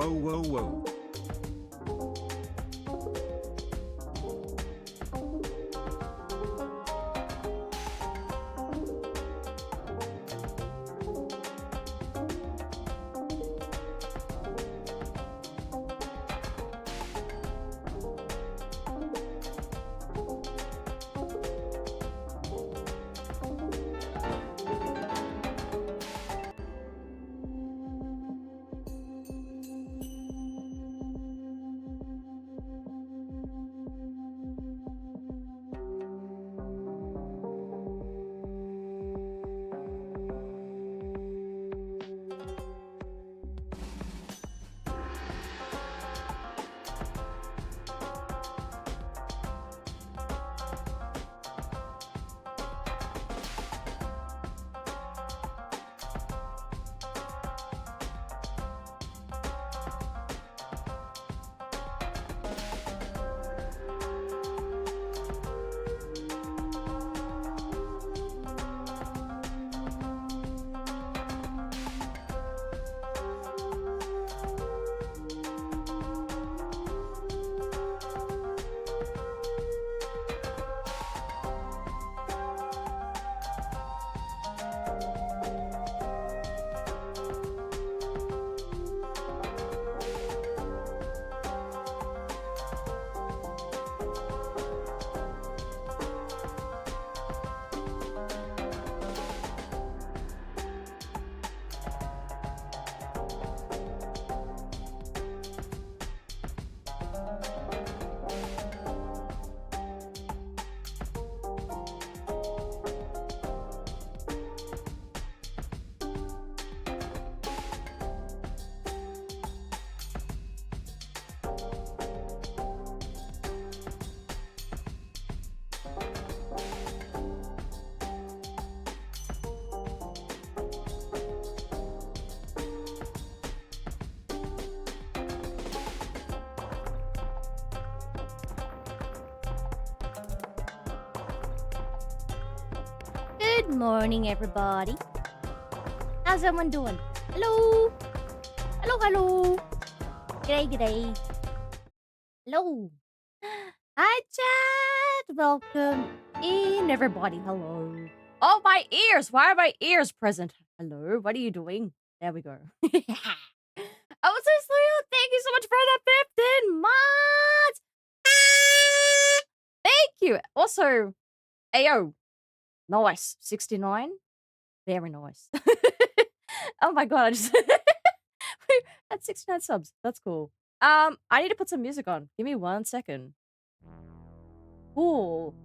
Whoa, whoa, whoa. Good morning, everybody. How's everyone doing? Hello? Hello, hello. G'day, g'day. Hello. Hi, chat. Welcome in, everybody. Hello. Oh, my ears. Why are my ears present? Hello. What are you doing? There we go. Oh, so Sleo, thank you so much for the 15 months. Thank you. Also, Ayo. Nice. 69. Very nice. Oh my god, I just we had 69 subs. That's cool. I need to put some music on. Give me 1 second. Cool.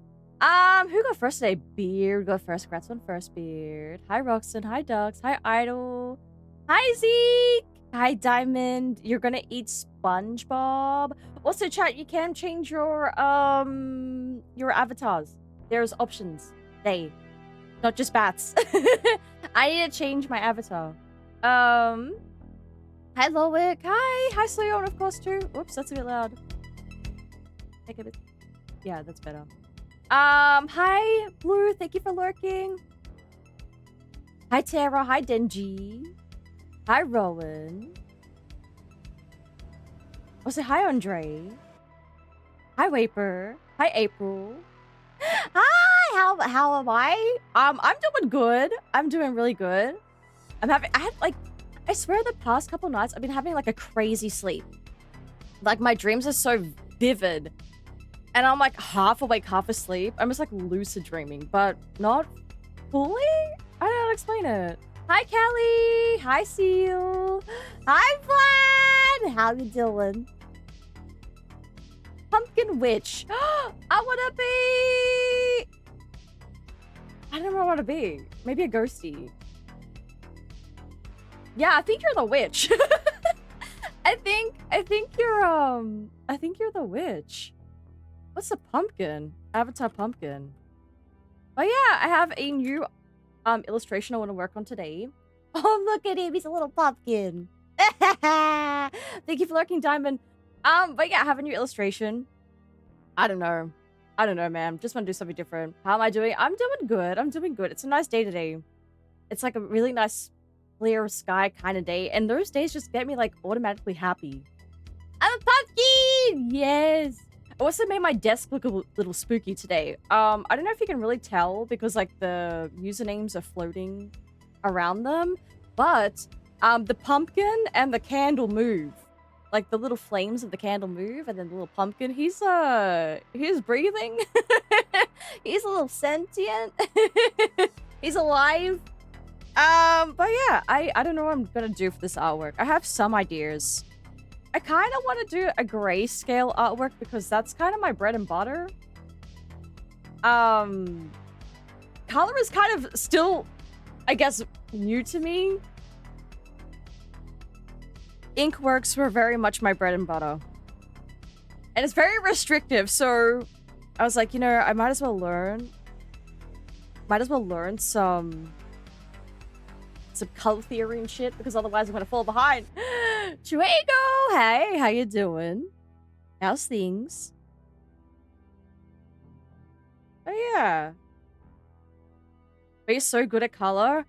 Who got first today? Beard go first. Congrats on first, Beard. Hi, Roxton. Hi, Ducks. Hi, Idol. Hi, Zeke. Hi, Diamond. You're gonna eat SpongeBob. Also, chat, you can change your avatars. There's options. Not just bats. I need to change my avatar. Hi, Lowick. Hi, Sleon, of course, too. Oops, that's a bit loud. Take a bit. Yeah, that's better. Hi, Blue. Thank you for lurking. Hi, Tara. Hi, Denji. Hi, Rowan. Also, hi, Andre. Hi, Waper. Hi, April. Hi, how am I? I'm doing good. I'm doing really good. I swear the past couple nights I've been having like a crazy sleep. Like my dreams are so vivid. And I'm like half awake, half asleep. I'm just like lucid dreaming, but not fully? I don't know how to explain it. Hi, Kelly. Hi, Seal. Hi, Vlad. How you doing? Pumpkin Witch. I want to be... I don't know what I want to be. Maybe a ghosty. Yeah, I think you're the witch. I think you're the witch. What's the pumpkin? Avatar pumpkin. Oh yeah, I have a new illustration I want to work on today. Oh, look at him. He's a little pumpkin. Thank you for lurking, Diamond. But yeah, I have a new illustration. I don't know, man. Just want to do something different. How am I doing? I'm doing good. It's a nice day today. It's like a really nice clear sky kind of day. And those days just get me like automatically happy. I'm a pumpkin! Yes! I also made my desk look a little spooky today. I don't know if you can really tell because like the usernames are floating around them, but the pumpkin and the candle move. Like the little flames of the candle move, and then the little pumpkin, he's breathing. He's a little sentient. He's alive. But yeah, I don't know what I'm gonna do for this artwork. I have some ideas. I kind of want to do a grayscale artwork because that's kind of my bread and butter. Color is kind of still, I guess, new to me. Inkworks were very much my bread and butter. And it's very restrictive, so I was like, you know, I might as well learn. Might as well learn some color theory and shit, because otherwise I'm gonna fall behind. Chuego! Hey, how you doing? How's things? Oh yeah. Are you so good at color?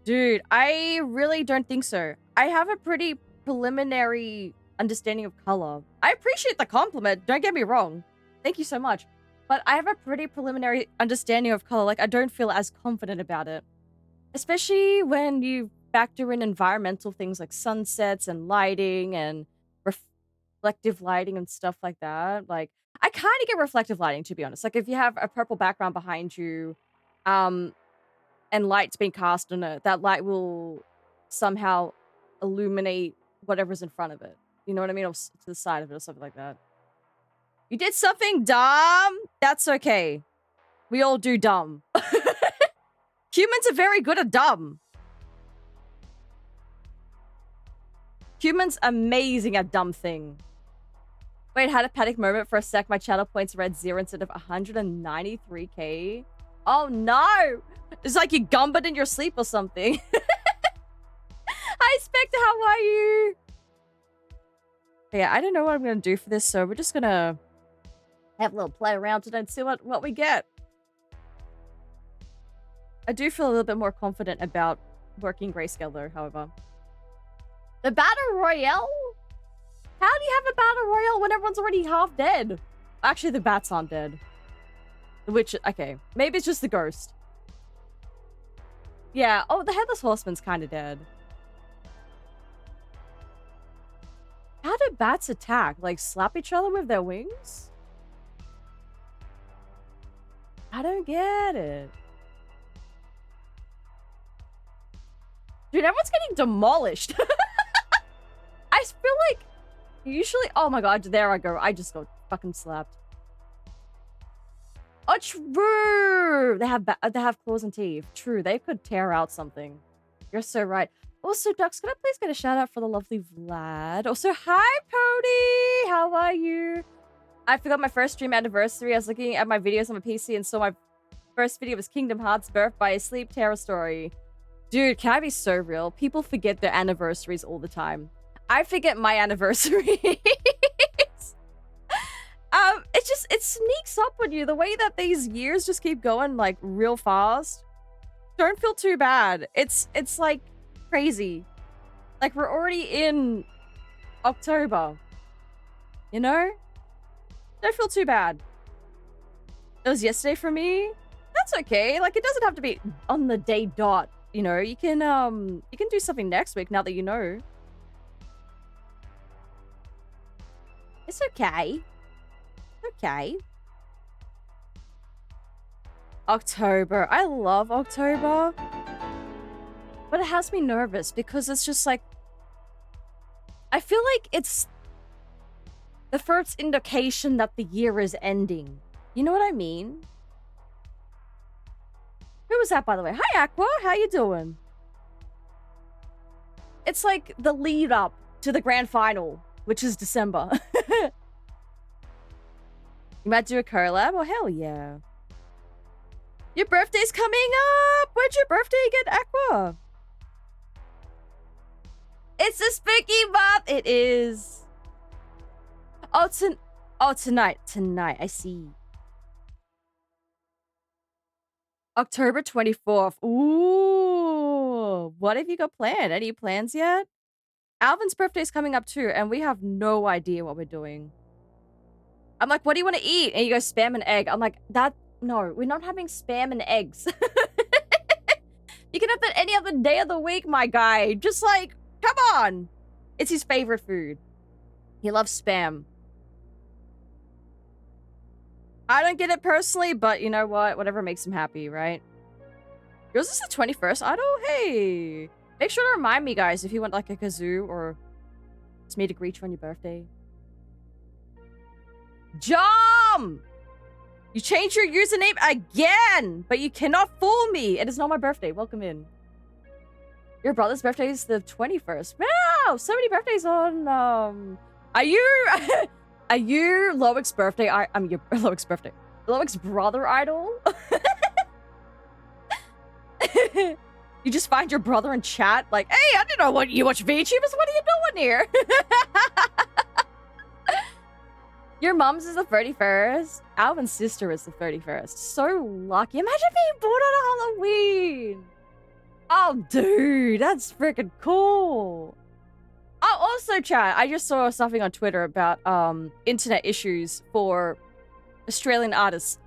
Dude, I really don't think so. I have a pretty preliminary understanding of color. I appreciate the compliment, don't get me wrong. Thank you so much. But I have a pretty preliminary understanding of color. Like, I don't feel as confident about it. Especially when you factor in environmental things like sunsets and lighting and reflective lighting and stuff like that. Like, I kind of get reflective lighting, to be honest. Like, if you have a purple background behind you, and light's being cast on it, that light will somehow illuminate whatever's in front of it. You know what I mean? Or to the side of it or something like that. You did something dumb? That's okay. We all do dumb. Humans are very good at dumb. Humans amazing at dumb thing. Wait, had a panic moment for a sec. My channel points read 0 instead of 193k. Oh no! It's like you gumbered in your sleep or something. Hi Spectre, how are you? Yeah, I don't know what I'm gonna do for this, so we're just gonna have a little play around today and see what we get. I do feel a little bit more confident about working grayscale though, however. The Battle Royale? How do you have a Battle Royale when everyone's already half dead? Actually, the bats aren't dead. The witch, okay. Maybe it's just the ghost. Yeah, oh, the Headless Horseman's kind of dead. How do bats attack? Like, slap each other with their wings? I don't get it. Dude, everyone's getting demolished. I feel like usually... Oh my god, there I go. I just got fucking slapped. Oh, true! They have claws and teeth. True, they could tear out something. You're so right. Also, Ducks, can I please get a shout out for the lovely Vlad? Also, hi, Pody! How are you? I forgot my first stream anniversary. I was looking at my videos on my PC and saw my first video was Kingdom Hearts Birth by a Sleep Terror Story. Dude, can I be so real? People forget their anniversaries all the time. I forget my anniversaries. It sneaks up on you. The way that these years just keep going like real fast. Don't feel too bad. It's like crazy. Like we're already in October. You know? Don't feel too bad. It was yesterday for me. That's okay. Like it doesn't have to be on the day dot. You know, you can do something next week now that you know. It's okay. Okay. October. I love October. But it has me nervous because it's just like... I feel like it's the first indication that the year is ending. You know what I mean? Who was that, by the way? Hi, Aqua. How you doing? It's like the lead up to the grand final, which is December. You might do a collab? Oh, hell yeah. Your birthday's coming up! When's your birthday again, Aqua? It's a spooky month! It is. Oh, tonight. Tonight, I see. October 24th. Ooh. What have you got planned? Any plans yet? Alvin's birthday's coming up too, and we have no idea what we're doing. I'm like, what do you want to eat? And you go, spam and egg. I'm like, no, we're not having spam and eggs. You can have that any other day of the week, my guy. Just like, come on. It's his favorite food. He loves spam. I don't get it personally, but you know what? Whatever makes him happy, right? Yours is the 21st idol? Hey. Make sure to remind me, guys, if you want like a kazoo or just me to greet you on your birthday. Jom! You changed your username again, but you cannot fool me. It is not my birthday. Welcome in. Your brother's birthday is the 21st. Wow, so many birthdays on, Are you Loic's birthday? I'm your Loic's birthday. Loic's brother idol? You just find your brother in chat like, hey, I didn't know what you watch VTubers. What are you doing here? Your mom's is the 31st. Alvin's sister is the 31st. So lucky. Imagine being born on Halloween. Oh, dude, that's freaking cool. Oh, also, chat, I just saw something on Twitter about internet issues for Australian artists.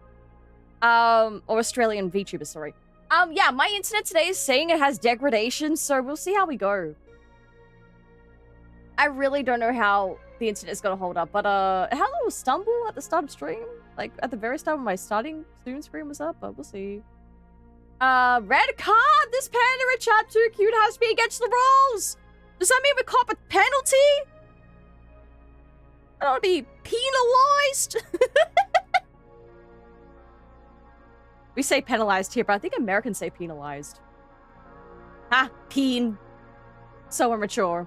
Or Australian VTubers, sorry. Yeah, my internet today is saying it has degradation, so we'll see how we go. I really don't know how the internet's gonna hold up, but it had a little stumble at the start of stream. Like, at the very start when my starting student screen was up, but we'll see. Red card! This panda in chat too cute has to be against the rules! Does that mean we cop a penalty? I don't want to be penalized. We say penalized here, but I think Americans say penalized. Ha! Peen. So immature.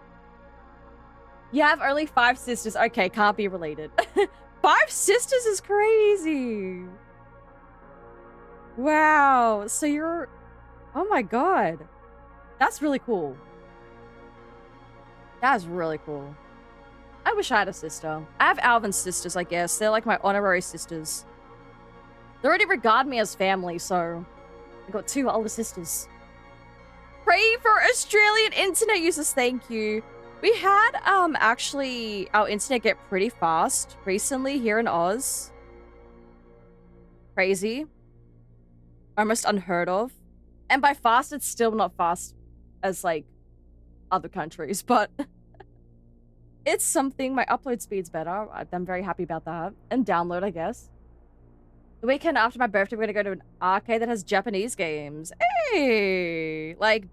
You have only 5 sisters. Okay, can't be related. 5 sisters is crazy. Wow. So you're... Oh my god. That's really cool. That is really cool. I wish I had a sister. I have Alvin's sisters, I guess. They're like my honorary sisters. They already regard me as family, so... I got 2 older sisters. Pray for Australian internet users, thank you. We had, actually, our internet get pretty fast recently here in Oz. Crazy. Almost unheard of. And by fast, it's still not fast as, like, other countries, but... It's something. My upload speed's better. I'm very happy about that. And download, I guess. The weekend after my birthday, we're gonna go to an arcade that has Japanese games. Hey! Like...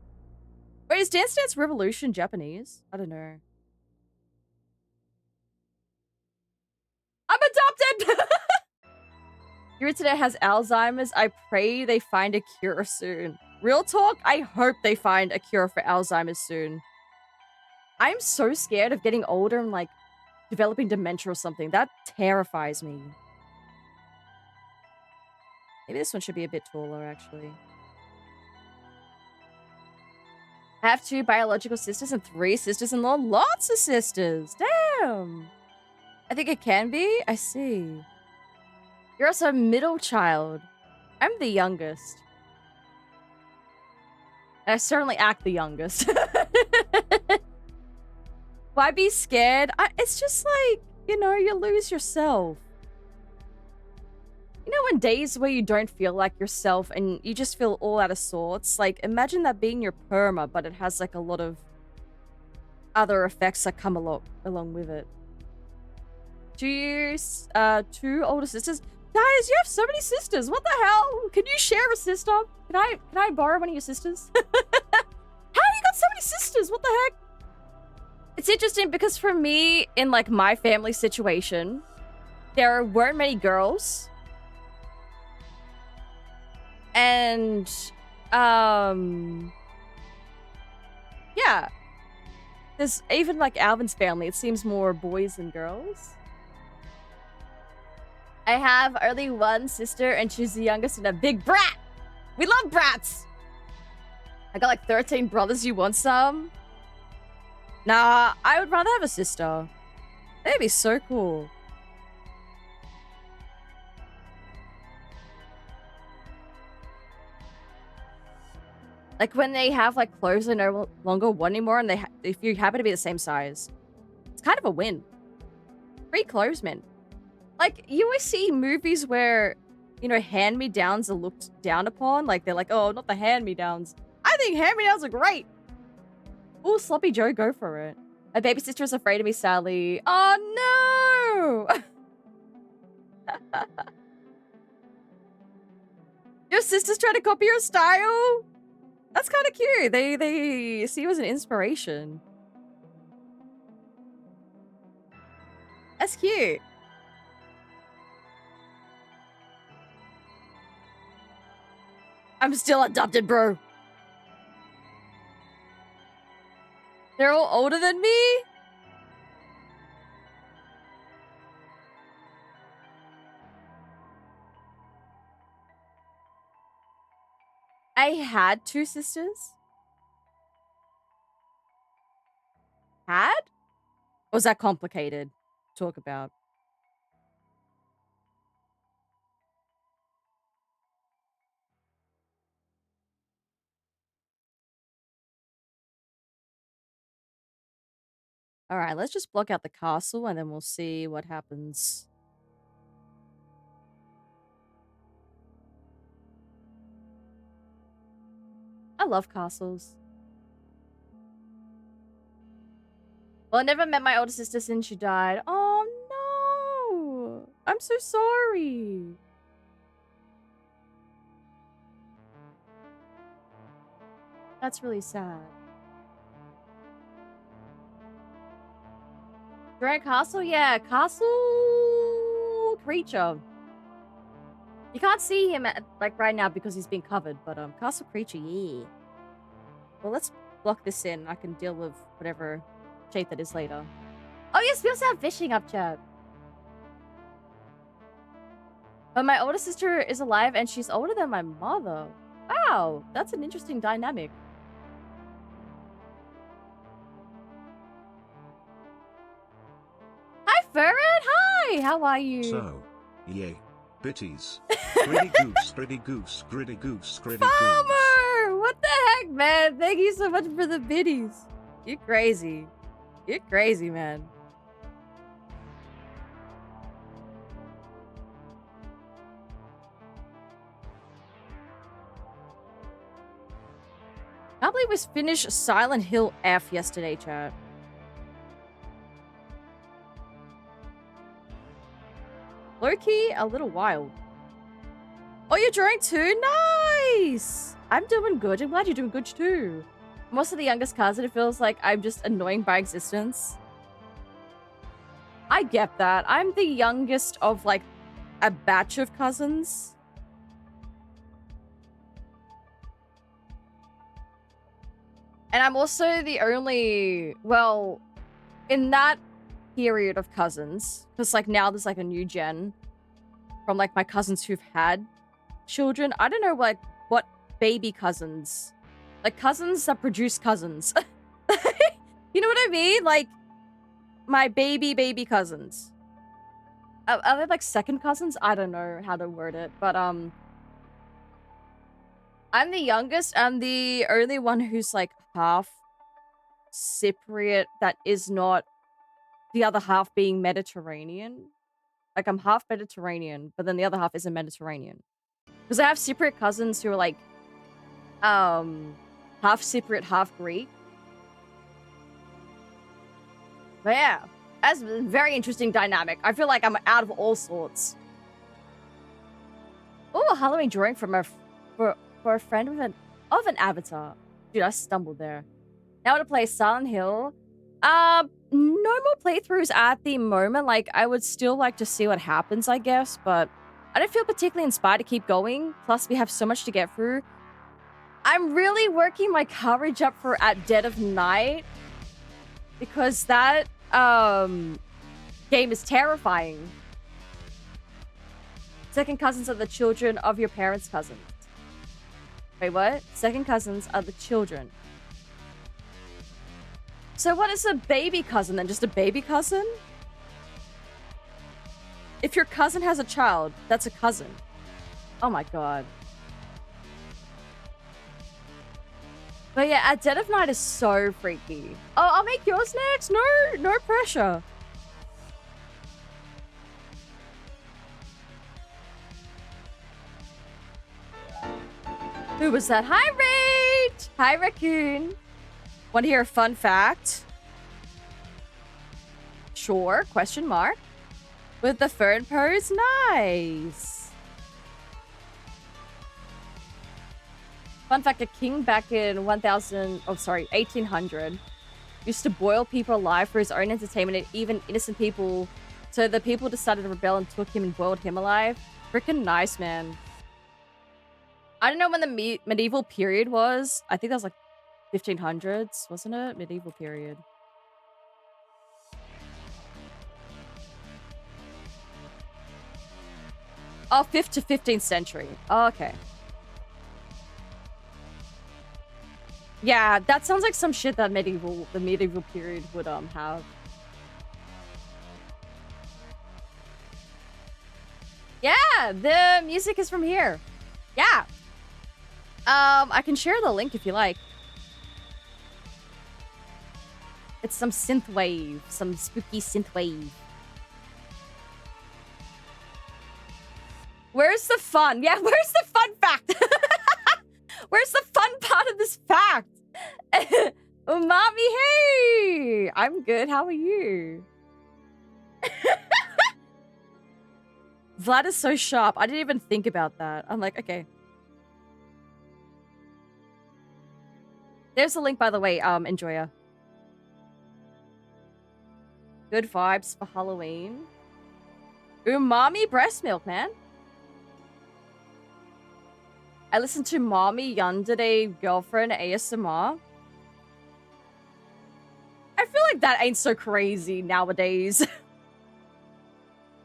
Wait, is Dance Dance Revolution Japanese? I don't know. I'm adopted! Your internet has Alzheimer's. I pray they find a cure soon. Real talk, I hope they find a cure for Alzheimer's soon. I'm so scared of getting older and, like, developing dementia or something. That terrifies me. Maybe this one should be a bit taller, actually. I have 2 biological sisters and 3 sisters-in-law. Lots of sisters. Damn. I think it can be. I see. You're also a middle child. I'm the youngest. And I certainly act the youngest. Why be scared? It's just like, you know, you lose yourself. You know, in days where you don't feel like yourself and you just feel all out of sorts? Like, imagine that being your perma, but it has, like, a lot of other effects that come along with it. 2 older sisters? Guys, you have so many sisters. What the hell? Can you share a sister? Can I borrow one of your sisters? How do you got so many sisters? What the heck? It's interesting because for me, in, like, my family situation, there weren't many girls. And, yeah. There's even, like, Alvin's family. It seems more boys than girls. I have only 1 sister, and she's the youngest and a big brat. We love brats. I got, like, 13 brothers. You want some? Nah, I would rather have a sister. That'd be so cool. Like when they have like clothes they no longer want anymore, and if you happen to be the same size, it's kind of a win. Free clothesmen. Like you always see movies where, you know, hand-me-downs are looked down upon. Like they're like, oh, not the hand-me-downs. I think hand-me-downs are great. Ooh, Sloppy Joe, go for it. My baby sister is afraid of me, sadly. Oh no! Your sister's trying to copy your style? That's kind of cute. They see you as an inspiration. That's cute. I'm still adopted, bro. They're all older than me? I had 2 sisters. Had? Or was that complicated to talk about? Alright, let's just block out the castle and then we'll see what happens. I love castles. Well, I never met my older sister since she died. Oh no! I'm so sorry. That's really sad. Grand Castle? Yeah, Castle Creature. You can't see him like right now because he's being covered, but Castle Creature, yeah. Well, let's block this in. I can deal with whatever shape that is later. Oh yes, we also have fishing up, chat. But my older sister is alive and she's older than my mother. Wow, that's an interesting dynamic. Hi, Ferret. Hi, how are you? So, yay. Bitties. Gritty goose, gritty goose, gritty goose, gritty goose. Farmer! What the heck, man? Thank you so much for the biddies. You're crazy. You're crazy, man. I can't believe we finished Silent Hill F yesterday, chat. Low-key, a little wild. Oh, you're drawing too? Nice! I'm doing good. I'm glad you're doing good too. I'm also the youngest cousin. It feels like I'm just annoying by existence. I get that. I'm the youngest of like a batch of cousins. And I'm also the only, well, in that period of cousins, because like now there's like a new gen from like my cousins who've had children. I don't know like what baby cousins, like cousins that produce cousins. You know what I mean? Like my baby cousins. Are they like second cousins? I don't know how to word it, but I'm the youngest. I'm the only one who's like half Cypriot that is not the other half being Mediterranean. Like I'm half Mediterranean, but then the other half isn't Mediterranean. Because I have Cypriot cousins who are like half Cypriot, half Greek. But yeah, that's a very interesting dynamic. I feel like I'm out of all sorts. Oh, a Halloween drawing from for a friend with an avatar. Dude, I stumbled there. Now to play Silent Hill. No more playthroughs at the moment. Like, I would still like to see what happens, I guess, but I don't feel particularly inspired to keep going. Plus, we have so much to get through. I'm really working my courage up for At Dead of Night because that game is terrifying. Second cousins are the children of your parents' cousins. Wait, what? Second cousins are the children. So what is a baby cousin then? Just a baby cousin? If your cousin has a child, that's a cousin. Oh my god. But yeah, At Dead of Night is so freaky. Oh, I'll make yours next. No pressure. Who was that? Hi, Rage! Hi, Raccoon. Want to hear a fun fact? Sure, question mark. With the fern pose, nice. Fun fact, a king back in 1800 used to boil people alive for his own entertainment and even innocent people. So the people decided to rebel and took him and boiled him alive. Freaking nice, man. I don't know when the medieval period was. I think that was like 1500s, wasn't it? Medieval period. Oh, 5th to 15th century. Oh, okay. Yeah, that sounds like some shit that the medieval period would have. Yeah, the music is from here. Yeah. I can share the link if you like. It's some synthwave, some spooky synthwave. Where's the fun? Yeah, where's the fun fact? Where's the fun part of this fact? Umami, hey! I'm good, how are you? Vlad is so sharp. I didn't even think about that. I'm like, okay. There's the link, by the way, Enjoyer. Good vibes for Halloween. Umami breast milk, man. I listened to Mommy Yandere Girlfriend ASMR. I feel like that ain't so crazy nowadays.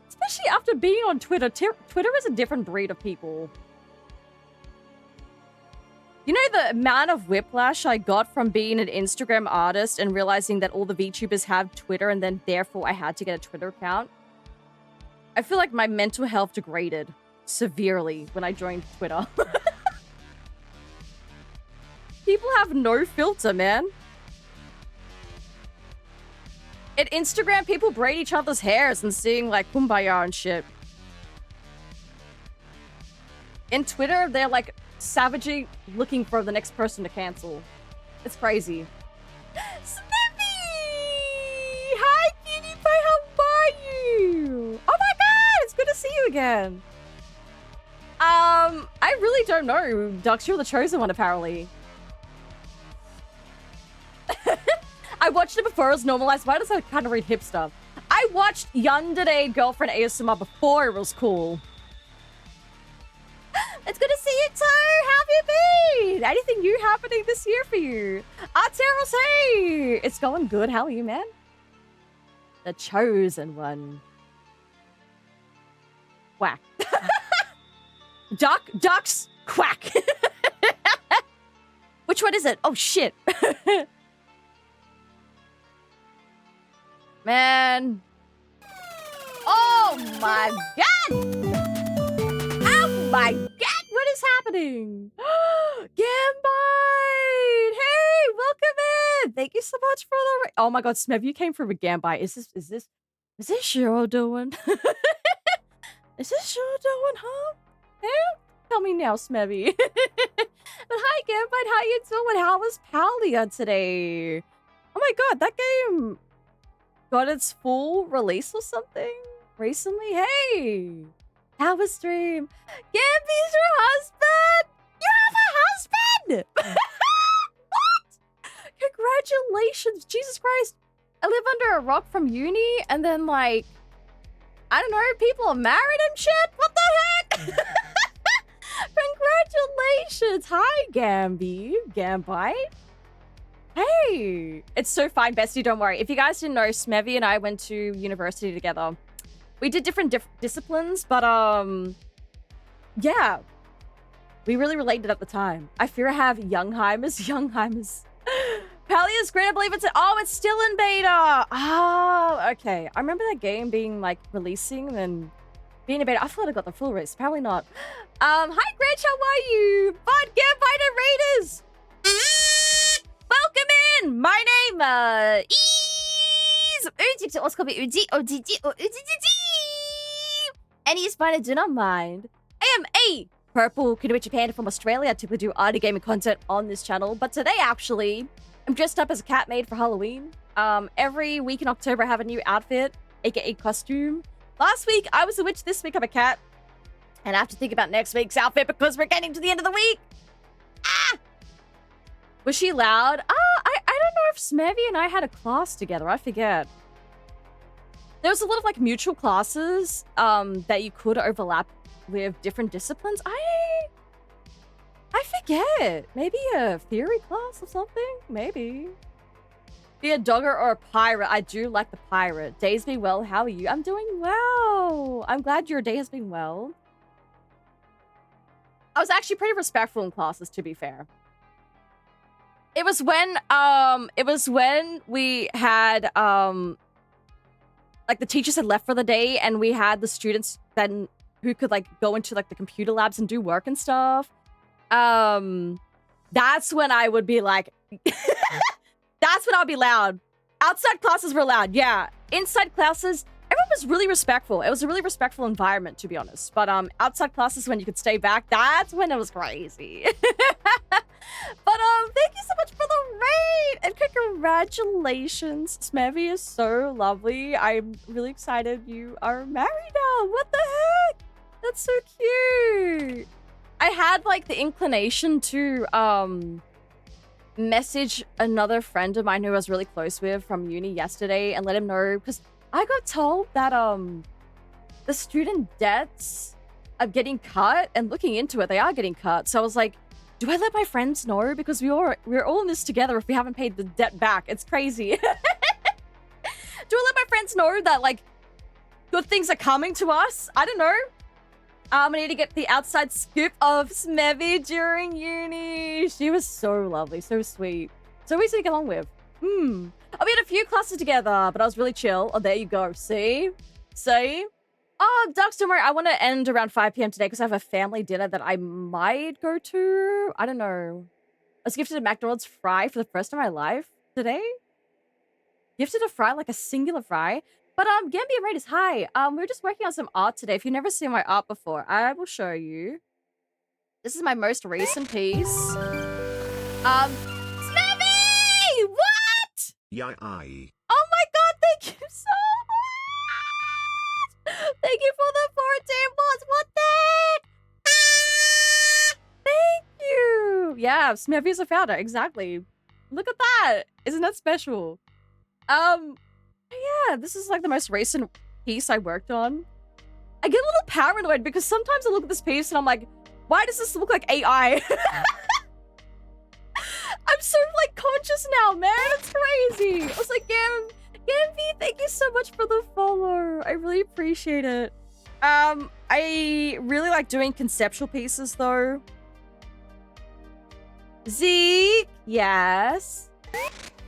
Especially after being on Twitter. Twitter is a different breed of people. You know the amount of whiplash I got from being an Instagram artist and realizing that all the VTubers have Twitter and then therefore I had to get a Twitter account? I feel like my mental health degraded severely when I joined Twitter. People have no filter, man. At Instagram, people braid each other's hairs and sing like Kumbaya and shit. In Twitter, they're like savagely looking for the next person to cancel. It's crazy. Snippy! Hi, Cutie Pie, how are you? Oh my god, it's good to see you again. I really don't know. Dux, you're the chosen one, apparently. I watched it before it was normalized. Why does that kind of read hipster? I watched Yandere Girlfriend ASMR before it was cool. It's good to see you too. How have you been? Anything new happening this year for you? Arteros, hey! It's going good. How are you, man? The chosen one. Quack. Ducks, quack. Which one is it? Oh, shit. Man. Oh my god! Oh my god! What is happening? Gambite! Hey, welcome in! Thank you so much for the... Oh my god, Smev, you came from a Gambite. Is this Shiro doing? Is this Shiro doing, huh? Hey? Tell me now, Smevy. But hi, Gambite, how you doing? How was Palia today? Oh my god, that game... got its full release or something recently. Hey, how was stream? Gambby's your husband? You have a husband? What? Congratulations, Jesus Christ! I live under a rock from uni, and then like, I don't know, people are married and shit. What the heck? Congratulations! Hi, Gambite. Hey, it's so fine, Bestie, don't worry. If you guys didn't know, Smevy and I went to university together. We did different disciplines, but yeah. We really related at the time. I fear I have Youngheimers. Palia's great, I believe it's... Oh, it's still in beta! Oh, okay. I remember that game being, like, releasing and then being in beta. I thought I got the full release. Apparently not. Hi, Gretch, how are you? Bud, Gambite and Raiders! everyone! My name is Uji. Let's call me Uji. Any is fine, I do not mind. I am a purple Kunoichi panda from Australia. I typically do arty gaming content on this channel, but today actually, I'm dressed up as a cat maid for Halloween. Every week in October, I have a new outfit, aka costume. Last week, I was a witch. This week, I'm a cat. And I have to think about next week's outfit because we're getting to the end of the week. Ah! Was she loud? I don't know if Smevy and I had a class together. I forget. There was a lot of like mutual classes that you could overlap with different disciplines. I forget. Maybe a theory class or something? Maybe. Be a dogger or a pirate. I do like the pirate. Days be well. How are you? I'm doing well. I'm glad your day has been well. I was actually pretty respectful in classes, to be fair. It was when we had like the teachers had left for the day and we had the students then who could like go into like the computer labs and do work and stuff. That's when I would be like that's when I'll be loud. Outside classes were loud, yeah. Inside classes, everyone was really respectful. It was a really respectful environment, to be honest. But outside classes, when you could stay back, that's when it was crazy. But thank you so much for the raid and congratulations. Smevy is so lovely. I'm really excited you are married now. What the heck? That's so cute. I had like the inclination to message another friend of mine who I was really close with from uni yesterday and let him know, because I got told that the student debts are getting cut, and looking into it, they are getting cut. So I was like, do I let my friends know? Because we're all in this together if we haven't paid the debt back. It's crazy. Do I let my friends know that like good things are coming to us? I don't know. I need to get the outside scoop of Smevy during uni. She was so lovely, so sweet. So easy to get along with. We had a few classes together, but I was really chill. Oh, there you go. See? Oh, Ducks, don't worry. I want to end around 5 p.m. today because I have a family dinner that I might go to. I don't know. I was gifted a McDonald's fry for the first time in my life today. Gifted a fry, like a singular fry. But Gambia Raiders, hi. We're just working on some art today. If you've never seen my art before, I will show you. This is my most recent piece. Smevy! What? Yeah, I. Oh my god, thank you so much! Thank you for the 14 months. What the heck? Thank you. Yeah, Smevy is a founder. Exactly. Look at that. Isn't that special? Yeah, this is like the most recent piece I worked on. I get a little paranoid because sometimes I look at this piece and I'm like, why does this look like AI? I'm so like conscious now, man. It's crazy. I was like, Gamby, thank you so much for the follow. I really appreciate it. I really like doing conceptual pieces though. Zeke, yes.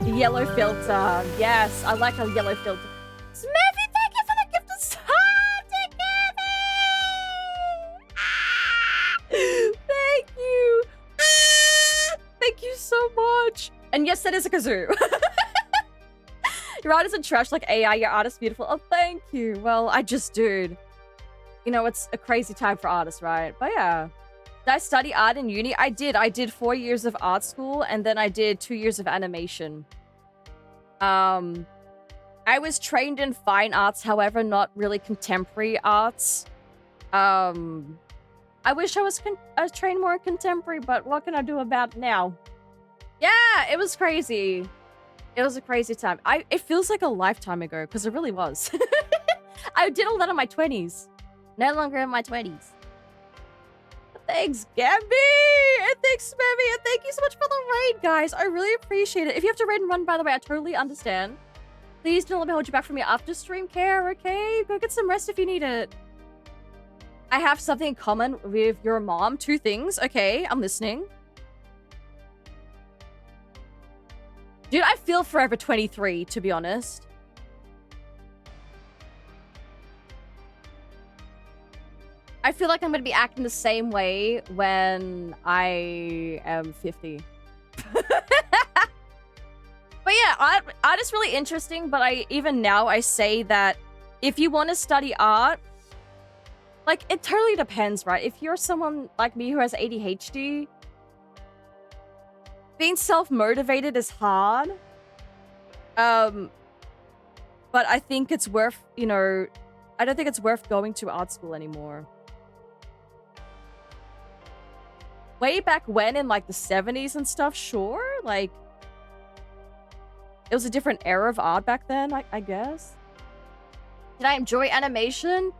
Yellow filter, yes. I like a yellow filter. Smevy, thank you for the gift of sub, thank you. Thank you so much. And yes, that is a kazoo. Your art isn't trash like AI. Your art is beautiful. Oh, thank you. Well, dude. You know, it's a crazy time for artists, right? But yeah. Did I study art in uni? I did. I did 4 years of art school, and then I did 2 years of animation. I was trained in fine arts, however, not really contemporary arts. I wish I was trained more in contemporary, but what can I do about it now? Yeah, it was crazy. It was a crazy time. It feels like a lifetime ago, because it really was. I did all that in my 20s. No longer in my 20s. Thanks, Gamby! And thanks, Smevy! And thank you so much for the raid, guys! I really appreciate it. If you have to raid and run, by the way, I totally understand. Please don't let me hold you back from your after stream care, okay? Go get some rest if you need it. I have something in common with your mom. 2 things. Okay, I'm listening. Dude, I feel forever 23, to be honest. I feel like I'm going to be acting the same way when I am 50. art is really interesting, but even now I say that if you want to study art, like, it totally depends, right? If you're someone like me who has ADHD, being self-motivated is hard. But I think it's worth, I don't think it's worth going to art school anymore. Way back when, in like the 70s and stuff, sure, like, it was a different era of art back then, I guess. Did I enjoy animation?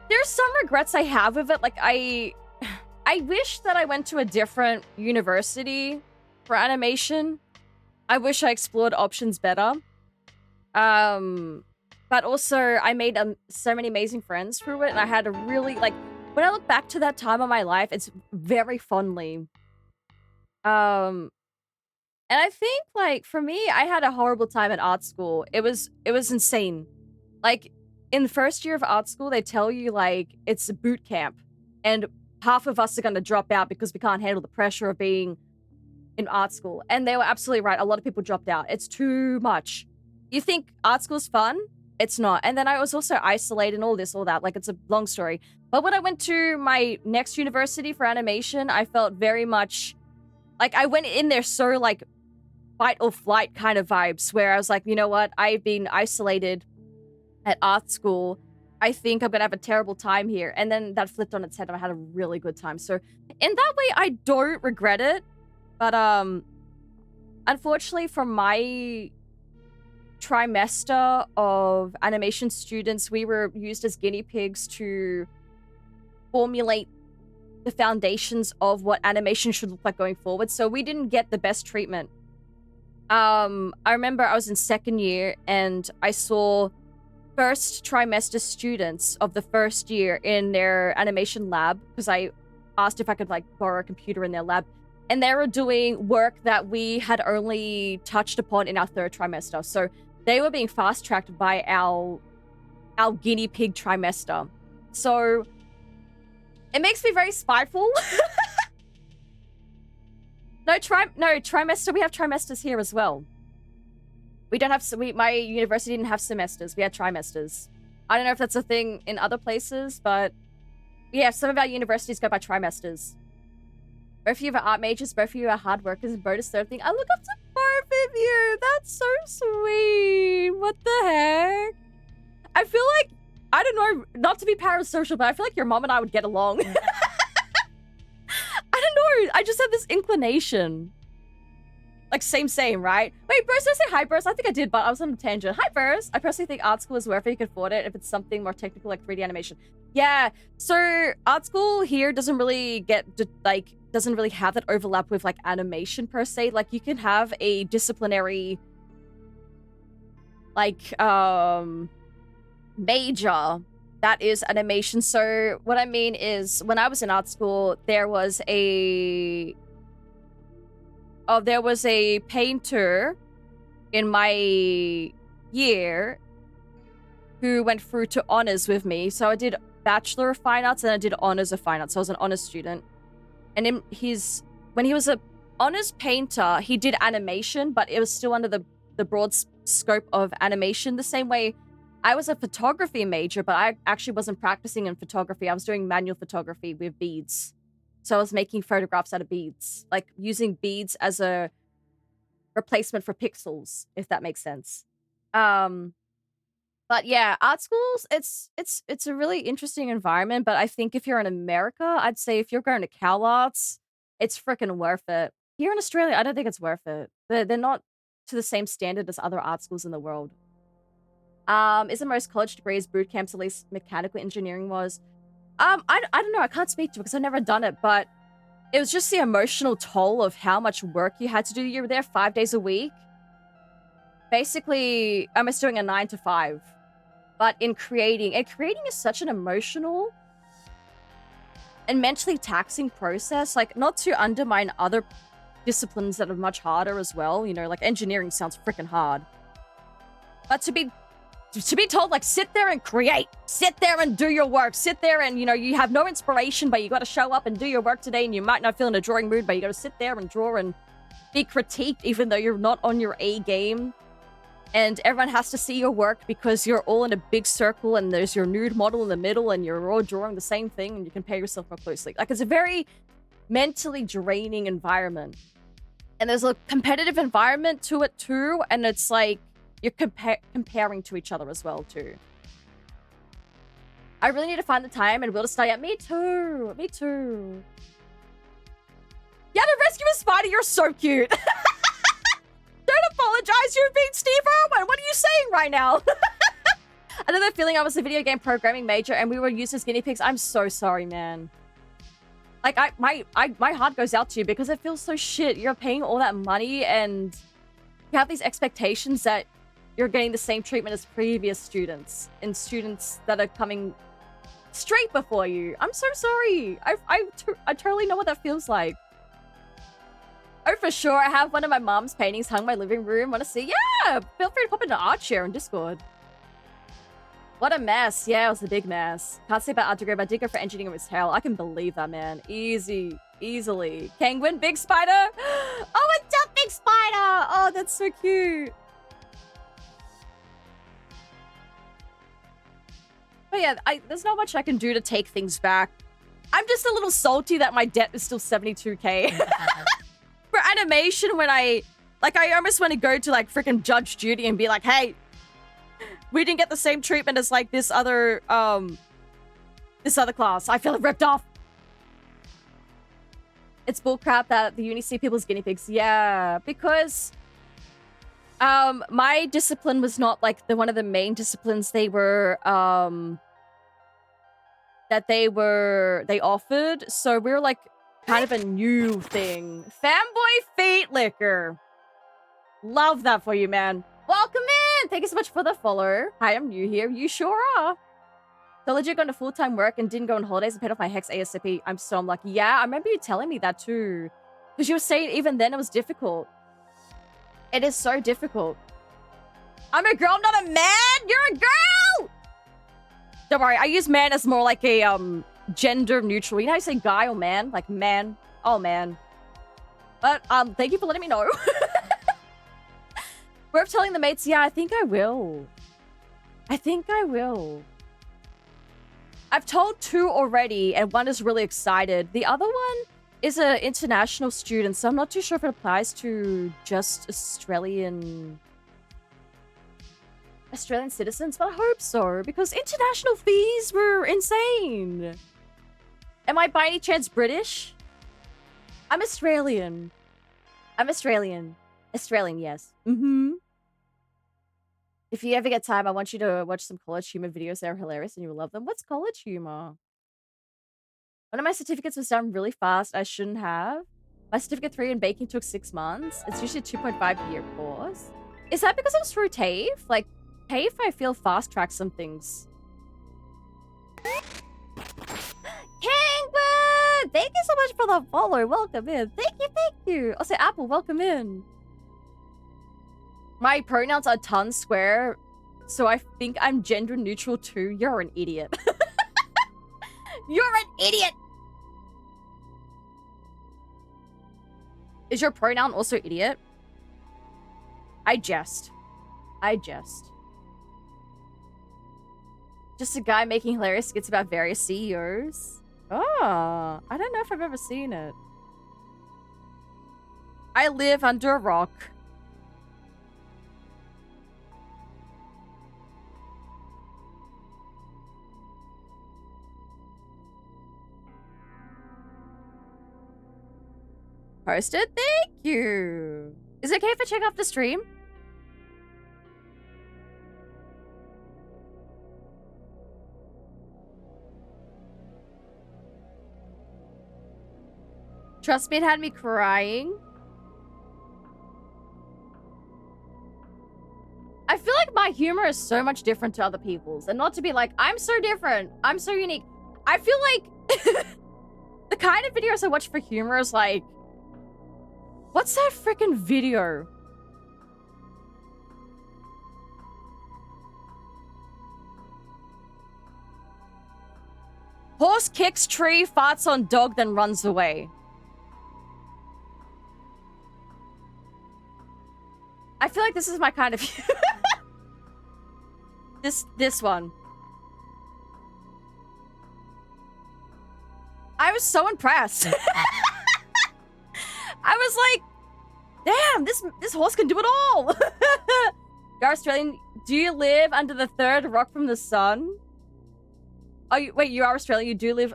There's some regrets I have with it. Like, I wish that I went to a different university for animation. I wish I explored options better. But also, I made so many amazing friends through it, and I had a really, like, when I look back to that time of my life, it's very fondly. And I think, like, for me, I had a horrible time at art school. It was insane. Like, in the first year of art school, they tell you, like, it's a boot camp. And half of us are going to drop out because we can't handle the pressure of being in art school. And they were absolutely right. A lot of people dropped out. It's too much. You think art school's fun? It's not. And then I was also isolated and all this, all that. Like, it's a long story. But when I went to my next university for animation, I felt very much... Like, I went in there so, like, fight or flight kind of vibes, where I was like, you know what? I've been isolated at art school. I think I'm going to have a terrible time here. And then that flipped on its head and I had a really good time. So in that way, I don't regret it. But unfortunately, for my trimester of animation students, we were used as guinea pigs to formulate the foundations of what animation should look like going forward. So we didn't get the best treatment. I remember I was in second year and I saw first trimester students of the first year in their animation lab, because I asked if I could, like, borrow a computer in their lab, and they were doing work that we had only touched upon in our third trimester. So they were being fast-tracked by our guinea pig trimester. So it makes me very spiteful. No, trimester. We have trimesters here as well. We don't have... my university didn't have semesters. We had trimesters. I don't know if that's a thing in other places, but... yeah, some of our universities go by trimesters. Both of you are art majors, both of you are hard workers, and bonus third thing. I look up to both of you! That's so sweet! What the heck? I feel like... I don't know, not to be parasocial, but I feel like your mom and I would get along. I don't know, I just have this inclination. Like, same, right? Wait, Burst, did I say hi, Burst? I think I did, but I was on a tangent. Hi, Burst! I personally think art school is worth it if you can afford it, if it's something more technical like 3D animation. Yeah, so art school here doesn't really doesn't really have that overlap with, like, animation per se. Like, you can have a disciplinary, like, major that is animation. So what I mean is, when I was in art school, there was a painter in my year who went through to honors with me. So I did Bachelor of Fine Arts and I did Honors of Fine Arts. So I was an honors student. And when he was a honors painter, he did animation, but it was still under the broad scope of animation. The same way I was a photography major, but I actually wasn't practicing in photography. I was doing manual photography with beads. So I was making photographs out of beads, like using beads as a replacement for pixels, if that makes sense. But yeah, art schools, it's a really interesting environment. But I think if you're in America, I'd say if you're going to Cal Arts, it's freaking worth it. Here in Australia, I don't think it's worth it. They're not to the same standard as other art schools in the world. Isn't most college degrees boot camps, at least mechanical engineering was? I don't know. I can't speak to it because I've never done it, but it was just the emotional toll of how much work you had to do. You were there 5 days a week. Basically, I was doing a 9 to 5. But in creating, and creating is such an emotional and mentally taxing process. Like, not to undermine other disciplines that are much harder as well. You know, like engineering sounds freaking hard. But to be told, like, sit there and create, sit there and do your work, sit there and, you know, you have no inspiration, but you got to show up and do your work today, and you might not feel in a drawing mood, but you got to sit there and draw and be critiqued even though you're not on your A game. And everyone has to see your work because you're all in a big circle and there's your nude model in the middle and you're all drawing the same thing and you compare yourself more closely. Like, it's a very mentally draining environment. And there's a competitive environment to it too, and it's like you're comparing to each other as well too. I really need to find the time and will to study out. Me too. Me too. Yeah, to rescue a spider, you're so cute. Don't apologize, you're being Steve Irwin. What are you saying right now? Another feeling I was a video game programming major and we were used as guinea pigs. I'm so sorry, man. Like, my heart goes out to you because it feels so shit. You're paying all that money and you have these expectations that you're getting the same treatment as previous students and students that are coming straight before you. I'm so sorry. I totally know what that feels like. Oh, for sure. I have one of my mom's paintings hung in my living room. Want to see? Yeah! Feel free to pop into art share on Discord. What a mess. Yeah, it was a big mess. Can't say about art degree, but I did go for engineering. It was hell. I can believe that, man. Easy. Easily. Penguin, big spider. Oh, it's a big spider. Oh, that's so cute. But yeah, there's not much I can do to take things back. I'm just a little salty that my debt is still 72k. For animation, when I almost want to go to like freaking Judge Judy and be like, hey, we didn't get the same treatment as like this other class. I feel ripped off. It's bullcrap that the uni see people as guinea pigs. Yeah, because my discipline was not like one of the main disciplines they were they offered. So we were like kind of a new thing. Fanboy Fate Liquor. Love that for you, man. Welcome in! Thank you so much for the follow. Hi, I'm new here. You sure are. So legit going to full-time work and didn't go on holidays and paid off my Hex ASAP. I'm so unlucky. Yeah, I remember you telling me that too. Because you were saying even then it was difficult. It is so difficult. I'm a girl, not a man! You're a girl! Don't worry, I use man as more like a gender neutral. You know how you say guy or man? Like man. Oh, man. But thank you for letting me know. Worth telling the mates, yeah, I think I will. I think I will. I've told 2 already, and one is really excited. The other one is an international student, so I'm not too sure if it applies to just Australian citizens, but I hope so, because international fees were insane. Am I by any chance British? I'm Australian. I'm Australian. Australian, yes. Mm-hmm. If you ever get time, I want you to watch some college humor videos. They're hilarious and you will love them. What's college humor? One of my certificates was done really fast. I shouldn't have. My certificate 3 in baking took 6 months. It's usually a 2.5-year course. Is that because it was through TAFE? Like, TAFE, I feel fast-tracked some things. Kangwood! Thank you so much for the follow. Welcome in. Thank you. Also, Apple, welcome in. My pronouns are ton square, so I think I'm gender neutral too. You're an idiot. You're an idiot! Is your pronoun also idiot? I jest. Just a guy making hilarious skits about various CEOs. Oh, I don't know if I've ever seen it. I live under a rock. Posted? Thank you. Is it okay if I check off the stream? Trust me, it had me crying. I feel like my humor is so much different to other people's. And not to be like, I'm so different. I'm so unique. I feel like the kind of videos I watch for humor is like, what's that freaking video? Horse kicks tree, farts on dog, then runs away. I feel like this is my kind of... this one. I was so impressed. I was like, damn, this horse can do it all. You're Australian. Do you live under the third rock from the sun? Oh, wait, you are Australian. You do live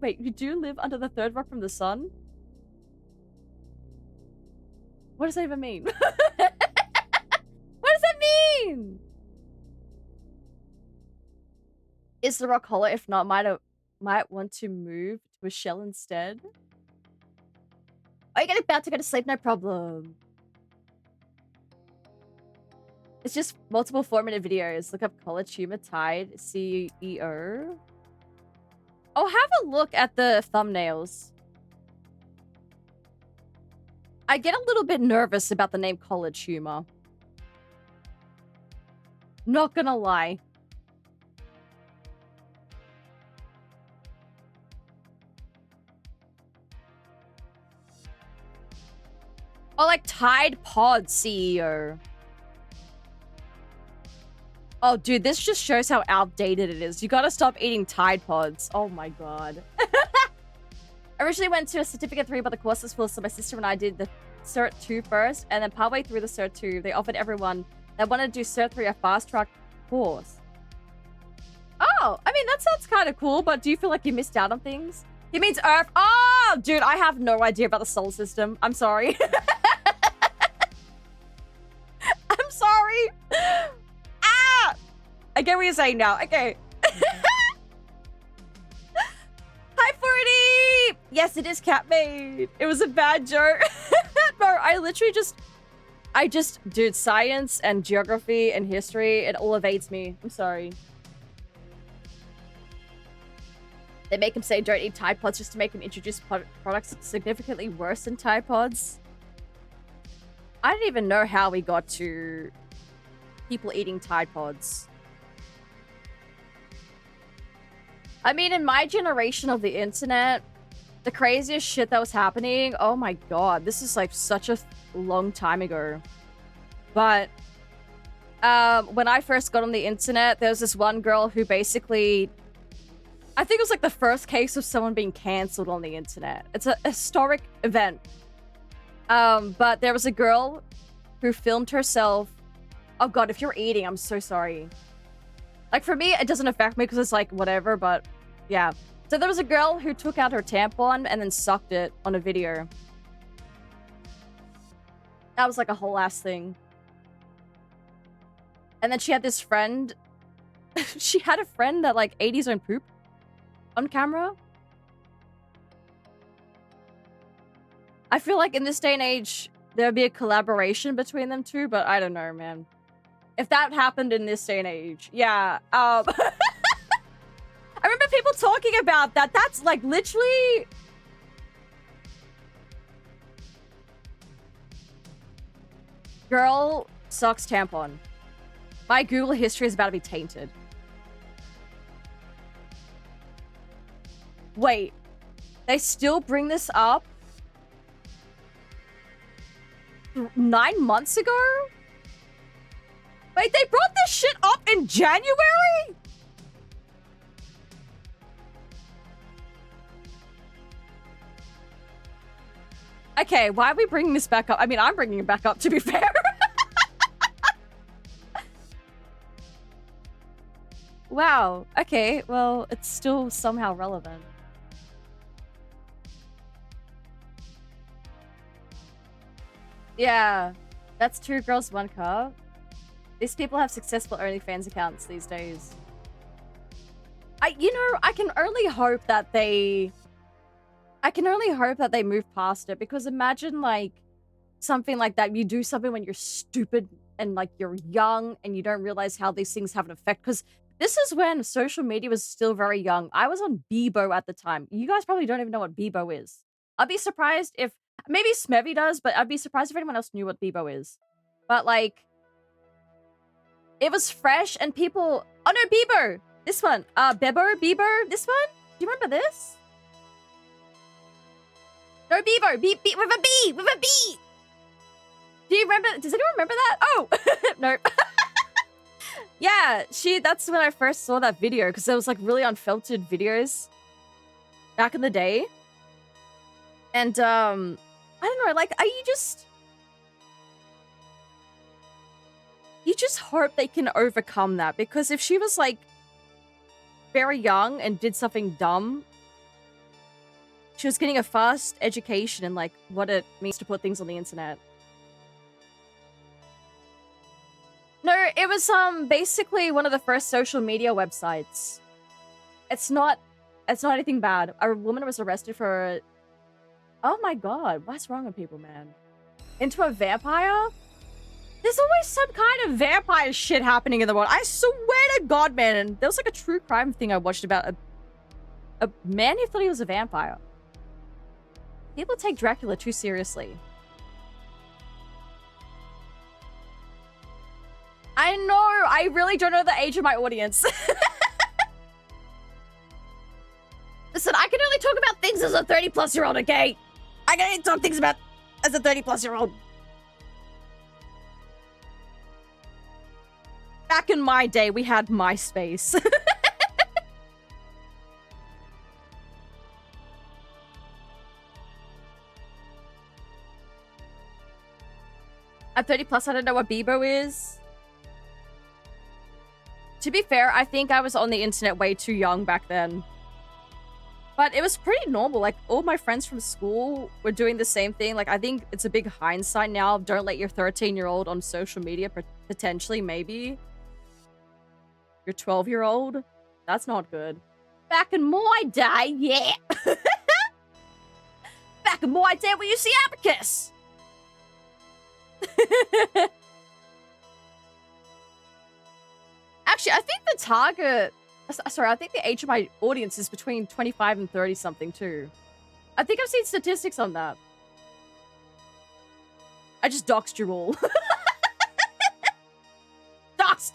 wait, you do live under the third rock from the sun? What does that even mean? What does that mean? Is the rock hollow? If not, might want to move to a shell instead. Are you about to go to sleep? No problem. It's just multiple 4-minute videos. Look up college humor tide CEO. Oh, have a look at the thumbnails. I get a little bit nervous about the name college humor. Not gonna lie. Oh, like Tide Pod CEO. Oh, dude, this just shows how outdated it is. You gotta stop eating Tide Pods. Oh my god. I originally went to a Certificate 3, but the course was full, so my sister and I did the Cert 2 first, and then partway through the Cert 2, they offered everyone that wanted to do Cert 3 a fast-track course. Oh, I mean, that sounds kind of cool, but do you feel like you missed out on things? He means Earth. Oh, dude, I have no idea about the solar system. I'm sorry. I'm sorry. Ah! I get what you're saying now. Okay. Hi, 40! Yes, it is cat made. It was a bad joke. Bro, I literally dude, science and geography and history, it all evades me. I'm sorry. They make him say don't eat Tide Pods just to make him introduce products significantly worse than Tide Pods. I don't even know how we got to people eating Tide Pods. I mean, in my generation of the internet, the craziest shit that was happening, oh my god, this is like such a long time ago. But when I first got on the internet, there was this one girl who basically... I think it was like the first case of someone being cancelled on the internet. It's a historic event. But there was a girl who filmed herself. Oh god, if you're eating, I'm so sorry. Like for me, it doesn't affect me because it's like whatever, but yeah. So there was a girl who took out her tampon and then sucked it on a video. That was like a whole ass thing. And then she had this friend. She had a friend that like ate his own poop on camera. I feel like in this day and age, there would be a collaboration between them two, but I don't know, man. If that happened in this day and age, yeah. I remember people talking about that. That's like literally... Girl sucks tampon. My Google history is about to be tainted. Wait, they still bring this up 9 months ago? Wait, they brought this shit up in January? Okay, why are we bringing this back up? I mean, I'm bringing it back up, to be fair. Wow, okay, well, it's still somehow relevant. Yeah, that's 2 girls, 1 cup. These people have successful OnlyFans accounts these days. You know, I can only hope that they move past it, because imagine like something like that. You do something when you're stupid and like you're young and you don't realize how these things have an effect, because this is when social media was still very young. I was on Bebo at the time. You guys probably don't even know what Bebo is. I'd be surprised if... Maybe Smevy does, but I'd be surprised if anyone else knew what Bebo is. But, like... It was fresh and people... Oh, no, Bebo! This one. Bebo? This one? Do you remember this? No, Bebo! With a B! With a B! Do you remember? Does anyone remember that? Oh, nope. Yeah, that's when I first saw that video because it was like really unfiltered videos back in the day. And I don't know, like you just hope they can overcome that, because if she was like very young and did something dumb, she was getting a fast education in like what it means to put things on the internet. No, it was basically one of the first social media websites. It's not anything bad. A woman was arrested for, oh my god, what's wrong with people, man? Into a vampire? There's always some kind of vampire shit happening in the world. I swear to God, man. And there was like a true crime thing I watched about a man who thought he was a vampire. People take Dracula too seriously. I know. I really don't know the age of my audience. Listen, I can only talk about things as a 30-plus-year-old, okay? I can only talk things about as a 30-plus-year-old. Back in my day, we had MySpace. At 30-plus, I don't know what Bebo is. To be fair, I think I was on the internet way too young back then. But it was pretty normal. Like, all my friends from school were doing the same thing. Like, I think it's a big hindsight now. Don't let your 13-year-old on social media, potentially, maybe. Your 12-year-old? That's not good. Back in my day, yeah. Back in my day, we used to see Abacus. Actually, I think the target... Sorry, I think the age of my audience is between 25 and 30-something, too. I think I've seen statistics on that. I just doxed you all. Doxed!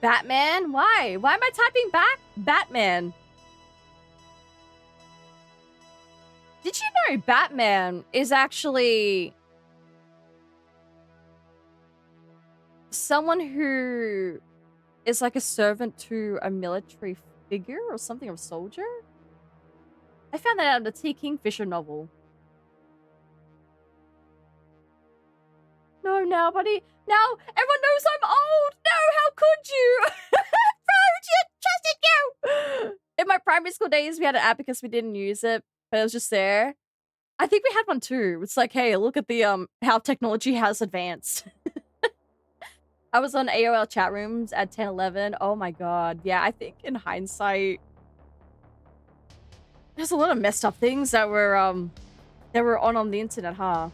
Batman? Why? Why am I typing back? Batman. Did you know Batman is actually someone who is like a servant to a military figure or something, or a soldier? I found that out in the T. Kingfisher novel. No, nobody. Now everyone knows I'm old. No, how could you? Trusted you. In my primary school days, we had an abacus. We didn't use it, but it was just there. I think we had one too. It's like, hey, look at the how technology has advanced. I was on AOL chat rooms at 10, 11. Oh my god. Yeah, I think in hindsight, there's a lot of messed up things that were on the internet, huh?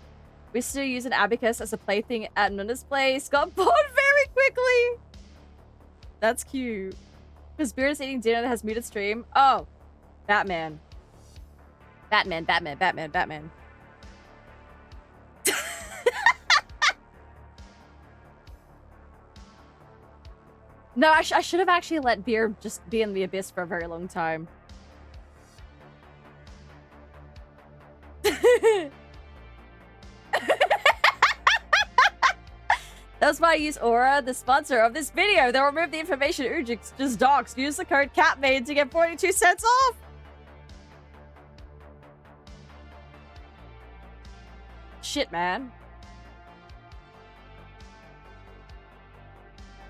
We still use an abacus as a plaything at Nuna's place. Got bored very quickly. That's cute. Because Beer is eating dinner that has muted stream. Oh, Batman. Batman, Batman, Batman, Batman. No, I should have actually let Beer just be in the abyss for a very long time. That's why I use Aura, the sponsor of this video. They'll remove the information Ujix just doxed. Use the code CATMAID to get 42 cents off. Shit, man.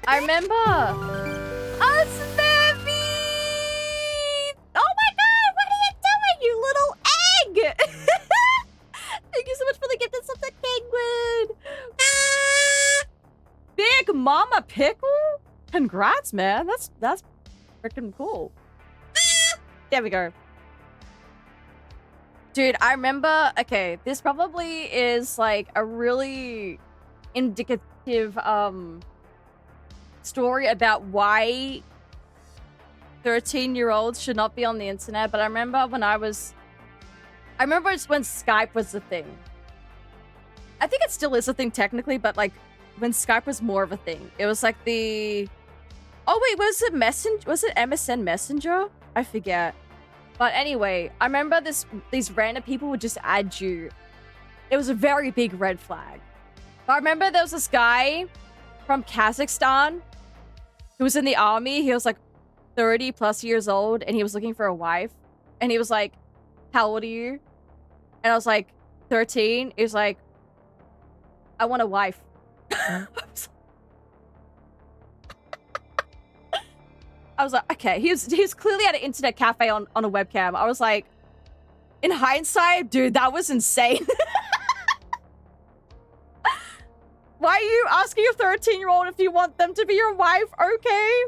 I remember. Oh, Smurfy! Oh my god, what are you doing, you little egg? Thank you so much for the gift of something, Penguin. Big Mama Pickle? Congrats, man. That's freaking cool. There we go. Dude, I remember, okay, this probably is like a really indicative story about why 13-year-olds should not be on the internet, but I remember it's when Skype was the thing. I think it still is a thing technically, but like when Skype was more of a thing. It was like the... Oh, wait, was it MSN Messenger? I forget. But anyway, I remember these random people would just add you. It was a very big red flag. But I remember there was this guy from Kazakhstan who was in the army. He was like 30 plus years old and he was looking for a wife. And he was like, how old are you? And I was like, 13. He was like, I want a wife. I was like, okay. He was clearly at an internet cafe on a webcam. I was like, in hindsight, dude, that was insane. Why are you asking a 13-year-old if you want them to be your wife? Okay.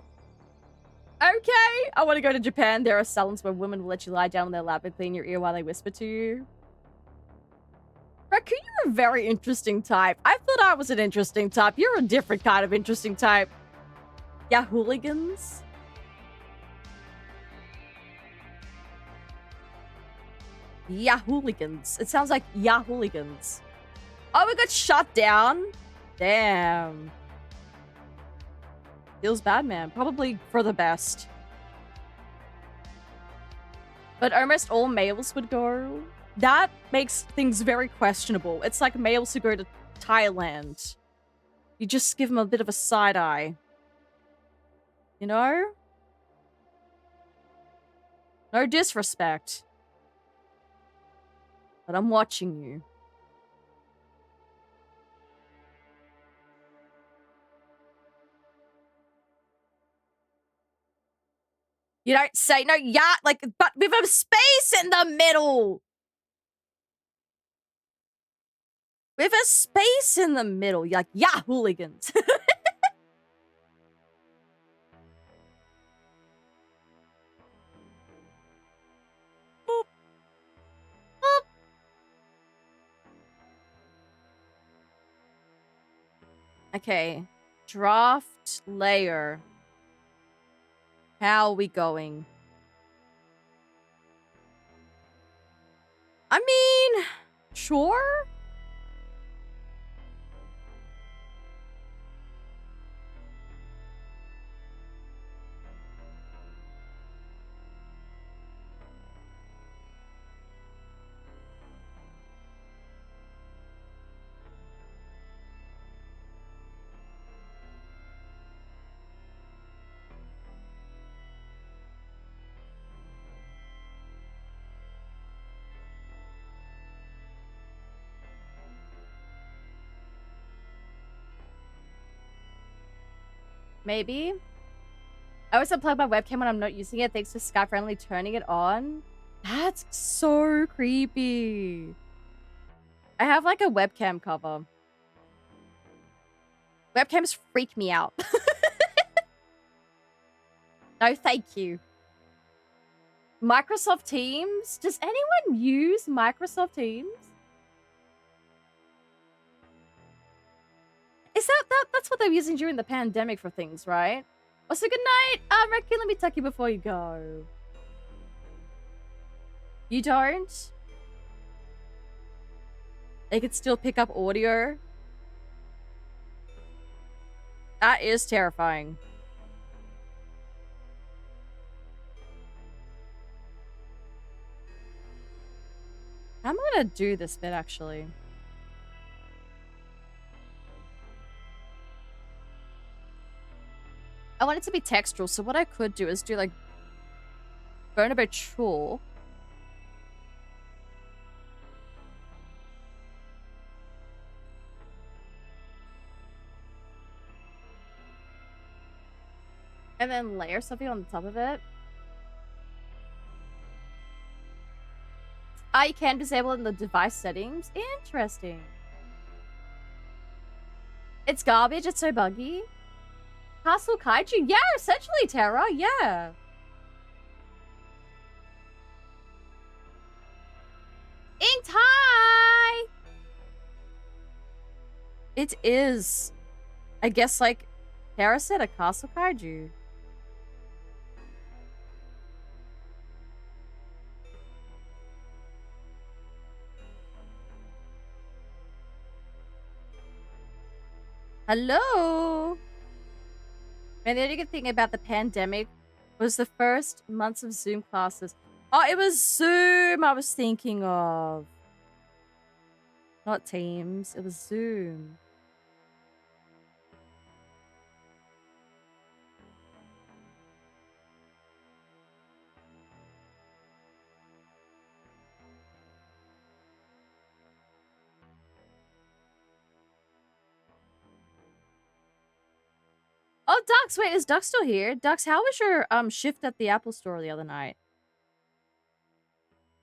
Okay. I want to go to Japan. There are salons where women will let you lie down on their lap and clean your ear while they whisper to you. Raccoon, you're a very interesting type. I thought I was an interesting type. You're a different kind of interesting type. Yeah, hooligans. Yeah, hooligans. It sounds like yeah, hooligans. Oh, we got shut down? Damn. Feels bad, man. Probably for the best. But almost all males would go. That makes things very questionable. It's like males who go to Thailand. You just give them a bit of a side eye. You know? No disrespect. But I'm watching you. You don't say no, yeah, like, but with a space in the middle. With a space in the middle. You're like, yeah, hooligans. Boop. Boop. Okay. Draft layer. How are we going? I mean, sure. Maybe. I always unplug my webcam when I'm not using it thanks to Skype randomly turning it on. That's so creepy. I have like a webcam cover. Webcams freak me out. No, thank you. Microsoft Teams? Does anyone use Microsoft Teams? Is that's what they're using during the pandemic for things, right? Also, good night. Raccoon, let me tuck you before you go. You don't? They could still pick up audio? That is terrifying. How am I gonna do this bit, actually? I want it to be textural, so what I could do is do, like, Bonobo chalk. And then layer something on the top of it. Ah, you can disable in the device settings. Interesting. It's garbage. It's so buggy. Castle Kaiju? Yeah, essentially, Terra. Yeah. Inked high! It is. I guess, like, Terra said, a Castle Kaiju. Hello. Man, the only good thing about the pandemic was the first months of Zoom classes. Oh, it was Zoom I was thinking of. Not Teams. It was Zoom. Oh, Dux, wait, is Dux still here? Dux, how was your shift at the Apple Store the other night?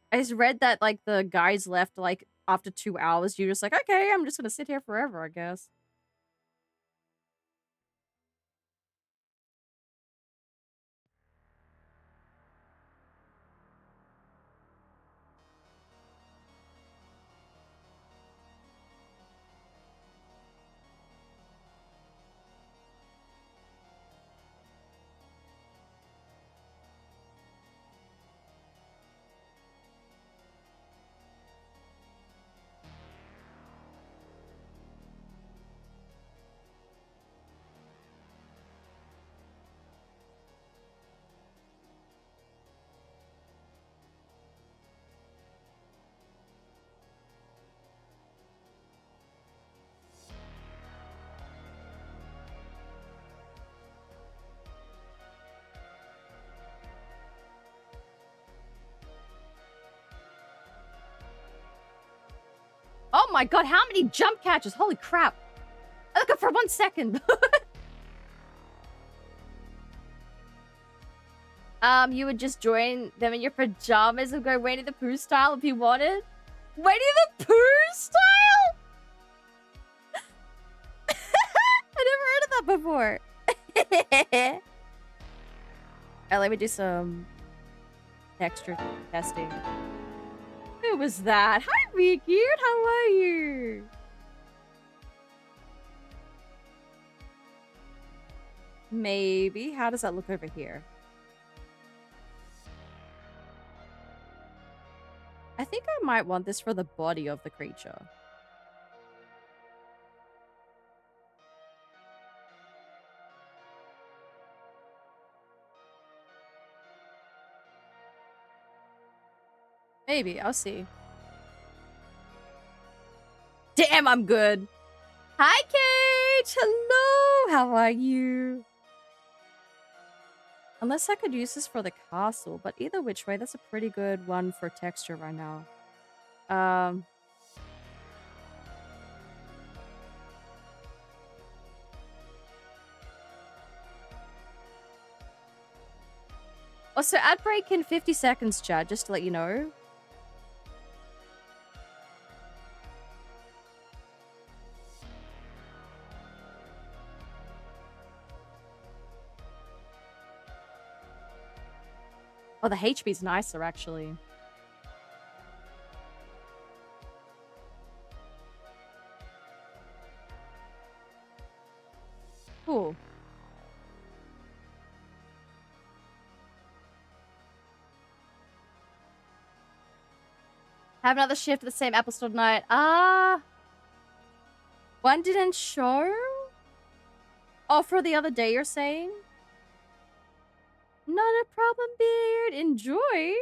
I just read that like the guys left like after 2 hours. You're just like, okay, I'm just gonna sit here forever, I guess. Oh my god, how many jump catches? Holy crap. I look up for 1 second. You would just join them in your pajamas and go Winnie the Pooh style if you wanted? Winnie the Pooh style? I never heard of that before. Alright, let me do some texture testing. Who was that? Hi, Weird. How are you? Maybe. How does that look over here? I think I might want this for the body of the creature. Maybe. I'll see. Damn, I'm good. Hi, Kate. Hello. How are you? Unless I could use this for the castle, but either which way, that's a pretty good one for texture right now. Also, ad break in 50 seconds, chat, just to let you know. Oh, the HP's nicer, actually. Cool. Have another shift at the same Apple Store tonight. One didn't show? Oh, for the other day, you're saying? Not a problem, Beard. Enjoy.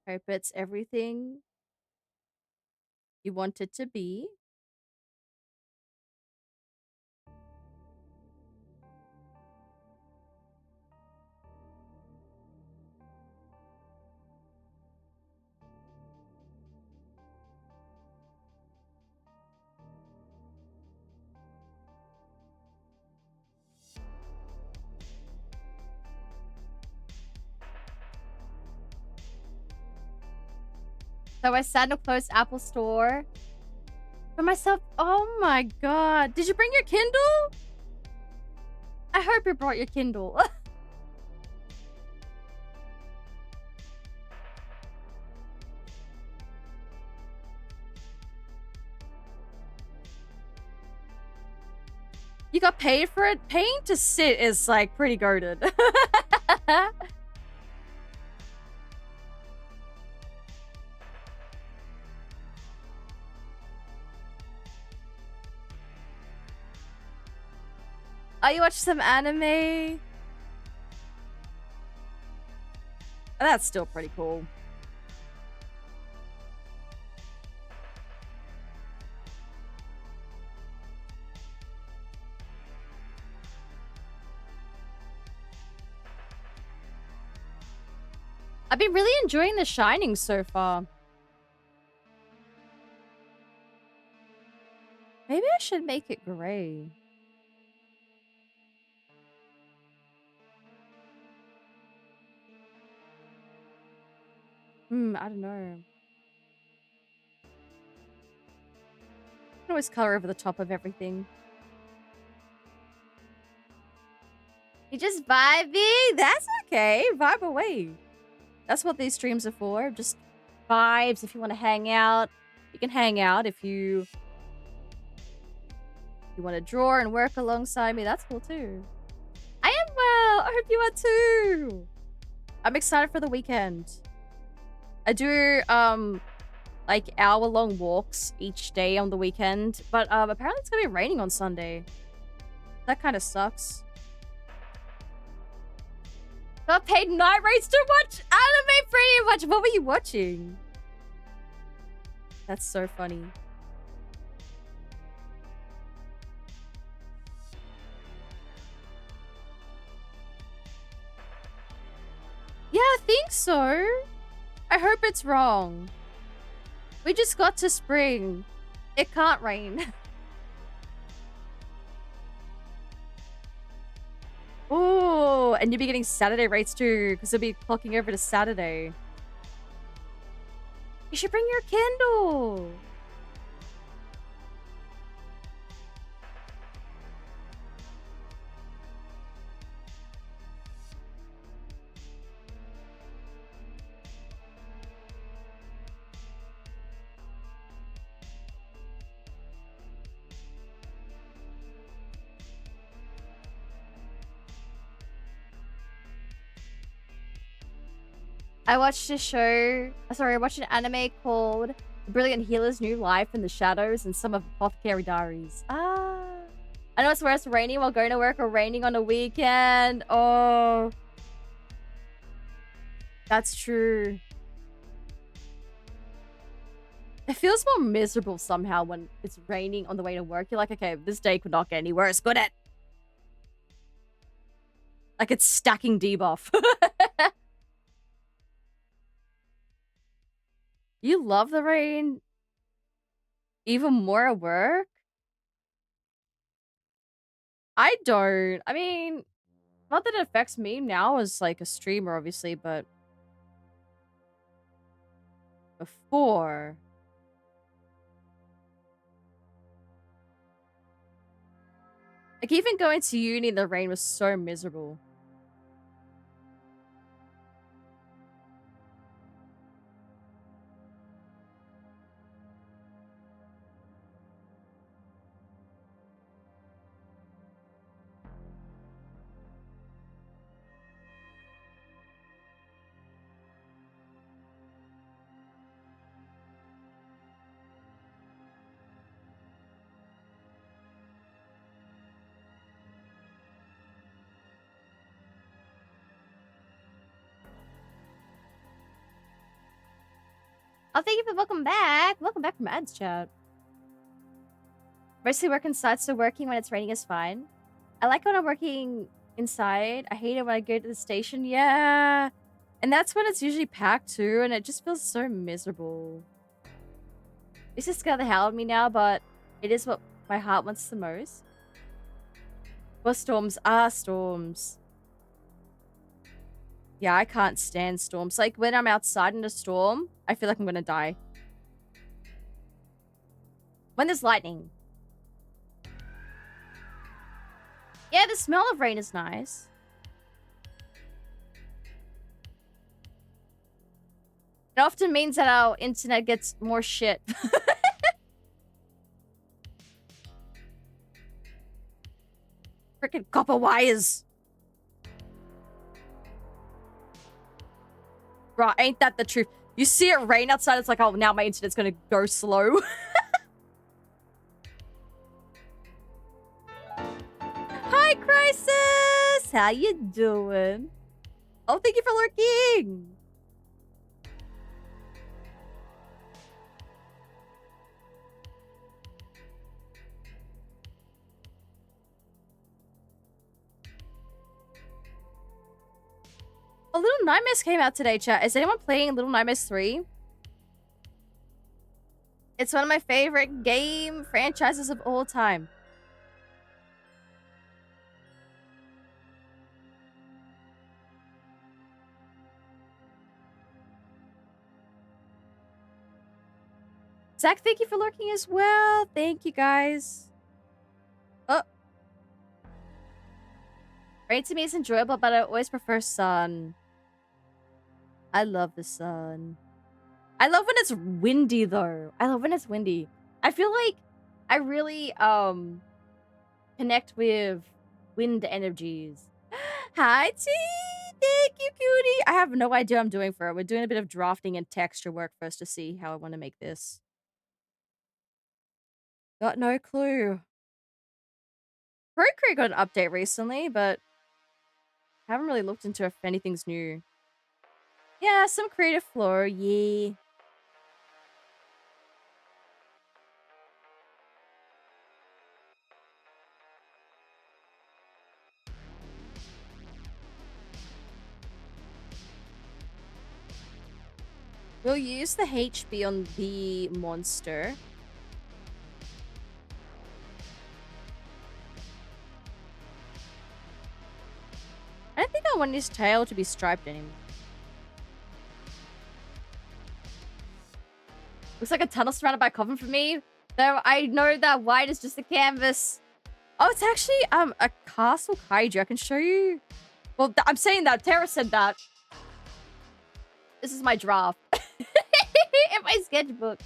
Hope it's everything you want it to be. So I sat in a closed Apple Store for myself. Oh my god. Did you bring your Kindle? I hope you brought your Kindle. You got paid for it? Paying to sit is, like, pretty goated. Oh, you watch some anime? That's still pretty cool. I've been really enjoying The Shining so far. Maybe I should make it gray. I don't know. I can always color over the top of everything. You just vibing? That's okay. Vibe away. That's what these streams are for. Just vibes. If you want to hang out, you can hang out. If you want to draw and work alongside me, that's cool too. I am well. I hope you are too. I'm excited for the weekend. I do like hour-long walks each day on the weekend, but apparently it's gonna be raining on Sunday. That kind of sucks. Got paid night rates to watch anime pretty much. What were you watching? That's so funny. Yeah, I think so. I hope it's wrong. We just got to spring. It can't rain. Ooh, and you'll be getting Saturday rates too, because they'll be clocking over to Saturday. You should bring your Kindle. I watched I watched an anime called The Brilliant Healer's New Life in the Shadows and some of Apothecary Diaries. Ah. I know it's worse raining while going to work or raining on a weekend. Oh. That's true. It feels more miserable somehow when it's raining on the way to work. You're like, okay, this day could not get any worse. Good at. Like it's stacking debuff. You love the rain even more at work? I don't. I mean, not that it affects me now as like a streamer, obviously, but before. Like even going to uni in the rain was so miserable. Oh, thank you for welcome back. Welcome back from ads chat. Mostly work inside, so working when it's raining is fine. I like when I'm working inside. I hate it when I go to the station. Yeah. And that's when it's usually packed too, and it just feels so miserable. This is scared the hell out of me now, but it is what my heart wants the most. Well, storms are storms. Yeah, I can't stand storms. Like, when I'm outside in a storm, I feel like I'm gonna die. When there's lightning. Yeah, the smell of rain is nice. It often means that our internet gets more shit. Freaking copper wires. Bro, ain't that the truth? You see it rain outside, it's like, oh, now my internet's gonna go slow. Hi, Craig! Crisis! How you doing? Oh, thank you for lurking! Oh, Little Nightmares came out today, chat. Is anyone playing Little Nightmares 3? It's one of my favorite game franchises of all time. Zach, thank you for lurking as well. Thank you, guys. Oh. Rain to me is enjoyable, but I always prefer sun. I love the sun. I love when it's windy, though. I love when it's windy. I feel like I really, connect with wind energies. Hi, T! Thank you, cutie! I have no idea what I'm doing for it. We're doing a bit of drafting and texture work first to see how I want to make this. Got no clue. Procreate got an update recently, but haven't really looked into if anything's new. Yeah, some creative flow, yeah. We'll use the HB on the monster. I don't think I want his tail to be striped anymore. Looks like a tunnel surrounded by coffin for me. Though I know that white is just a canvas. Oh, it's actually a castle kaiju. I can show you. Well, I'm saying that. Tara said that. This is my draft. In my sketchbook.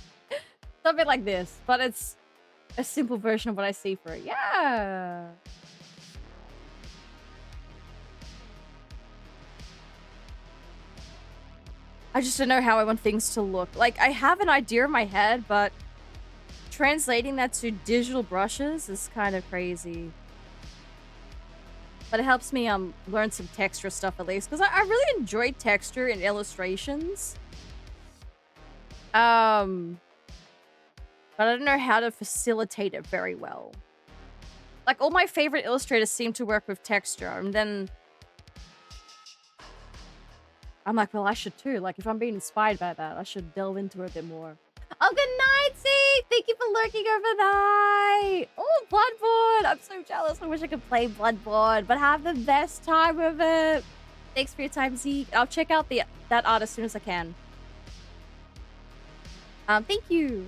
Something like this. But it's a simple version of what I see for it. Yeah. I just don't know how I want things to look. Like, I have an idea in my head, but translating that to digital brushes is kind of crazy. But it helps me learn some texture stuff at least, because I really enjoy texture in illustrations. But I don't know how to facilitate it very well. Like, all my favorite illustrators seem to work with texture, and then I'm like, well, I should too. Like, if I'm being inspired by that, I should delve into it a bit more. Oh, good night, C! Thank you for lurking overnight! Oh, Bloodborne! I'm so jealous. I wish I could play Bloodborne, but have the best time with it. Thanks for your time, Zeke. I'll check out that art as soon as I can. Thank you.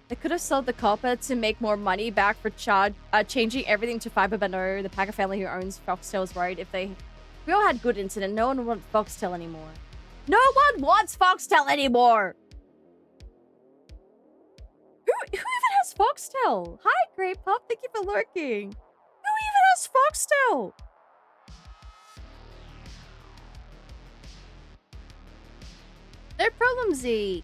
They could have sold the copper to make more money back for changing everything to fiber, but no, the Packer family who owns Foxtel is worried if we all had good internet. No one wants Foxtel anymore. No one wants Foxtel anymore! Who even has Foxtel? Hi, Great Pup. Thank you for lurking. Who even has Foxtel? No problem, Z.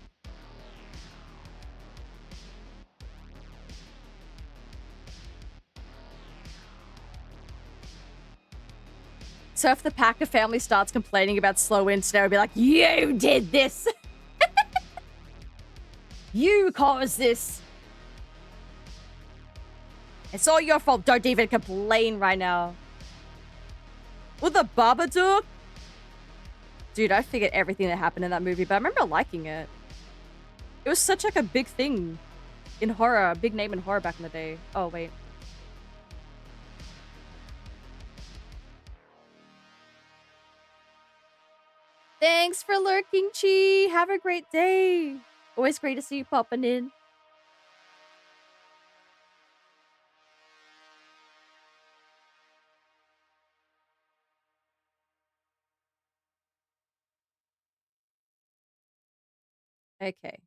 So if the Packer family starts complaining about slow internet, I'll be like, you did this! You caused this! It's all your fault. Don't even complain right now. With the Babadook? Dude, I figured everything that happened in that movie, but I remember liking it. It was such like a big thing in horror, a big name in horror back in the day. Oh, wait. Thanks for lurking, Chi. Have a great day. Always great to see you popping in. Okay.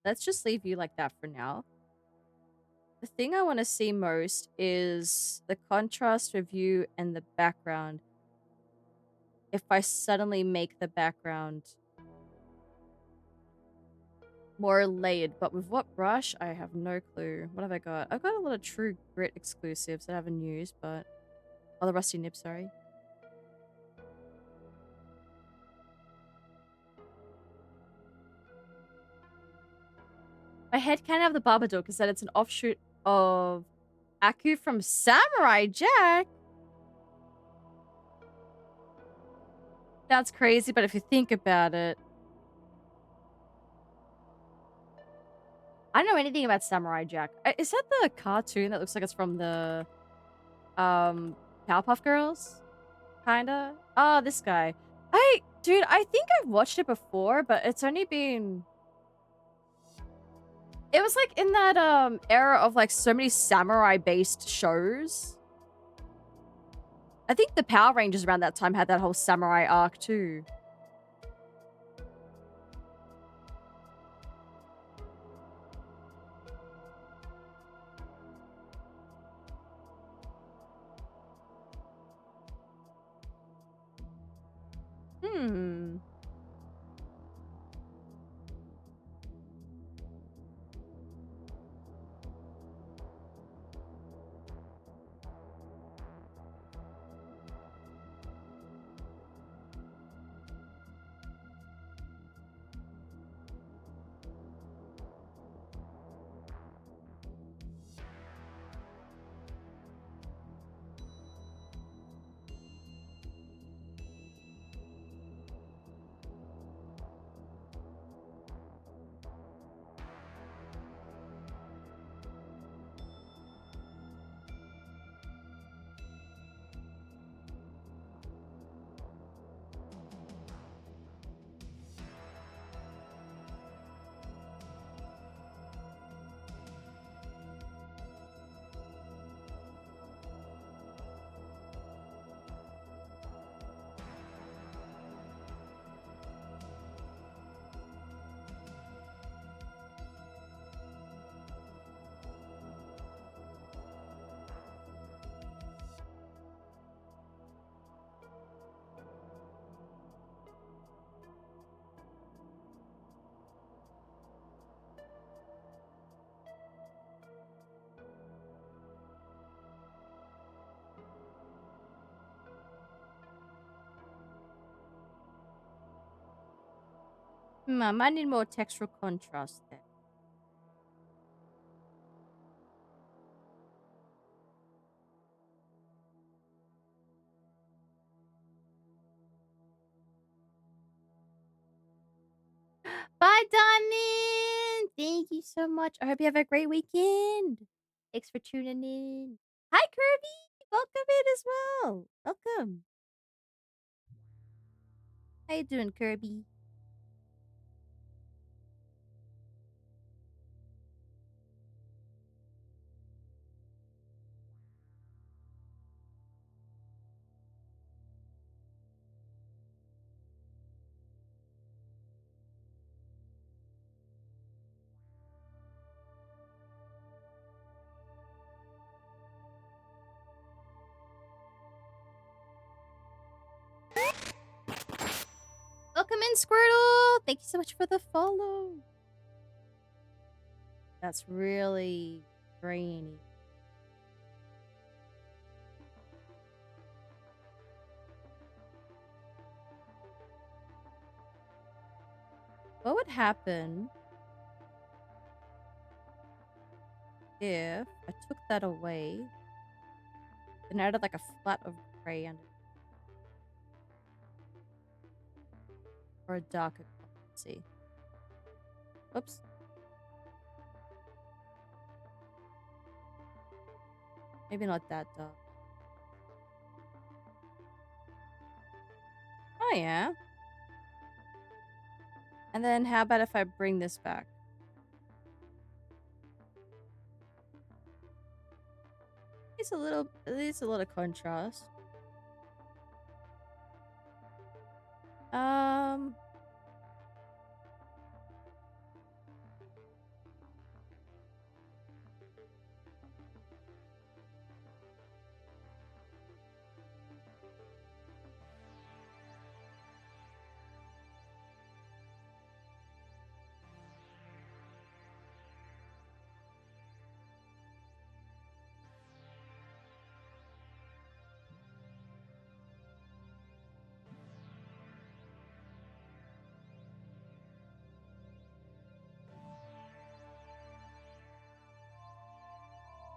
Let's just leave you like that for now. The thing I want to see most is the contrast with you and the background. If I suddenly make the background more layered, but with what brush, I have no clue. What have I got? I've got a lot of True Grit exclusives that I haven't used, but Oh, the rusty nib, sorry. My headcanon of the Babadook is that it's an offshoot of Aku from Samurai Jack. That's crazy, but if you think about it, I don't know anything about Samurai Jack. Is that the cartoon that looks like it's from the Powerpuff Girls? Kinda. Oh, this guy. Dude, I think I've watched it before, but it's only been. It was like in that era of like so many samurai based shows. I think the Power Rangers around that time had that whole samurai arc too. Hmm. I might need more textural contrast there. Bye, Diamond! Thank you so much. I hope you have a great weekend. Thanks for tuning in. Hi, Kirby! Welcome in as well. Welcome. How you doing, Kirby? Welcome in, Squirtle! Thank you so much for the follow. That's really grainy. What would happen if I took that away and added like a flat of gray under or a darker color? Let's see. Oops. Maybe not that dark. Oh, yeah. And then how about if I bring this back? It's a little contrast. Um,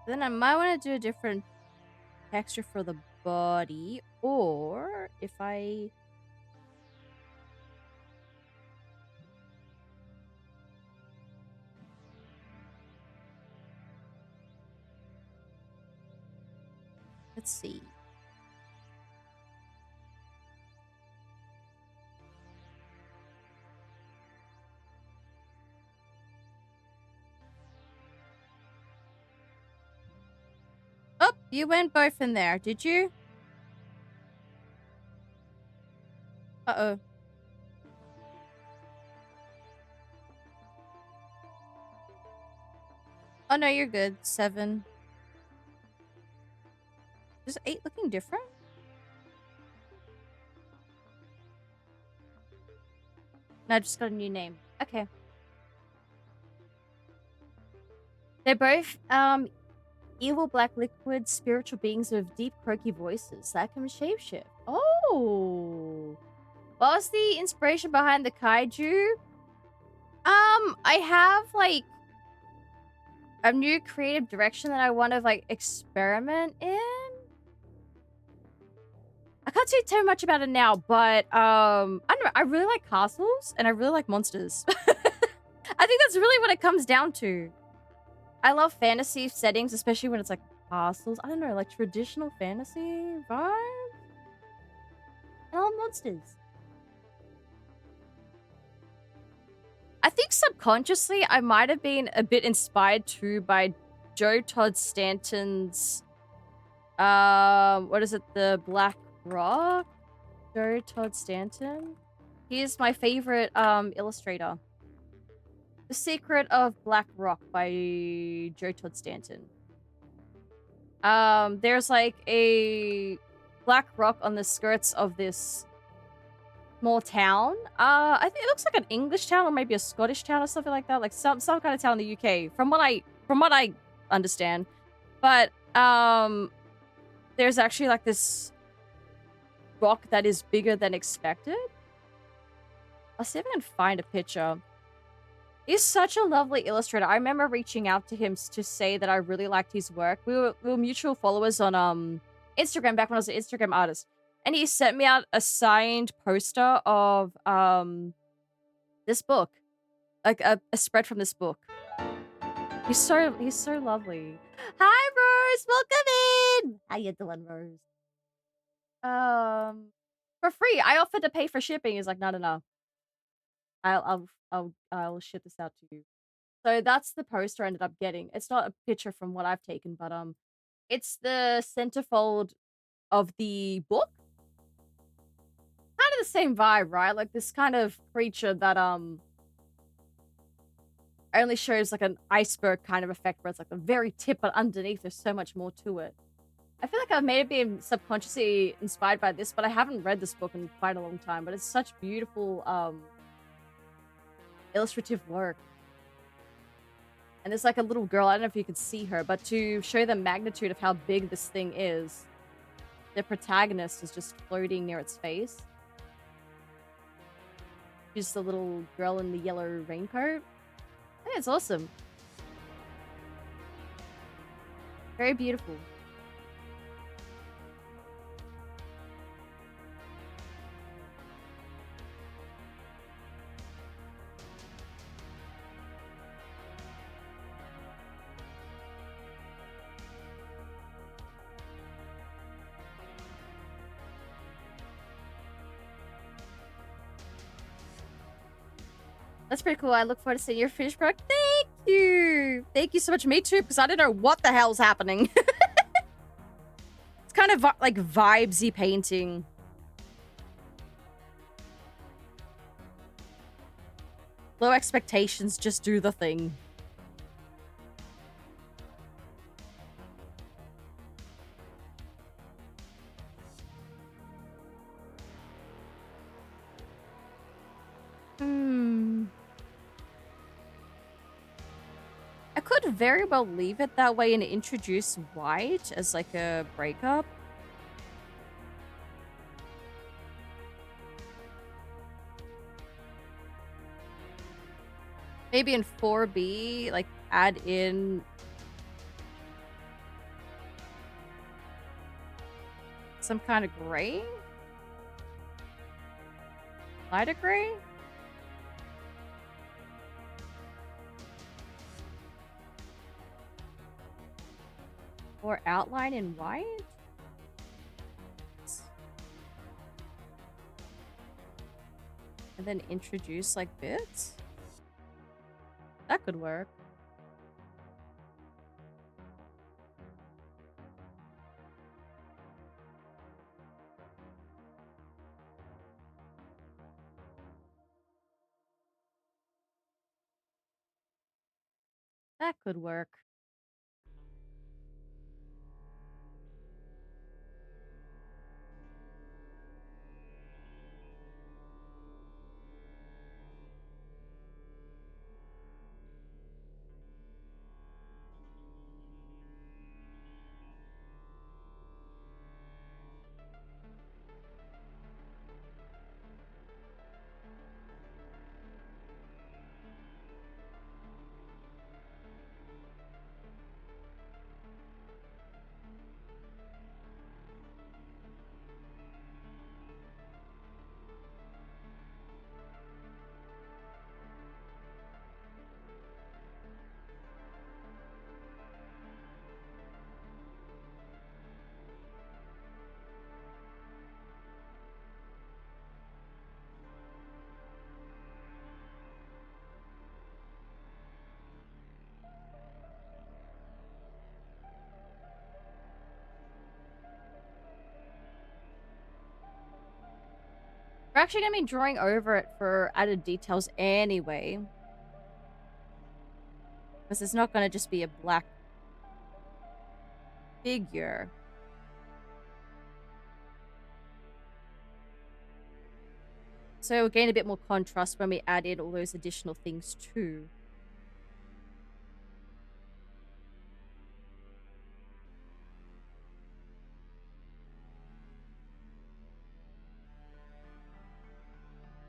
Then I might want to do a different texture for the body, or if I... Let's see. Oh, you went both in there, did you? Uh-oh. Oh, no, you're good. 7. Is 8 looking different? No, I just got a new name. Okay. They're both, evil black liquid spiritual beings with deep, croaky voices that can shapeshift. Oh! What was the inspiration behind the kaiju? I have, like, a new creative direction that I want to, like, experiment in. I can't say too much about it now, but, I don't know. I really like castles, and I really like monsters. I think that's really what it comes down to. I love fantasy settings, especially when it's, like, castles. I don't know, like, traditional fantasy vibe? I love monsters. I think subconsciously I might have been a bit inspired too by Joe Todd Stanton's what is it, the Black Rock? Joe Todd Stanton? He is my favorite illustrator. The Secret of Black Rock by Joe Todd Stanton. There's like a black rock on the skirts of this small town. I think it looks like an English town or maybe a Scottish town or something like that. Like some kind of town in the UK, from what I understand. But there's actually like this rock that is bigger than expected. I'll see if I can find a picture. He's such a lovely illustrator. I remember reaching out to him to say that I really liked his work. We were mutual followers on Instagram back when I was an Instagram artist. And he sent me out a signed poster of this book. Like a spread from this book. He's so lovely. Hi Rose, welcome in. How you doing, Rose? For free. I offered to pay for shipping. He's like, no. I'll ship this out to you. So that's the poster I ended up getting. It's not a picture from what I've taken, but it's the centerfold of the book. Kind of the same vibe, right? Like this kind of creature that only shows like an iceberg kind of effect where it's like the very tip, but underneath there's so much more to it. I feel like I may have been subconsciously inspired by this, but I haven't read this book in quite a long time. But it's such beautiful illustrative work. And there's like a little girl, I don't know if you can see her, but to show the magnitude of how big this thing is, the protagonist is just floating near its face. She's the little girl in the yellow raincoat. I think it's awesome. Very beautiful. That's pretty cool. I look forward to seeing your finished product. Thank you. Thank you so much. Me too, because I don't know what the hell's happening. It's kind of like vibesy painting. Low expectations, just do the thing. I could very well leave it that way and introduce white as like a breakup. Maybe in 4B, like add in some kind of gray? Lighter gray? Or outline in white? And then introduce like bits? That could work. That could work. We're actually going to be drawing over it for added details anyway. Because it's not going to just be a black figure. So we'll gain a bit more contrast when we add in all those additional things too.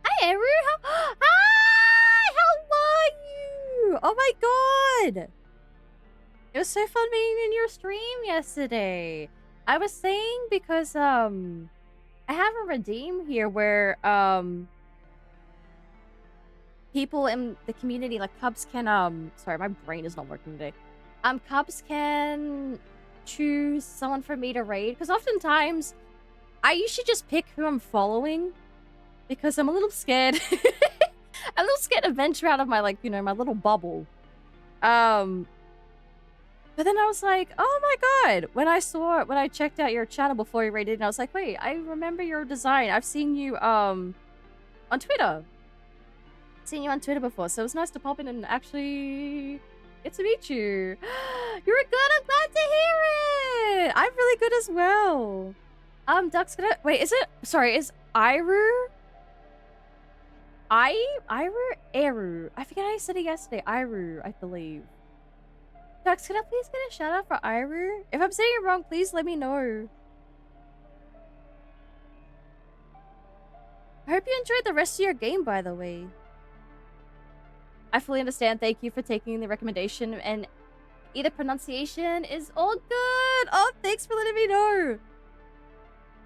Hi, Eru. Hi! How are you? Oh my god! It was so fun being in your stream yesterday. I was saying because, I have a redeem here where, people in the community, like Cubs can, sorry, my brain is not working today. Cubs can choose someone for me to raid. Because oftentimes, I usually just pick who I'm following. Because I'm a little scared. I'm a little scared to venture out of my, like, you know, my little bubble. But then I was like, oh my god. When I checked out your channel before you raided, and I was like, wait, I remember your design. I've seen you, on Twitter. Seen you on Twitter before, so it was nice to pop in and actually get to meet you. You're good. I'm glad to hear it. I'm really good as well. Duck's gonna wait. Is it? Sorry, is Iru? Eru. I forget how I said it yesterday. Iru, I believe. Ducks, can I please get a shout out for Iru? If I'm saying it wrong, please let me know. I hope you enjoyed the rest of your game, by the way. I fully understand. Thank you for taking the recommendation, and either pronunciation is all good. Oh, thanks for letting me know.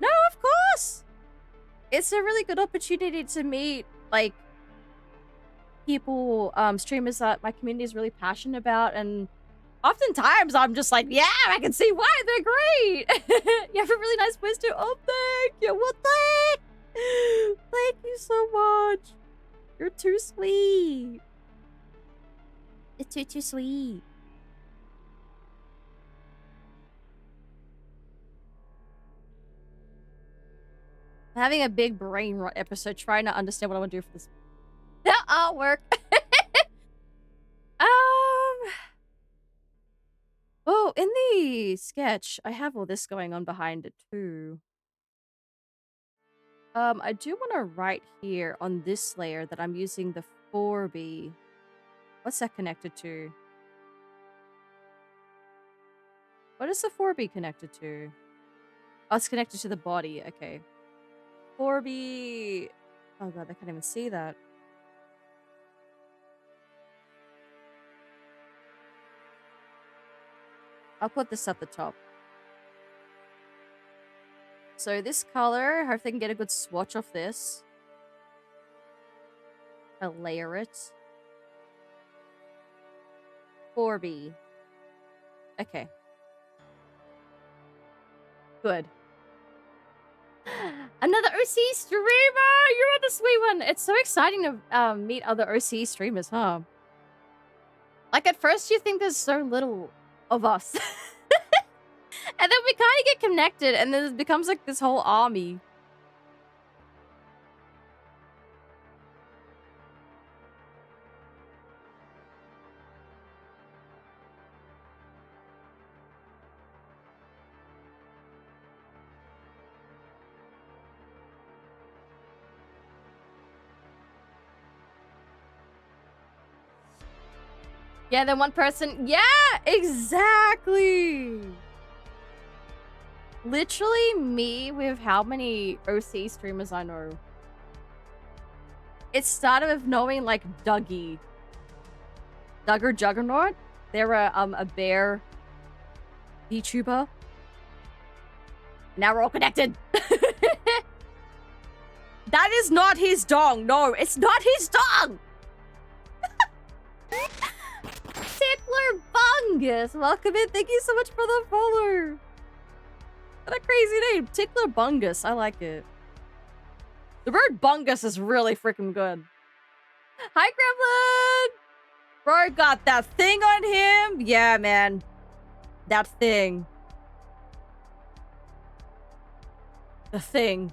No, of course. It's a really good opportunity to meet, like, people, streamers that my community is really passionate about, and oftentimes I'm just like, yeah, I can see why they're great. You have a really nice voice too. Oh, thank you. Well, thank you so much. You're too sweet. It's too sweet. I'm having a big brain rot episode trying to understand what I want to do for this artwork. Oh, in the sketch, I have all this going on behind it too. I do want to write here on this layer that I'm using the 4B. What's that connected to? What is the 4B connected to? Oh, it's connected to the body. Okay. 4B. Oh god, I can't even see that. I'll put this at the top. So this color, hopefully I can get a good swatch off this. I'll layer it. 4B. Okay. Good. Another OC streamer! You're the sweet one! It's so exciting to meet other OC streamers, huh? Like, at first you think there's so little of us. And then we kind of get connected, and then it becomes like this whole army. Yeah, then one person... Yeah, exactly! Literally me with how many OC streamers I know. It started with knowing, like, Dougie. Duggar Juggernaut. They're a bear VTuber. Now we're all connected. That is not his dong. No, it's not his dong! Tickler Bungus, welcome in. Thank you so much for the follow. What a crazy name, Tickler Bungus. I like it. The word Bungus is really freaking good. Hi, Gremlin. Bro got that thing on him. Yeah, man. That thing. The thing.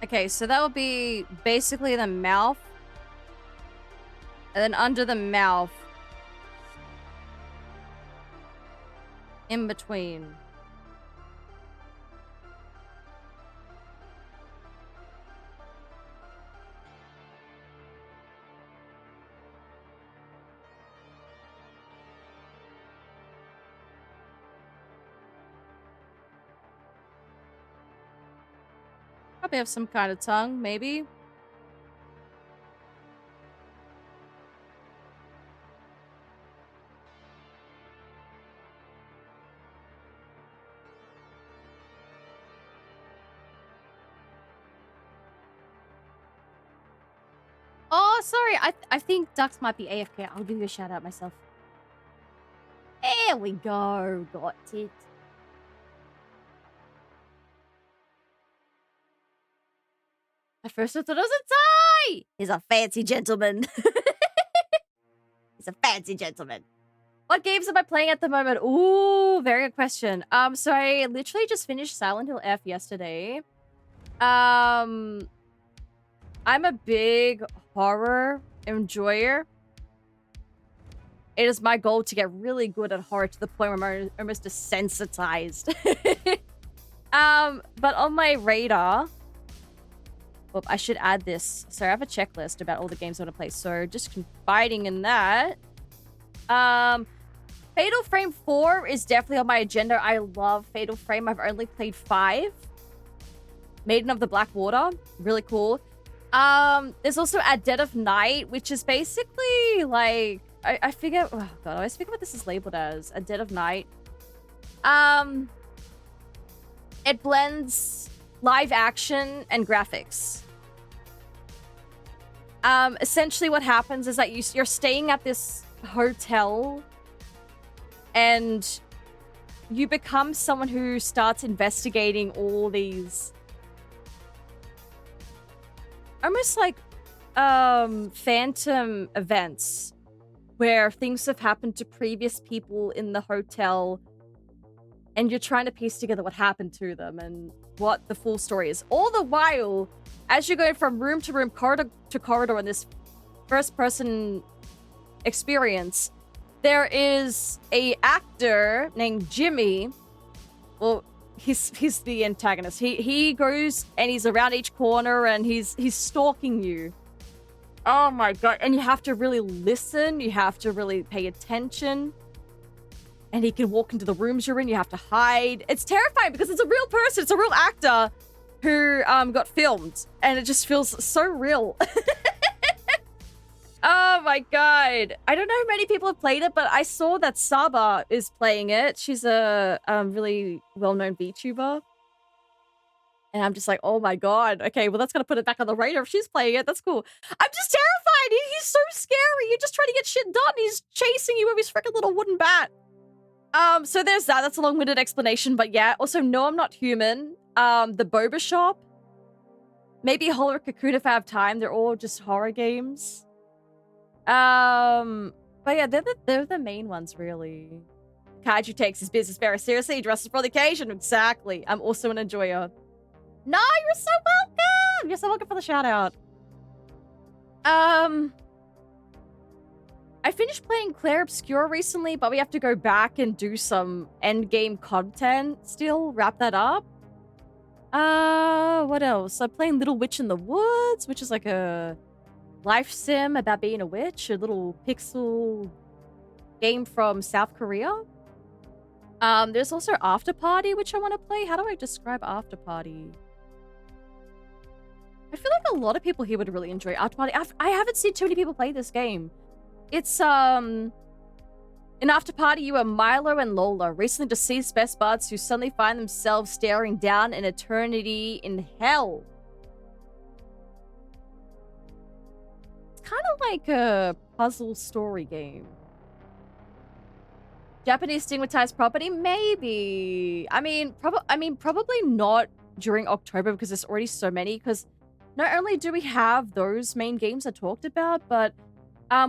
Okay, so that will be basically the mouth. And then under the mouth. In between. Probably have some kind of tongue, maybe. Oh, sorry. I think Ducks might be AFK. I'll give you a shout out myself. There we go. Got it. At first I thought it was a tie! He's a fancy gentleman. He's a fancy gentleman. What games am I playing at the moment? Ooh, very good question. So I literally just finished Silent Hill F yesterday. I'm a big horror enjoyer. It is my goal to get really good at horror to the point where I'm almost desensitized. But on my radar... Well, I should add this. So I have a checklist about all the games I want to play. So just confiding in that. Fatal Frame 4 is definitely on my agenda. I love Fatal Frame. I've only played 5. Maiden of the Black Water. Really cool. There's also At Dead of Night, which is basically like... I figure... Oh, God. I always forget what this is labeled as. At Dead of Night. It blends live action and graphics. Essentially what happens is that you're staying at this hotel and you become someone who starts investigating all these almost like phantom events where things have happened to previous people in the hotel and you're trying to piece together what happened to them and what the full story is. All the while, as you're going from room to room, corridor to corridor in this first-person experience, there is a actor named Jimmy. Well, he's the antagonist. He goes and he's around each corner and he's stalking you. Oh my god. And you have to really listen. You have to really pay attention. And he can walk into the rooms you're in. You have to hide. It's terrifying because it's a real person. It's a real actor who got filmed. And it just feels so real. Oh my god. I don't know how many people have played it, but I saw that Saba is playing it. She's a really well-known VTuber. And I'm just like, oh my god. Okay, well, that's going to put it back on the radar if she's playing it. That's cool. I'm just terrified. He's so scary. You're just trying to get shit done. He's chasing you with his freaking little wooden bat. So there's that. That's a long-winded explanation, but yeah. Also, No, I'm Not Human. The Boba Shop. Maybe Horror Cocoon if I have time. They're all just horror games. But yeah, they're the main ones, really. Kaiju takes his business very seriously. He dresses for the occasion. Exactly. I'm also an enjoyer. No, you're so welcome. You're so welcome for the shout out. I finished playing Claire Obscura recently, but we have to go back and do some end game content still. Wrap that up. What else? I'm playing Little Witch in the Woods, which is like a life sim about being a witch, a little pixel game from South Korea. There's also After Party, which I want to play. How do I describe After Party? I feel like a lot of people here would really enjoy After Party. I haven't seen too many people play this game. It's, in After Party, you are Milo and Lola, recently deceased best buds who suddenly find themselves staring down an eternity in hell. Kind of like a puzzle story game. Japanese stigmatized property? Maybe. I mean, probably not during October because there's already so many. Because not only do we have those main games I talked about, but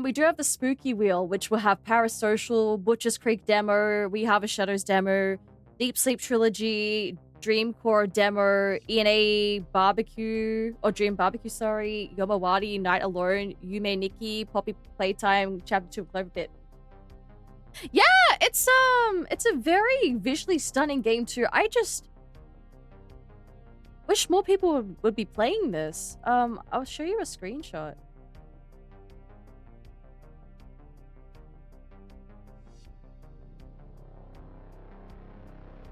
we do have the Spooky Wheel, which will have Parasocial, Butcher's Creek demo, We Have a Shadows demo, Deep Sleep Trilogy, Dream Core demo, ENA Barbecue, or Dream Barbecue, sorry, Yomawati, Night Alone, Yume Nikki, Poppy Playtime, Chapter 2 of Cloverbit. Yeah, it's a very visually stunning game too. I just wish more people would be playing this. I'll show you a screenshot.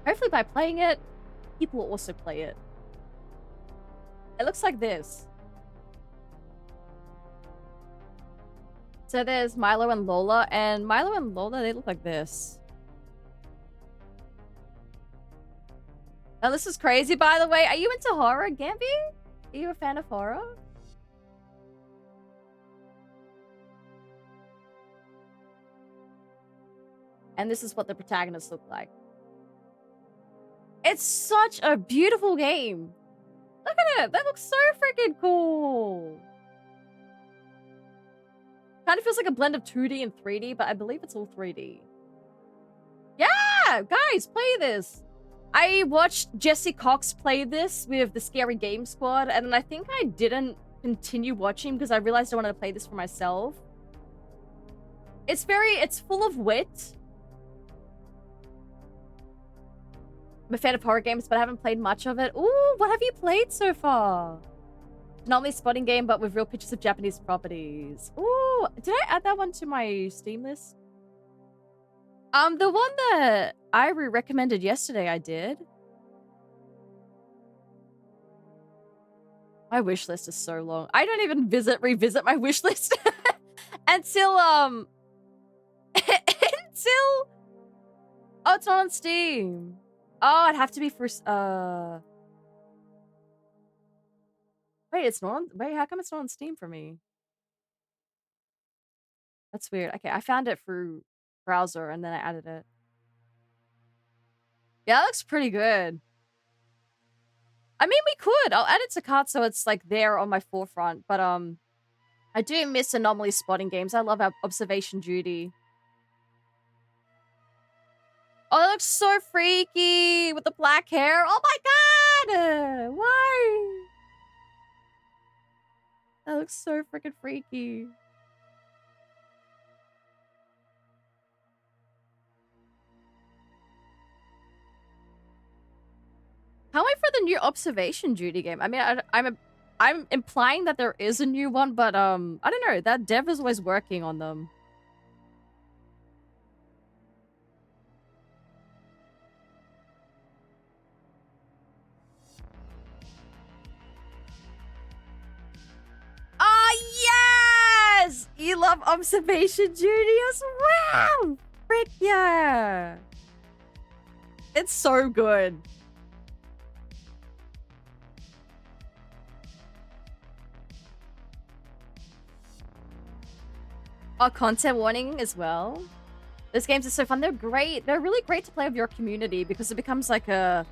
Hopefully by playing it, people will also play it. It looks like this. So there's Milo and Lola, and Milo and Lola, they look like this. Now this is crazy, by the way. Are you into horror, Gamby? Are you a fan of horror? And this is what the protagonists look like. It's such a beautiful game. Look at it. That looks so freaking cool. Kind of feels like a blend of 2D and 3D, but I believe it's all 3D. Yeah, guys, play this. I watched Jesse Cox play this with the Scary Game Squad, and I think I didn't continue watching because I realized I wanted to play this for myself. It's full of wit. I'm a fan of horror games, but I haven't played much of it. Ooh, what have you played so far? Anomaly spotting game, but with real pictures of Japanese properties. Ooh, did I add that one to my Steam list? The one that I recommended yesterday, I did. My wish list is so long. I don't even revisit my wish list until oh, it's not on Steam. Oh, it'd have to be for wait, it's not on, wait, how come it's not on Steam for me? That's weird. Okay, I found it through browser and then I added it. Yeah, that looks pretty good. I mean, we could. I'll add it to cart so it's like there on my forefront, but I do miss anomaly spotting games. I love observation duty. Oh, that looks so freaky with the black hair. Oh my god! Why? That looks so freaking freaky. Can't wait for the new observation duty game. I mean, I'm implying that there is a new one, but I don't know. That dev is always working on them. Ah, yes! You love observation duty as well! Frick yeah! It's so good. Oh, content warning as well. Those games are so fun. They're great. They're really great to play with your community because it becomes like a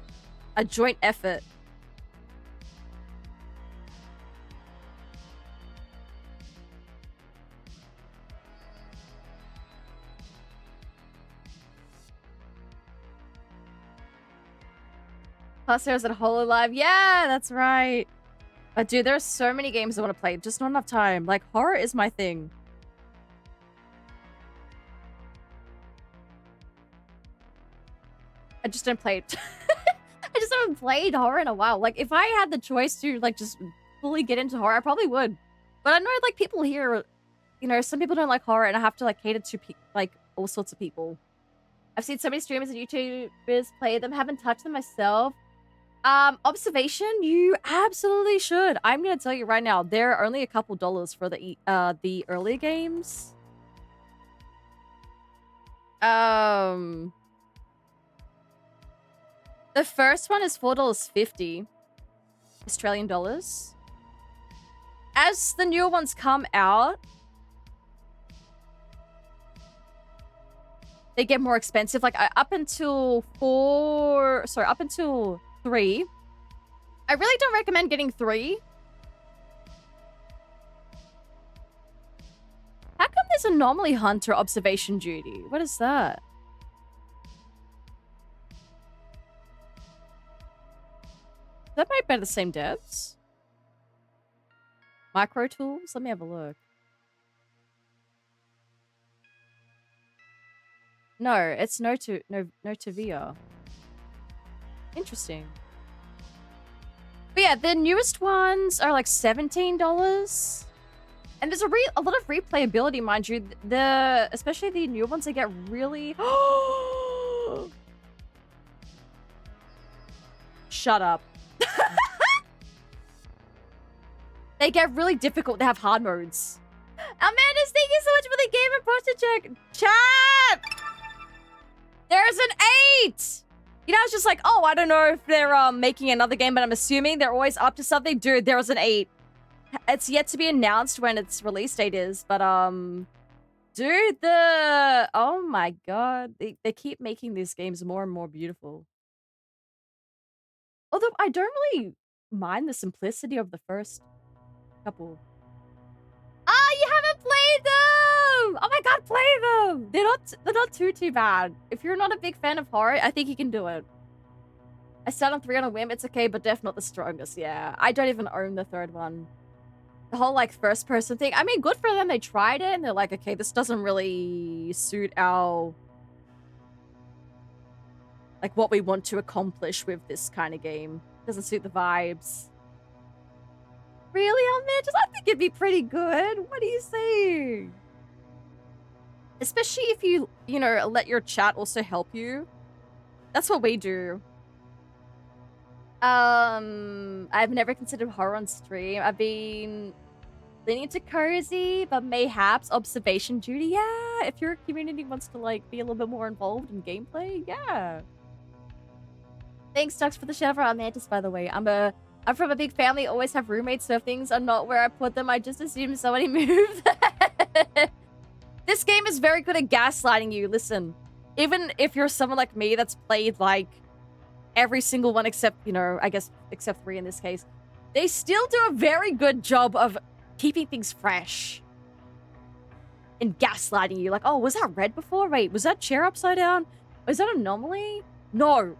joint effort. Plus there's a Hololive. Yeah, that's right. But dude, there are so many games I want to play. Just not enough time. Like, horror is my thing. I just don't play it. I just haven't played horror in a while. Like, if I had the choice to, like, just fully get into horror, I probably would. But I know, like, people here, you know, some people don't like horror, and I have to, like, cater to, like, all sorts of people. I've seen so many streamers and YouTubers play them. Haven't touched them myself. Observation, you absolutely should. I'm gonna tell you right now, there are only a couple dollars for the early games. The first one is $4.50 Australian dollars. As the newer ones come out, they get more expensive. Like up until 3. I really don't recommend getting 3. How come there's Anomaly Hunter Observation Duty? What is that? Is that made by the same devs? Micro Tools? Let me have a look. No, it's Notivia. Interesting. But yeah, the newest ones are like $17. And there's a lot of replayability, mind you. Especially the new ones, they get really... Shut up. They get really difficult. They have hard modes. Amanda's, thank you so much for the game poster check. Chat! There's an 8! You know, I was just like, oh, I don't know if they're making another game, but I'm assuming they're always up to something. Dude, there was an 8. It's yet to be announced when its release date is, but dude, oh my god, they keep making these games more and more beautiful. Although I don't really mind the simplicity of the first couple. Ah, you haven't played them! Oh my god, play them! They're not too bad. If you're not a big fan of horror, I think you can do it. I started on 3 on a whim. It's okay, but definitely not the strongest. Yeah, I don't even own the third one. The whole, like, first-person thing. I mean, good for them. They tried it, and they're like, okay, this doesn't really suit our... like, what we want to accomplish with this kind of game. Doesn't suit the vibes. Really, Almantis? I think it'd be pretty good. What do you say? Especially if you know, let your chat also help you. That's what we do. I've never considered horror on stream. I've been leaning to cozy, but mayhaps observation duty. Yeah, if your community wants to, like, be a little bit more involved in gameplay, yeah. Thanks, Tux, for the shout out, Mantis, by the way. I'm from a big family, always have roommates, so if things are not where I put them, I just assume somebody moved. This game is very good at gaslighting you. Listen, even if you're someone like me that's played, like, every single one except, you know, I guess, except 3 in this case, they still do a very good job of keeping things fresh and gaslighting you. Like, oh, was that red before? Wait, was that chair upside down? Is that an anomaly? No.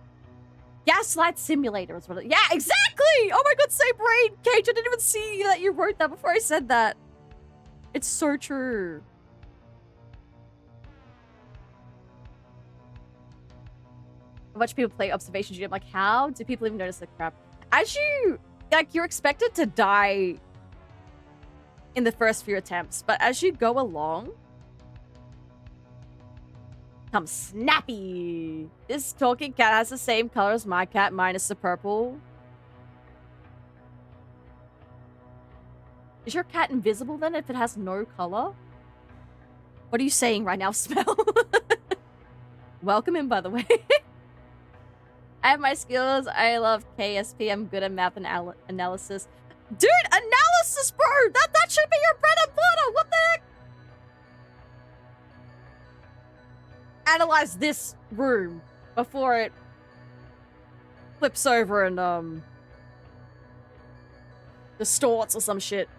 Gaslight simulator is what it... Yeah, exactly! Oh my god, same brain! Cage, I didn't even see that you wrote that before I said that. It's so true. I watch people play observation duty. I'm like, how do people even notice the crap? As you... Like, you're expected to die in the first few attempts, but as you go along... Come snappy! This talking cat has the same color as my cat, minus the purple. Is your cat invisible then if it has no color? What are you saying right now, Smell? Welcome in, by the way. I have my skills. I love KSP. I'm good at math and analysis. Dude, analysis, bro! That should be your bread and butter! What the heck? Analyze this room before it flips over and, distorts or some shit.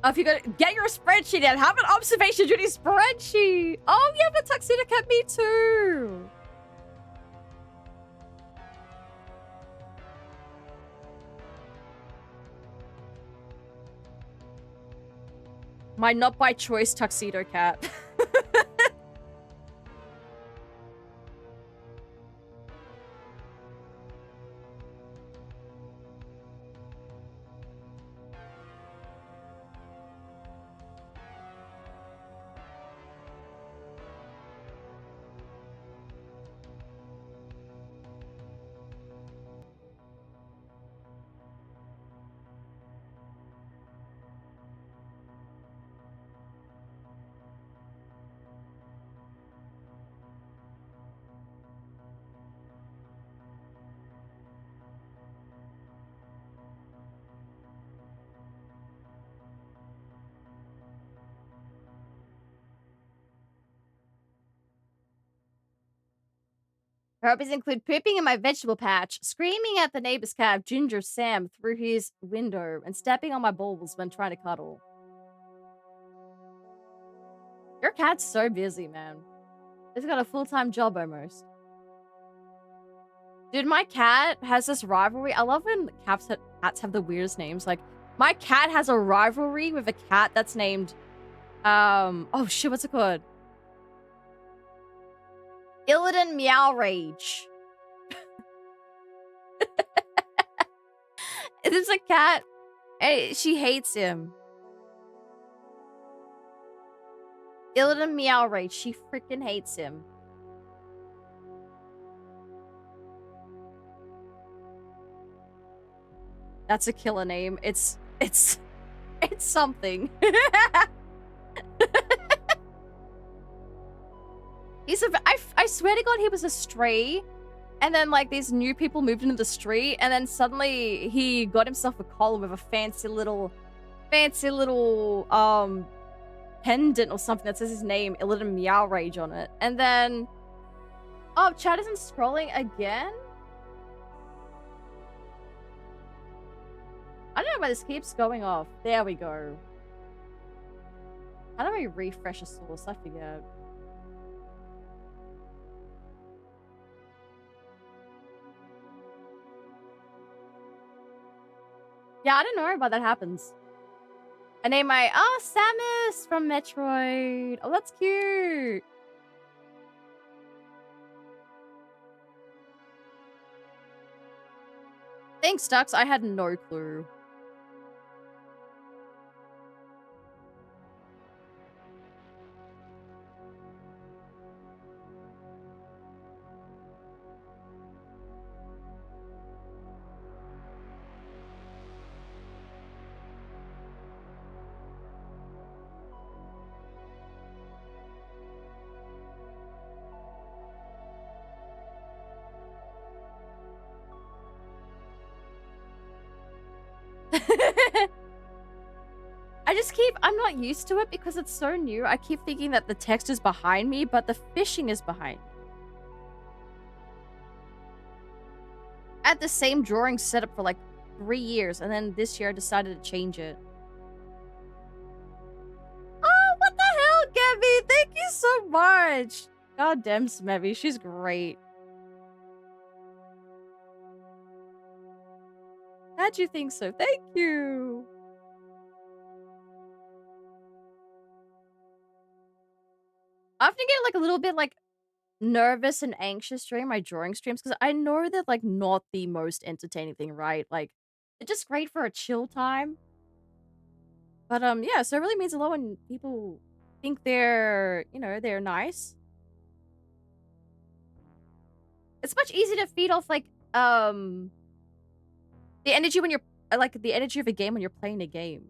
If you get your spreadsheet and have an observation duty spreadsheet. Oh yeah, but Tuxedo Cat, me too. My not by choice Tuxedo Cat. Hobbies include pooping in my vegetable patch, screaming at the neighbor's cat, Ginger Sam, through his window, and stepping on my balls when trying to cuddle. Your cat's so busy, man. He's got a full-time job almost. Dude, my cat has this rivalry. I love when cats have the weirdest names. Like, my cat has a rivalry with a cat that's named... Oh, shit, what's it called? Illidan Meow Rage. There's a cat. She hates him. Illidan Meow Rage. She freaking hates him. That's a killer name. It's something. I swear to God, he was a stray, and then like these new people moved into the street, and then suddenly he got himself a collar with a fancy little pendant or something that says his name, Illidan Meow Rage, on it. And then, oh, chat isn't scrolling again. I don't know why this keeps going off. There we go. How do I refresh a source? I forget. Yeah, I don't know why that happens. I named my... Oh, Samus from Metroid. Oh, that's cute. Thanks, Dux. I had no clue. I'm not used to it because it's so new. I keep thinking that the text is behind me, but the fishing is behind me. I had the same drawing set up for like 3 years, and then this year I decided to change it. Oh, what the hell, Gabby? Thank you so much. God damn Smevy, she's great. How'd you think so? Thank you. I often get like a little bit like nervous and anxious during my drawing streams because I know that like not the most entertaining thing, right? Like it's just great for a chill time. But yeah, so it really means a lot when people think they're, you know, they're nice. It's much easier to feed off like the energy when you're like the energy of a game when you're playing a game.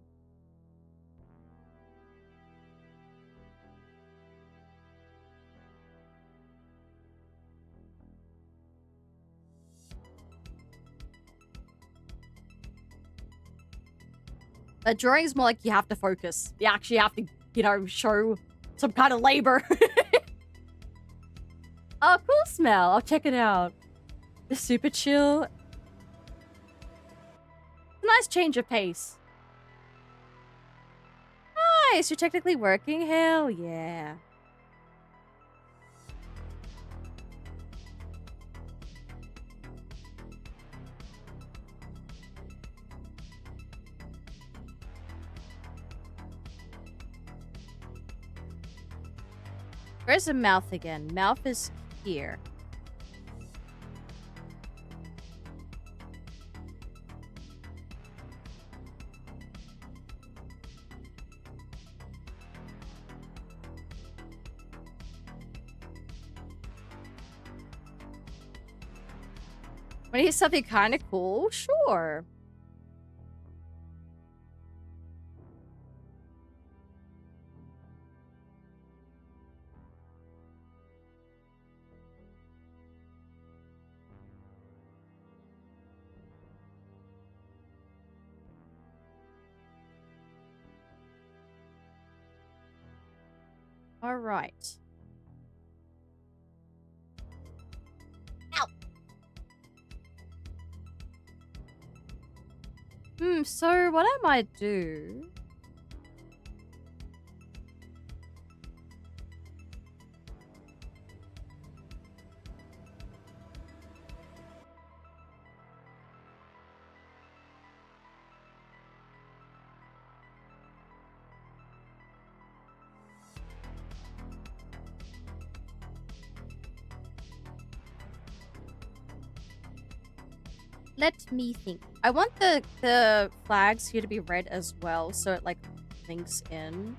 A drawing is more like you have to focus. You actually have to, you know, show some kind of labor. Oh, cool smell. I'll check it out. It's super chill. Nice change of pace. Nice, you're technically working? Hell yeah. Where's the mouth again? Mouth is here. Want to hear something kind of cool? Sure. All right. Ow. So what I might do... Let me think. I want the flags here to be red as well, so it like links in.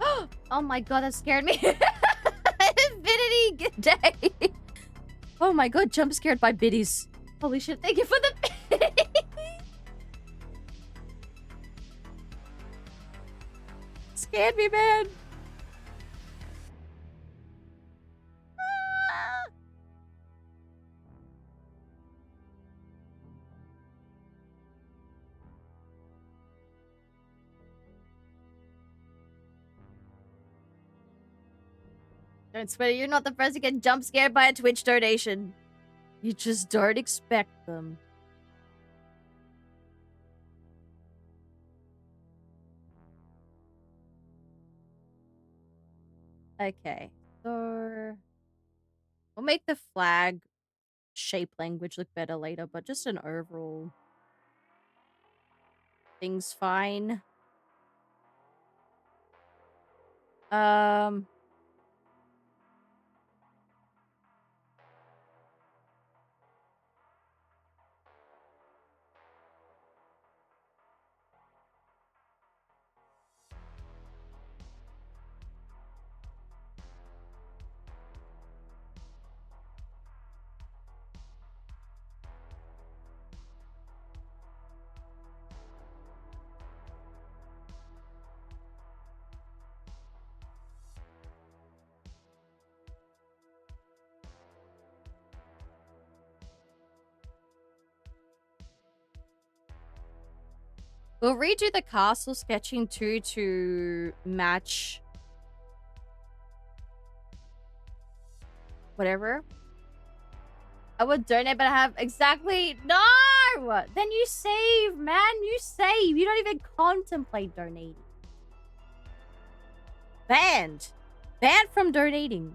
Oh my god, that scared me. Infinity, good day. Oh my god, jump scared by biddies. Holy shit, thank you for the scared me, man. Don't swear, you're not the first to get jump scared by a Twitch donation. You just don't expect them. Okay, so we'll make the flag shape language look better later, but just an overall thing's fine. We'll redo the castle sketching too to match whatever. I would donate, but I have exactly no. Then you save, man. You save. You don't even contemplate donating. Banned. Banned from donating.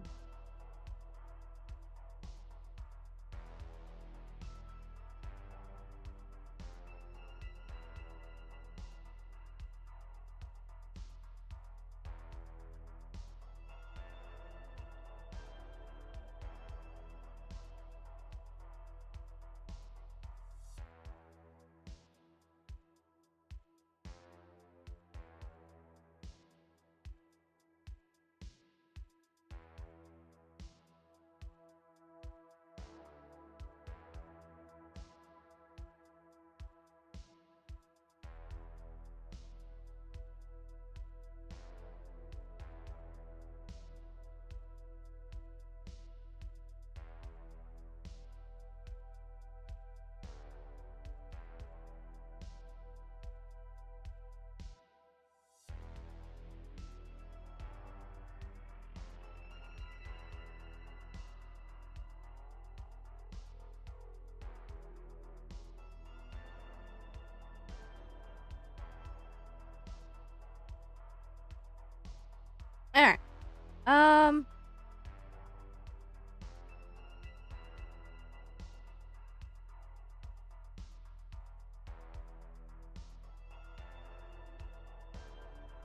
All right.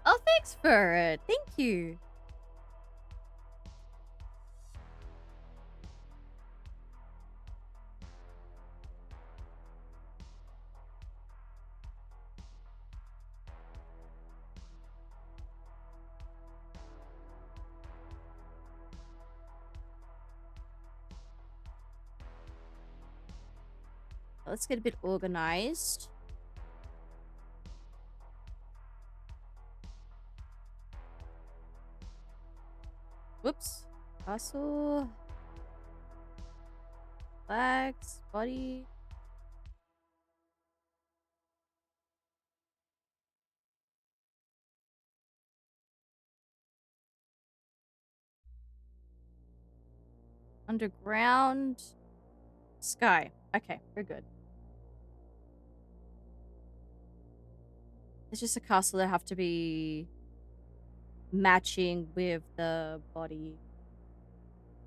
Oh, thanks for it. Thank you. Let's get a bit organized. Whoops. Castle. Flags. Body. Underground. Sky. Okay, we're good. It's just a castle that have to be matching with the body.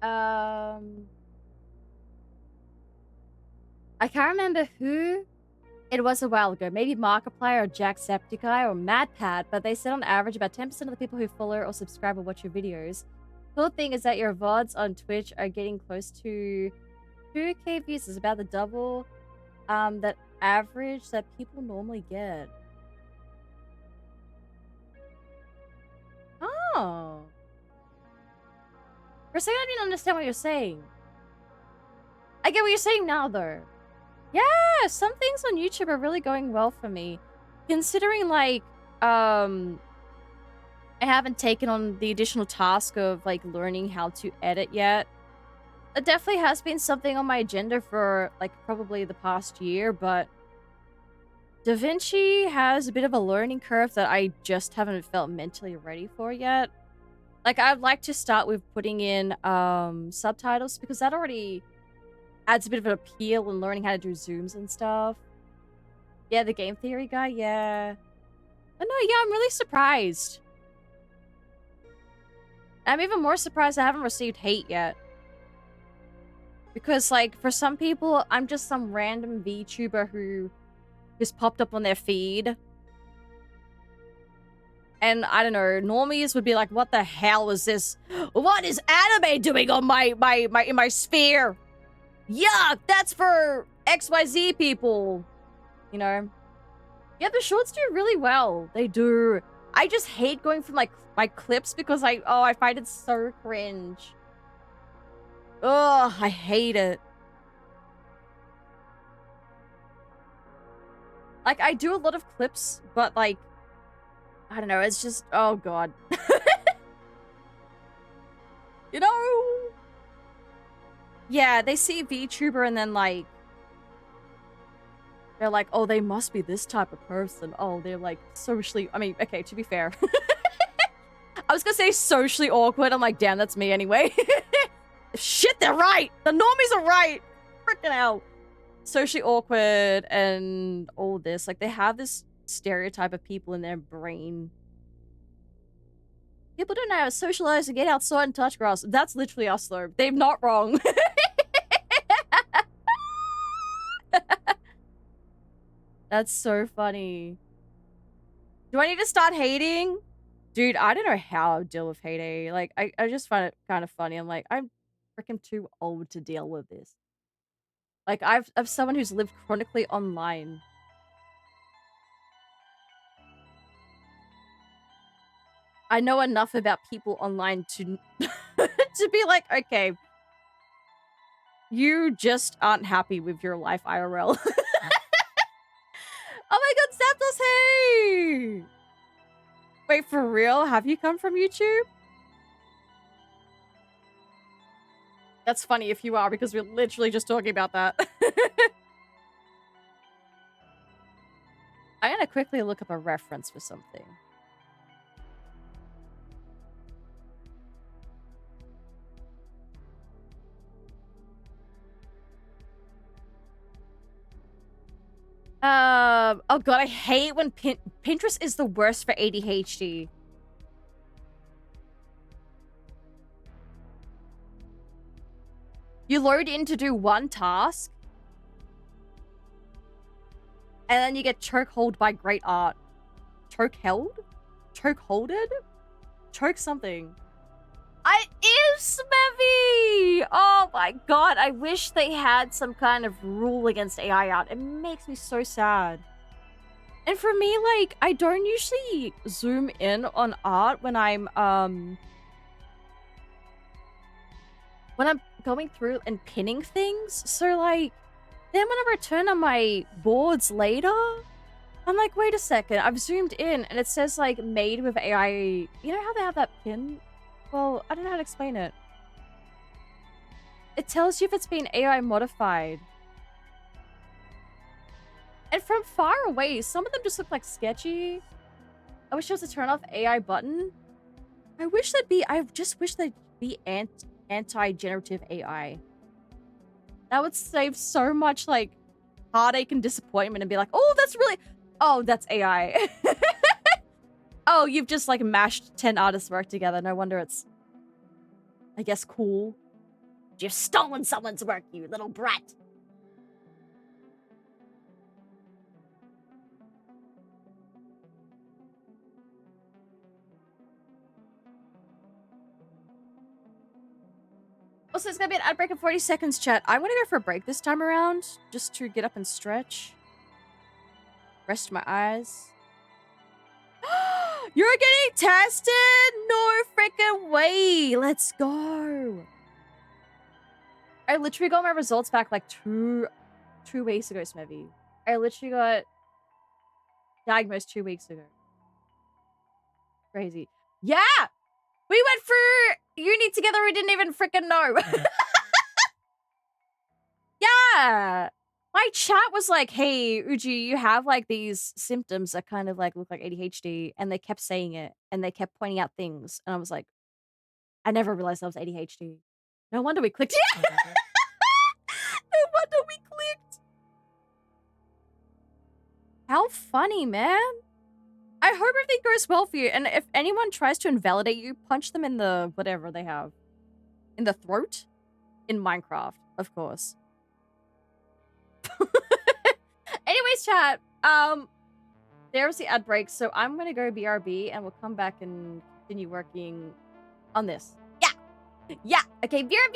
I can't remember who it was a while ago. Maybe Markiplier or Jacksepticeye or MadPat, but they said on average about 10% of the people who follow or subscribe or watch your videos. Cool thing is that your VODs on Twitch are getting close to 2K views. It's about the double that average that people normally get. Oh. For a second, I didn't understand what you're saying. I get what you're saying now, though. Yeah, some things on YouTube are really going well for me. Considering, like, I haven't taken on the additional task of, like, learning how to edit yet. It definitely has been something on my agenda for, like, probably the past year, but DaVinci has a bit of a learning curve that I just haven't felt mentally ready for yet. Like, I'd like to start with putting in subtitles, because that already adds a bit of an appeal and learning how to do zooms and stuff. Yeah, the game theory guy, yeah. But no, yeah, I'm really surprised. I'm even more surprised I haven't received hate yet. Because, like, for some people, I'm just some random VTuber who just popped up on their feed. And, I don't know, normies would be like, what the hell is this? What is anime doing on in my sphere? Yuck, that's for XYZ people. You know? Yeah, the shorts do really well. They do. I just hate going from, like, my clips because I find it so cringe. Ugh, I hate it. Like, I do a lot of clips, but, like, I don't know, it's just, oh god. You know? Yeah, they see VTuber and then, like, They're like, oh, they must be this type of person. Oh, they're like socially, I mean, okay, to be fair. I was gonna say socially awkward. I'm like, damn, that's me anyway. Shit, they're right. The normies are right. Freaking hell. Socially awkward and all this. Like, they have this stereotype of people in their brain. People don't know how to socialize and get outside and touch grass. That's literally us, though. They're not wrong. That's so funny. Do I need to start hating? Dude, I don't know how I deal with hate. Like, I just find it kind of funny. I'm like, I'm freaking too old to deal with this. Like, I've someone who's lived chronically online. I know enough about people online to to be like, okay, you just aren't happy with your life IRL. Oh my god, Zapdos, hey! Wait, for real? Have you come from YouTube? That's funny if you are, because we're literally just talking about that. I'm gonna quickly look up a reference for something. Oh god, I hate when Pinterest is the worst for ADHD. You load in to do one task, and then you get chokehold by great art. Chokeheld? Chokeholded? Choke something. It is Smevy! Oh my god, I wish they had some kind of rule against AI art. It makes me so sad. And for me, like, I don't usually zoom in on art when I'm going through and pinning things. So, like, then when I return on my boards later, I'm like, wait a second, I've zoomed in and it says, like, made with AI. You know how they have that pin? Well, I don't know how to explain it. It tells you if it's been AI modified. And from far away, some of them just look like sketchy. I wish there was a turn off AI button. I just wish they'd be anti-generative AI. That would save so much, like, heartache and disappointment and be like, oh, that's AI. Oh, you've just, like, mashed 10 artists' work together. No wonder it's, I guess, cool. You've stolen someone's work, you little brat. Also, it's gonna be an ad break in 40 seconds, chat. I'm gonna go for a break this time around, just to get up and stretch. Rest my eyes. You're getting tested? No freaking way. Let's go. I literally got my results back like two weeks ago, Smevy. I literally got diagnosed 2 weeks ago. Crazy. Yeah! We went for uni together, we didn't even freaking know. Yeah! My chat was like, hey, Uji, you have, like, these symptoms that kind of, like, look like ADHD. And they kept saying it. And they kept pointing out things. And I was like, I never realized that was ADHD. No wonder we clicked. Yeah! No wonder we clicked. How funny, man. I hope everything goes well for you. And if anyone tries to invalidate you, punch them in the whatever they have. In the throat? In Minecraft, of course. Anyways, chat, there's the ad break, so I'm gonna go BRB and we'll come back and continue working on this. Yeah! Yeah! Okay, BRB!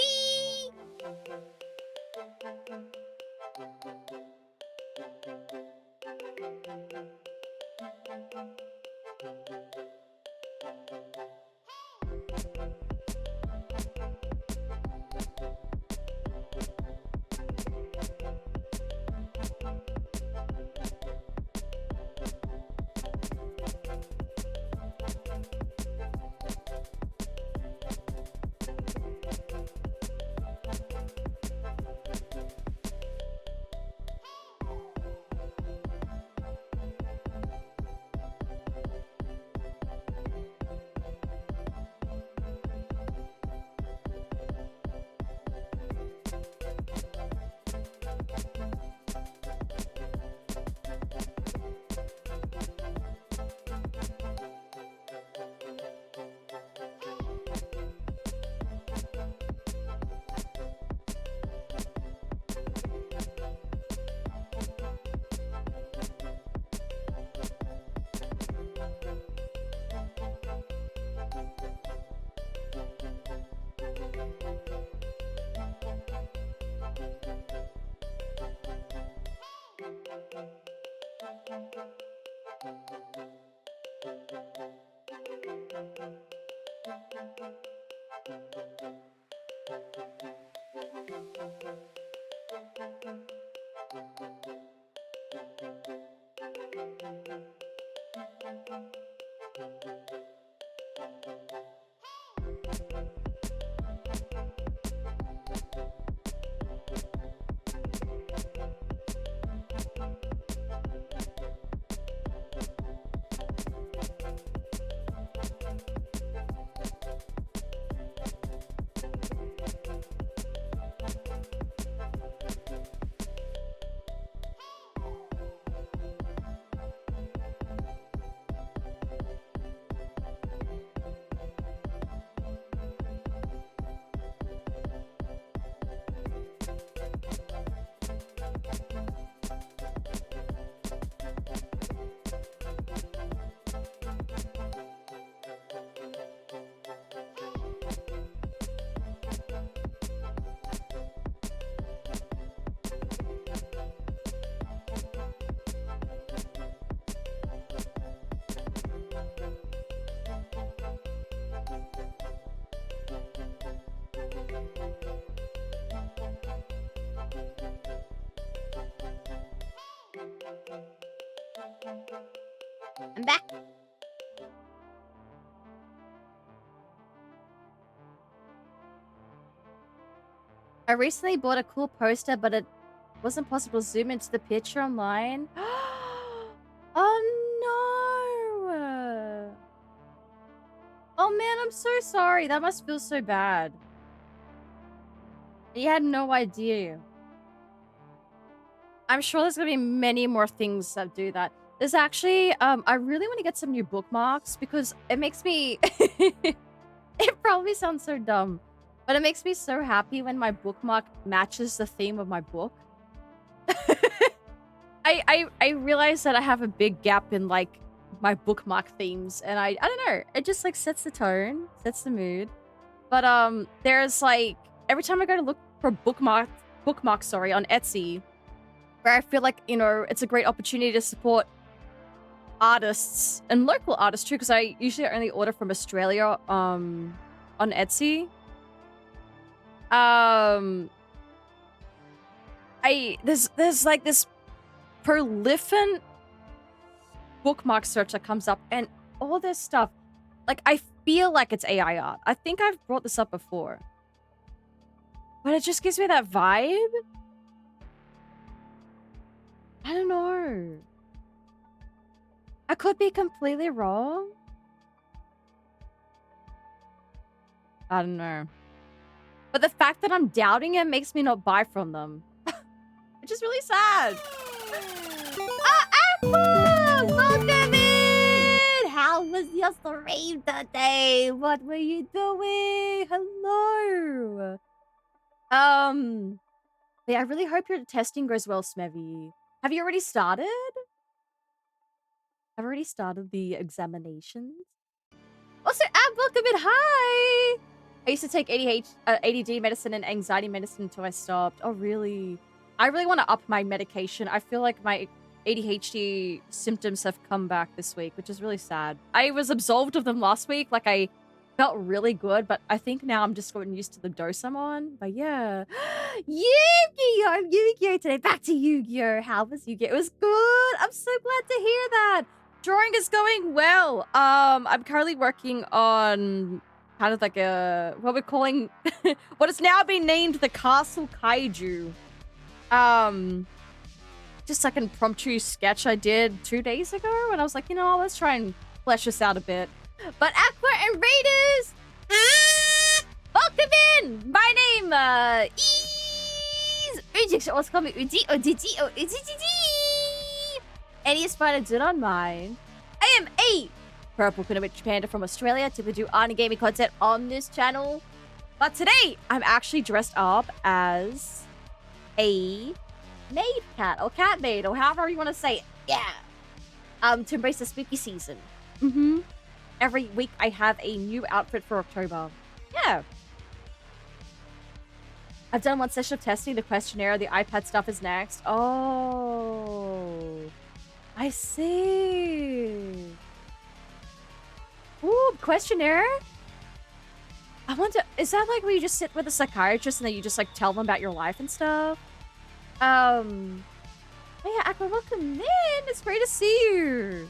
I'm back. I recently bought a cool poster, but it wasn't possible to zoom into the picture online. Oh no! Oh man, I'm so sorry. That must feel so bad. You had no idea. I'm sure there's gonna be many more things that do that. There's actually, I really want to get some new bookmarks because it makes me, it probably sounds so dumb, but it makes me so happy when my bookmark matches the theme of my book. I realize that I have a big gap in like my bookmark themes, and I don't know, it just like sets the tone, sets the mood. But there's like every time I go to look for bookmarks on Etsy, where I feel like, you know, it's a great opportunity to support artists and local artists too, because I usually only order from Australia on Etsy. There's like this prolific bookmark search that comes up, and all this stuff, like I feel like it's AI art. I think I've brought this up before, but it just gives me that vibe. I don't know. I could be completely wrong. I don't know. But the fact that I'm doubting it makes me not buy from them. Which is really sad. Apple! Welcome in! How was your stream today? What were you doing? Hello. Yeah, I really hope your testing goes well, Smevy. Have you already started? I've already started the examinations. Also, welcome in. Hi! I used to take ADD medicine and anxiety medicine until I stopped. Oh, really? I really want to up my medication. I feel like my ADHD symptoms have come back this week, which is really sad. I was absolved of them last week. Like, I felt really good, but I think now I'm just getting used to the dose I'm on. But yeah. Yu-Gi-Oh! Yu-Gi-Oh! Today. Back to Yu-Gi-Oh! How was Yu-Gi-Oh! It was good. I'm so glad to hear that. Drawing is going well. I'm currently working on kind of like a, what we're calling, what is now being named the Castle Kaiju. Just like an impromptu sketch I did 2 days ago, and I was like, you know, let's try and flesh this out a bit. But Aqua and Raiders, welcome in. My name is what's called me Any spider do not mind. I am a purple Kunoichi panda from Australia. Typically do anime content on this channel, but today I'm actually dressed up as a maid cat or cat maid or however you want to say it. Yeah. To embrace the spooky season. Every week I have a new outfit for October. Yeah. I've done one session of testing the questionnaire. The iPad stuff is next. Oh, I see. Ooh, questionnaire? I wonder, is that like where you just sit with a psychiatrist and then you just like tell them about your life and stuff? Oh yeah, Aqua, welcome in. It's great to see you.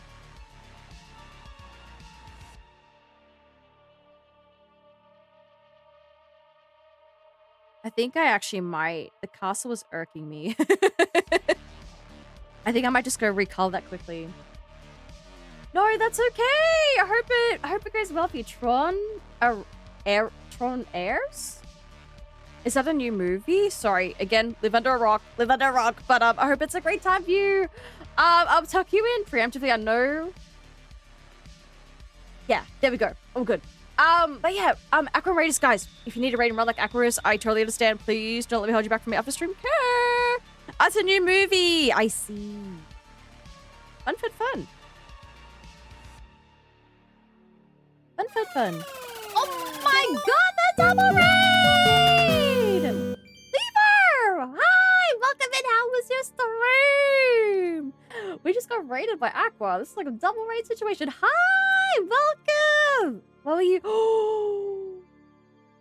I think I actually might. The castle was irking me. I think I might just go recall that quickly. No, that's okay. I hope it goes well for you. Tron Airs? Is that a new movie? Sorry, again, live under a rock. Live under a rock. But I hope it's a great time for you. I'll tuck you in preemptively. I know. Yeah, there we go. All good. But yeah, Aqua Raiders, guys. If you need a raid and run like Aquarius, I totally understand. Please don't let me hold you back from me after stream. That's a new movie. I see. Fun, fun, fun. Fun, fun, fun. Oh my god, the double raid! Lever! Hi! Welcome in. How was your stream? We just got raided by Aqua. This is like a double raid situation. Hi! Welcome! What were you? Oh,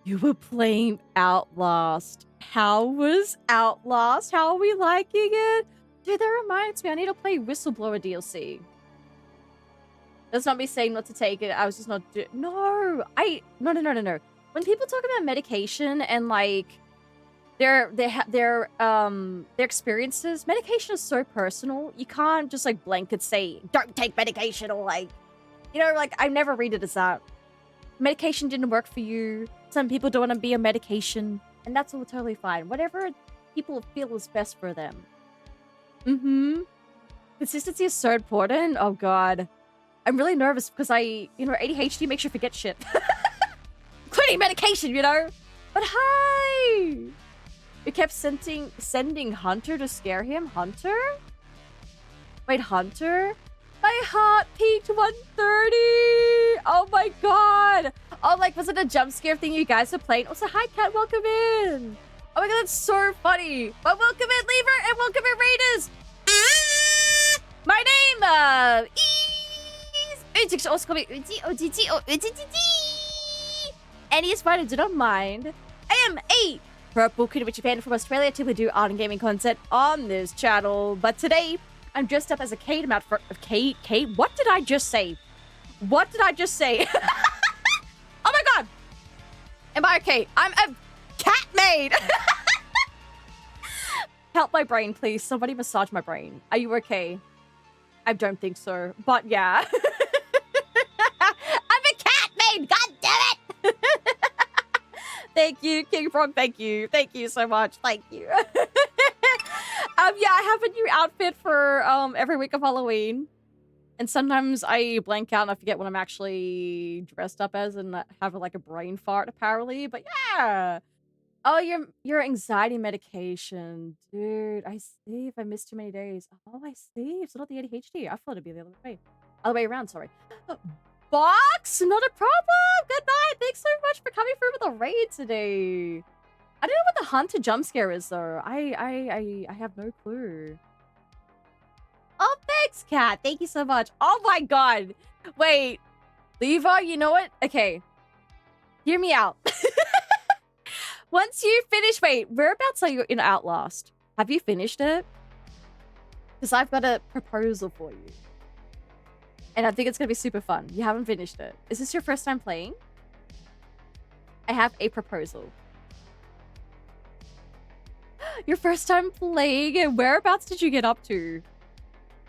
you were playing Outlast. How was Outlast? How are we liking it? Dude, that reminds me. I need to play Whistleblower DLC. That's not me saying not to take it. I was just not No. No. When people talk about medication and like their experiences, medication is so personal. You can't just like blanket say don't take medication or like, you know, like I never read it as that. Medication didn't work for you. Some people don't want to be on medication, and that's all totally fine. Whatever people feel is best for them. Consistency is so important. Oh god. I'm really nervous because ADHD makes you forget shit. Including medication, you know? But hi! We kept sending Hunter to scare him? Hunter? Wait, Hunter? My heart peaked 130! Oh my god! Oh, like, was it a jump scare thing you guys were playing? Also, hi, Kat, welcome in! Oh my god, that's so funny! But welcome in, Lever, and welcome in, Raiders! My name, also call me Any spider, do not mind. I am a purple Kunoichi fan from Australia. Typically do art and gaming content on this channel, but today I'm dressed up as a Kate amount for Kate. What did I just say? What did I just say? Oh my god! Am I okay? I'm a cat maid! Help my brain, please. Somebody massage my brain. Are you okay? I don't think so, but yeah. I'm a cat maid! God damn it! Thank you, King Frog. Thank you. Thank you so much. Thank you. Yeah, I have a new outfit for every week of Halloween. And sometimes I blank out and I forget what I'm actually dressed up as and have like a brain fart apparently. But yeah. Oh, your anxiety medication. Dude, I see if I missed too many days. Oh, I see. It's not the ADHD. I thought it'd be the other way. Other way around, sorry. Box, not a problem. Good night. Thanks so much for coming through with a raid today. I don't know what the Hunter jump scare is though. I have no clue. Oh, thanks, Kat. Thank you so much. Oh my god. Wait, Levi, you know what? Okay, hear me out. Once you finish, wait, whereabouts are you in Outlast? Have you finished it? Because I've got a proposal for you. And I think it's going to be super fun. You haven't finished it. Is this your first time playing? I have a proposal. Your first time playing? And whereabouts did you get up to?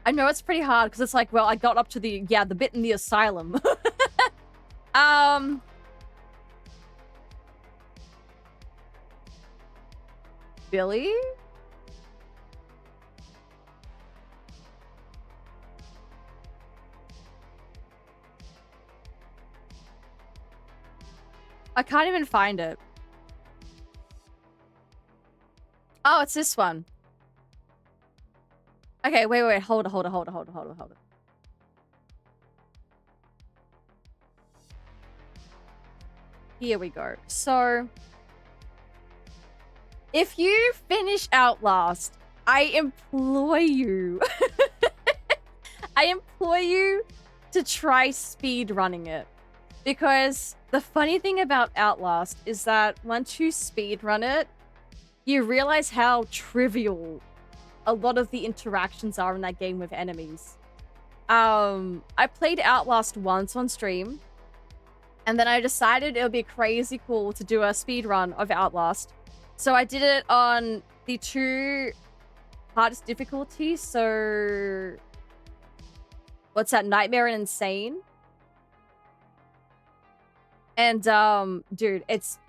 I know it's pretty hard because it's like, well, I got up to the bit in the asylum. Billy? I can't even find it. Oh, it's this one. Okay, wait. Hold it. Here we go. So, if you finish Outlast, I implore you. I implore you to try speed running it. Because the funny thing about Outlast is that once you speed run it, you realize how trivial a lot of the interactions are in that game with enemies. I played Outlast once on stream, and then I decided it would be crazy cool to do a speed run of Outlast. So I did it on the 2 hardest difficulties. So what's that? Nightmare and Insane. And dude, it's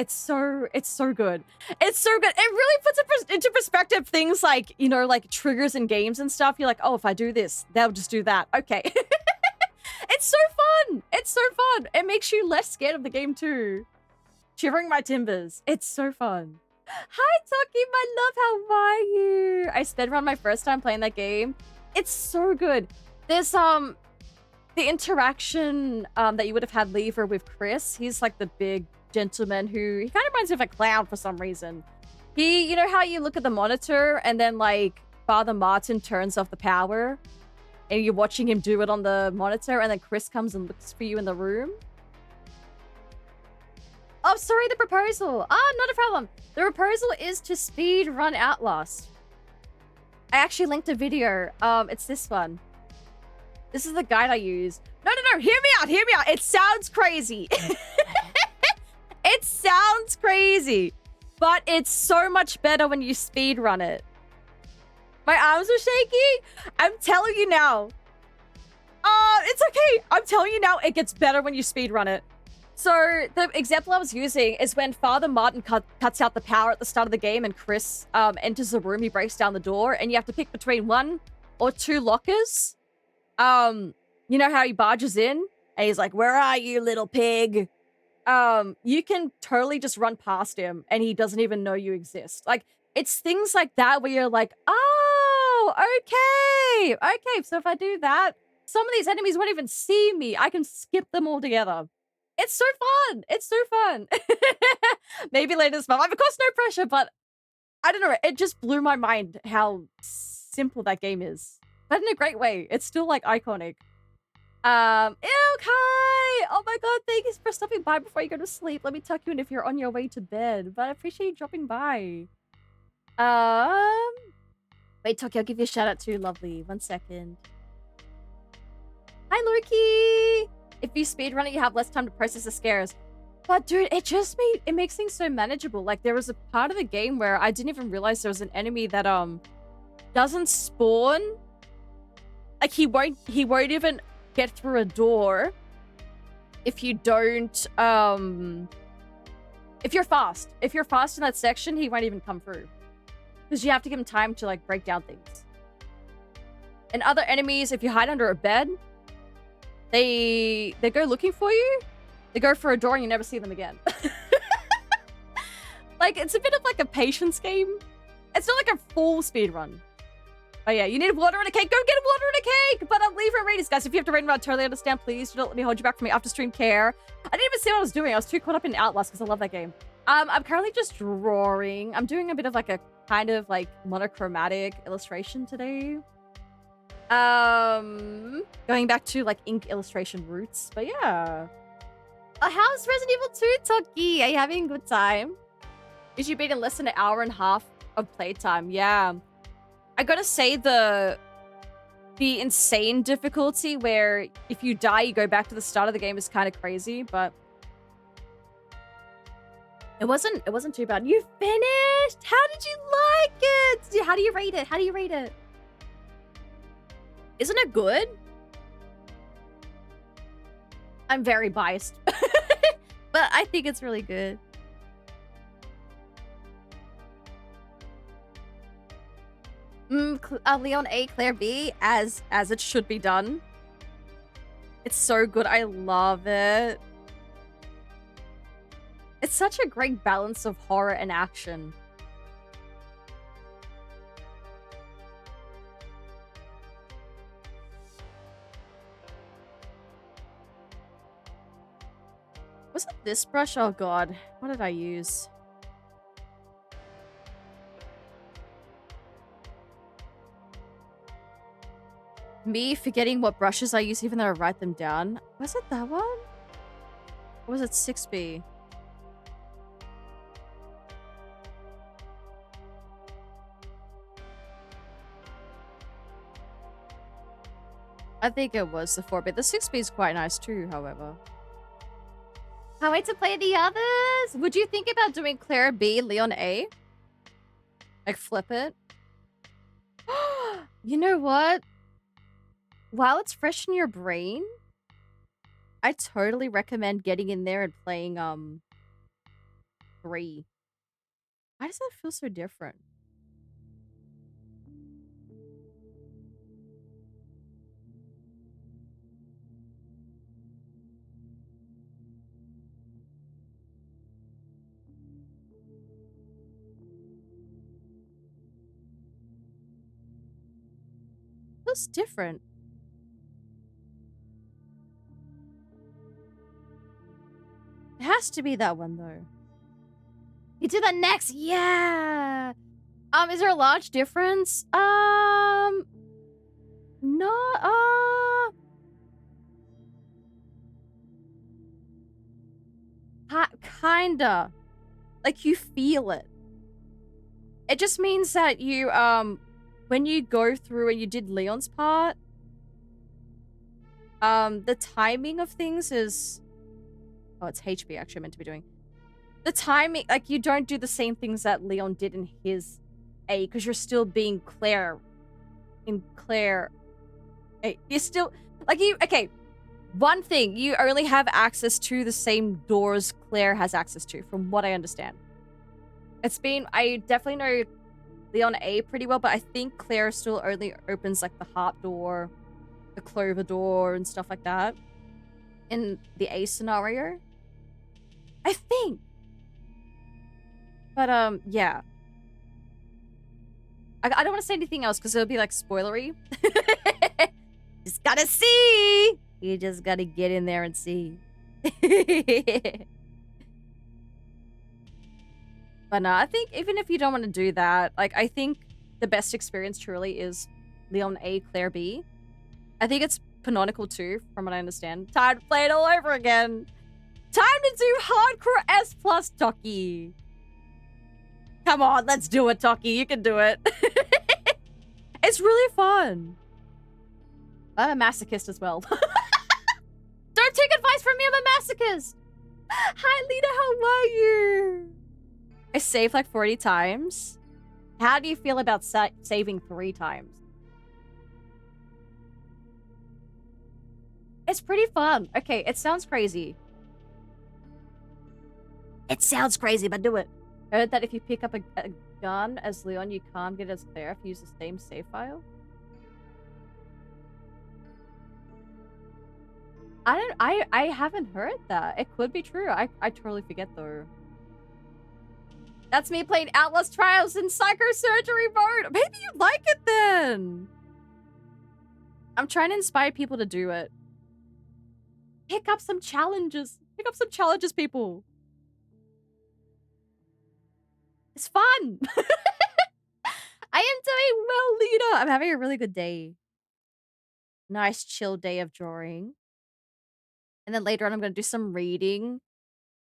so good. It's so good. It really puts into perspective things like, you know, like triggers in games and stuff. You're like, oh, if I do this, they'll just do that. Okay. It's so fun. It's so fun. It makes you less scared of the game too. Shivering my timbers. It's so fun. Hi, Toki, my love. How are you? I sped run my first time playing that game. It's so good. There's the interaction that you would have had Lever with Chris. He's like the big gentleman who he kind of reminds me of a clown for some reason. You know how you look at the monitor and then like Father Martin turns off the power and you're watching him do it on the monitor and then Chris comes and looks for you in the room? Oh, sorry, the proposal. Ah, not a problem. The proposal is to speed run Outlast. I actually linked a video. It's this one. This is the guide I use. No. Hear me out. Hear me out. It sounds crazy. It sounds crazy. But it's so much better when you speed run it. My arms are shaking. I'm telling you now. It's okay. I'm telling you now, it gets better when you speed run it. So the example I was using is when Father Martin cuts out the power at the start of the game and Chris enters the room. He breaks down the door and you have to pick between 1 or 2 lockers. You know how he barges in and he's like, "Where are you, little pig?" You can totally just run past him and he doesn't even know you exist. Like, it's things like that where you're like, oh, okay. So if I do that, some of these enemies won't even see me. I can skip them all together. It's so fun. It's so fun. Maybe later this month. Of course, no pressure, but I don't know. It just blew my mind how simple that game is. But in a great way. It's still like iconic. Ilkai! Oh my god, thank you for stopping by before you go to sleep. Let me tuck you in if you're on your way to bed. But I appreciate you dropping by. Wait, Toki, I'll give you a shout out too, lovely. 1 second. Hi, Loki! If you speedrun it, you have less time to process the scares. But dude, it makes things so manageable. Like, there was a part of the game where I didn't even realize there was an enemy that doesn't spawn. Like, he won't even get through a door if you don't if you're fast. If you're fast in that section, he won't even come through. Because you have to give him time to like break down things. And other enemies, if you hide under a bed, they go looking for you. They go for a door and you never see them again. Like, it's a bit of like a patience game. It's not like a full speed run. But yeah, you need water and a cake. Go get water and a cake! But I'm leaving ratings, guys. If you have to rate around, totally understand. Please do not let me hold you back from my after stream care. I didn't even see what I was doing. I was too caught up in Outlast because I love that game. I'm currently just drawing. I'm doing a bit of like a kind of like monochromatic illustration today. Going back to like ink illustration roots. But yeah. How's Resident Evil 2, Toki? Are you having a good time? Is you beat in less than an hour and a half of playtime? Yeah. I gotta say the insane difficulty where if you die, you go back to the start of the game is kind of crazy, but it wasn't too bad. You finished? How did you like it? How do you rate it? How do you rate it? Isn't it good? I'm very biased, but I think it's really good. Leon A, Claire B, as it should be done. It's so good. I love it. It's such a great balance of horror and action. Was it this brush? Oh god. What did I use? Me forgetting what brushes I use even though I write them down. Was it that one? Or was it 6B? I think it was the 4-bit. The 6-bit is quite nice too, however. Can't wait to play the others. Would you think about doing Claire B, Leon A? Like flip it? You know what? While it's fresh in your brain, I totally recommend getting in there and playing 3. Why does that feel so different? Feels different. It has to be that one though. You do that next, yeah. Is there a large difference? No. Kinda. Like you feel it. It just means that you when you go through and you did Leon's part, the timing of things is, oh, it's HB actually meant to be doing. The timing, like you don't do the same things that Leon did in his A, because you're still being Claire in Claire A. You're still, like you, okay, one thing, you only have access to the same doors Claire has access to, from what I understand. It's been, I definitely know Leon A pretty well, but I think Claire still only opens like the heart door, the clover door, and stuff like that in the A scenario. I think. But, yeah. I don't want to say anything else because it'll be, like, spoilery. Just gotta see! You just gotta get in there and see. But no, I think even if you don't want to do that, like, I think the best experience truly is Leon A, Claire B. I think it's canonical too, from what I understand. Time to play it all over again. Time to do hardcore S plus Toki. Come on, let's do it, Toki. You can do it. It's really fun. I'm a masochist as well. Don't take advice from me, I'm a masochist. Hi, Lita, how are you? I saved like 40 times. How do you feel about saving 3 times? It's pretty fun. Okay, it sounds crazy. It sounds crazy, but do it. Heard that if you pick up a gun as Leon, you can't get as Claire if you use the same save file. I haven't heard that. It could be true. I totally forget though. That's me playing Outlast Trials in psychosurgery mode. Maybe you like it then. I'm trying to inspire people to do it. Pick up some challenges. Pick up some challenges, people. It's fun. I am doing well, Lita. I'm having a really good day. Nice chill day of drawing. And then later on, I'm going to do some reading.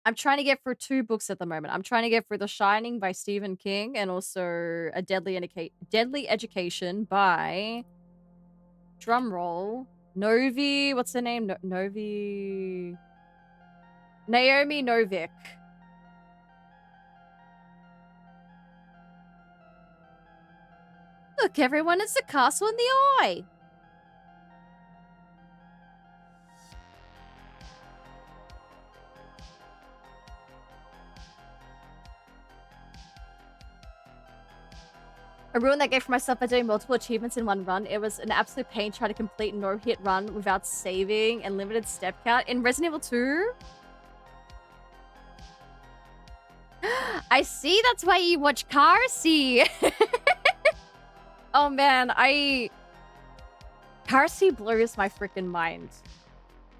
I'm trying to get through 2 books at the moment. I'm trying to get through The Shining by Stephen King and also A Deadly Education by, drumroll, Novi, what's her name? Naomi Novik. Look, everyone, it's the castle in the eye. I ruined that game for myself by doing multiple achievements in one run. It was an absolute pain trying to complete no-hit run without saving and limited step count. In Resident Evil 2? I see, that's why you watch Carsey. Oh man, Carsey blows my freaking mind.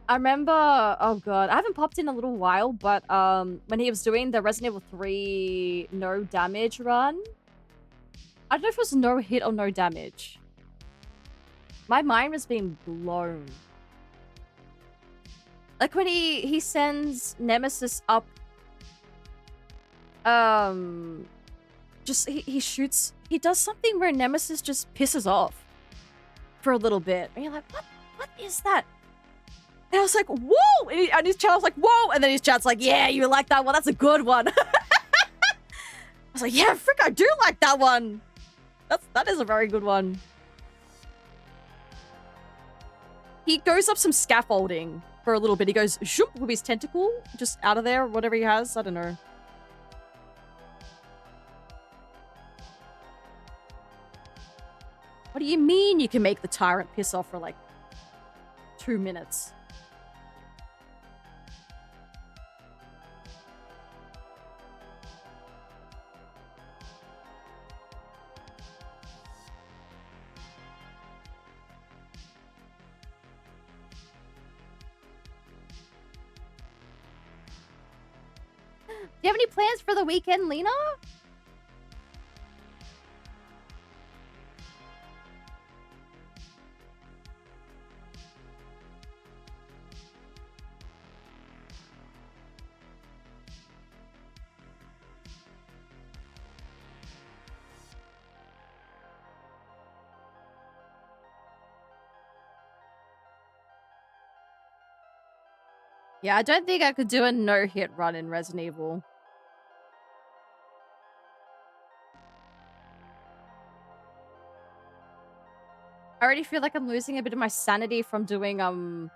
I remember, oh god, I haven't popped in a little while, but when he was doing the Resident Evil 3 no damage run, I don't know if it was no hit or no damage. My mind was being blown. Like when he sends Nemesis up, just he shoots, he does something where Nemesis just pisses off for a little bit. And you're like, what what is that? And I was like, whoa! And his chat was like, whoa! And then his chat's like, yeah, you like that one? That's a good one. I was like, yeah, frick, I do like that one. That is a very good one. He goes up some scaffolding for a little bit. He goes, shoop, with his tentacle, just out of there, whatever he has. I don't know. What do you mean you can make the tyrant piss off for like 2 minutes? Do you have any plans for the weekend, Lena? Yeah, I don't think I could do a no-hit run in Resident Evil. I already feel like I'm losing a bit of my sanity from doing 100%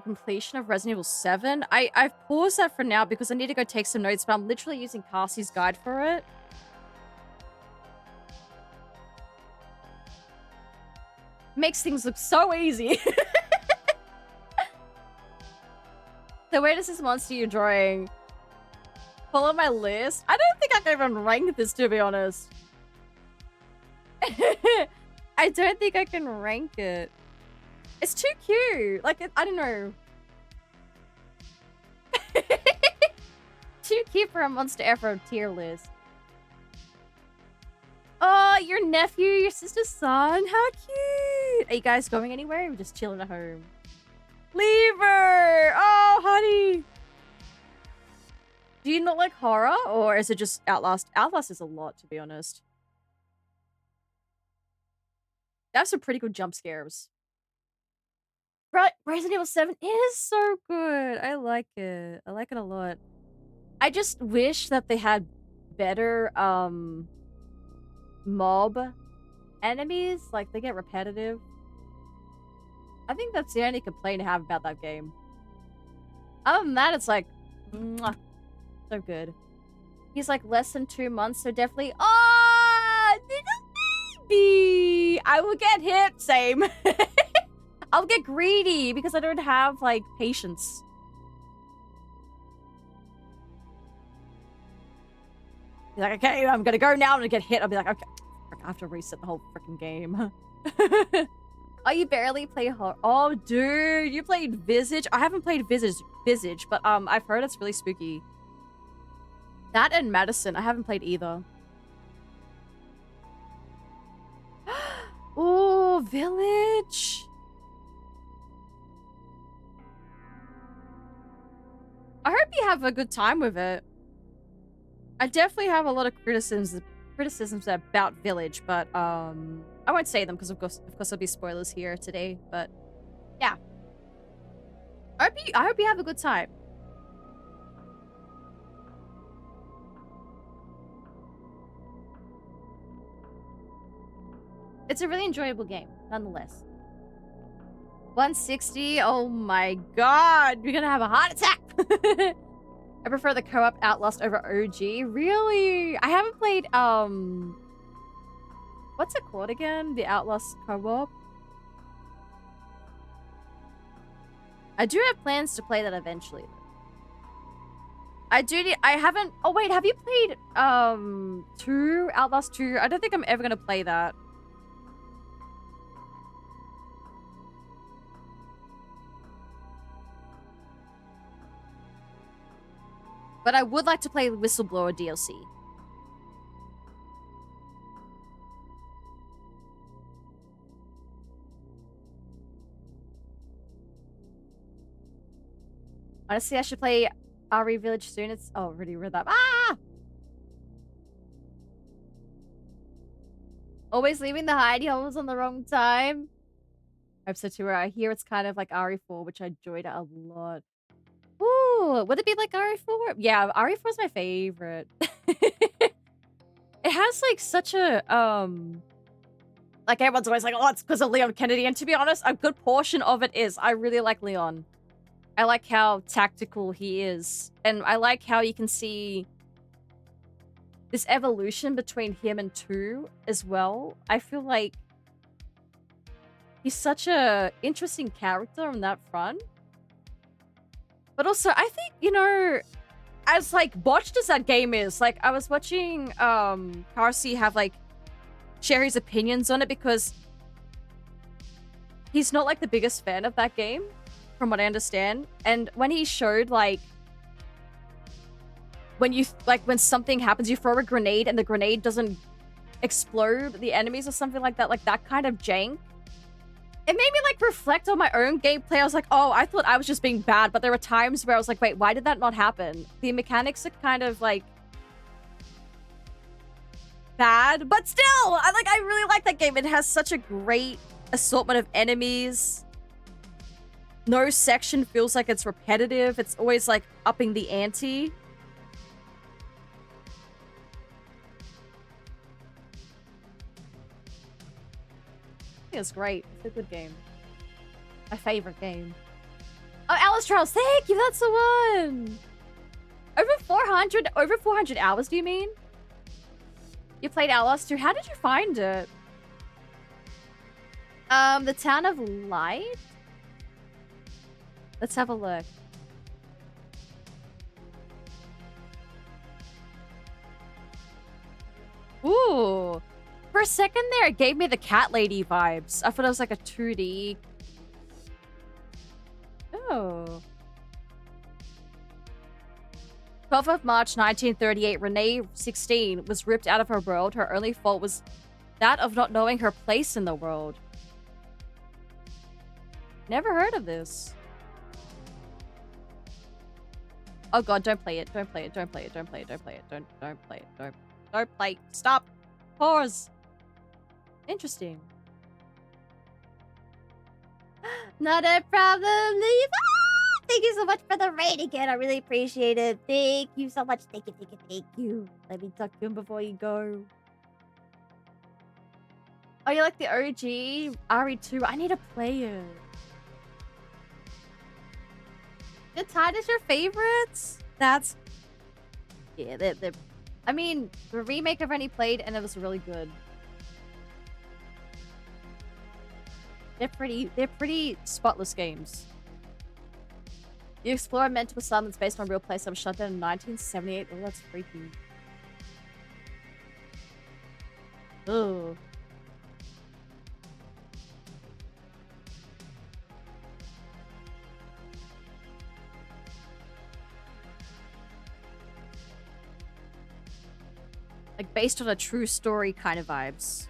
completion of Resident Evil 7. I've paused that for now because I need to go take some notes, but I'm literally using Cassie's guide for it. Makes things look so easy. So where does this monster you're drawing? Follow my list? I don't think I can even rank this, to be honest. I don't think I can rank it. It's too cute. Like, I don't know. Too cute for a Monster Ever tier list. Oh, your nephew, your sister's son. How cute. Are you guys going anywhere? Or are you just chilling at home? Lever! Oh, honey. Do you not like horror? Or is it just Outlast? Outlast is a lot, to be honest. That's some pretty good jump scares. Right, Resident Evil 7 is so good. I like it. I like it a lot. I just wish that they had better mob enemies. Like, they get repetitive. I think that's the only complaint I have about that game. Other than that, it's like, mwah, so good. He's like less than 2 months, so definitely. Oh, little baby! I will get hit. Same. I'll get greedy because I don't have like patience. He's like, okay, I'm gonna go now. I'm gonna get hit. I'll be like, okay, I have to reset the whole freaking game. Oh, you barely play horror. Oh, dude, you played Visage. I haven't played Visage, but I've heard it's really spooky. That and Madison, I haven't played either. Oh, Village. I hope you have a good time with it. I definitely have a lot of criticisms about Village, but I won't say them because of course there'll be spoilers here today. But yeah, I hope you have a good time. It's a really enjoyable game, nonetheless. 160. Oh my god, you're gonna have a heart attack. I prefer the co-op Outlast over OG. Really? I haven't played, what's it called again? The Outlast co-op? I do have plans to play that eventually. I haven't, oh wait, have you played, Outlast 2? I don't think I'm ever gonna play that. But I would like to play Whistleblower DLC. Honestly, I should play RE Village soon. It's already read that. Ah! Always leaving the hidey holes on the wrong time. Episode 2, where I hear it's kind of like RE4, which I enjoyed a lot. Ooh, would it be like RE4? Yeah, RE4 is my favorite. It has like such a like everyone's always like, oh, it's because of Leon Kennedy, and to be honest, a good portion of it is. I really like Leon. I like how tactical he is, and I like how you can see this evolution between him and 2 as well. I feel like he's such a interesting character on that front. But also, I think, you know, as like botched as that game is, like I was watching Carsey have like share his opinions on it because he's not like the biggest fan of that game, from what I understand. And when he showed like when something happens, you throw a grenade and the grenade doesn't explode the enemies or something like that kind of jank. It made me like reflect on my own gameplay. I was like, oh, I thought I was just being bad, but there were times where I was like, wait, why did that not happen? The mechanics are kind of like bad, but still, I really like that game. It has such a great assortment of enemies. No section feels like it's repetitive. It's always like upping the ante. I think it's great. It's a good game. My favorite game. Oh, Alice Trials, thank you. That's the one. Over 400 hours, do you mean? You played Alice 2. How did you find it? The Town of Light? Let's have a look. Ooh. For a second there, it gave me the Cat Lady vibes. I thought it was like a 2D. Oh. 12th of March 1938, Renee, 16, was ripped out of her world. Her only fault was that of not knowing her place in the world. Never heard of this. Oh god, don't play it. Don't play it. Don't play it. Don't play it. Don't play it. Don't play it. Don't play. Stop. Pause. Interesting. Not a problem, Leave. Thank you so much for the raid again. I really appreciate it. Thank you so much. Thank you, thank you, thank you. Let me talk to him before you go. Oh, you like the OG? RE2? I need to play it. The Tide is your favorites? That's... Yeah, they're... I mean, the remake I've only played and it was really good. They're pretty spotless games. The Explorer meant to asylum that's based on a real place that was shut down in 1978. Oh, that's freaky. Ugh. Like based on a true story kind of vibes.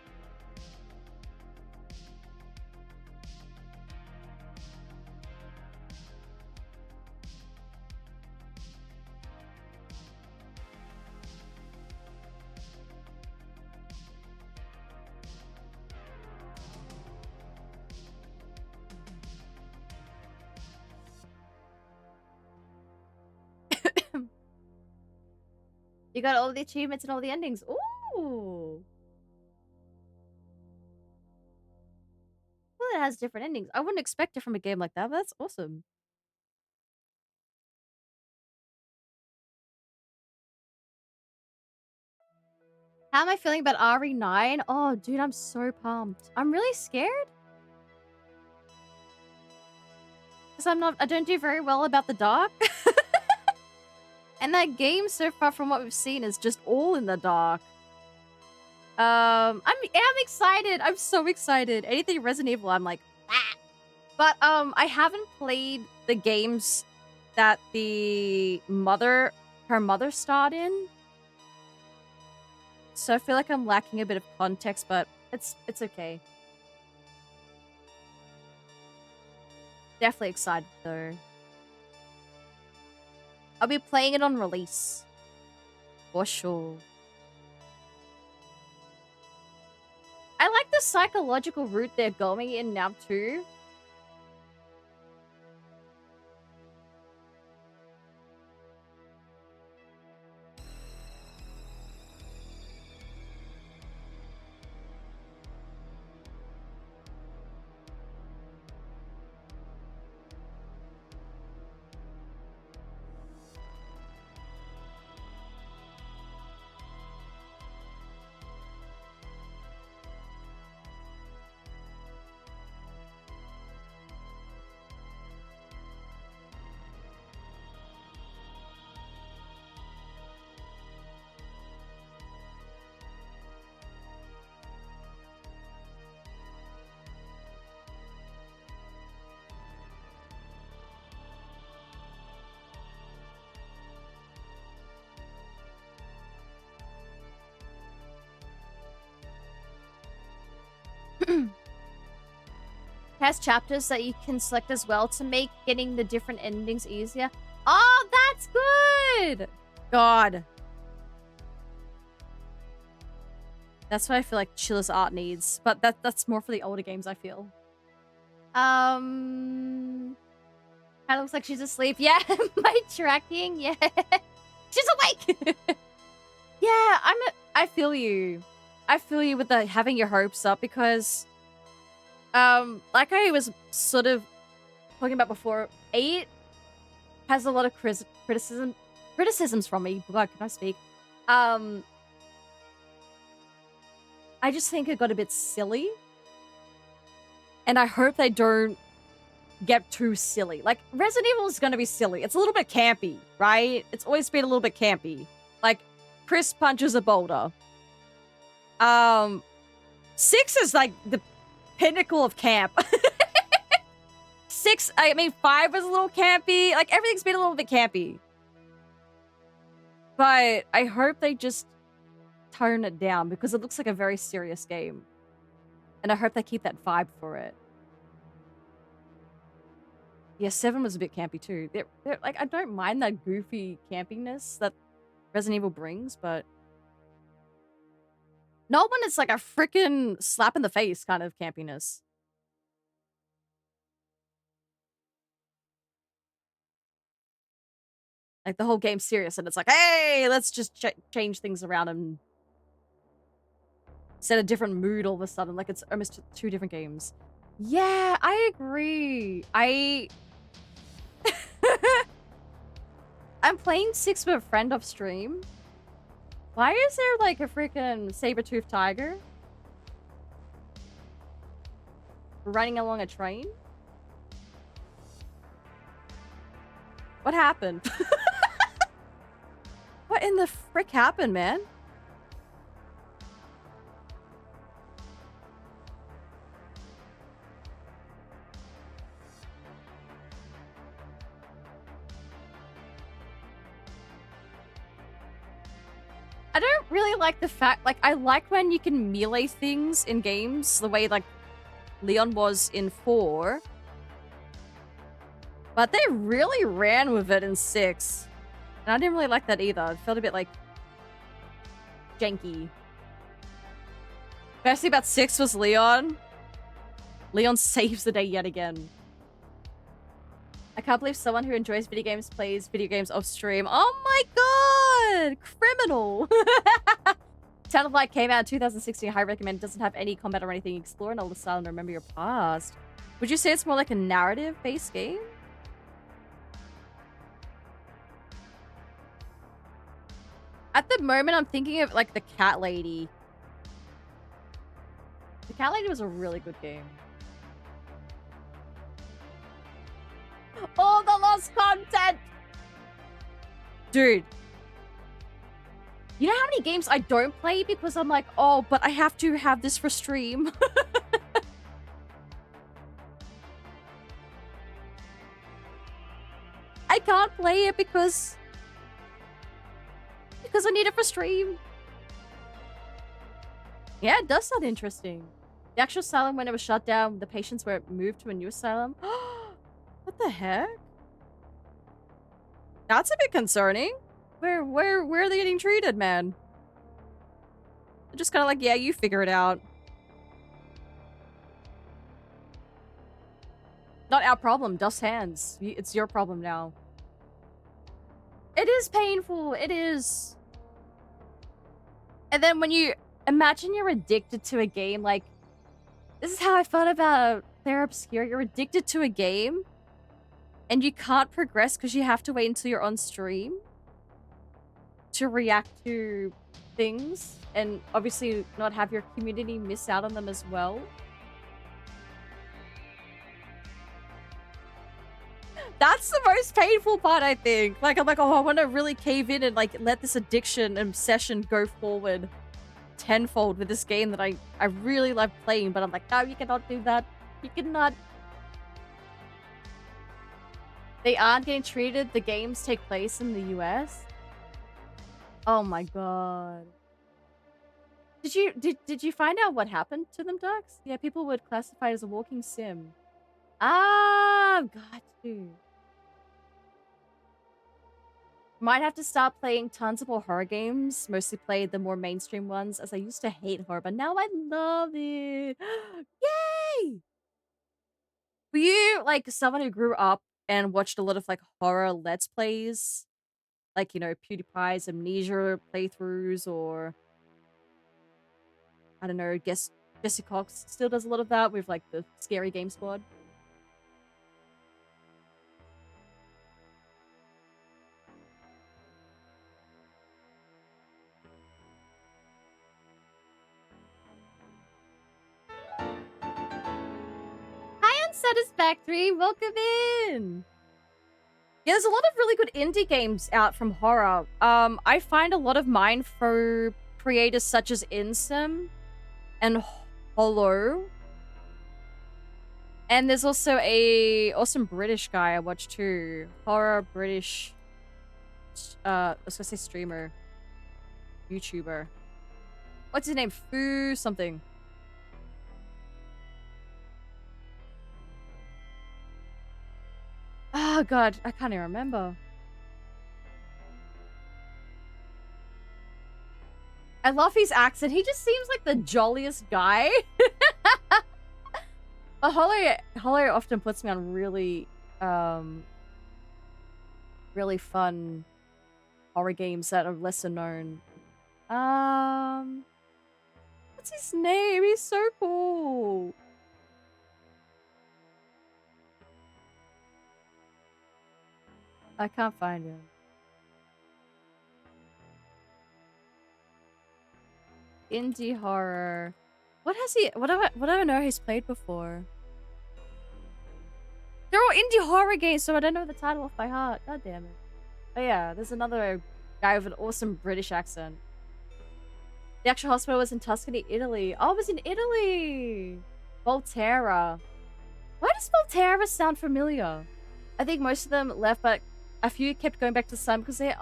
You got all the achievements and all the endings. Ooh. Well, it has different endings. I wouldn't expect it from a game like that, but that's awesome. How am I feeling about RE9? Oh, dude, I'm so pumped. I'm really scared. Because I don't do very well about the dark. And that game so far from what we've seen is just all in the dark. I'm excited. I'm so excited. Anything Resident Evil, I'm like, ah. But I haven't played the games that her mother starred in. So I feel like I'm lacking a bit of context, but it's okay. Definitely excited though. I'll be playing it on release. For sure. I like the psychological route they're going in now too. Has chapters that you can select as well to make getting the different endings easier. Oh, that's good! God. That's what I feel like Chilla's art needs. But that's more for the older games, I feel. Kinda looks like she's asleep. Yeah, my tracking, yeah. She's awake! Yeah, I feel you. I feel you with the having your hopes up because like I was sort of talking about before, 8 has a lot of criticisms from me. God, can I speak? I just think it got a bit silly. And I hope they don't get too silly. Like, Resident Evil is going to be silly. It's a little bit campy, right? It's always been a little bit campy. Like, Chris punches a boulder. 6 is like the pinnacle of camp. 5 was a little campy. Like, everything's been a little bit campy. But I hope they just tone it down because it looks like a very serious game. And I hope they keep that vibe for it. Yeah, 7 was a bit campy too. They're like, I don't mind that goofy campiness that Resident Evil brings, but not when it's like a freaking slap in the face kind of campiness. Like, the whole game's serious, and it's like, hey, let's just change things around and set a different mood all of a sudden. Like, it's almost 2 different games. Yeah, I agree. I'm playing 6 with a friend off stream. Why is there, like, a freaking saber-toothed tiger running along a train? What happened? What in the frick happened, man? I don't really like the fact, like, I like when you can melee things in games, the way, like, Leon was in 4. But they really ran with it in 6. And I didn't really like that either. It felt a bit, like, janky. Best thing about 6 was Leon. Leon saves the day yet again. I can't believe someone who enjoys video games plays video games off stream. Oh my god! Criminal! Town of Light came out in 2016. Highly recommend. It doesn't have any combat or anything. Explore an older style and remember your past. Would you say it's more like a narrative-based game? At the moment, I'm thinking of, like, the Cat Lady. The Cat Lady was a really good game. All the lost content! Dude. You know how many games I don't play because I'm like, oh, but I have to have this for stream. I can't play it because I need it for stream. Yeah, it does sound interesting. The actual asylum, when it was shut down, the patients were moved to a new asylum. What the heck? That's a bit concerning. Where are they getting treated, man? They're just kind of like, yeah, you figure it out. Not our problem. Dust hands. It's your problem now. It is painful. It is. And then when you imagine you're addicted to a game, like, this is how I felt about They're Obscure. You're addicted to a game and you can't progress because you have to wait until you're on stream to react to things and obviously not have your community miss out on them as well. That's the most painful part, I think. Like, I'm like, oh, I want to really cave in and, like, let this addiction and obsession go forward tenfold with this game that I really love playing. But I'm like, no, you cannot do that. You cannot. They aren't getting treated. The games take place in the US. Oh my god. Did you find out what happened to them, Dux? Yeah, people would classify it as a walking sim. Ah, got you. Might have to start playing tons of more horror games. Mostly played the more mainstream ones, as I used to hate horror, but now I love it. Yay! Were you like someone who grew up and watched a lot of like horror let's plays? Like, you know, PewDiePie's Amnesia playthroughs, or I don't know, guess Jesse Cox still does a lot of that with like the Scary Game Squad. Hi, Unsatisfactory. Welcome in. Yeah, there's a lot of really good indie games out from horror. I find a lot of mine for creators such as Insym and Hollow. And there's also a awesome British guy I watch too. Horror British, I was gonna say streamer. YouTuber. What's his name? Foo something. Oh god, I can't even remember. I love his accent. He just seems like the jolliest guy. But Hollow often puts me on really, really fun horror games that are lesser known. What's his name? He's so cool. I can't find him. Indie horror. What has he? What do I know he's played before? They're all indie horror games, so I don't know the title off by heart. God damn it. But yeah, there's another guy with an awesome British accent. The actual hospital was in Tuscany, Italy. Oh, it was in Italy! Volterra. Why does Volterra sound familiar? I think most of them left, but a few kept going back to Sun because they had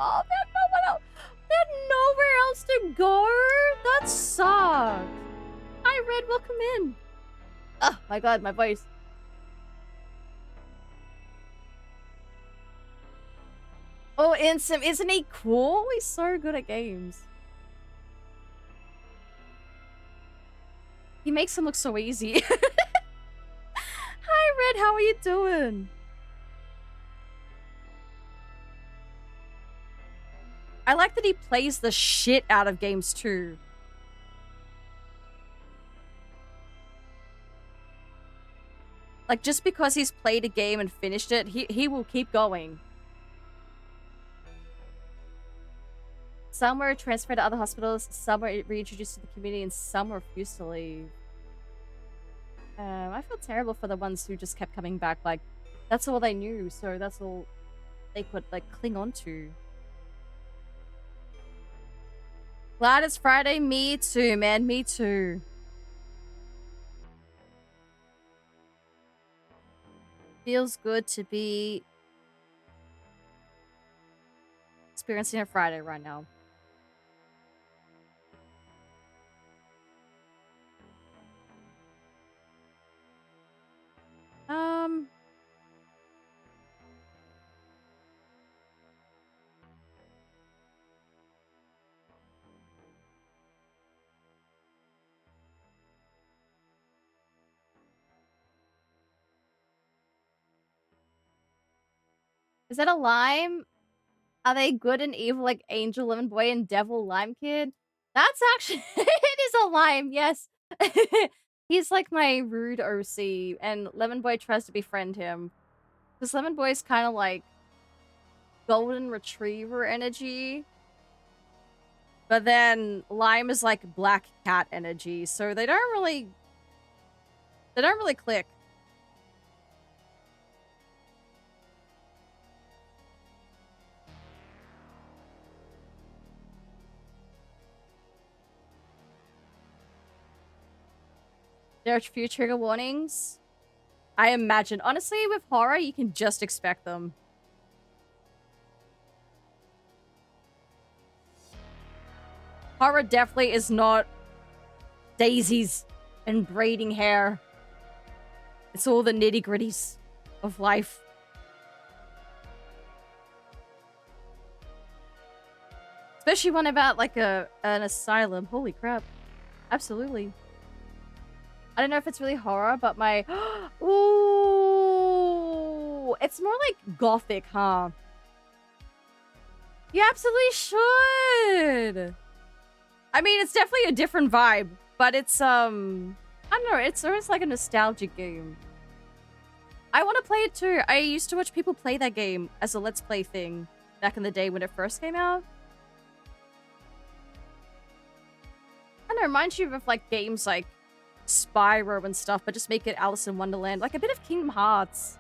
nowhere else to go. That sucks. Hi, Red. Welcome in. Oh my god, my voice. Oh, Insym, isn't he cool? He's so good at games. He makes them look so easy. Hi, Red. How are you doing? I like that he plays the shit out of games too. Like, just because he's played a game and finished it, he will keep going. Some were transferred to other hospitals, some were reintroduced to the community, and some refused to leave. I feel terrible for the ones who just kept coming back. Like, that's all they knew, so that's all they could, like, cling on to. Glad it's Friday. Me too, man. Me too. Feels good to be experiencing a Friday right now. Is that a lime? Are they good and evil like Angel, Lemon Boy, and Devil Lime Kid? That's actually... it is a lime, yes. He's like my rude OC, and Lemon Boy tries to befriend him. Because Lemon Boy's kind of like golden retriever energy. But then Lime is like black cat energy, so they don't really click. There are a few trigger warnings. I imagine. Honestly, with horror, you can just expect them. Horror definitely is not daisies and braiding hair. It's all the nitty-gritties of life. Especially one about like an asylum. Holy crap. Absolutely. I don't know if it's really horror, but my... Ooh! It's more like gothic, huh? You absolutely should! I mean, it's definitely a different vibe, but it's, I don't know, it's almost like a nostalgic game. I want to play it too. I used to watch people play that game as a Let's Play thing back in the day when it first came out. I don't know, it reminds you of like games like Spyro and stuff, but just make it Alice in Wonderland. Like a bit of Kingdom Hearts.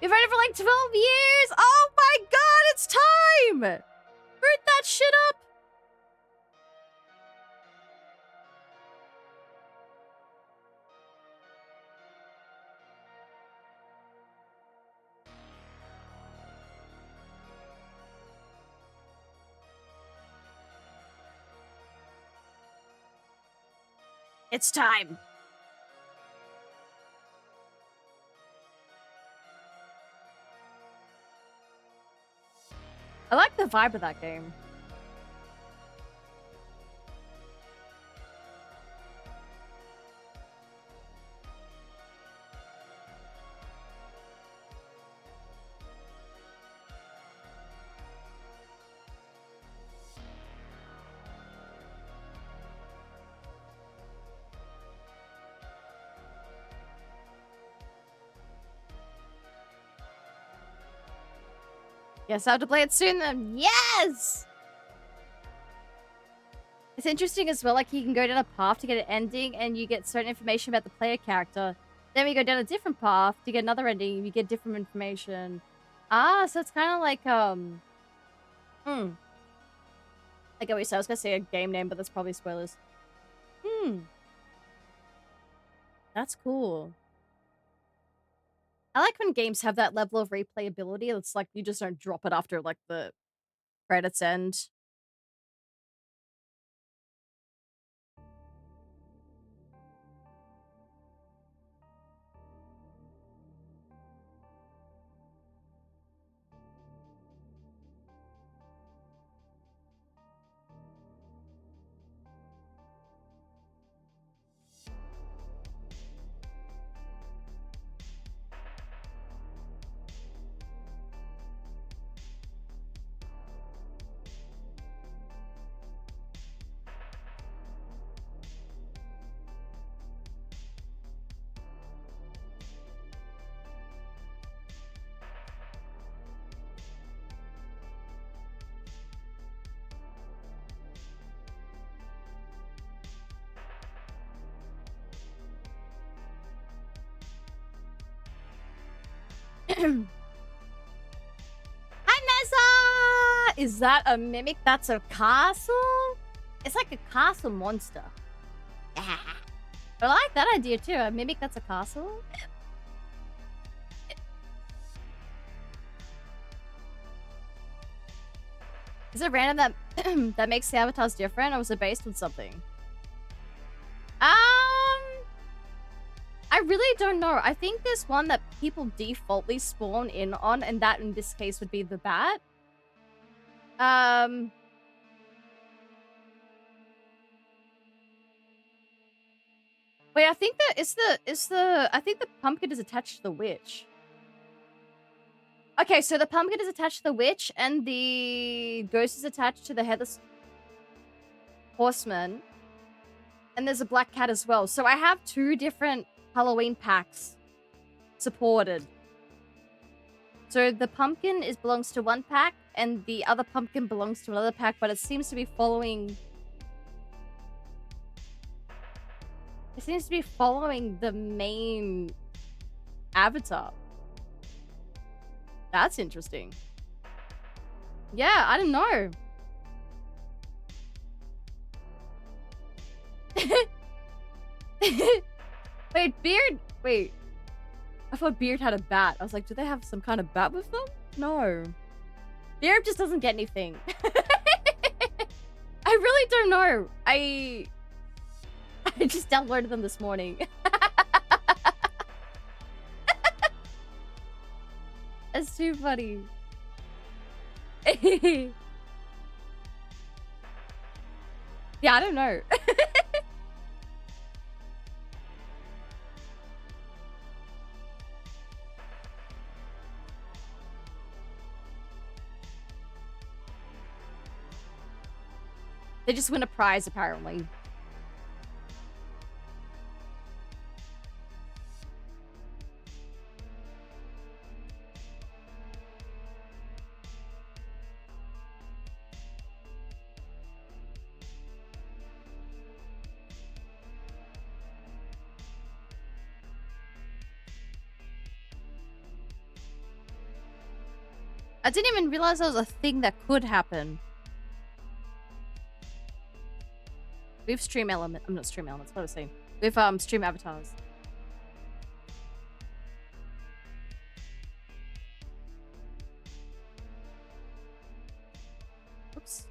You've had it for like 12 years! Oh my god, it's time! Root that shit up! It's time. I like the vibe of that game. Yes, I have to play it soon then. Yes! It's interesting as well, like you can go down a path to get an ending and you get certain information about the player character. Then we go down a different path to get another ending and you get different information. Ah, so it's kind of like, I get what you said. I was gonna say a game name, but that's probably spoilers. That's cool. I like when games have that level of replayability. It's like you just don't drop it after like the credits end. Hi, Nessa! Is that a mimic that's a castle? It's like a castle monster. Yeah. I like that idea too. A mimic that's a castle. Is it random that that makes the avatars different, or was it based on something? I really don't know. I think there's one that people defaultly spawn in on, and that in this case would be the bat. Wait, I think that I think the pumpkin is attached to the witch. Okay, so the pumpkin is attached to the witch, and the ghost is attached to the headless horseman. And there's a black cat as well. So I have 2 different Halloween packs supported. So the pumpkin belongs to one pack, and the other pumpkin belongs to another pack, but it seems to be following... It seems to be following the main avatar. That's interesting. Yeah, I don't know. Wait, Beard... Wait. I thought Beard had a bat. I was like, do they have some kind of bat with them? No. Beard just doesn't get anything. I really don't know. I I just downloaded them this morning. That's too funny. Yeah, I don't know. They just win a prize, apparently. I didn't even realize that was a thing that could happen. We have stream element. I'm not stream elements. What was I saying? We have stream avatars. Oops.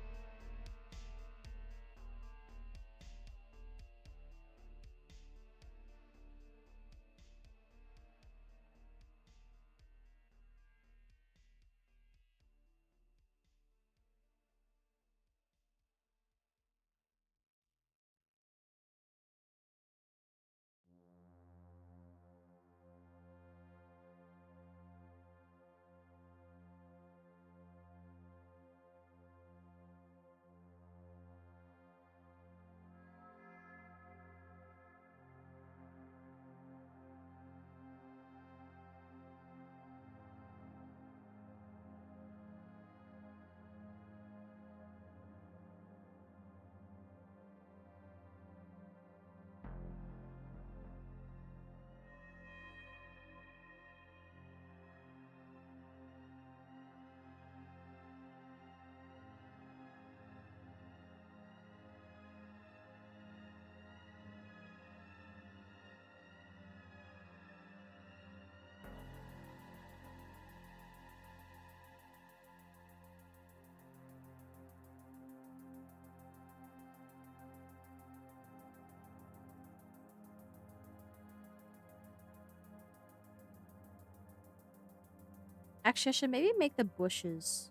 Actually, I should maybe make the bushes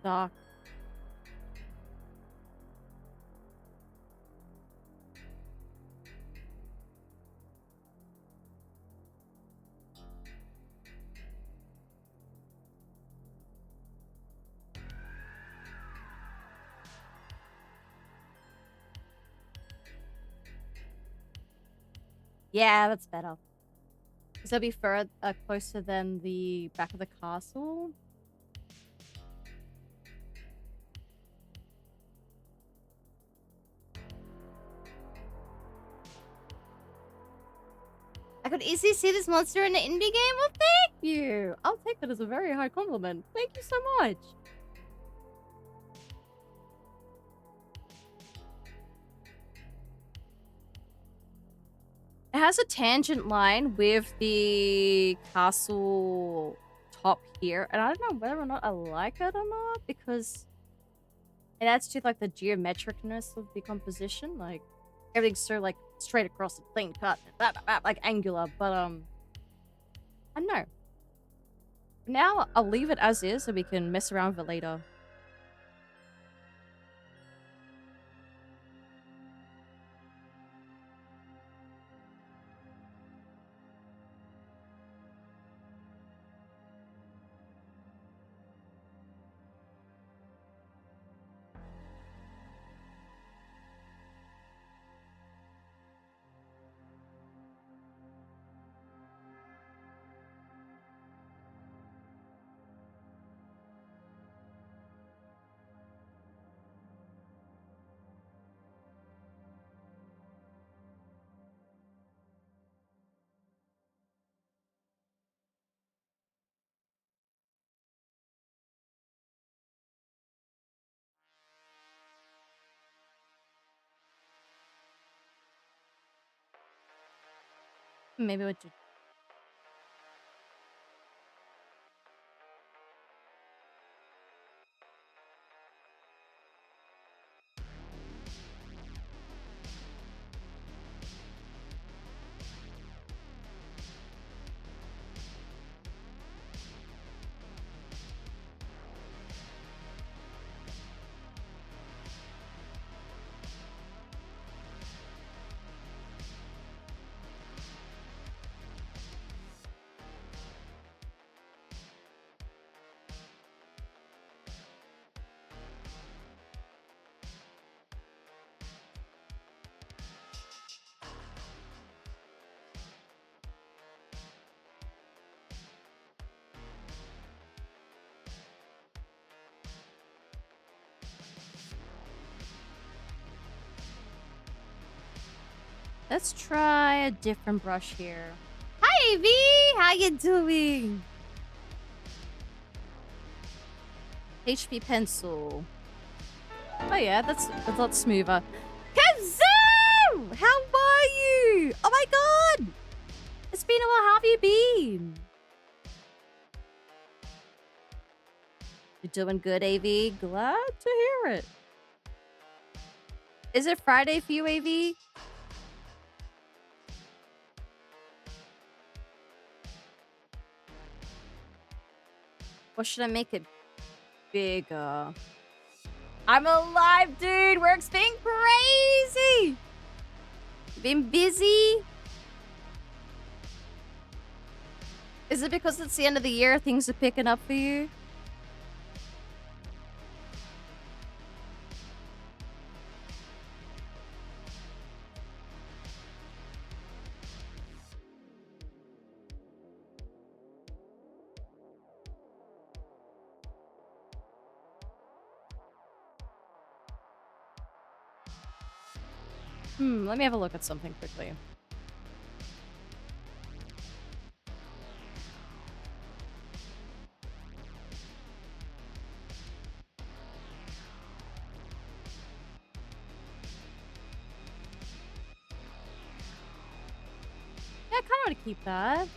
dark. Yeah, that's better. Because it'll be further closer than the back of the castle. I could easily see this monster in an indie game. Well, thank you. I'll take that as a very high compliment. Thank you so much. It has a tangent line with the castle top here, and I don't know whether or not I like it or not because it adds to like the geometricness of the composition. Like everything's so like straight across the clean cut, blah, blah, blah, like angular. But I don't know. Now I'll leave it as is so we can mess around with it later. Maybe we should. Let's try a different brush here. Hi, AV! How you doing? HP pencil. Oh yeah, that's a lot smoother. Kazoo! How are you? Oh my god! It's been a while. How have you been? You're doing good, AV. Glad to hear it. Is it Friday for you, AV? Or should I make it bigger? I'm alive, dude. Work's been crazy. Been busy. Is it because it's the end of the year, things are picking up for you? Let me have a look at something quickly. Yeah, I kind of want to keep that.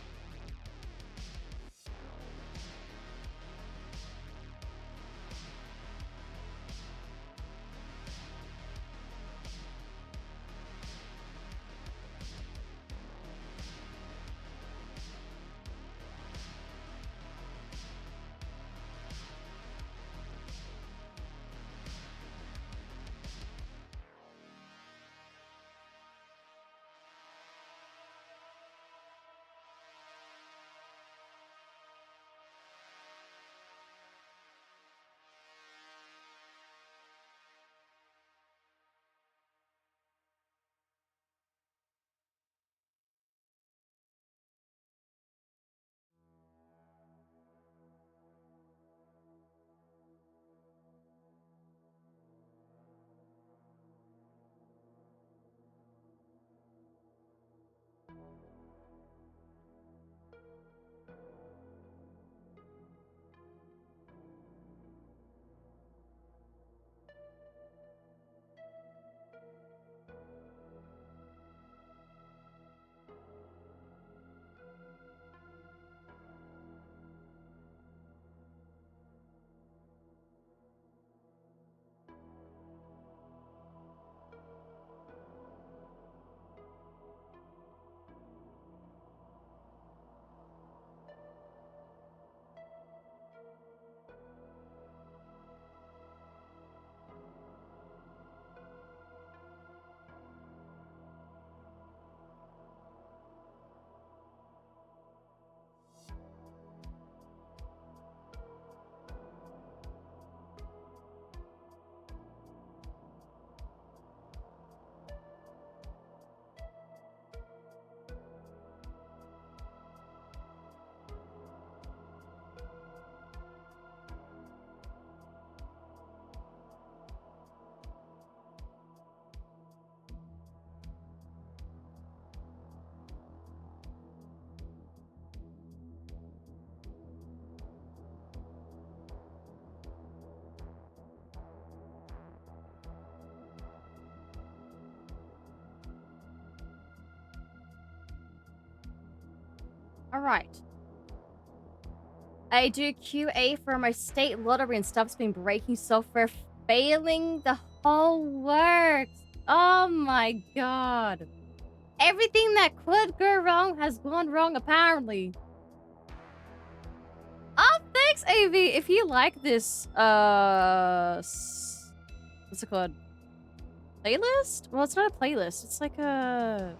All right. I do QA for my state lottery and stuff's been breaking software, failing the whole works. Oh my god. Everything that could go wrong has gone wrong, apparently. Oh, thanks, AV. If you like this, what's it called? Playlist? Well, it's not a playlist. It's like a...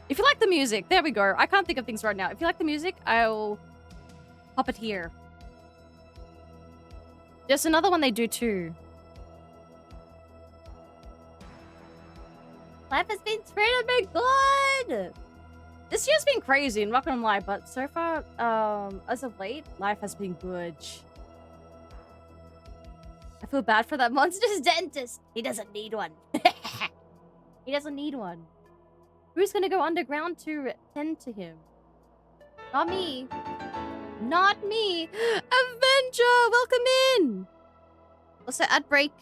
If you like the music, there we go. I can't think of things right now. If you like the music, I'll pop it here. There's another one they do too. Life has been pretty good. This year's been crazy, I'm not gonna lie, but so far, as of late, life has been good. I feel bad for that monster's dentist. He doesn't need one. He doesn't need one. Who's gonna go underground to tend to him? Not me. Not me. Avenger, welcome in. Also, ad break.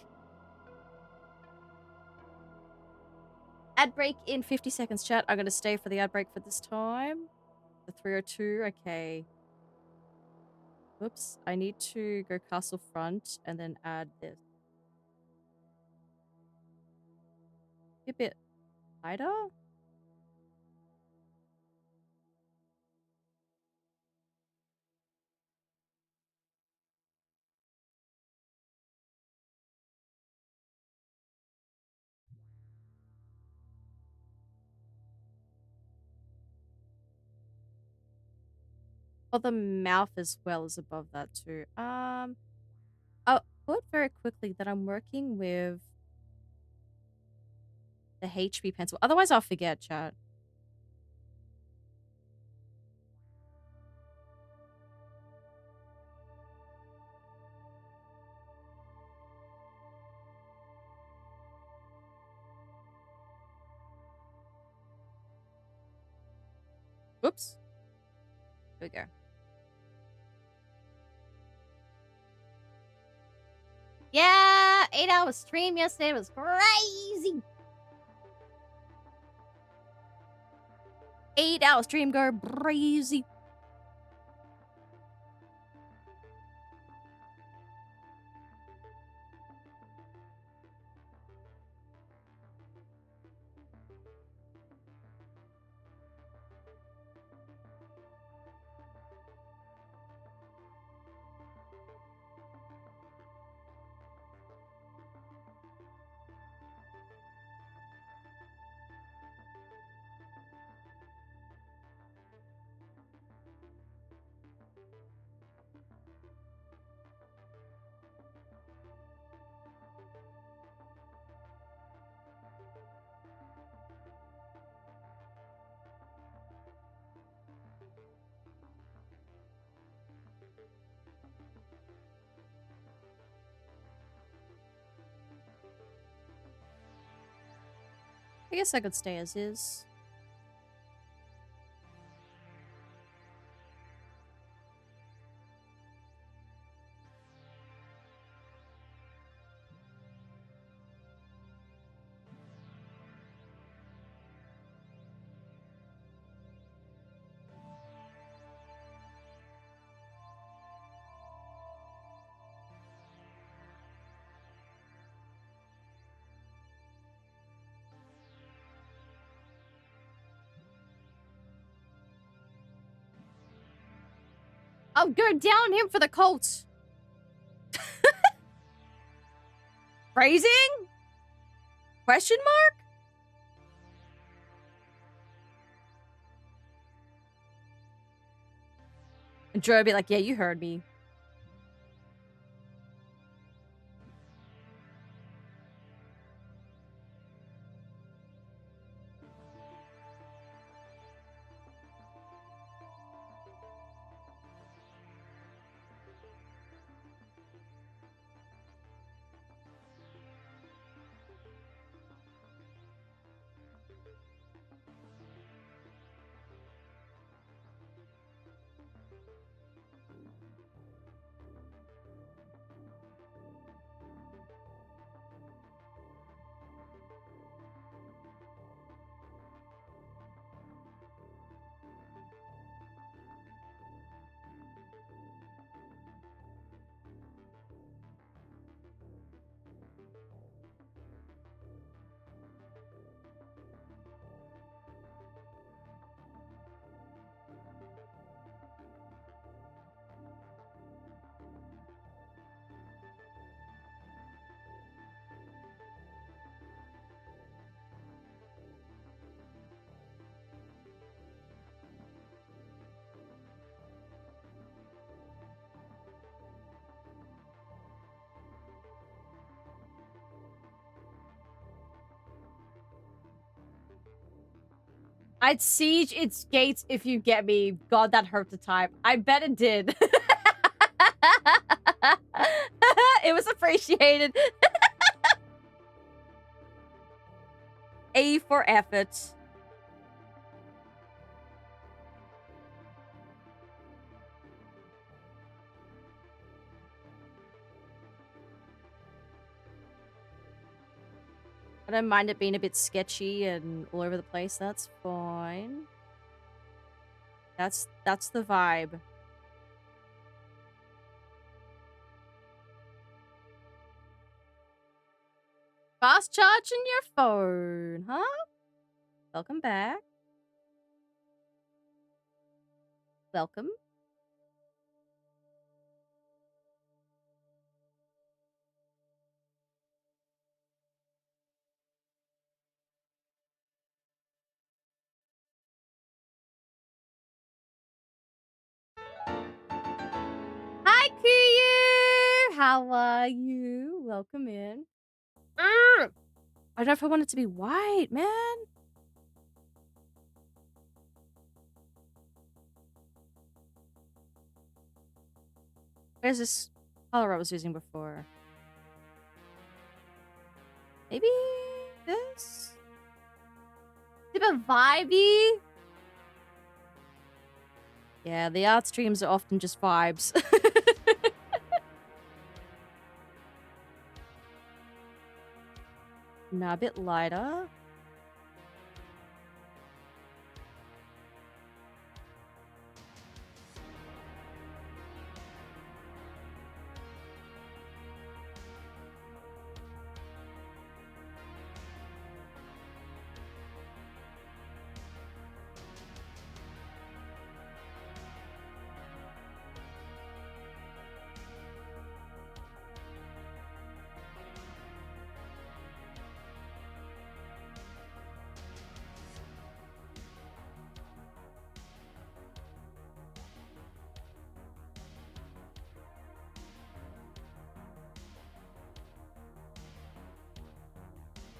Ad break in 50 seconds, chat. I'm gonna stay for the ad break for this time. The 302, okay. Oops, I need to go castle front and then add this. A bit lighter? Well, the mouth as well is above that too. I'll put very quickly that I'm working with the HB pencil. Otherwise, I'll forget, chat. Oops. Here we go. Yeah, 8-hour stream yesterday was crazy. 8-hour stream go crazy. I guess I could stay as is. I'll go down him for the Colts. Phrasing? Question mark? And Joe would be like, yeah, you heard me. I'd siege its gates if you get me. God, that hurt to type. I bet it did. It was appreciated. E for effort. I don't mind it being a bit sketchy and all over the place. That's fine. That's the vibe. Fast charging your phone, huh? Welcome back. Welcome. Hi, Kuyu! How are you? Welcome in. I don't know if I want it to be white, man. Where's this color I was using before? Maybe this? Super vibey? Yeah, the art streams are often just vibes. Nah, a bit lighter.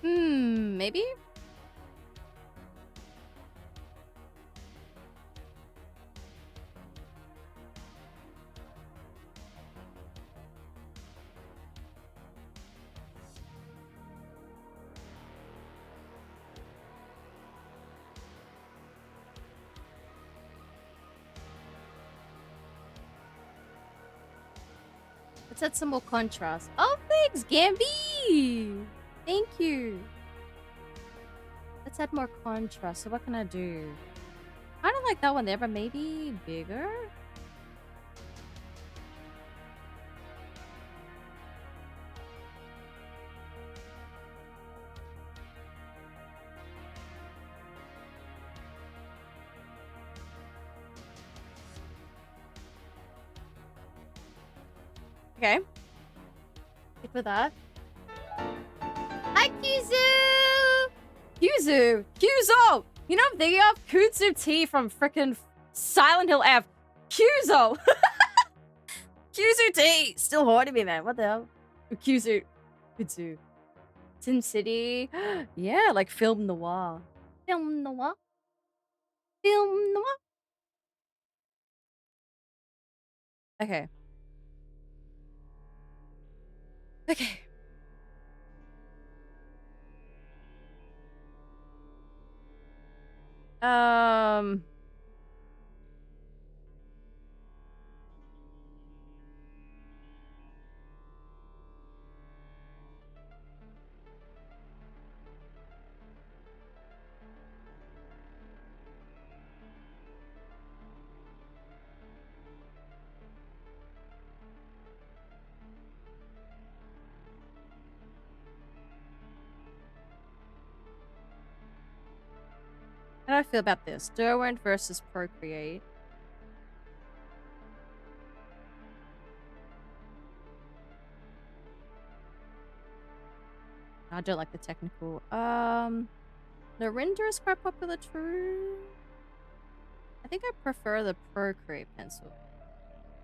Maybe? Let's add some more contrast. Oh, thanks, Gamby! Thank you. Let's add more contrast. So what can I do? I don't like that one there, but maybe bigger? Okay. Stick with that. Hi, Kyuzu! Kyuzu! Kyuzo! You know, I'm thinking of Kutsu T from frickin' Silent Hill F. Kyuzo! Kyuzu T! Still haunting me, man. What the hell? Kyuzu. Kutsu. Sin City. Yeah, like film noir. Film noir? Film noir? Okay. Okay. How do I feel about this? Derwent versus Procreate. I don't like the technical. The render is quite popular too. I think I prefer the Procreate pencil.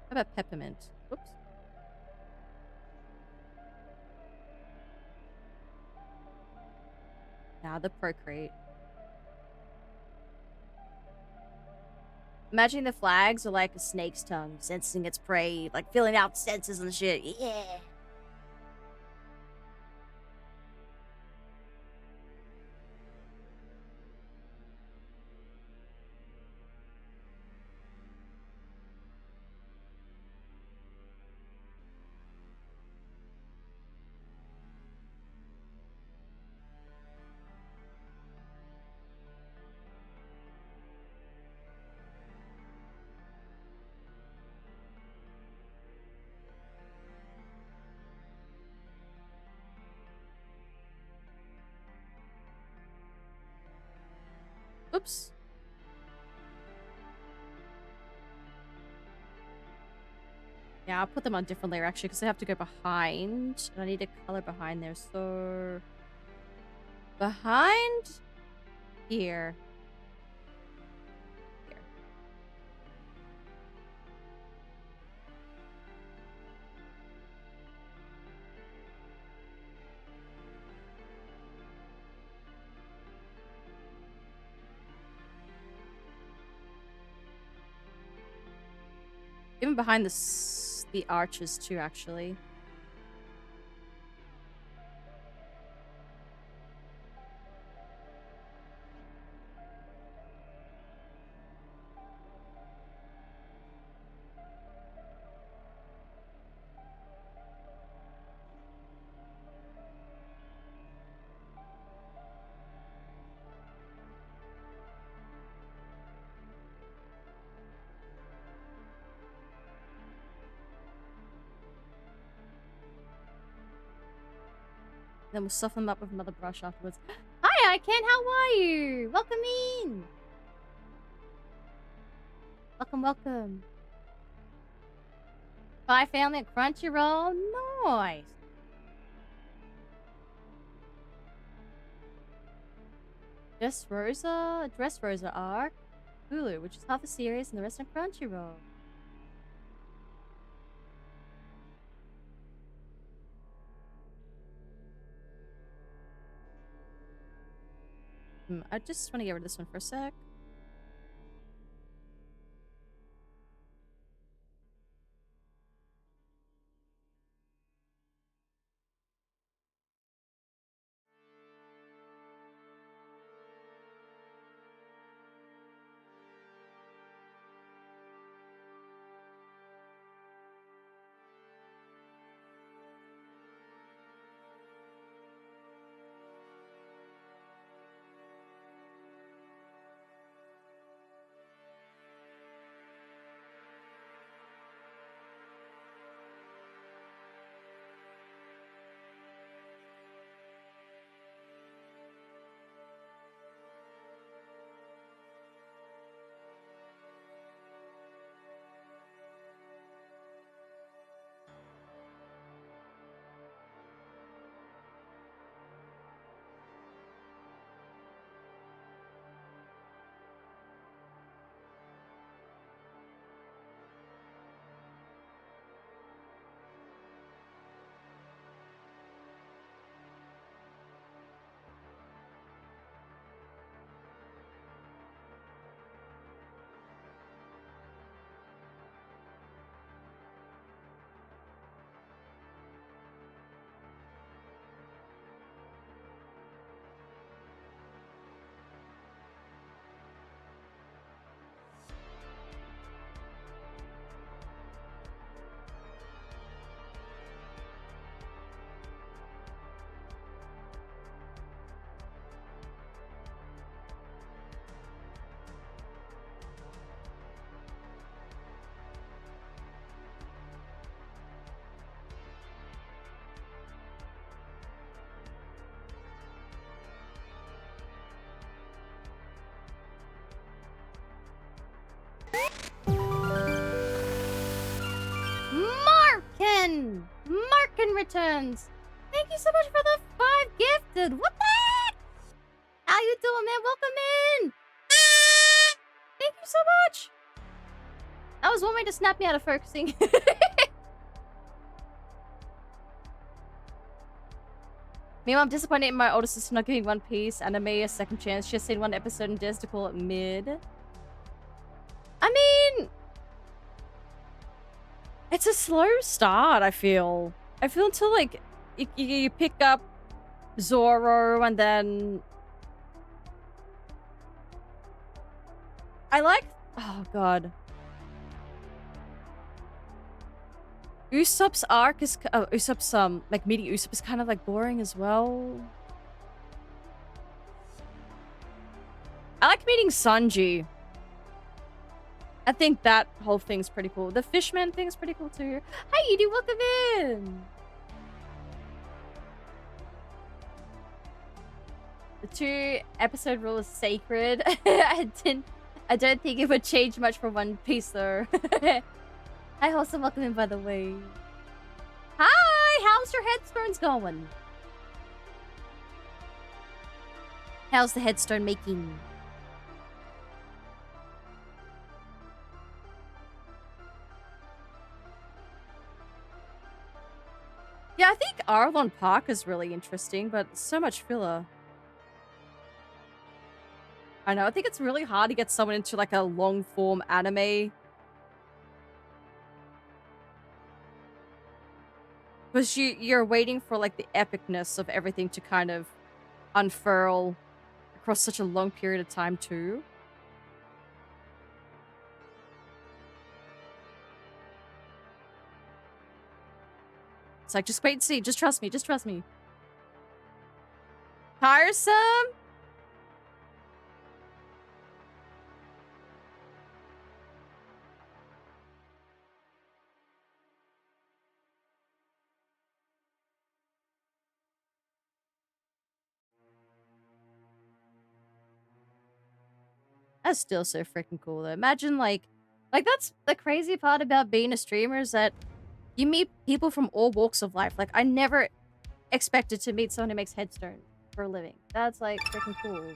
How about Peppermint? Whoops. Nah, the Procreate. Imagine the flags are like a snake's tongue, sensing its prey, like filling out senses and shit. Yeah. Oops. Yeah, I'll put them on a different layer actually because I have to go behind. And I need a color behind there. So behind here. Here. Even behind the arches too, actually. Then we'll soften them up with another brush afterwards. Hi, Ken. How are you? Welcome in. Welcome, welcome. Bye, family at Crunchyroll. Nice. Dressrosa arc, Hulu, which is half a series, and the rest on Crunchyroll. I just want to get rid of this one for a sec. Markin returns. Thank you so much for the 5 gifted. What the heck? How you doing, man? Welcome in. Thank you so much. That was one way to snap me out of focusing. Meanwhile, I'm disappointed in my older sister not giving One Piece anime a second chance. She has seen one episode and dares to call it mid. I mean, it's a slow start, I feel. I feel until, like, you pick up Zoro and then... I like... Oh, God. Usopp's arc is... Usopp's, like, meeting Usopp is kind of, like, boring as well. I like meeting Sanji. I think that whole thing's pretty cool. The fishman thing's pretty cool too. Hi, Edie, welcome in. The 2-episode rule is sacred. I don't think it would change much for One Piece though. Hi, Wholesome, welcome in by the way. Hi, how's your headstones going? How's the headstone making? Yeah, I think Arlon Park is really interesting, but so much filler. I know, I think it's really hard to get someone into like a long-form anime. Because you're waiting for like the epicness of everything to kind of unfurl across such a long period of time too. It's like, just wait and see. Just trust me. Just trust me. Tiresome? That's still so freaking cool though. Imagine like that's the crazy part about being a streamer is that you meet people from all walks of life. Like I never expected to meet someone who makes headstones for a living. That's like freaking cool.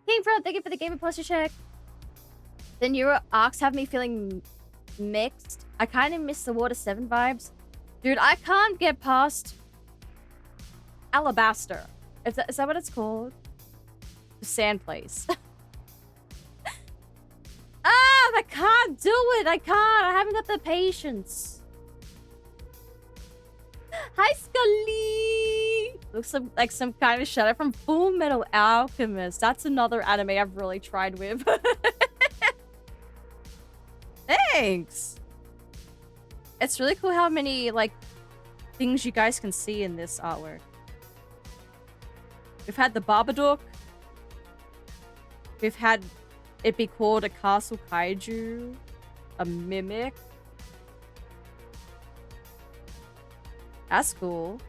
King Front, thank you for the Game Plus check. The newer arcs have me feeling mixed. I kind of miss the Water 7 vibes. Dude, I can't get past Alabaster. Is that what it's called? The sand place. I can't do it. I can't. I haven't got the patience. Hi, Scully. Looks like some kind of shadow from Full Metal Alchemist. That's another anime I've really tried with. Thanks. It's really cool how many like things you guys can see in this artwork. We've had the Babadook. We've had it be called a castle kaiju, a mimic. That's cool.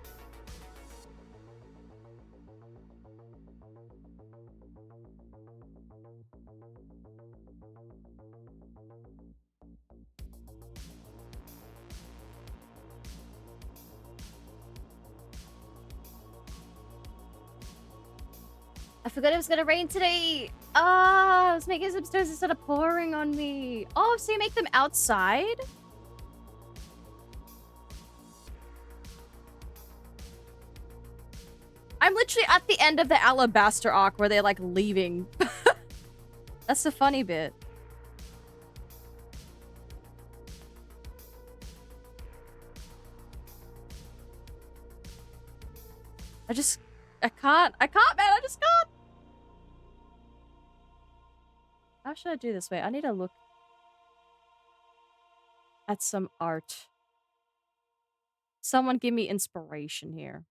I forgot it was gonna rain today. I was making some stones instead of pouring on me. Oh, so you make them outside? I'm literally at the end of the Alabaster arc where they're like leaving. That's the funny bit. I can't, man, I just can't. How should I do this? Wait, I need to look at some art. Someone give me inspiration here.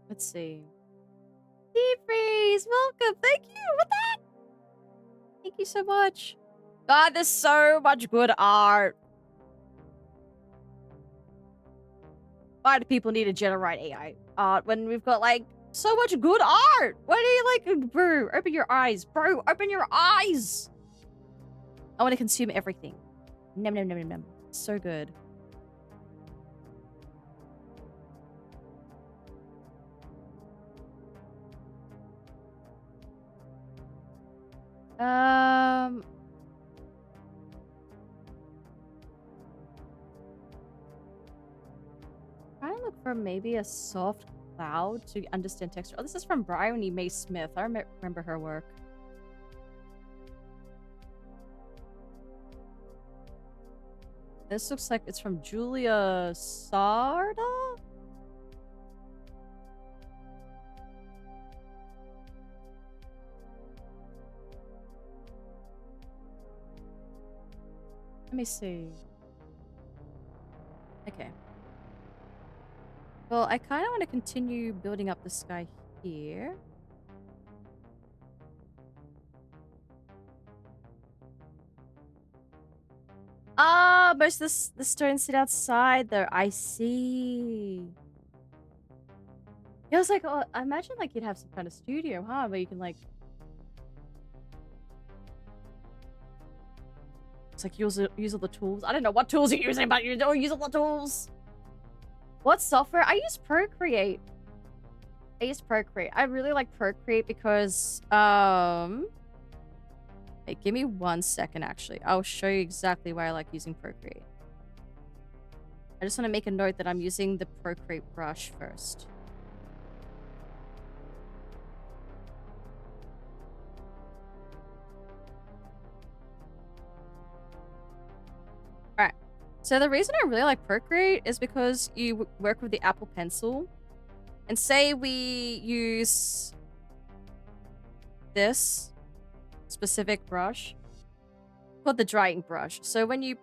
Let's see. Deep Freeze, welcome. Thank you. What the heck? Thank you so much. God, there's so much good art. Why do people need to generate AI art when we've got like so much good art? Why do you like, bro? Open your eyes, bro. Open your eyes. I want to consume everything. Nom nom nom nom nom. So good. Trying to look for maybe a soft cloud to understand texture. Oh, this is from Bryony Mae Smith. I remember her work. This looks like it's from Julia Sarda? Let me see. Okay. Well, I kind of want to continue building up the sky here. Oh, most of the stones sit outside though. I see. Yeah, I was like, oh, I imagine like you'd have some kind of studio, huh? Where you can like, it's like use all the tools. I don't know what tools you're using, but you don't use all the tools. What software? I use Procreate. I really like Procreate because hey, give me 1 second actually. I'll show you exactly why I like using Procreate. I just want to make a note that I'm using the Procreate brush first. Alright. So the reason I really like Procreate is because you work with the Apple Pencil. And say we use this specific brush called the drying brush. So when you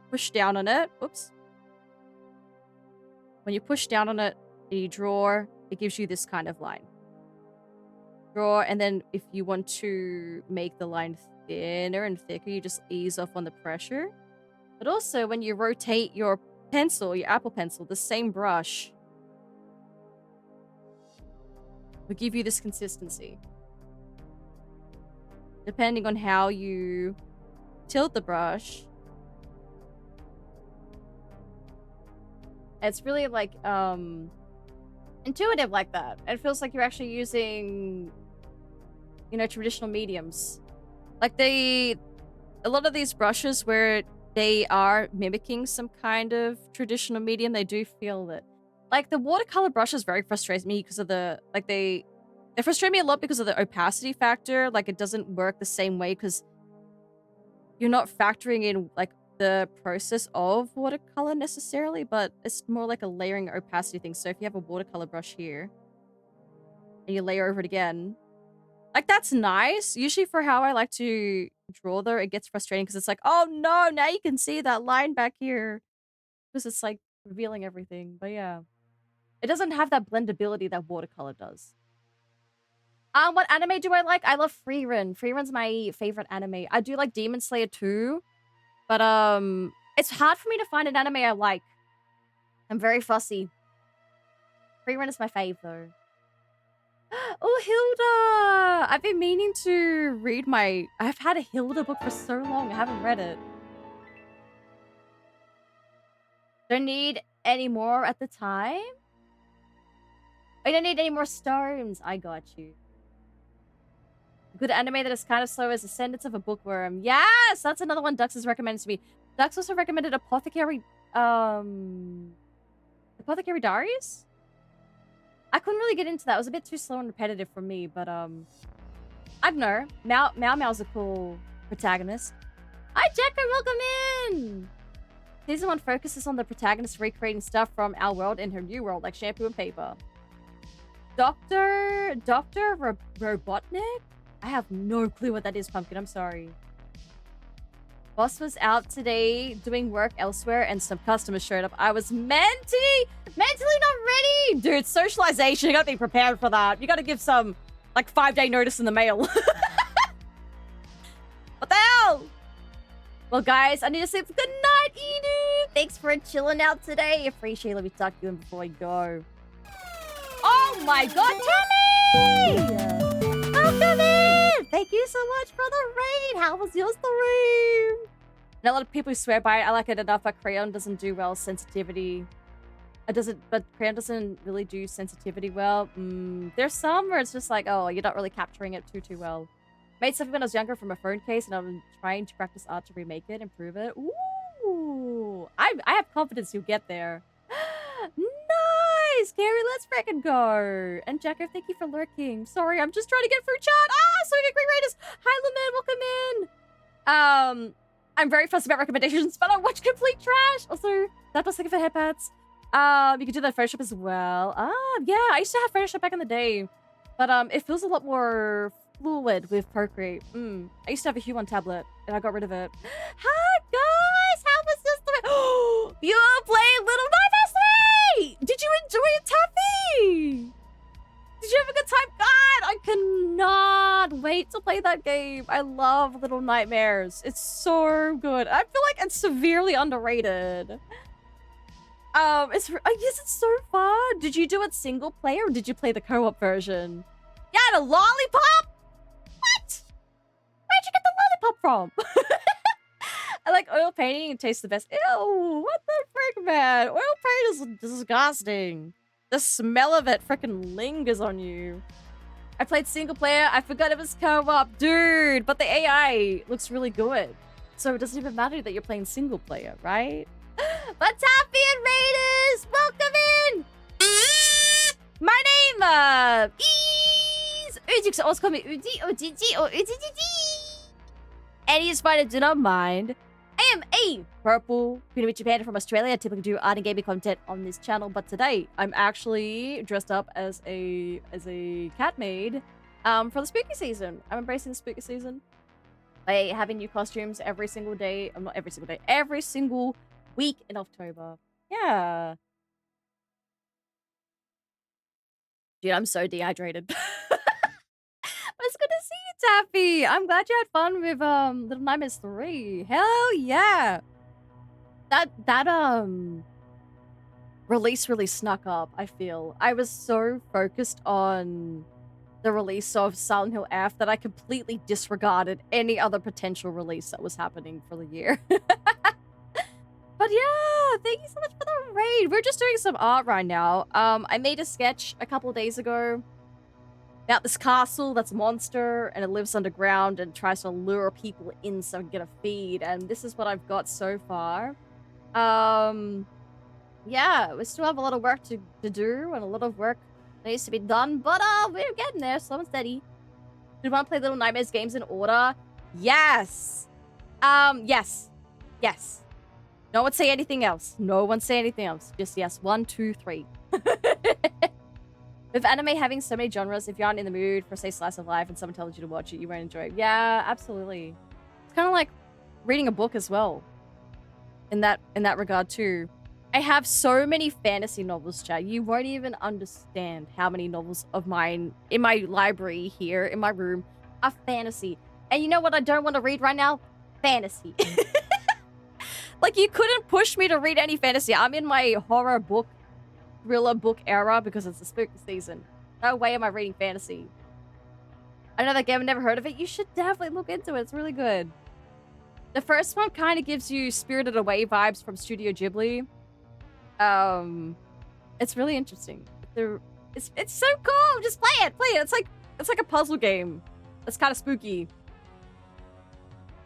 push down on it, oops. When you push down on it and you draw, it gives you this kind of line. Draw, and then if you want to make the line thinner and thicker, you just ease off on the pressure. But also when you rotate your pencil, your Apple Pencil, the same brush will give you this consistency. Depending on how you tilt the brush. It's really like intuitive like that. It feels like you're actually using, you know, traditional mediums. Like a lot of these brushes where they are mimicking some kind of traditional medium, they do feel that. Like, the watercolor brushes very frustrate me because of the, like, they frustrate me a lot because of the opacity factor. Like, it doesn't work the same way because you're not factoring in, like, the process of watercolor necessarily, but it's more like a layering opacity thing. So if you have a watercolor brush here and you layer over it again, like, that's nice. Usually for how I like to draw, though, it gets frustrating because it's like, oh, no, now you can see that line back here because it's, like, revealing everything. But yeah. It doesn't have that blendability that watercolor does. What anime do I like? I love Frieren. Frieren's my favorite anime. I do like Demon Slayer too. But it's hard for me to find an anime I like. I'm very fussy. Frieren is my fave though. Oh, Hilda! I've been meaning to read I've had a Hilda book for so long. I haven't read it. Don't need any more at the time? I don't need any more stones. I got you. Good anime that is kind of slow as Ascendance of a Bookworm. Yes! That's another one Dux has recommended to me. Dux also recommended Apothecary Diaries? I couldn't really get into that. It was a bit too slow and repetitive for me, but I don't know. Meow Meow's a cool protagonist. Hi, Jacker, welcome in! Season 1 focuses on the protagonist recreating stuff from our world in her new world, like shampoo and paper. Dr. Robotnik? I have no clue what that is, Pumpkin. I'm sorry. Boss was out today doing work elsewhere and some customers showed up. I was mentally not ready. Dude, socialization. You gotta be prepared for that. You gotta give some, like, 5-day notice in the mail. What the hell? Well, guys, I need to sleep. Good night, Enu. Thanks for chilling out today. Appreciate it. Let me talk to you before I go. Oh my god, Timmy! Welcome in! Thank you so much for the raid! How was your stream? And a lot of people swear by it. I like it enough, but Crayon doesn't do well sensitivity. But Crayon doesn't really do sensitivity well. There's some where it's just like, oh, you're not really capturing it too well. Made something when I was younger from a phone case, and I'm trying to practice art to remake it, improve it. Ooh! I have confidence you'll get there. Nice! Gary, let's freaking go! And Jacker, thank you for lurking. Sorry, I'm just trying to get through chat. So we get great raiders. Hi, Lumen, welcome in. I'm very fussy about recommendations, but I watch complete trash. Also, that was thinking for headpads. You can do that Photoshop as well. Yeah, I used to have Photoshop back in the day. But it feels a lot more fluid with Procreate. I used to have a Hue on tablet, and I got rid of it. Hi, guys! How was this? You played Little Knife today! Did you enjoy it, Taffy? Did you have a good time? God, I cannot wait to play play that game. I love Little Nightmares. It's so good. I feel like it's severely underrated. Yes, it's so fun. Did you do it single player or did you play the co-op version? Yeah, the lollipop? What? Where'd you get the lollipop from? I like oil painting. It tastes the best. Ew, what the frick, man? Oil paint is disgusting. The smell of it freaking lingers on you. I played single player. I forgot it was co-op. Dude, but the AI looks really good. So it doesn't even matter that you're playing single player, right? But Taffy and Raiders, welcome in! My name, is Uji. Also call me Uji, Ujiji, or Ujiji. Any spider, do not mind. I am a purple Queen of Japan from Australia. I typically do art and gaming content on this channel, but today I'm actually dressed up as a cat maid for the spooky season. I'm embracing the spooky season by having new costumes every single day. Not every single day, every single week in October. Yeah. Dude, I'm so dehydrated. It's good to see you, Taffy. I'm glad you had fun with Little Nightmares 3. Hell yeah. That release really snuck up, I feel. I was so focused on the release of Silent Hill F that I completely disregarded any other potential release that was happening for the year. But yeah, thank you so much for the raid. We're just doing some art right now. I made a sketch a couple days ago about this castle that's a monster and it lives underground and tries to lure people in so I can get a feed. And this is what I've got so far. Yeah, we still have a lot of work to do and a lot of work that needs to be done, but we're getting there, slow and steady. Do you want to play Little Nightmares games in order? Yes. Yes. Yes. No one say anything else. No one say anything else. Just yes. 1, 2, 3. With anime having so many genres, if you aren't in the mood for, say, slice of life and someone tells you to watch it, you won't enjoy it. Yeah, absolutely. It's kind of like reading a book as well. In that regard too. I have so many fantasy novels, chat. You won't even understand how many novels of mine in my library here in my room are fantasy. And you know what I don't want to read right now? Fantasy. Like, you couldn't push me to read any fantasy. I'm in my horror book, thriller book era because it's the spooky season. No way am I reading fantasy. I know that game, I've never heard of it. You should definitely look into it. It's really good. The first one kind of gives you Spirited Away vibes from Studio Ghibli. It's really interesting. It's so cool. Just play it. Play it. It's like a puzzle game. It's kind of spooky.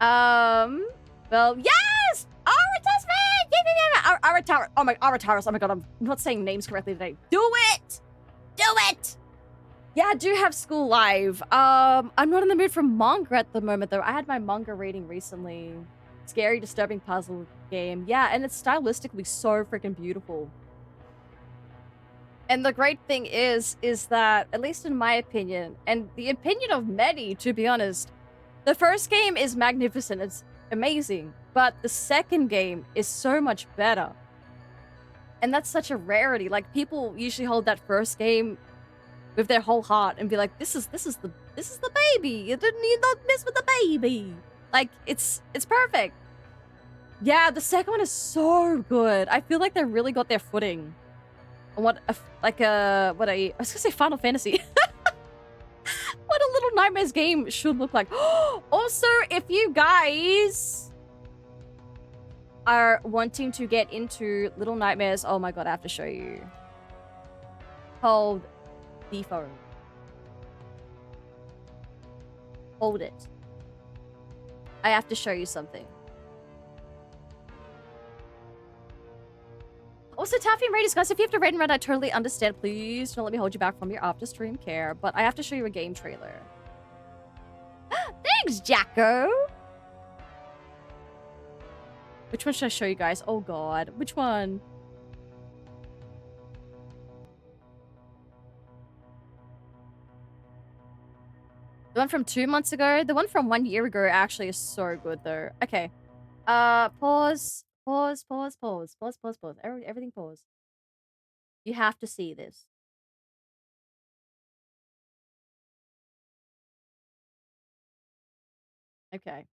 Well, yes! Aratara. Oh my, Arataurus. Oh my god, I'm not saying names correctly today. Do it! Do it! Yeah, I do have school live. I'm not in the mood for manga at the moment, though. I had my manga reading recently. Scary, disturbing puzzle game. Yeah, and it's stylistically so freaking beautiful. And the great thing is that, at least in my opinion, and the opinion of many, to be honest, the first game is magnificent. It's amazing. But the second game is so much better. And that's such a rarity. Like, people usually hold that first game with their whole heart and be like, this is the baby. You didn't need not mess with the baby. Like, it's perfect. Yeah, the second one is so good. I feel like they really got their footing. I was gonna say Final Fantasy. What a Little Nightmares game should look like. Also, if you guys are wanting to get into Little Nightmares, oh my god, I have to show you. Hold the phone. Hold it. I have to show you something. Also, Taffy and Raiders, guys, if you have to raid and red, I totally understand. Please don't let me hold you back from your after stream care. But I have to show you a game trailer. Thanks, Jacko! Which one should I show you guys? Oh god, which one? The one from 2 months ago? The one from 1 year ago actually is so good though. Okay. Pause. Everything pause. You have to see this. Okay.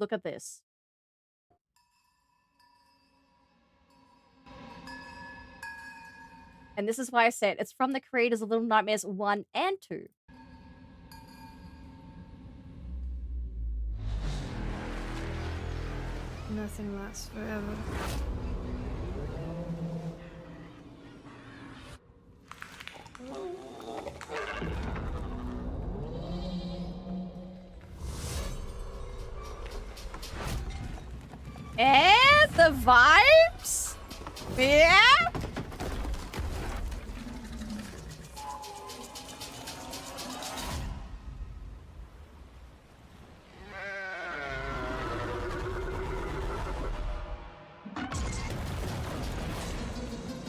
Look at this. And this is why I said it's from the creators of Little Nightmares 1 and 2. Nothing lasts forever. And the vibes? Yeah?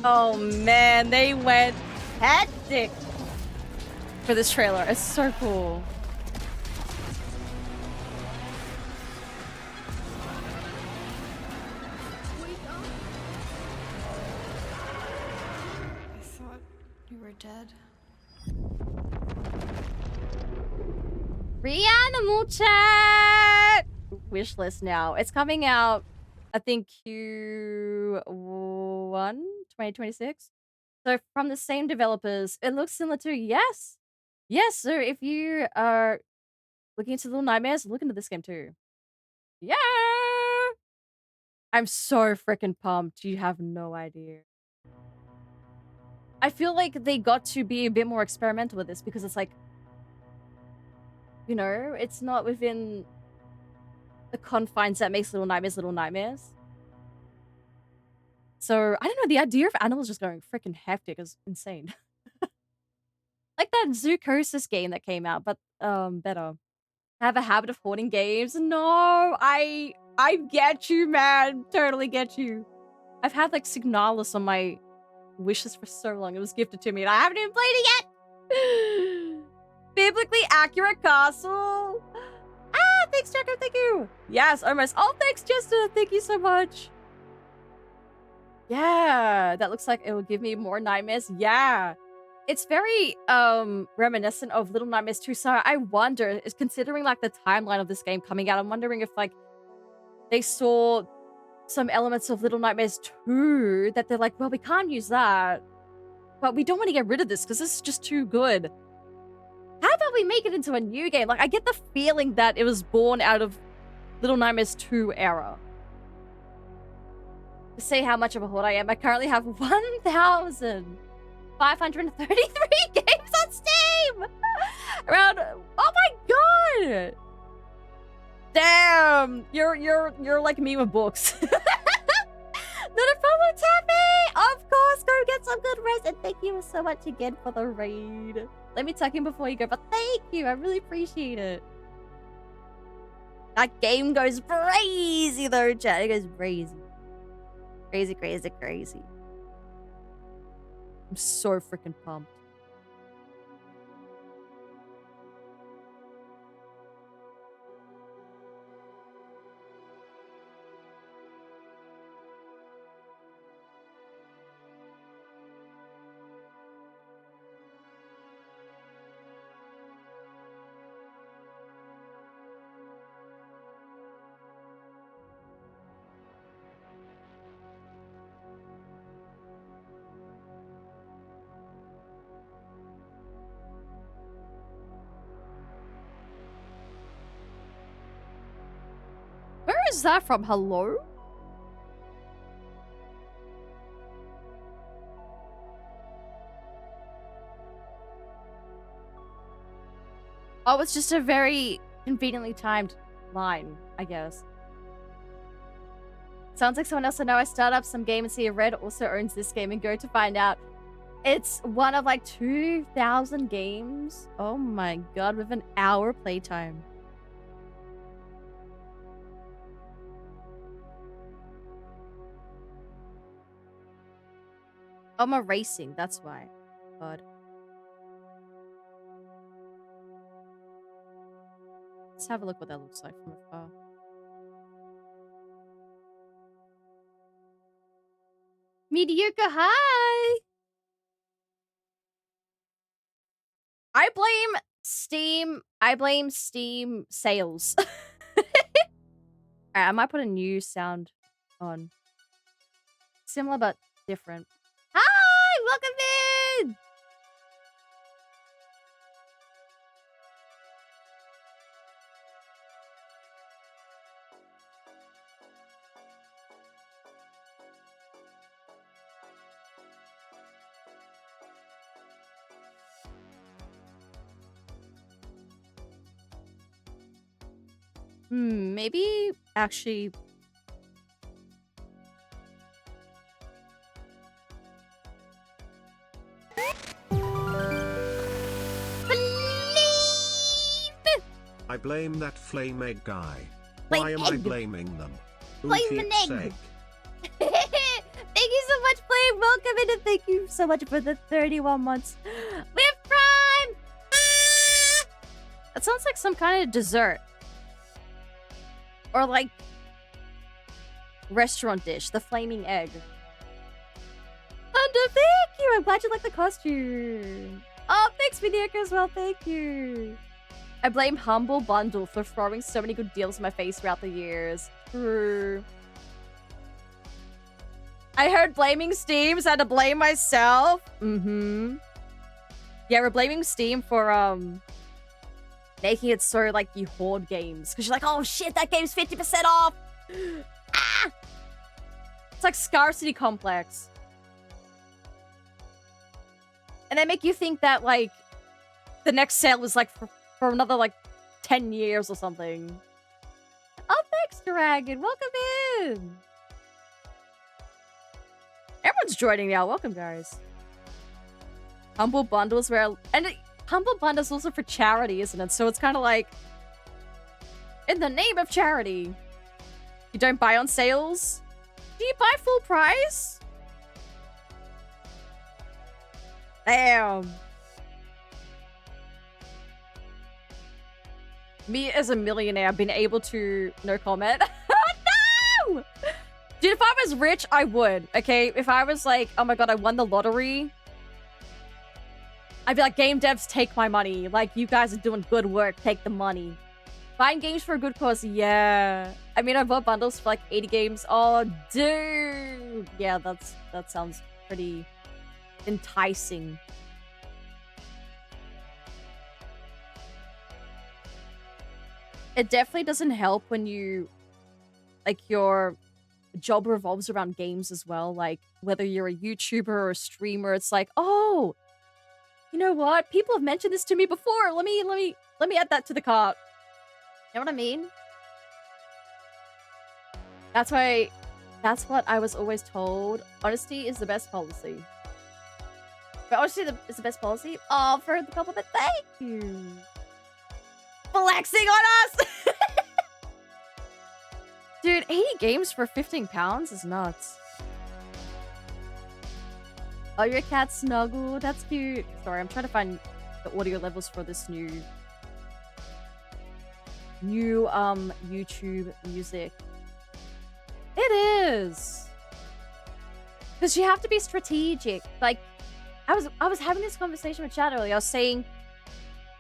Oh man, they went hectic for this trailer. It's so cool. I thought you were dead. Reanimal chat! Wishlist now. It's coming out, I think, Q1 2026. So from the same developers. It looks similar to, yes. Yes, so if you are looking into Little Nightmares, look into this game too. Yeah! I'm so freaking pumped. You have no idea. I feel like they got to be a bit more experimental with this because it's like, you know, it's not within the confines that makes Little Nightmares Little Nightmares. So, I don't know, the idea of animals just going freaking hectic is insane. Like that Zoocosis game that came out, but better. I have a habit of hoarding games. No, I get you, man. Totally get you. I've had like Signalis on my wishes for so long. It was gifted to me and I haven't even played it yet. Biblically accurate castle. Ah, thanks, Jacko. Thank you. Yes, almost. Oh, thanks, Jester. Thank you so much. Yeah, that looks like it will give me more nightmares. Yeah. It's very reminiscent of Little Nightmares 2. So I wonder, is considering like the timeline of this game coming out, I'm wondering if like they saw some elements of Little Nightmares 2 that they're like, well, we can't use that. But we don't want to get rid of this because this is just too good. How about we make it into a new game? Like, I get the feeling that it was born out of Little Nightmares 2 era. To say how much of a hoard I am, I currently have 1,533 games on Steam! Around, oh my god! Damn, you're like me with books. Not a problem, Taffy! Of course, go get some good rest, and thank you so much again for the raid. Let me tuck in before you go, but thank you, I really appreciate it. That game goes crazy though, chat. It goes crazy. Crazy, crazy, crazy. I'm so freaking pumped. Where is that from? Hello? Oh, it's just a very conveniently timed line, I guess. Sounds like someone else I know. I start up some game and see a Red also owns this game and go to find out. It's one of like 2,000 games. Oh my god, with an hour playtime. Oh, I'm racing, that's why. God. Let's have a look what that looks like from afar. Mediocre, hi! I blame Steam. I blame Steam sales. Alright, I might put a new sound on. Similar but different. Hi! Welcome in! Maybe actually... I blame that flame egg guy. Flame Why am I egg. blaming them? Who Flame keeps egg. egg? Thank you so much, Flame. Welcome in and thank you so much for the 31 months. With Prime! Ah! That sounds like some kind of dessert. Or like restaurant dish, the flaming egg. Thunder, thank you! I'm glad you like the costume. Oh, thanks, Mediocre, as well. Thank you. I blame Humble Bundle for throwing so many good deals in my face throughout the years. True. I heard blaming Steam, so I had to blame myself. Yeah, we're blaming Steam for, making it so, like, you hoard games. Because you're like, oh shit, that game's 50% off! Ah! It's like scarcity complex. And they make you think that, like, the next sale is, like, for another, like, 10 years or something. Oh, thanks, Dragon. Welcome in. Everyone's joining now. Welcome, guys. Humble Bundles where... Humble Bundles also for charity, isn't it? So it's kind of like... in the name of charity. You don't buy on sales? Do you buy full price? Damn. Me as a millionaire been able to... no comment. Oh, no! Dude, if I was rich, I would, okay? If I was like, oh my god, I won the lottery... I'd be like, game devs, take my money. Like, you guys are doing good work. Take the money. Buying games for a good cause. Yeah. I mean, I bought bundles for like 80 games. Oh, dude. Yeah, that sounds pretty enticing. It definitely doesn't help when you, like, your job revolves around games as well. Like, whether you're a YouTuber or a streamer, it's like, oh, you know what? People have mentioned this to me before. Let me add that to the cart. You know what I mean? That's what I was always told. Honesty is the best policy. But honesty is the best policy? Oh, for the compliment, thank you. Flexing on us! Dude, 80 games for £15 is nuts. Oh, your cat snuggled. That's cute. Sorry, I'm trying to find the audio levels for this new YouTube music. It is. Because you have to be strategic. Like, I was having this conversation with chat earlier. I was saying,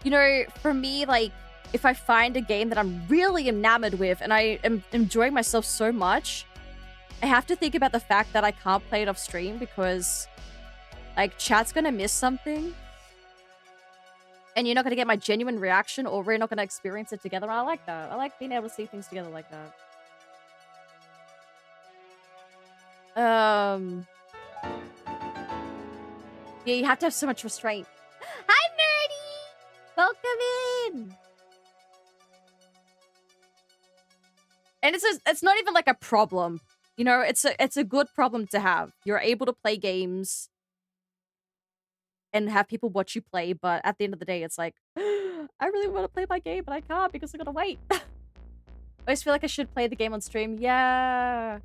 you know, for me, like, if I find a game that I'm really enamored with and I am enjoying myself so much, I have to think about the fact that I can't play it off stream because, like, chat's gonna miss something. And you're not gonna get my genuine reaction, or we're not gonna experience it together. I like that. I like being able to see things together like that. Yeah, you have to have so much restraint. Hi, Nerdy! Welcome in! And it's not even like a problem. You know, it's a good problem to have. You're able to play games and have people watch you play, but at the end of the day, it's like, I really want to play my game, but I can't because I gotta wait. I always feel like I should play the game on stream. Yeah.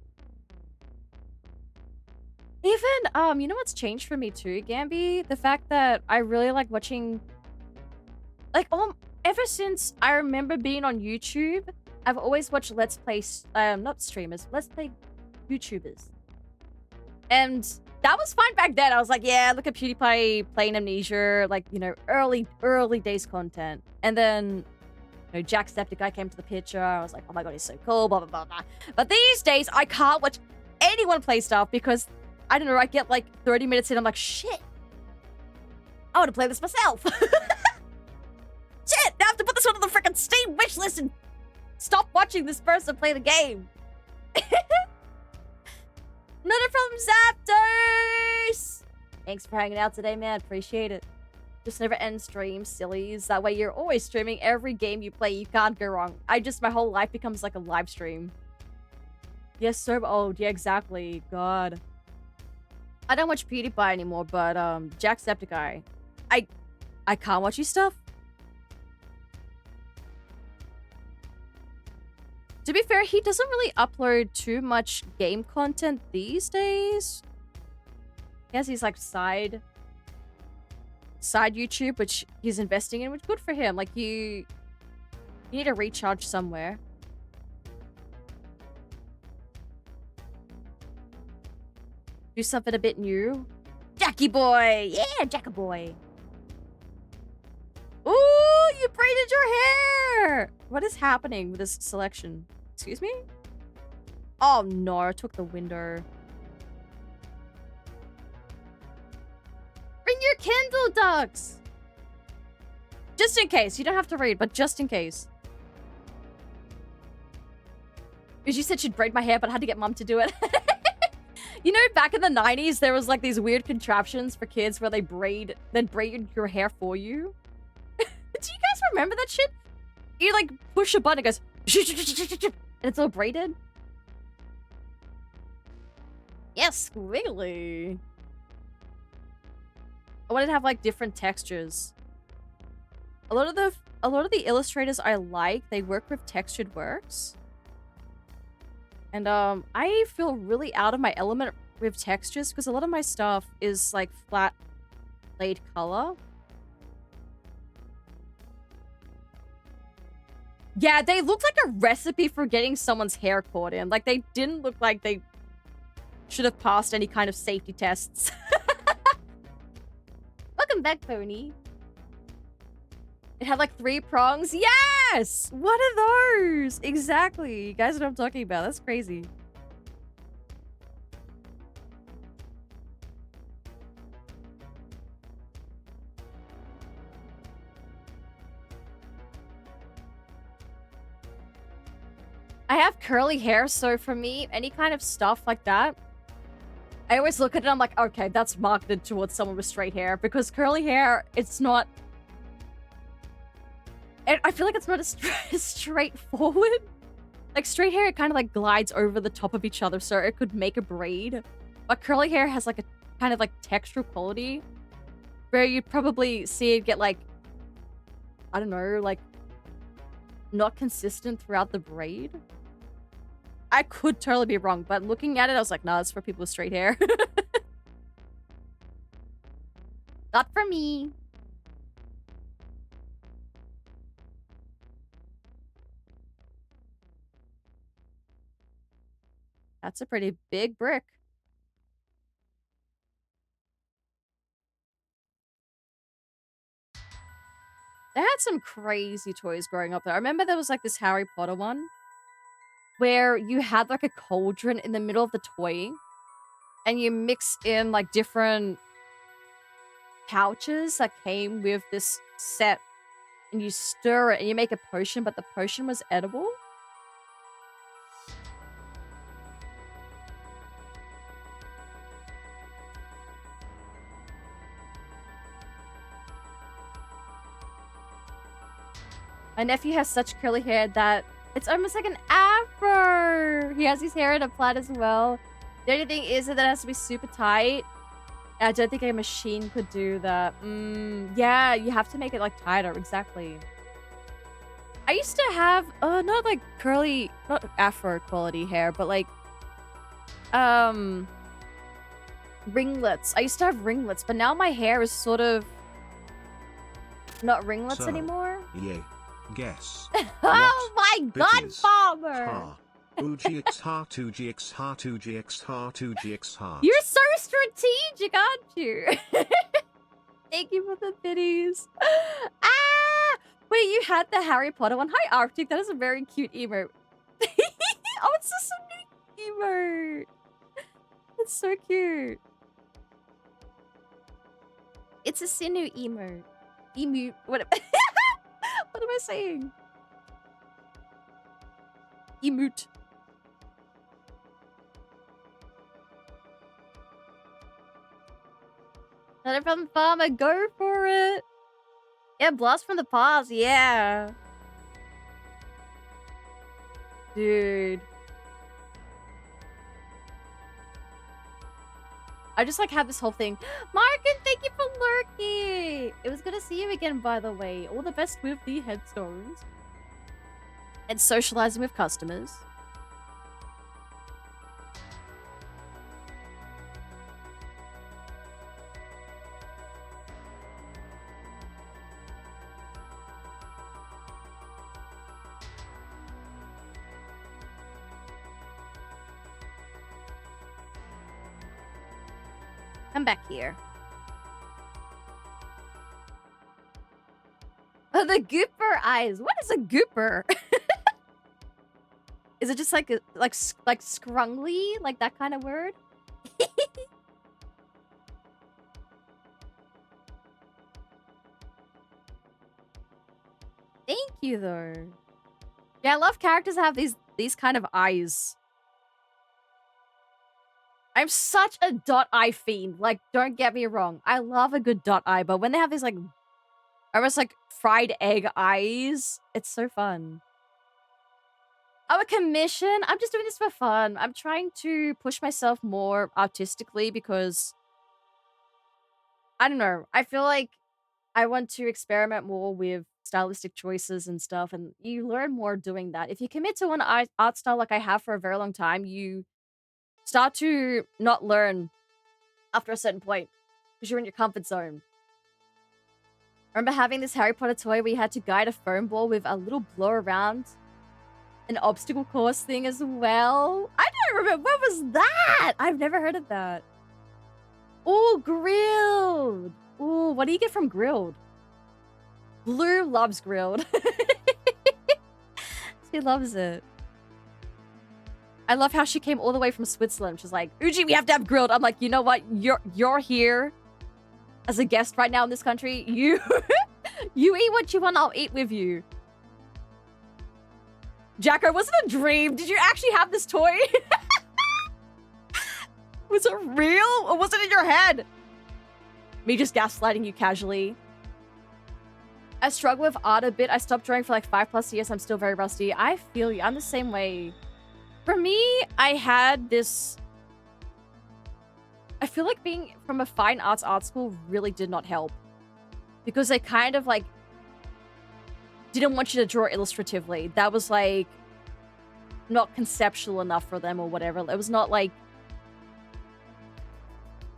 Even, you know what's changed for me too, Gamby? The fact that I really like watching... Like, ever since I remember being on YouTube, I've always watched Let's Play... not streamers. Let's Play YouTubers. And that was fine back then. I was like, yeah, look at PewDiePie playing Amnesia, like, you know, early days content. And then, you know, Jacksepticeye came to the picture. I was like, oh my god, he's so cool, blah, blah, blah, blah. But these days, I can't watch anyone play stuff because, I don't know, I get like 30 minutes in, I'm like, shit. I want to play this myself. Shit, now I have to put this one on the freaking Steam wishlist and stop watching this person play the game. Another from Zapdos! Thanks for hanging out today, man. Appreciate it. Just never end streams, sillies. That way you're always streaming every game you play. You can't go wrong. My whole life becomes like a live stream. Yes, so old. Yeah, exactly. God. I don't watch PewDiePie anymore, but Jacksepticeye. I can't watch his stuff. To be fair, he doesn't really upload too much game content these days. He has his like side YouTube, which he's investing in, which good for him. Like you need to recharge somewhere. Do something a bit new. Jackie boy! Yeah, Jackie boy! Ooh, you braided your hair! What is happening with this selection? Excuse me? Oh no, I took the window. Bring your Kindle, ducks! Just in case. You don't have to read, but just in case. Because you said she'd braid my hair, but I had to get mom to do it. You know, back in the 90s, there was like these weird contraptions for kids where they'd braid your hair for you. Do you guys remember that shit? You like push a button, it goes and it's all braided. Yes, squiggly. I wanted to have like different textures. A lot of the illustrators I like, they work with textured works. And I feel really out of my element with textures because a lot of my stuff is like flat laid color. Yeah, they look like a recipe for getting someone's hair caught in. Like, they didn't look like they should have passed any kind of safety tests. Welcome back, Pony. It had, like, 3 prongs. Yes! What are those? Exactly. You guys know what I'm talking about. That's crazy. I have curly hair, so for me, any kind of stuff like that, I always look at it and I'm like, okay, that's marketed towards someone with straight hair. Because curly hair, it's not... I feel like it's not as straightforward. Like, straight hair, it kind of, like, glides over the top of each other, so it could make a braid. But curly hair has, like, a kind of, like, textural quality. Where you'd probably see it get, like... I don't know, like... not consistent throughout the braid. I could totally be wrong, but looking at it, I was like, nah, it's for people with straight hair. Not for me. That's a pretty big brick. They had some crazy toys growing up there. I remember there was like this Harry Potter one where you had like a cauldron in the middle of the toy and you mix in like different pouches that came with this set and you stir it and you make a potion, but the potion was edible. My nephew has such curly hair that it's almost like an afro. He has his hair in a plait as well. The only thing is that it has to be super tight. I don't think a machine could do that. Yeah, you have to make it like tighter. Exactly. I used to have, not like curly, not afro quality hair, but like, ringlets. I used to have ringlets, but now my hair is sort of not ringlets anymore. Yeah. Guess. Oh my god, bitches Farmer! Ugx heart, Ugx heart, Ugx heart, Ugx heart. You're so strategic, aren't you? Thank you for the biddies. Ah! Wait, you had the Harry Potter one? Hi, Arctic. That is a very cute emote. Oh, it's just a new emote. It's so cute. It's a Sinu emote. Emote. What am I saying? Emote. Not from Farmer, go for it. Yeah, blast from the past, yeah. Dude. I just like have this whole thing. Markin, thank you for lurking. It was good to see you again, by the way. All the best with the headstones. And socializing with customers. Come back here. Oh, the gooper eyes. What is a gooper? Is it just like scrungly, like that kind of word? Thank you, though. Yeah, I love characters that have these kind of eyes. I'm such a dot eye fiend. Like, don't get me wrong. I love a good dot eye, but when they have these like almost like fried egg eyes, it's so fun. Oh, a commission? I'm just doing this for fun. I'm trying to push myself more artistically because I don't know. I feel like I want to experiment more with stylistic choices and stuff, and you learn more doing that. If you commit to one art style like I have for a very long time, you start to not learn after a certain point because you're in your comfort zone. I remember having this Harry Potter toy where you had to guide a foam ball with a little blow around an obstacle course thing as well. I don't remember. What was that? I've never heard of that. Oh, grilled. Oh, what do you get from grilled? Blue loves grilled. She loves it. I love how she came all the way from Switzerland. She's like, Uji, we have to have grilled. I'm like, you know what? You're here as a guest right now in this country. You eat what you want, I'll eat with you. Jacko, was it a dream? Did you actually have this toy? Was it real? Or was it in your head? Me just gaslighting you casually. I struggle with art a bit. I stopped drawing for like 5+ years. I'm still very rusty. I feel you. I'm the same way. For me, I had this... I feel like being from a fine arts art school really did not help. Because they kind of like... didn't want you to draw illustratively. That was like... not conceptual enough for them or whatever. It was not like...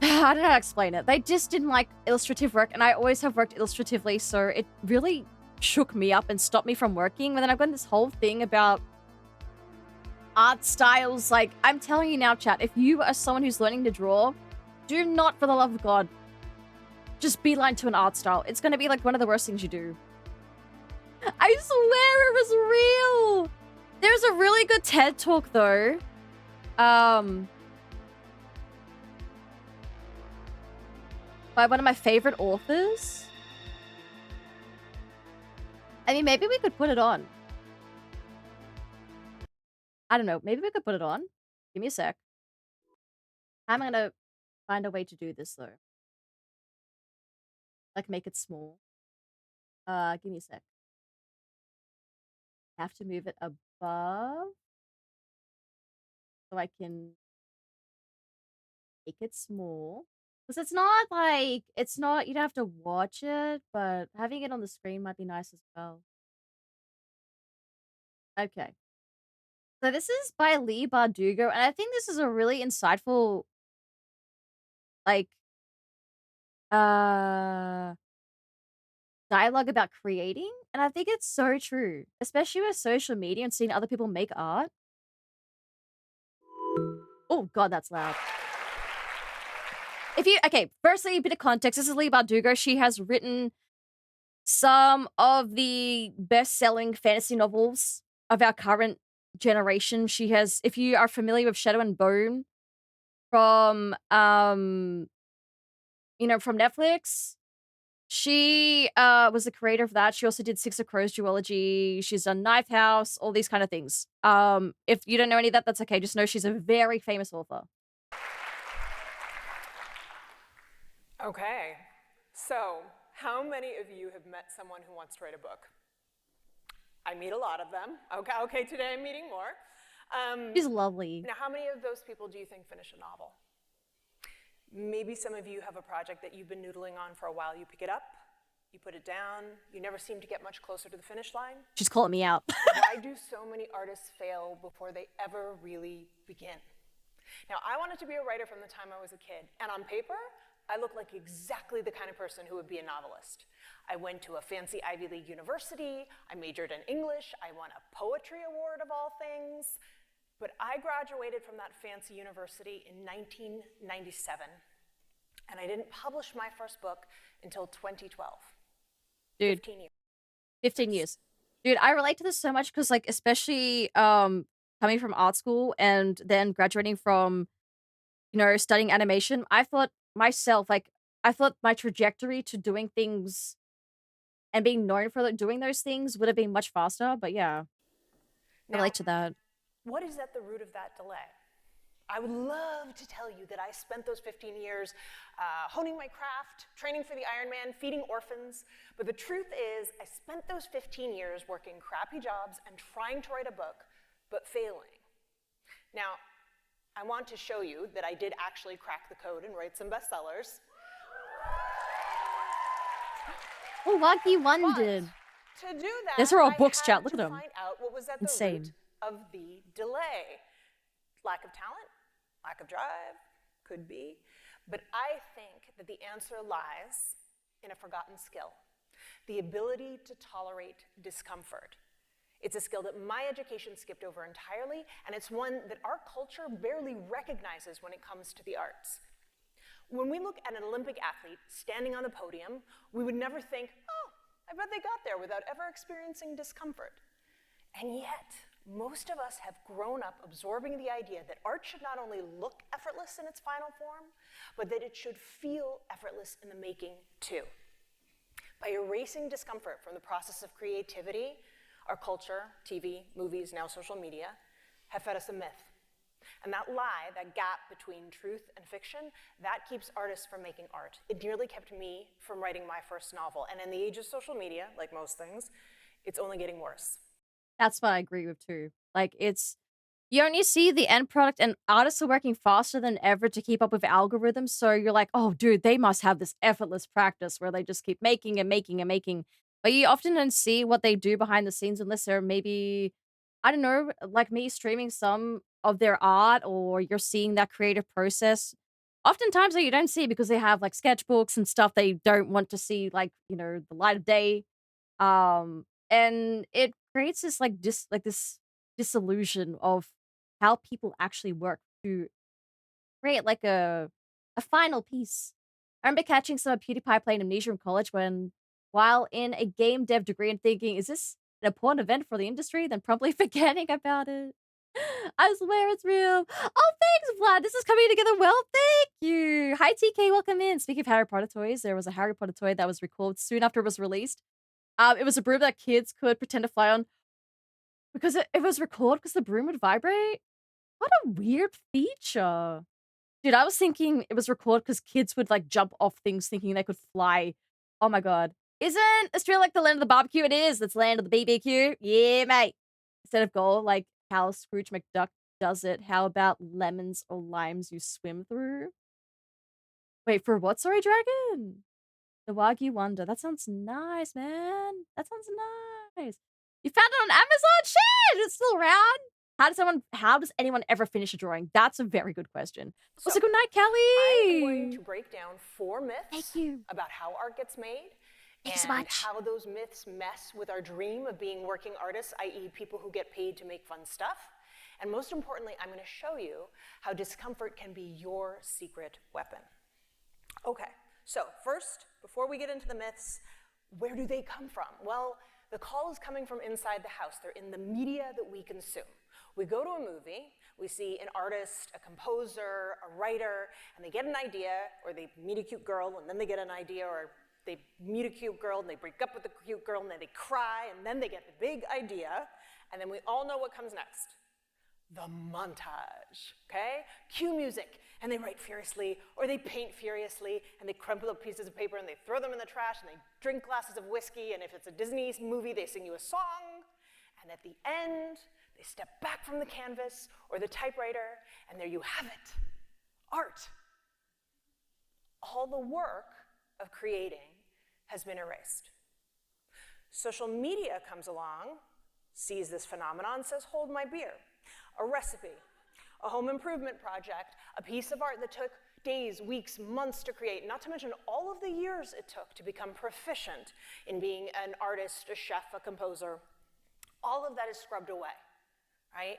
I don't know how to explain it. They just didn't like illustrative work, and I always have worked illustratively, so it really shook me up and stopped me from working. And then I've got this whole thing about art styles. Like, I'm telling you now, chat, if you are someone who's learning to draw, do not, for the love of God, just beeline to an art style. It's going to be like one of the worst things you do. I swear it was real. There's a really good TED talk, though. By one of my favorite authors. I mean, maybe we could put it on. I don't know. Maybe we could put it on. Give me a sec. How am I gonna find a way to do this, though? Like, make it small. Give me a sec. I have to move it above. So I can make it small. Because it's not like, it's not, you don't have to watch it, but having it on the screen might be nice as well. Okay. So this is by Lee Bardugo, and I think this is a really insightful, like, dialogue about creating, and I think it's so true, especially with social media and seeing other people make art. Oh god, that's loud. Okay, firstly, a bit of context. This is Lee Bardugo. She has written some of the best-selling fantasy novels of our current generation. She has, if you are familiar with Shadow and Bone from from Netflix, she was the creator of that. She also did Six of Crows duology. She's done Knife House, all these kind of things. If you don't know any of that, that's okay. Just know she's a very famous author. Okay, so how many of you have met someone who wants to write a book? I meet a lot of them. Okay, today I'm meeting more. She's lovely. Now, how many of those people do you think finish a novel? Maybe some of you have a project that you've been noodling on for a while. You pick it up, you put it down, you never seem to get much closer to the finish line. She's calling me out. Why do so many artists fail before they ever really begin? Now, I wanted to be a writer from the time I was a kid, and on paper, I look like exactly the kind of person who would be a novelist. I went to a fancy Ivy League university, I majored in English, I won a poetry award of all things, but I graduated from that fancy university in 1997, and I didn't publish my first book until 2012. Dude, 15 years. 15 years. Dude, I relate to this so much because, like, especially coming from art school and then graduating from, studying animation, I thought myself, like, I thought my trajectory to doing things and being known for doing those things would have been much faster, but yeah, I relate to that. What is at the root of that delay? I would love to tell you that I spent those 15 years honing my craft, training for the Ironman, feeding orphans, but the truth is I spent those 15 years working crappy jobs and trying to write a book, but failing. Now, I want to show you that I did actually crack the code and write some bestsellers. Oh, lucky one did. To do that, These are all I books, had chat. Look to at them. find out what was at the Insane. root of the delay. Lack of talent, lack of drive, could be. But I think that the answer lies in a forgotten skill, the ability to tolerate discomfort. It's a skill that my education skipped over entirely, and it's one that our culture barely recognizes when it comes to the arts. When we look at an Olympic athlete standing on the podium, we would never think, oh, I bet they got there without ever experiencing discomfort. And yet, most of us have grown up absorbing the idea that art should not only look effortless in its final form, but that it should feel effortless in the making too. By erasing discomfort from the process of creativity, our culture, TV, movies, now social media, have fed us a myth. And that lie, that gap between truth and fiction, that keeps artists from making art. It nearly kept me from writing my first novel. And in the age of social media, like most things, it's only getting worse. That's what I agree with too. Like, you only see the end product, and artists are working faster than ever to keep up with algorithms. So you're like, oh, dude, they must have this effortless practice where they just keep making and making and making. But you often don't see what they do behind the scenes unless they're maybe, I don't know, like me streaming some of their art, or you're seeing that creative process. Oftentimes that you don't see because they have like sketchbooks and stuff they don't want to see, like, the light of day. And it creates this this disillusion of how people actually work to create like a final piece. I remember catching some of PewDiePie playing Amnesia in college while in a game dev degree and thinking, is this an important event for the industry? Then promptly forgetting about it. I swear it's real. Oh, thanks, Vlad. This is coming together well. Thank you. Hi, TK. Welcome in. Speaking of Harry Potter toys, there was a Harry Potter toy that was recalled soon after it was released. It was a broom that kids could pretend to fly on because it was recalled because the broom would vibrate. What a weird feature. Dude, I was thinking it was recalled because kids would like jump off things thinking they could fly. Oh my god. Isn't Australia like the land of the barbecue? It is. It's land of the BBQ. Yeah, mate. Instead of gold, like how Scrooge McDuck does it, how about lemons or limes you swim through? Wait, for what? Sorry, dragon? The Wagyu Wonder. That sounds nice, man. That sounds nice. You found it on Amazon? Shit! It's still around. How does anyone ever finish a drawing? That's a very good question. Also, good night, Kelly. I'm going to break down 4 myths Thank you. about how art gets made Thank you so and much. how those myths mess with our dream of being working artists, i.e. people who get paid to make fun stuff, And most importantly, I'm going to show you how discomfort can be your secret weapon. Okay, so first, before we get into the myths, where do they come from? Well, the call is coming from inside the house. They're in the media that we consume. We go to a movie, we see an artist, a composer, a writer, and they get an idea, or they meet a cute girl, and then they get an idea, or they meet a cute girl, and they break up with the cute girl, and then they cry, and then they get the big idea, and then we all know what comes next. The montage, okay? Cue music, and they write furiously, or they paint furiously, and they crumple up pieces of paper, and they throw them in the trash, and they drink glasses of whiskey, and if it's a Disney movie, they sing you a song, and at the end, they step back from the canvas or the typewriter, and there you have it, art. All the work of creating has been erased. Social media comes along, sees this phenomenon, says, hold my beer. A recipe, a home improvement project, a piece of art that took days, weeks, months to create, not to mention all of the years it took to become proficient in being an artist, a chef, a composer. All of that is scrubbed away, right?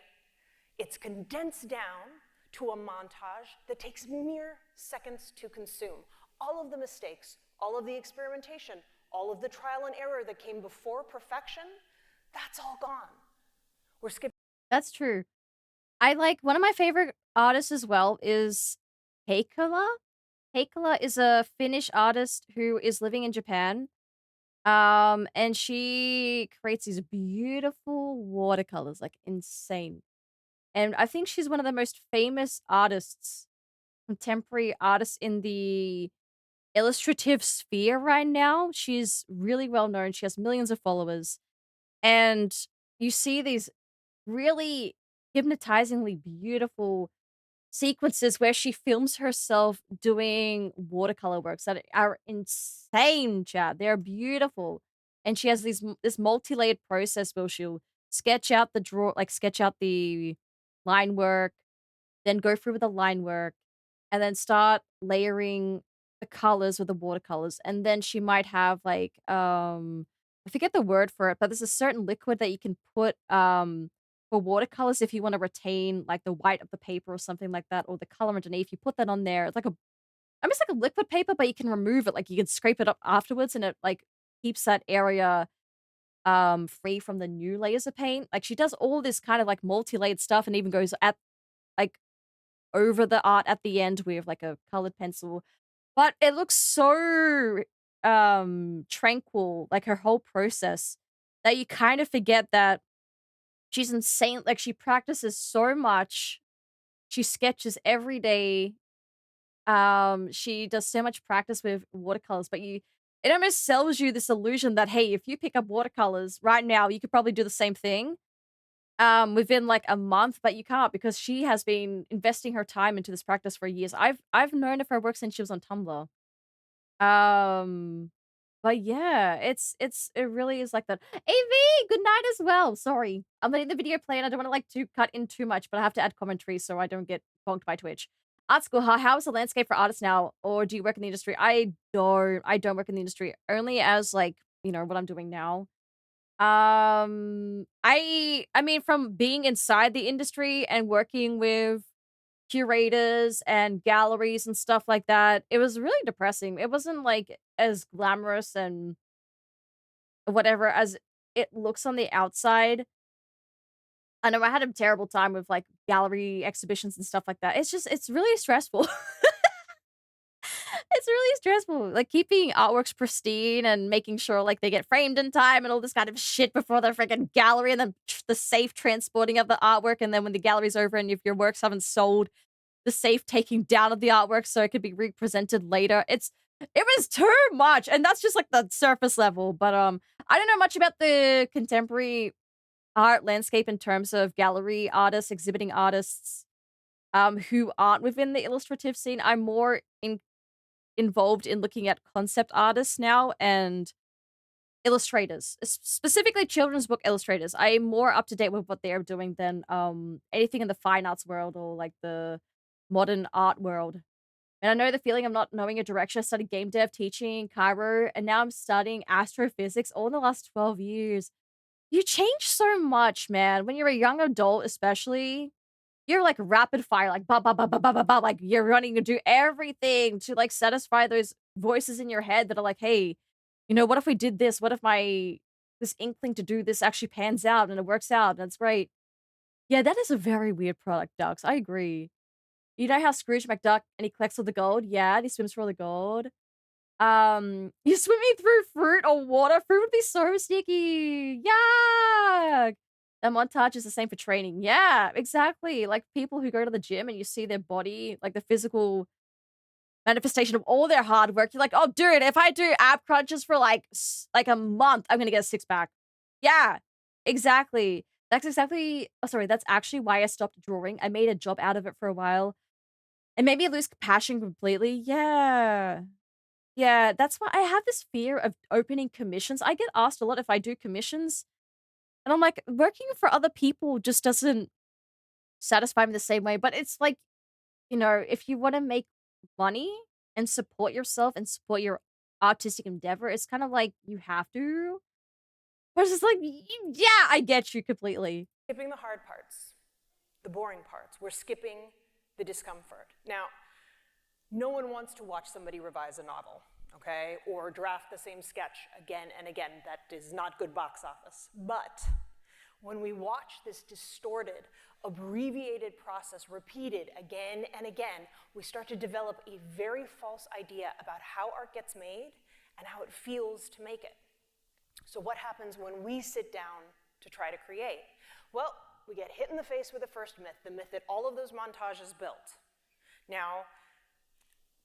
It's condensed down to a montage that takes mere seconds to consume. All of the mistakes, all of the experimentation, all of the trial and error that came before perfection, that's all gone. We're skipping. That's true. I like one of my favorite artists as well is Heikkila. Heikkila is a Finnish artist who is living in Japan. And she creates these beautiful watercolors, like insane. And I think she's one of the most famous artists, contemporary artists in the illustrative sphere right now. She's really well known. She has millions of followers. And you see these really hypnotizingly beautiful sequences where she films herself doing watercolor works that are insane, chat. They're beautiful. And she has this multi-layered process where she'll sketch out the line work, then go through with the line work, and then start layering the colors with the watercolors. And then she might have like I forget the word for it, but there's a certain liquid that you can put for watercolors if you want to retain like the white of the paper or something like that, or the color underneath. You put that on there. It's like almost like a liquid paper, but you can remove it. Like you can scrape it up afterwards and it like keeps that area free from the new layers of paint. Like she does all this kind of like multi-layered stuff and even goes at like over the art at the end with like a colored pencil. But it looks so tranquil, like her whole process, that you kind of forget that she's insane. Like she practices so much. She sketches every day. She does so much practice with watercolors, but it almost sells you this illusion that hey, if you pick up watercolors right now, you could probably do the same thing within like a month, but you can't because she has been investing her time into this practice for years. I've known of her work since she was on Tumblr. Um but yeah, it really is like that. AV, good night as well. Sorry. I'm letting the video play and I don't want to like to cut in too much, but I have to add commentary so I don't get bonked by Twitch. Art school, how is the landscape for artists now? Or do you work in the industry? I don't work in the industry. Only as like, what I'm doing now. I mean from being inside the industry and working with curators and galleries and stuff like that, it was really depressing. It wasn't like as glamorous and whatever as it looks on the outside. I know I had a terrible time with like gallery exhibitions and stuff like that. It's really stressful. It's really stressful, like, keeping artworks pristine and making sure, like, they get framed in time and all this kind of shit before the freaking gallery, and then the safe transporting of the artwork, and then when the gallery's over and if your works haven't sold, the safe taking down of the artwork so it could be represented later. It was too much, and that's just, like, the surface level, but, I don't know much about the contemporary art landscape in terms of gallery artists, exhibiting artists, who aren't within the illustrative scene. I'm more involved in looking at concept artists now and illustrators, specifically children's book illustrators. I'm more up to date with what they're doing than anything in the fine arts world or like the modern art world. And I know the feeling of not knowing a direction. I studied game dev, teaching, Cairo, and now I'm studying astrophysics all in the last 12 years. You change so much, man. When you're a young adult, especially, you're like rapid fire, like ba ba ba ba ba ba ba, like you're running to do everything to like satisfy those voices in your head that are like, hey, what if we did this? What if my this inkling to do this actually pans out and it works out and it's great? Yeah, that is a very weird product, Ducks. I agree. You know how Scrooge McDuck and he collects all the gold? Yeah, and he swims for all the gold. You swimming through fruit or water? Fruit would be so sticky. Yuck! That montage is the same for training. Yeah, exactly. Like people who go to the gym and you see their body, like the physical manifestation of all their hard work. You're like, oh, dude, if I do ab crunches for like a month, I'm gonna get a six pack. Yeah, exactly. That's exactly. Oh, sorry. That's actually why I stopped drawing. I made a job out of it for a while. It made me lose passion completely. Yeah. Yeah, that's why I have this fear of opening commissions. I get asked a lot if I do commissions, and I'm like, working for other people just doesn't satisfy me the same way. But it's like, if you want to make money and support yourself and support your artistic endeavor, it's kind of like you have to. But it's just like, yeah, I get you completely. Skipping the hard parts, the boring parts. We're skipping the discomfort. Now, no one wants to watch somebody revise a novel, okay? Or draft the same sketch again and again. That is not good box office. But when we watch this distorted, abbreviated process repeated again and again, we start to develop a very false idea about how art gets made and how it feels to make it. So what happens when we sit down to try to create? Well, we get hit in the face with the first myth, the myth that all of those montages built. Now,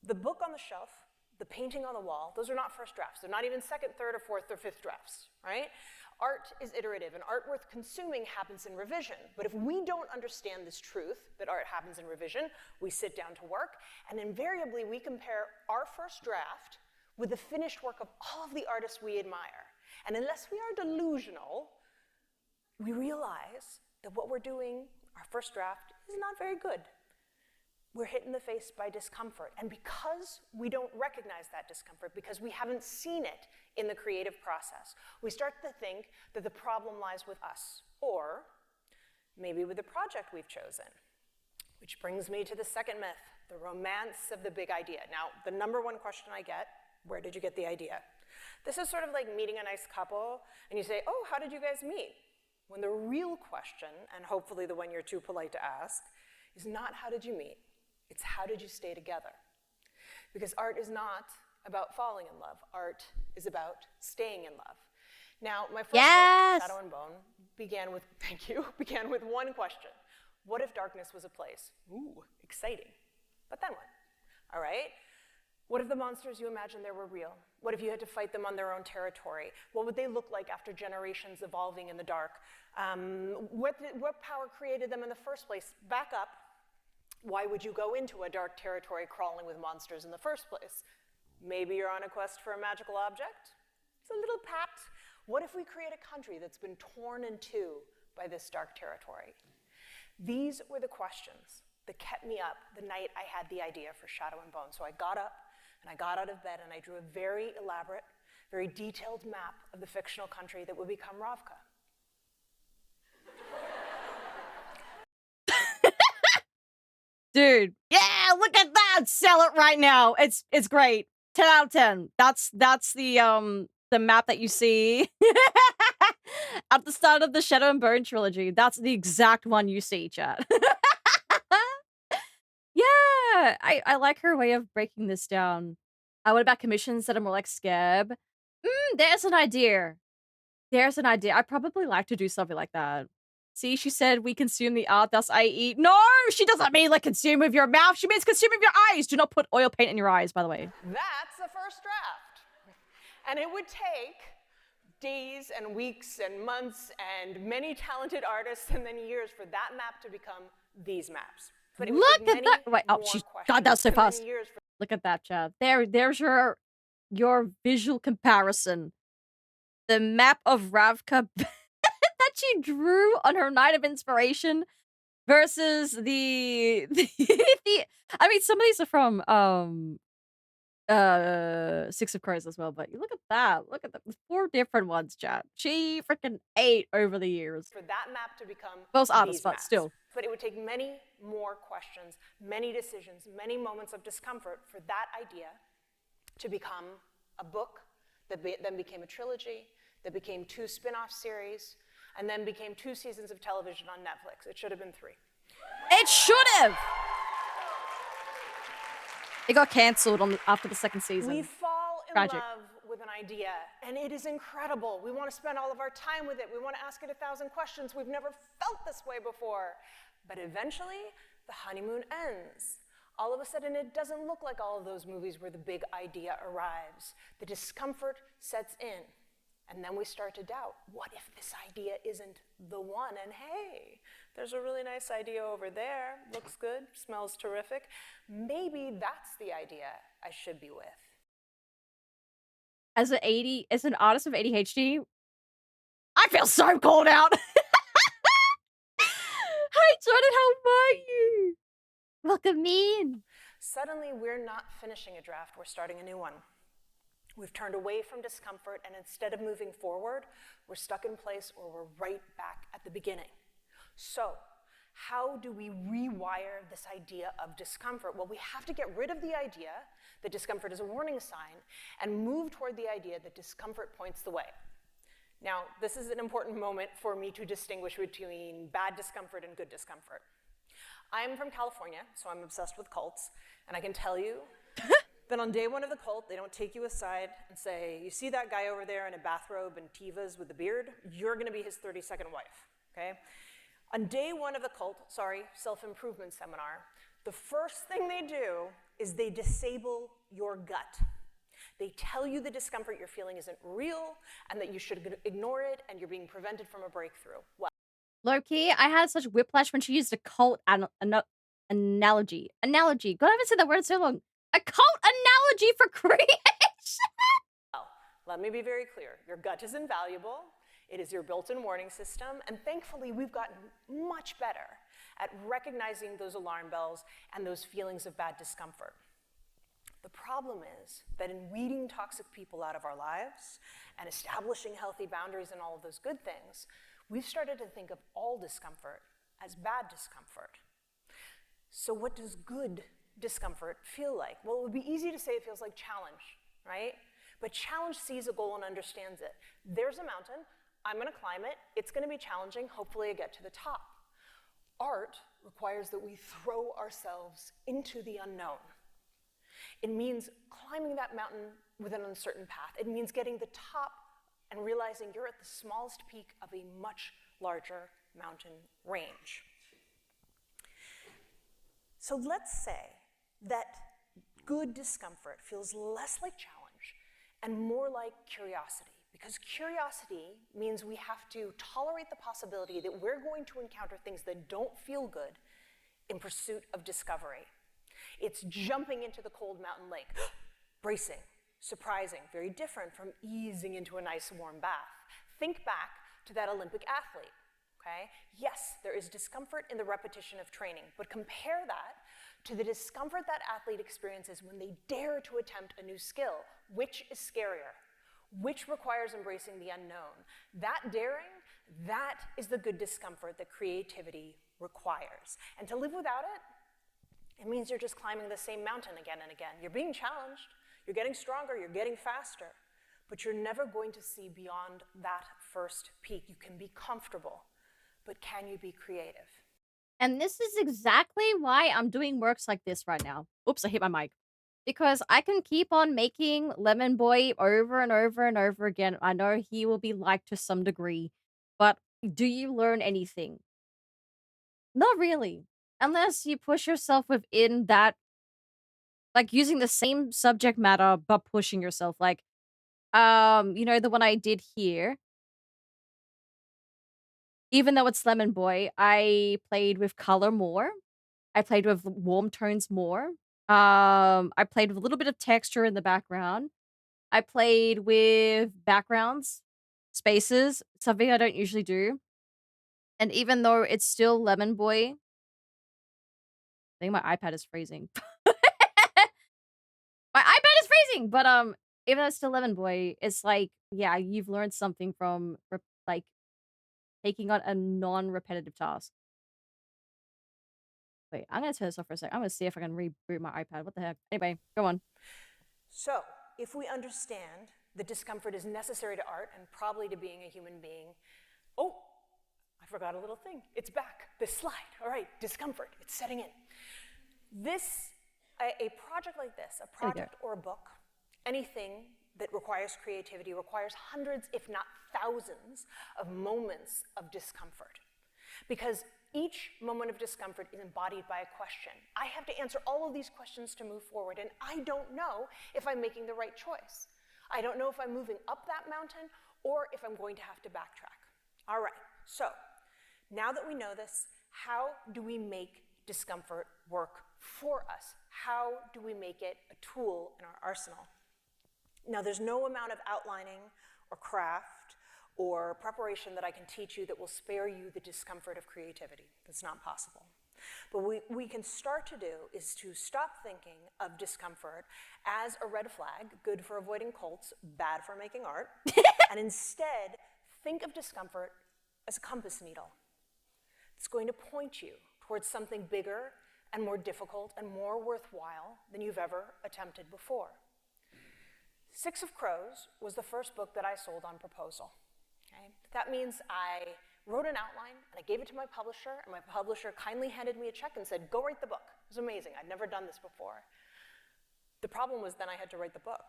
the book on the shelf, the painting on the wall, those are not first drafts. They're not even second, third, or fourth, or fifth drafts, right? Art is iterative, and art worth consuming happens in revision. But if we don't understand this truth, that art happens in revision, we sit down to work, and invariably we compare our first draft with the finished work of all of the artists we admire. And unless we are delusional, we realize that what we're doing, our first draft, is not very good. We're hit in the face by discomfort. And because we don't recognize that discomfort, because we haven't seen it in the creative process, we start to think that the problem lies with us, or maybe with the project we've chosen. Which brings me to the second myth, the romance of the big idea. Now, the number one question I get, where did you get the idea? This is sort of like meeting a nice couple, and you say, oh, how did you guys meet? When the real question, and hopefully the one you're too polite to ask, is not how did you meet? It's how did you stay together? Because art is not about falling in love. Art is about staying in love. Now, my first book, Shadow and Bone, began with one question. What if darkness was a place? Ooh, exciting. But then what? All right? What if the monsters you imagined there were real? What if you had to fight them on their own territory? What would they look like after generations evolving in the dark? What power created them in the first place? Back up. Why would you go into a dark territory crawling with monsters in the first place? Maybe you're on a quest for a magical object? It's a little pat. What if we create a country that's been torn in two by this dark territory? These were the questions that kept me up the night I had the idea for Shadow and Bone. So I got up, and I got out of bed, and I drew a very elaborate, very detailed map of the fictional country that would become Ravka. Dude, yeah, look at that! Sell it right now. It's great. 10 out of 10. That's the map that you see at the start of the Shadow and Bone trilogy. That's the exact one you see, chat. Yeah, I like her way of breaking this down. What about commissions that are more like Scab? There's an idea. There's an idea. I'd probably like to do something like that. See, she said we consume the art, thus I eat. No, she doesn't mean like consume with your mouth. She means consume with your eyes. Do not put oil paint in your eyes, by the way. That's the first draft. And it would take days and weeks and months and many talented artists and then years for that map to become these maps. But it would Look take at many that. Wait, oh, more she's questions God, that's so and many fast. years for Look at that, chat. There's your visual comparison. The map of Ravka that she drew on her night of inspiration versus the I mean, some of these are from Six of Crows as well. But you look at that. Look at that. 4 different ones, chat. She freaking ate over the years. For that map to become Both artists, these but maps. still. But it would take many more questions, many decisions, many moments of discomfort for that idea to become a book that then became a trilogy, that became 2 spin-off series, and then became 2 seasons of television on Netflix. It should have been 3. It should have! It got cancelled after the 2nd season. We fall in Tragic. love with an idea, and it is incredible. We want to spend all of our time with it. We want to ask it 1,000 questions. We've never felt this way before. But eventually, the honeymoon ends. All of a sudden, it doesn't look like all of those movies where the big idea arrives. The discomfort sets in. And then we start to doubt, what if this idea isn't the one? And hey, there's a really nice idea over there. Looks good, smells terrific. Maybe that's the idea I should be with. As an artist with ADHD, I feel so called out. Hi, Jordan, how are you? Welcome in. Suddenly, we're not finishing a draft, we're starting a new one. We've turned away from discomfort, and instead of moving forward, we're stuck in place or we're right back at the beginning. So, how do we rewire this idea of discomfort? Well, we have to get rid of the idea that discomfort is a warning sign and move toward the idea that discomfort points the way. Now, this is an important moment for me to distinguish between bad discomfort and good discomfort. I'm from California, so I'm obsessed with cults, and I can tell you that on day 1 of the cult, they don't take you aside and say, you see that guy over there in a bathrobe and tivas with a beard? You're gonna be his 32nd wife, okay? On day 1 of the cult, self-improvement seminar, the first thing they do is they disable your gut. They tell you the discomfort you're feeling isn't real and that you should ignore it and you're being prevented from a breakthrough. Well, Low-key, I had such whiplash when she used a cult analogy. Analogy. God, I haven't said that word in so long. A cult analogy for creation. let me be very clear. Your gut is invaluable. It is your built-in warning system, and thankfully we've gotten much better at recognizing those alarm bells and those feelings of bad discomfort. The problem is that in weeding toxic people out of our lives and establishing healthy boundaries and all of those good things, we've started to think of all discomfort as bad discomfort. So what does good discomfort feel like? Well, it would be easy to say it feels like challenge, right? But challenge sees a goal and understands it. There's a mountain, I'm gonna climb it, it's gonna be challenging, hopefully I get to the top. Art requires that we throw ourselves into the unknown. It means climbing that mountain with an uncertain path. It means getting the top and realizing you're at the smallest peak of a much larger mountain range. So let's say that good discomfort feels less like challenge and more like curiosity, because curiosity means we have to tolerate the possibility that we're going to encounter things that don't feel good in pursuit of discovery. It's jumping into the cold mountain lake, bracing, surprising, very different from easing into a nice warm bath. Think back to that Olympic athlete, okay? Yes, there is discomfort in the repetition of training, but compare that to the discomfort that athlete experiences when they dare to attempt a new skill. Which is scarier? Which requires embracing the unknown? That daring, that is the good discomfort that creativity requires. And to live without it, it means you're just climbing the same mountain again and again. You're being challenged, you're getting stronger, you're getting faster, but you're never going to see beyond that first peak. You can be comfortable, but can you be creative? And this is exactly why I'm doing works like this right now. Oops, I hit my mic. Because I can keep on making Lemon Boy over and over and over again. I know he will be liked to some degree, but do you learn anything? Not really. Unless you push yourself within that, like using the same subject matter, but pushing yourself. Like, the one I did here, even though it's Lemon Boy, I played with color more. I played with warm tones more. I played with a little bit of texture in the background. I played with backgrounds, spaces, something I don't usually do. And even though it's still Lemon Boy, I think my iPad is freezing. My iPad is amazing. But even though it's still lemon boy, it's like, yeah, you've learned something from like taking on a non-repetitive task. Wait, I'm gonna turn this off for a sec. I'm gonna see if I can reboot my iPad. What the heck? Anyway, go on. So, if we understand that discomfort is necessary to art and probably to being a human being, oh, I forgot a little thing. It's back. This slide. All right, discomfort. It's setting in. A project like this, a project or a book, anything that requires creativity requires hundreds, if not thousands, of moments of discomfort. Because each moment of discomfort is embodied by a question. I have to answer all of these questions to move forward, and I don't know if I'm making the right choice. I don't know if I'm moving up that mountain or if I'm going to have to backtrack. All right, so now that we know this, how do we make discomfort work for us? How do we make it a tool in our arsenal? Now, there's no amount of outlining or craft or preparation that I can teach you that will spare you the discomfort of creativity. That's not possible. But what we can start to do is to stop thinking of discomfort as a red flag, good for avoiding cults, bad for making art, and instead think of discomfort as a compass needle. It's going to point you towards something bigger and more difficult and more worthwhile than you've ever attempted before. Six of Crows was the first book that I sold on proposal. Okay? That means I wrote an outline and I gave it to my publisher, and my publisher kindly handed me a check and said, go write the book. It was amazing. I'd never done this before. The problem was then I had to write the book.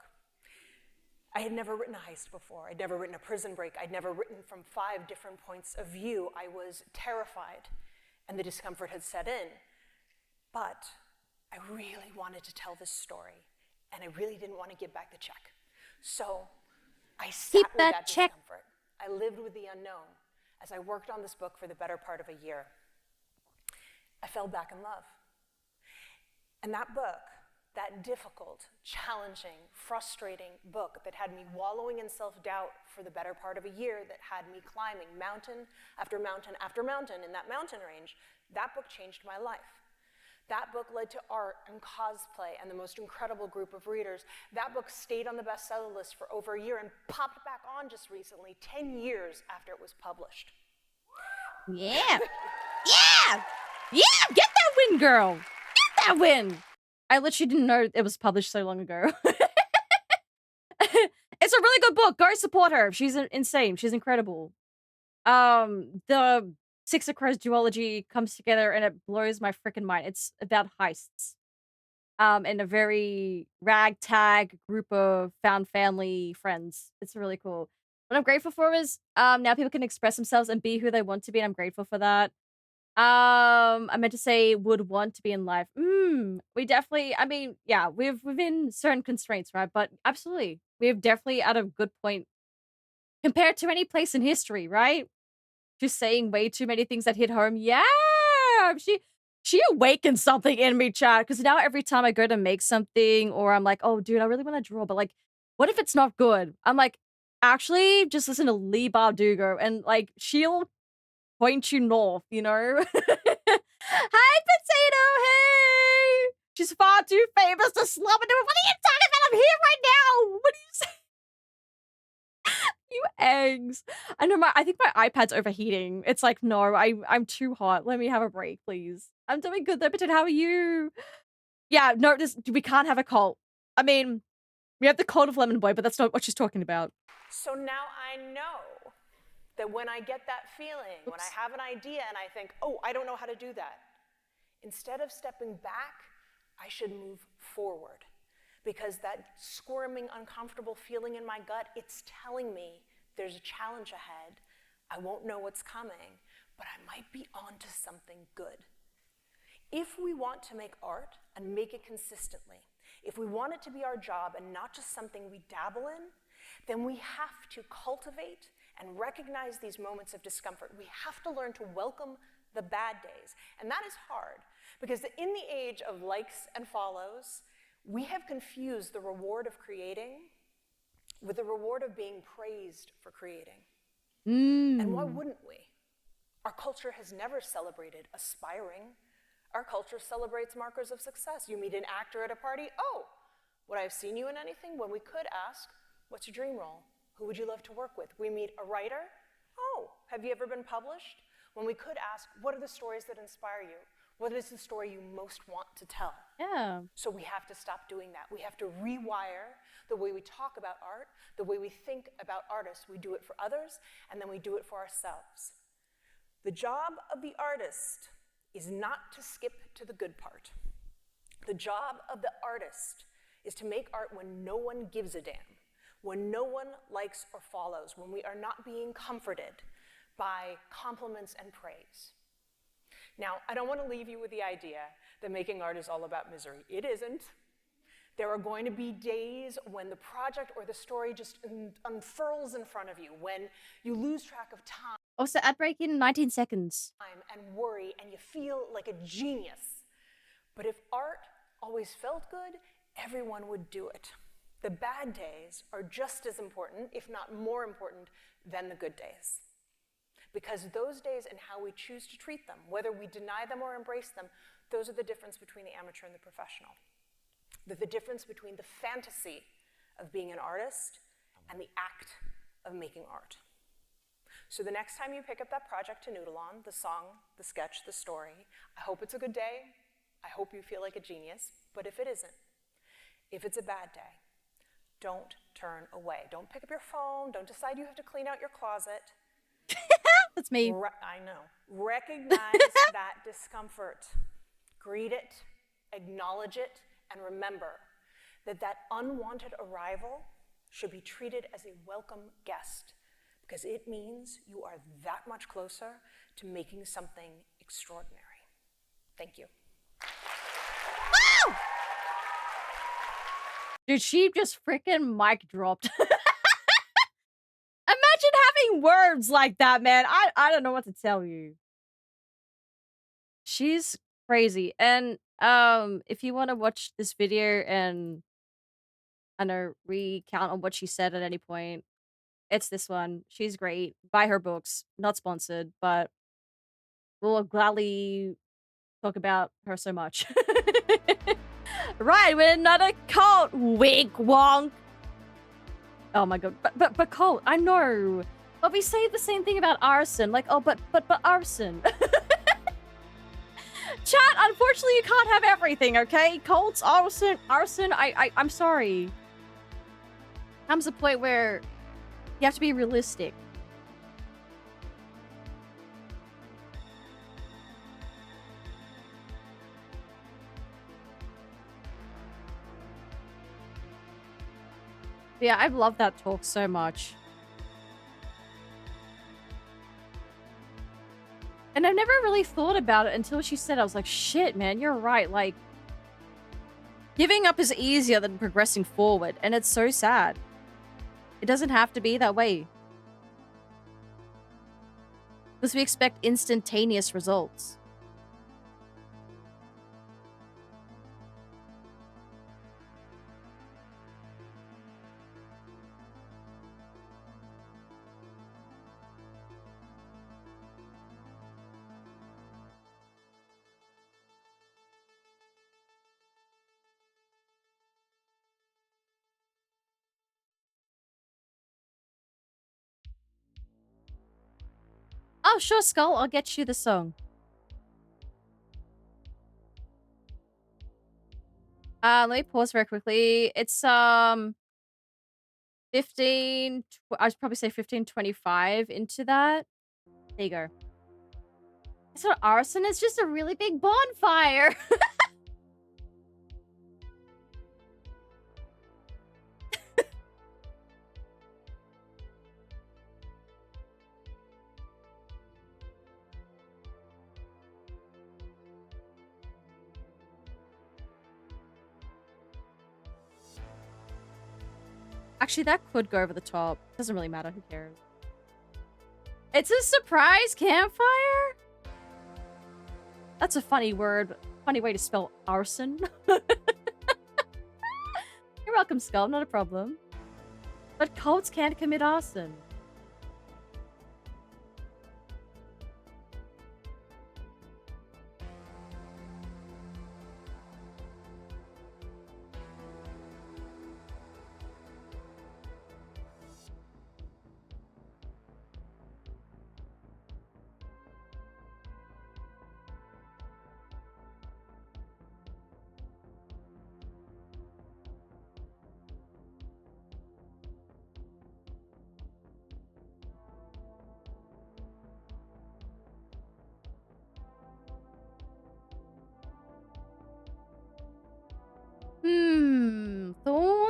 I had never written a heist before. I'd never written a prison break. I'd never written from 5 different points of view. I was terrified, and the discomfort had set in. But I really wanted to tell this story, and I really didn't want to give back the check. So I sat with that discomfort. I lived with the unknown as I worked on this book for the better part of a year. I fell back in love. And that book, that difficult, challenging, frustrating book that had me wallowing in self-doubt for the better part of a year, that had me climbing mountain after mountain after mountain in that mountain range, that book changed my life. That book led to art and cosplay and the most incredible group of readers. That book stayed on the bestseller list for over a year and popped back on just recently, 10 years after it was published. Yeah. Yeah! Yeah! Get that win, girl! Get that win! I literally didn't know it was published so long ago. It's a really good book. Go support her. She's insane. She's incredible. The Six of Crows duology comes together and it blows my freaking mind. It's about heists. And a very ragtag group of found family friends. It's really cool. What I'm grateful for is now people can express themselves and be who they want to be, and I'm grateful for that. I meant to say would want to be in life. We definitely, I mean, yeah, within certain constraints, right? But absolutely, we've definitely at a good point compared to any place in history, right? Just saying way too many things that hit home. Yeah, she awakened something in me, chat. Because now every time I go to make something, or I'm like, oh, dude, I really want to draw, but like, what if it's not good? I'm like, actually, just listen to Lee Bardugo, and like, she'll point you north, you know? Hi, Potato, hey! She's far too famous to slum into it. What are you talking about? I'm here right now! What do you say? You eggs. I know I think my iPad's overheating. It's like, no, I'm too hot. Let me have a break, please. I'm doing good though, Potato. How are you? Yeah, no, we can't have a cult. I mean, we have the cult of Lemon Boy, but that's not what she's talking about. So now I know that when I get that feeling, when I have an idea and I think, oh, I don't know how to do that, instead of stepping back, I should move forward. Because that squirming, uncomfortable feeling in my gut, it's telling me there's a challenge ahead. I won't know what's coming, but I might be onto something good. If we want to make art and make it consistently, if we want it to be our job and not just something we dabble in, then we have to cultivate and recognize these moments of discomfort. We have to learn to welcome the bad days. And that is hard, because in the age of likes and follows, we have confused the reward of creating with the reward of being praised for creating. And why wouldn't we? Our culture has never celebrated aspiring. Our culture celebrates markers of success. You meet an actor at a party, oh, Would I have seen you in anything? When we could ask, what's your dream role? Who would you love to work with? We meet a writer. Oh, have you ever been published? When we could ask, what are the stories that inspire you? What is the story you most want to tell? Yeah. So we have to stop doing that. We have to rewire the way we talk about art, the way we think about artists. We do it for others, and then we do it for ourselves. The job of the artist is not to skip to the good part. The job of the artist is to make art when no one gives a damn, when no one likes or follows, when we are not being comforted by compliments and praise. Now, I don't want to leave you with the idea that making art is all about misery. It isn't. There are going to be days when the project or the story just unfurls in front of you, when you lose track of time Also, ad break in 19 seconds. and worry, and you feel like a genius. But if art always felt good, everyone would do it. The bad days are just as important, if not more important, than the good days. Because those days and how we choose to treat them, whether we deny them or embrace them, those are the difference between the amateur and the professional. They're the difference between the fantasy of being an artist and the act of making art. So the next time you pick up that project to noodle on, the song, the sketch, the story, I hope it's a good day. I hope you feel like a genius. But if it isn't, if it's a bad day, don't turn away. Don't pick up your phone. Don't decide you have to clean out your closet. That's me. I know. Recognize that discomfort. Greet it, acknowledge it, and remember that that unwanted arrival should be treated as a welcome guest, because it means you are that much closer to making something extraordinary. Thank you. Woo! Dude, she just freaking mic dropped. Imagine having words like that, man. I don't know what to tell you. She's crazy. And if you want to watch this video and I know recount on what she said at any point, it's this one. She's great. Buy her books. Not sponsored, but we'll gladly talk about her so much. Right, we're not a cult, wink wonk. Oh my god, but Colt, I know. But we say the same thing about arson. Like, oh, but arson. Chat, unfortunately, you can't have everything, okay? Colts, arson, I'm sorry. Comes a point where you have to be realistic. Yeah, I love that talk so much. And I've never really thought about it until she said it. I was like, shit, man, you're right. Like, giving up is easier than progressing forward. And it's so sad. It doesn't have to be that way. Because we expect instantaneous results. Oh, sure, Skull. I'll get you the song. Let me pause very quickly. It's 15. I'd probably say 15:25 into that. There you go. It's not arson. It's just a really big bonfire. Actually, that could go over the top. Doesn't really matter. Who cares? It's a surprise campfire? That's a funny word. Funny way to spell arson. You're welcome, Skull. Not a problem. But cults can't commit arson.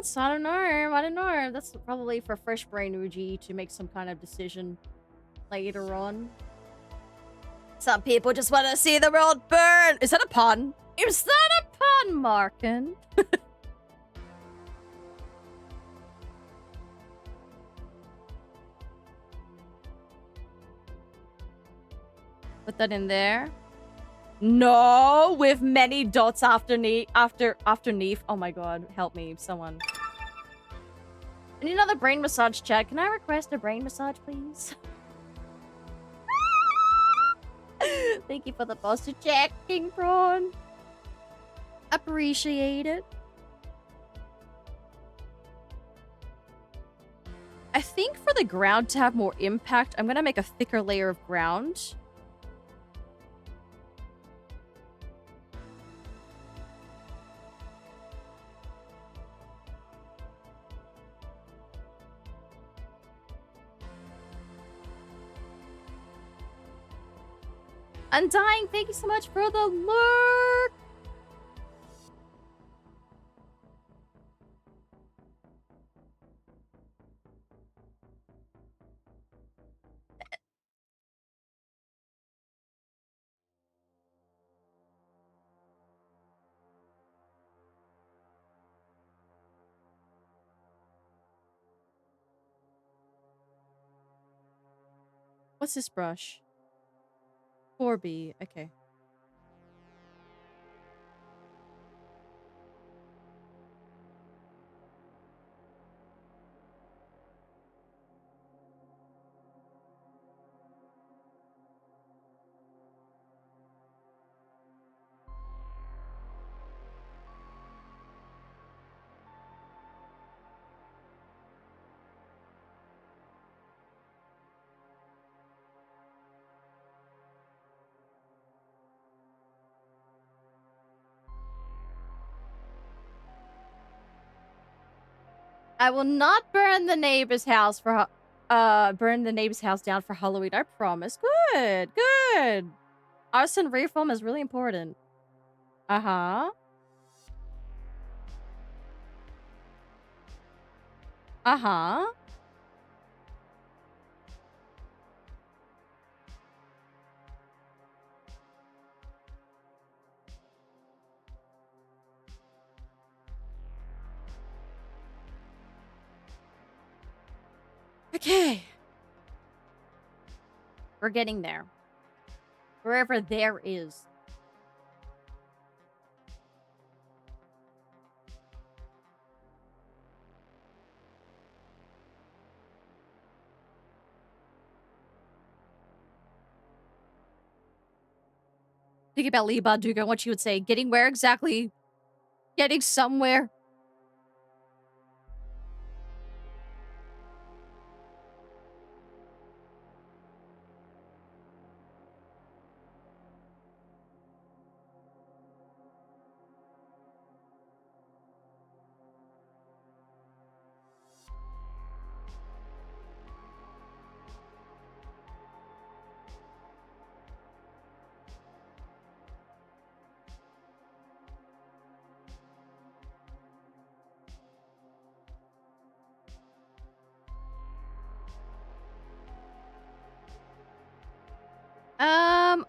dots? I don't know. I don't know. That's probably for Fresh Brain Uji to make some kind of decision later on. Some people just want to see the world burn. Is that a pun? Is that a pun, Markin? Put that in there. No, with many dots afterneath. Oh my god, help me, someone. I need another brain massage check. Can I request a brain massage, please? Thank you for the posture check, King Prawn. Appreciate it. I think for the ground to have more impact, I'm gonna make a thicker layer of ground. Undying, thank you so much for the lurk. What's this brush? 4B, okay. I will not burn the neighbor's house for burn the neighbor's house down for Halloween. I promise. Good, good. Arson reform is really important. Uh-huh. Uh-huh. Okay. We're getting there. Wherever there is. Think about Lee Baduga and what she would say. Getting where exactly? Getting somewhere.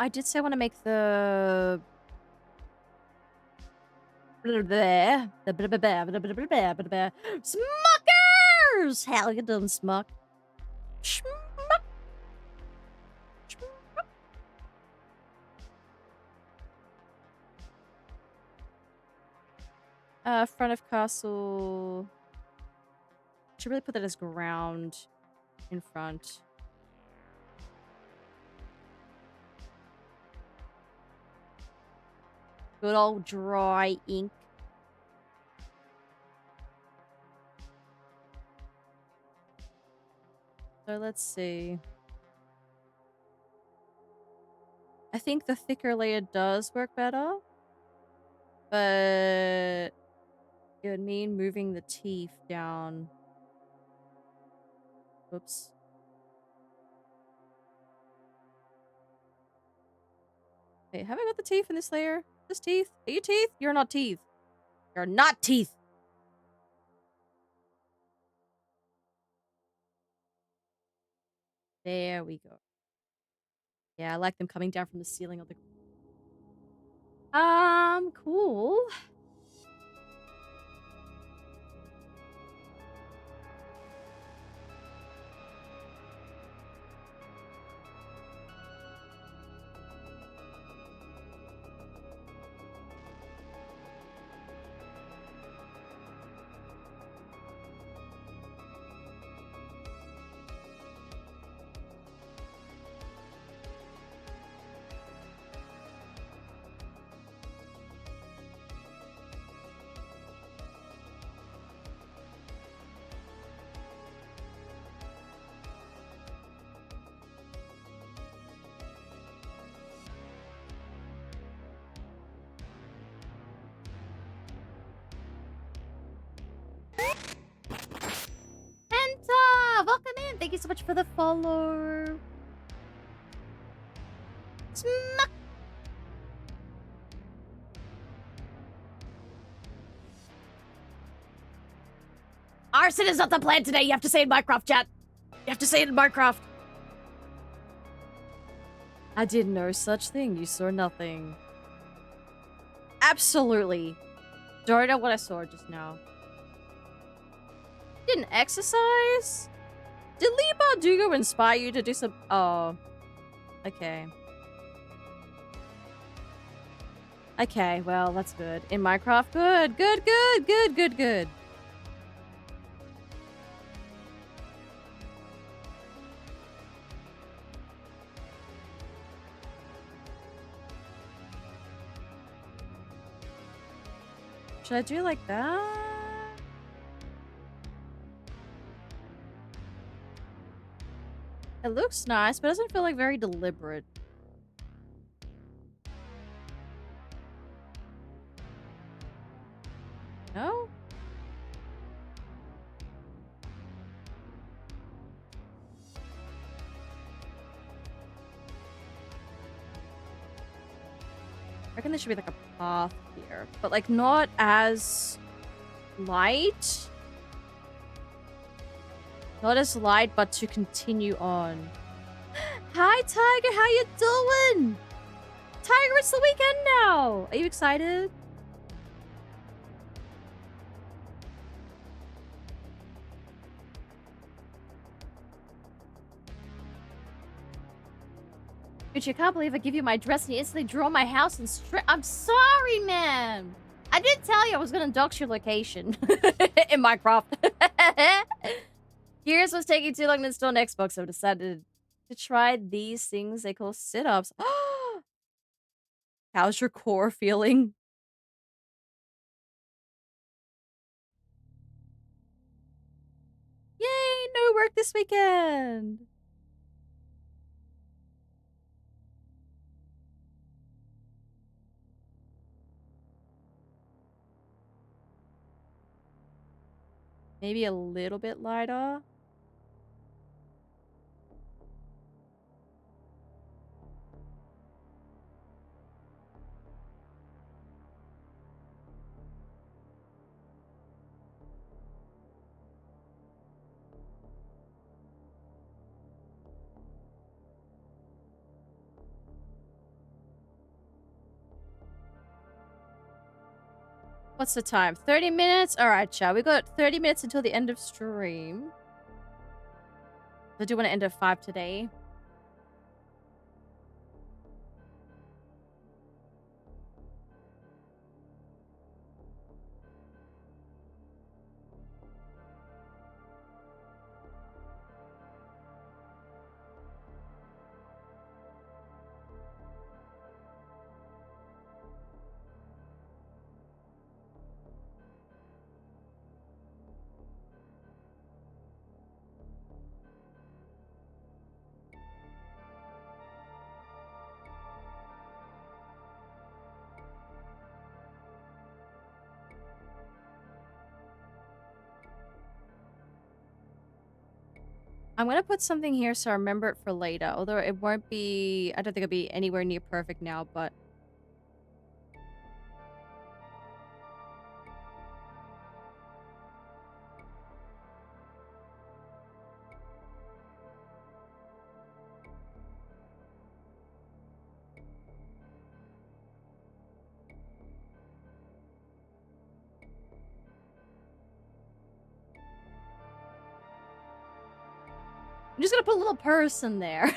I did say I want to make the Smuckers! How you doing, Smuck? Schmuck. Front of castle. Should really put that as ground in front. Good old dry ink. So let's see. I think the thicker layer does work better. But it would mean moving the teeth down. Whoops. Wait, have I got the teeth in this layer? This teeth? Are you teeth? You're not teeth. You're not teeth. There we go. Yeah, I like them coming down from the ceiling of the... Cool. Penta! Welcome in! Thank you so much for the follow. Smack! Arson is not the plan today. You have to say it in Minecraft, chat. You have to say it in Minecraft. I did no such thing. You saw nothing. Absolutely. Don't know what I saw just now. Didn't exercise? Did Lee Bardugo inspire you to do some... Oh. Okay. Okay, well, that's good. In Minecraft, good, good, good, good, good, good. Should I do like that? It looks nice, but it doesn't feel like very deliberate. No? I reckon there should be like a path here, but like not as light. Not as light, but to continue on. Hi, Tiger. How you doing? Tiger, it's the weekend now. Are you excited? Bitch, I can't believe I give you my address and you instantly draw my house and I'm sorry, man. I did tell you I was gonna dox your location in Minecraft. Years was taking too long to install an Xbox, so I decided to try these things they call sit-ups. How's your core feeling? Yay, no work this weekend. Maybe a little bit lighter. What's the time? 30 minutes? Alright, chat. We got 30 minutes until the end of stream. I do want to end at 5 today. I'm gonna put something here so I remember it for later. Although it won't be... I don't think it'll be anywhere near perfect now, but... I'm just gonna put a little person there.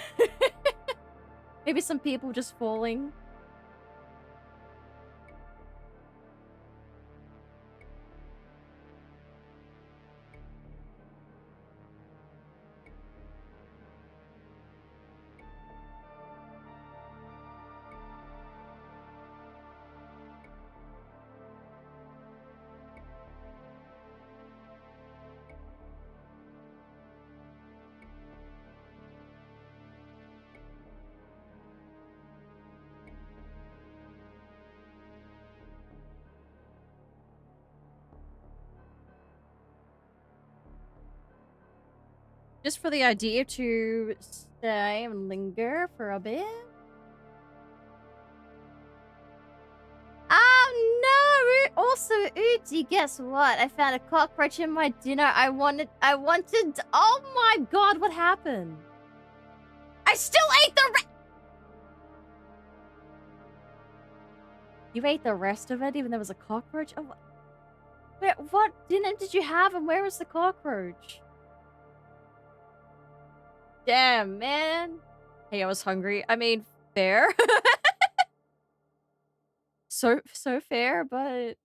Maybe some people just falling. Just for the idea to stay and linger for a bit. Oh no! Also, Uzi, guess what? I found a cockroach in my dinner. I wanted. Oh my god, what happened? I still ate the You ate the rest of it, even though there was a cockroach? Oh, what dinner did you have, and where was the cockroach? Damn, man. Hey, I was hungry. I mean, fair. So fair, but...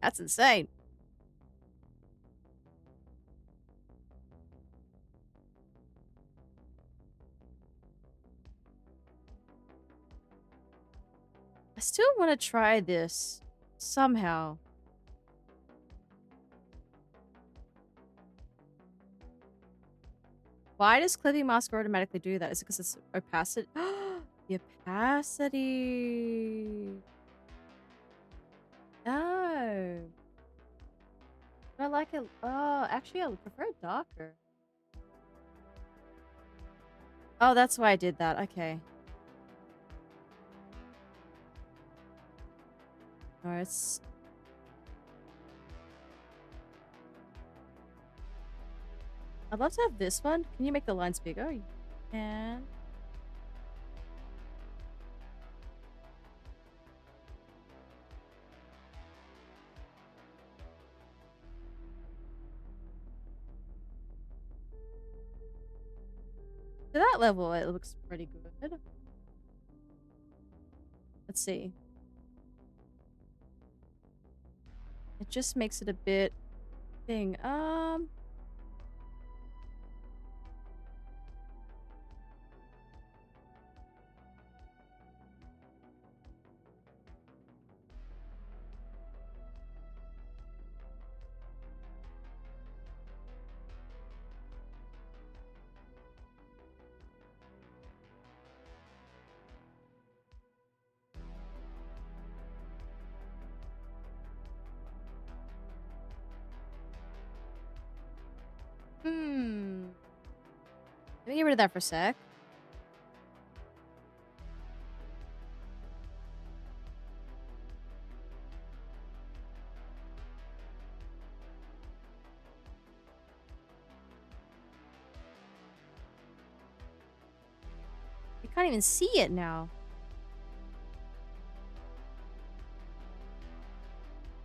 That's insane. I still want to try this. Somehow. Why does clipping mask automatically do that? Is it because it's opacity? The opacity. No. I like it. Oh, actually, I would prefer it darker. Oh, that's why I did that. Okay. No, it's... I'd love to have this one. Can you make the lines bigger? You can. To that level, it looks pretty good. Let's see. It just makes it a bit thing. Let me get rid of that for a sec. You can't even see it now.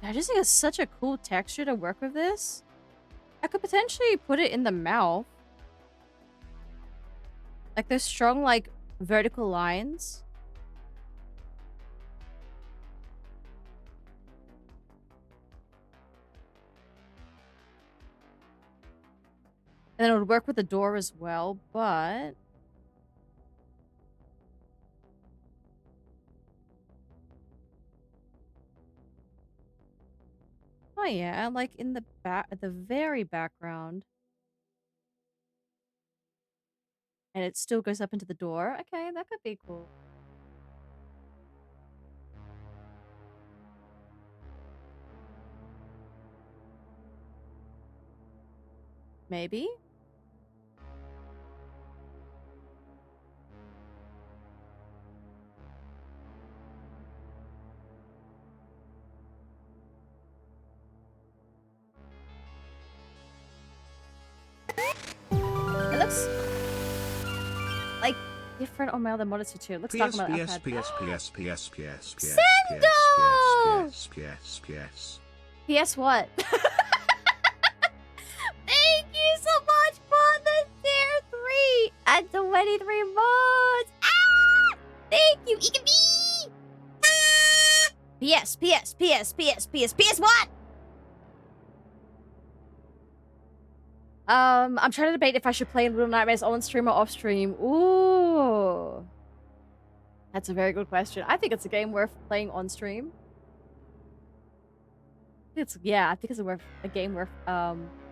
I just think it's such a cool texture to work with this. I could potentially put it in the mouth. Like, there's strong, like, vertical lines. And then it would work with the door as well, but... Oh yeah, like in the back, at the very background. And it still goes up into the door. Okay, that could be cool. Maybe? It looks like different on my other monitor too. Let's talk PS, about PS, iPad. PS, PS, PS, PS, PS, Sendo! PS, PS, PS. PS what? Thank you so much for the tier 3 and 23 mods. Ah! Thank you, Ikami! Ah! PS what? I'm trying to debate if I should play Little Nightmares on stream or off stream. Ooh. That's a very good question. I think it's a game worth playing on stream. I think it's a game worth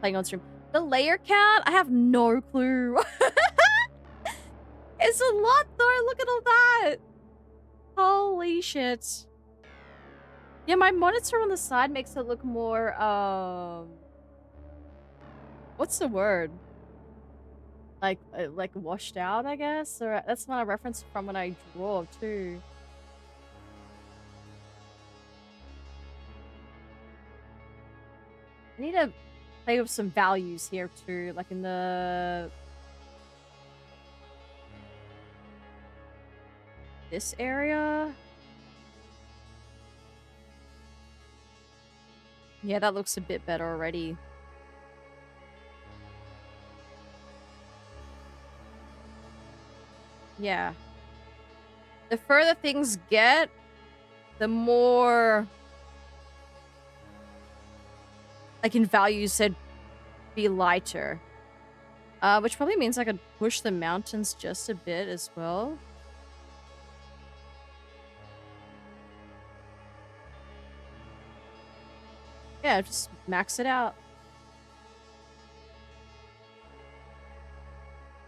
playing on stream. The layer count, I have no clue. It's a lot though. Look at all that. Holy shit. Yeah, my monitor on the side makes it look more what's the word? Like washed out, I guess, or that's not a reference from when I draw too. I need to play with some values here too, like in this area. Yeah, that looks a bit better already. Yeah. The further things get, the more like in values said be lighter. Which probably means I could push the mountains just a bit as well. Yeah, just max it out.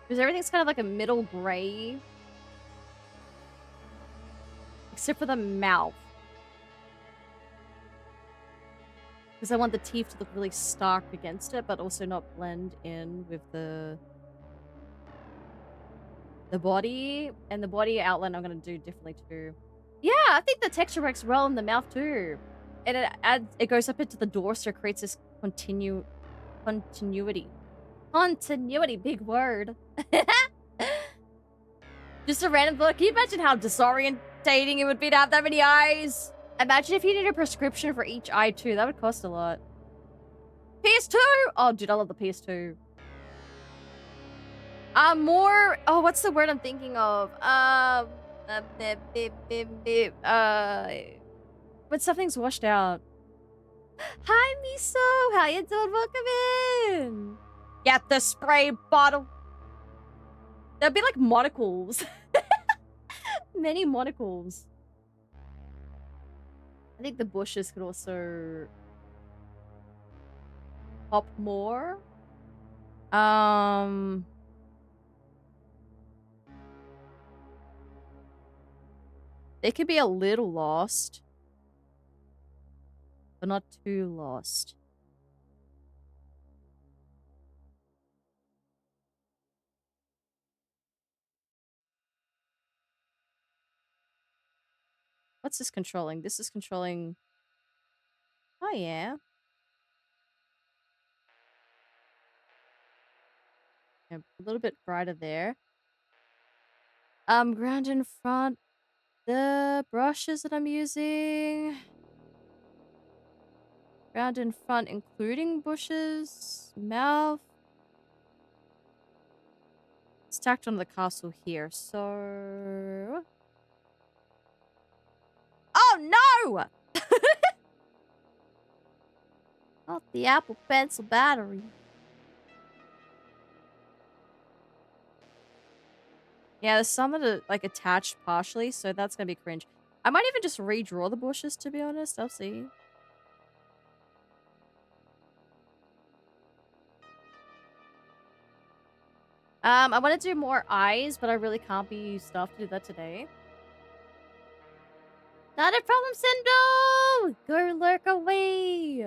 Because everything's kind of like a middle gray. Except for the mouth. Because I want the teeth to look really stark against it, but also not blend in with the body. And the body outline I'm going to do differently too. Yeah, I think the texture works well in the mouth too. And it goes up into the door, so it creates this continuity. Continuity, big word. Just a random thought. Can you imagine how disorientating it would be to have that many eyes? Imagine if you needed a prescription for each eye too. That would cost a lot. PS2! Oh, dude, I love the PS2. More... Oh, what's the word I'm thinking of? When something's washed out. Hi, Miso! How you doing? Welcome in! Get the spray bottle. There'd be like monocles. Many monocles. I think the bushes could also pop more. They could be a little lost. But not too lost. What's this controlling? This is controlling... Oh, yeah. Yeah, a little bit brighter there. Ground in front. The brushes that I'm using... Ground in front, including bushes, mouth. It's tacked on the castle here, so... Oh, no! Not the Apple Pencil battery. Yeah, there's some that are, like, attached partially, so that's gonna be cringe. I might even just redraw the bushes, to be honest. I'll see. I want to do more eyes, but I really can't be stuff to do that today. Not a problem, Sendo! Go lurk away!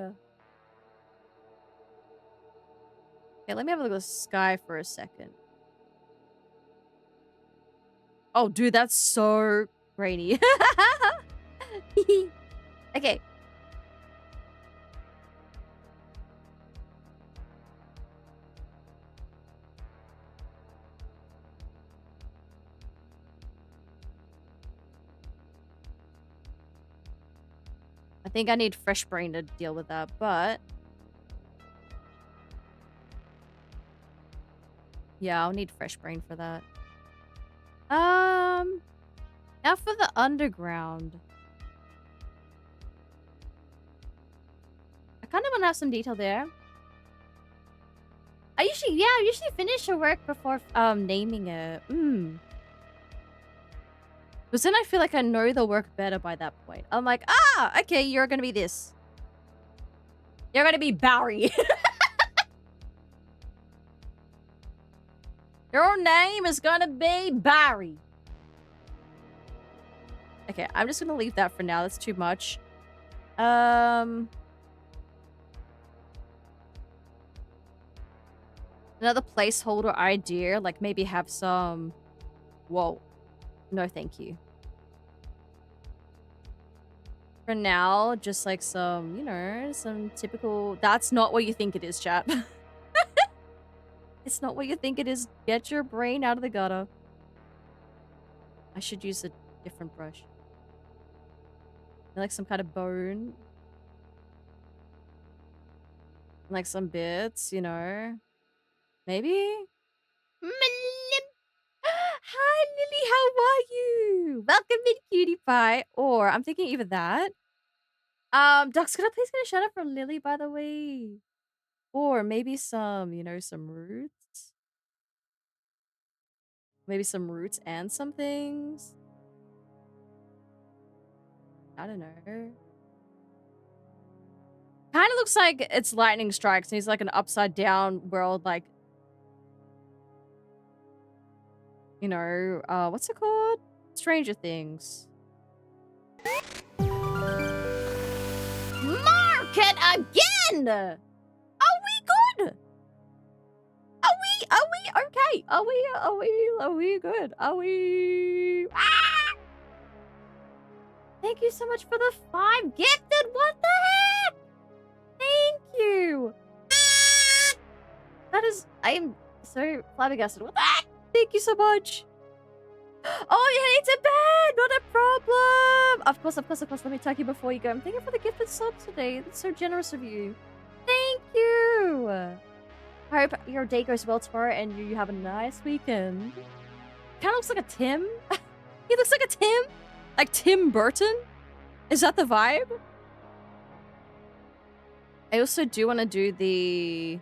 Okay, let me have a look at the sky for a second. Oh, dude, that's so rainy. Okay. think I need fresh brain to deal with that, but... yeah, I'll need fresh brain for that. Now for the underground. I kind of want to have some detail there. I usually finish your work before naming it. Because then I feel like I know the work better by that point. I'm like, ah, okay, you're gonna be this. You're gonna be Barry. Your name is gonna be Barry. Okay, I'm just gonna leave that for now. That's too much. Another placeholder idea, like maybe have some... whoa. No, thank you. For now, just like some, you know, some typical... that's not what you think it is, chat. It's not what you think it is. Get your brain out of the gutter. I should use a different brush. Like some kind of bone. Like some bits, you know. Maybe? Hi, Lily, how are you? Welcome in, cutie pie. Or, I'm thinking either that. Ducks, could I please get a shout out from Lily, by the way? Or maybe some, you know, some roots. Maybe some roots and some things. I don't know. Kind of looks like it's lightning strikes and he's like an upside down world, like, you know, what's it called? Stranger Things. Market again! Are we good? Are we okay? Are we good? Are we... ah! Thank you so much for the 5 gifted. What the heck? Thank you. That is... I am so flabbergasted. What the heck? Thank you so much. Oh, you heading to bed. Not a problem. Of course. Let me thank you before you go. I'm thanking you for the gifted sub today. That's so generous of you. Thank you. I hope your day goes well tomorrow and you have a nice weekend. Kind of looks like a Tim. He looks like a Tim. Like Tim Burton. Is that the vibe? I also do want to do the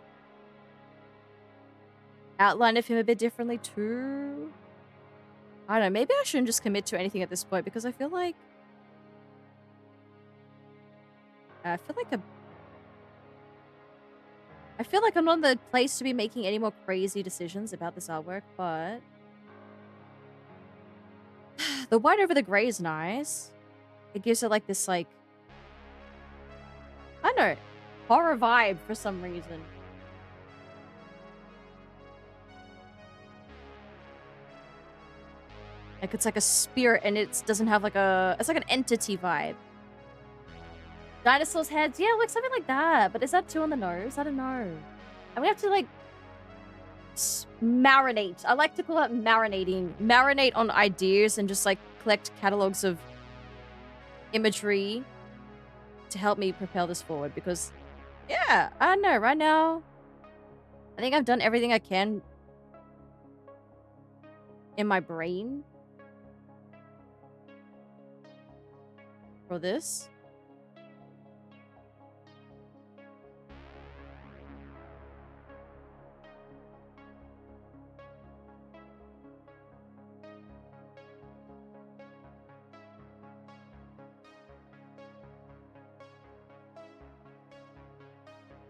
outline of him a bit differently too. I don't know. Maybe I shouldn't just commit to anything at this point because I feel like... I feel like I'm not in the place to be making any more crazy decisions about this artwork, but... the white over the gray is nice. It gives it like this, like... I don't know. Horror vibe for some reason. Like it's like a spirit and it doesn't have like a... it's like an entity vibe. Dinosaurs' heads? Yeah, like something like that. But is that too on the nose? I don't know. And we have to like... marinate. I like to call it marinating. Marinate on ideas and just like collect catalogs of imagery to help me propel this forward. Because, yeah, I don't know. Right now, I think I've done everything I can in my brain for this.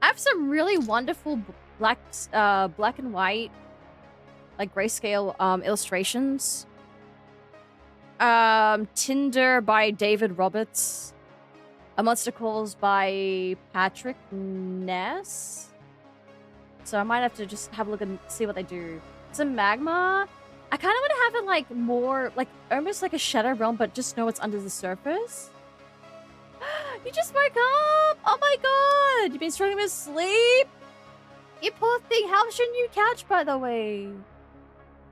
I have some really wonderful black and white, like grayscale illustrations. Tinder by David Roberts. A Monster Calls by Patrick Ness. So I might have to just have a look and see what they do. Some magma. I kind of want to have it like more, like almost like a Shadow Realm, but just know it's under the surface. You just woke up! Oh my god! You've been struggling with sleep? You poor thing. How's your new couch, by the way?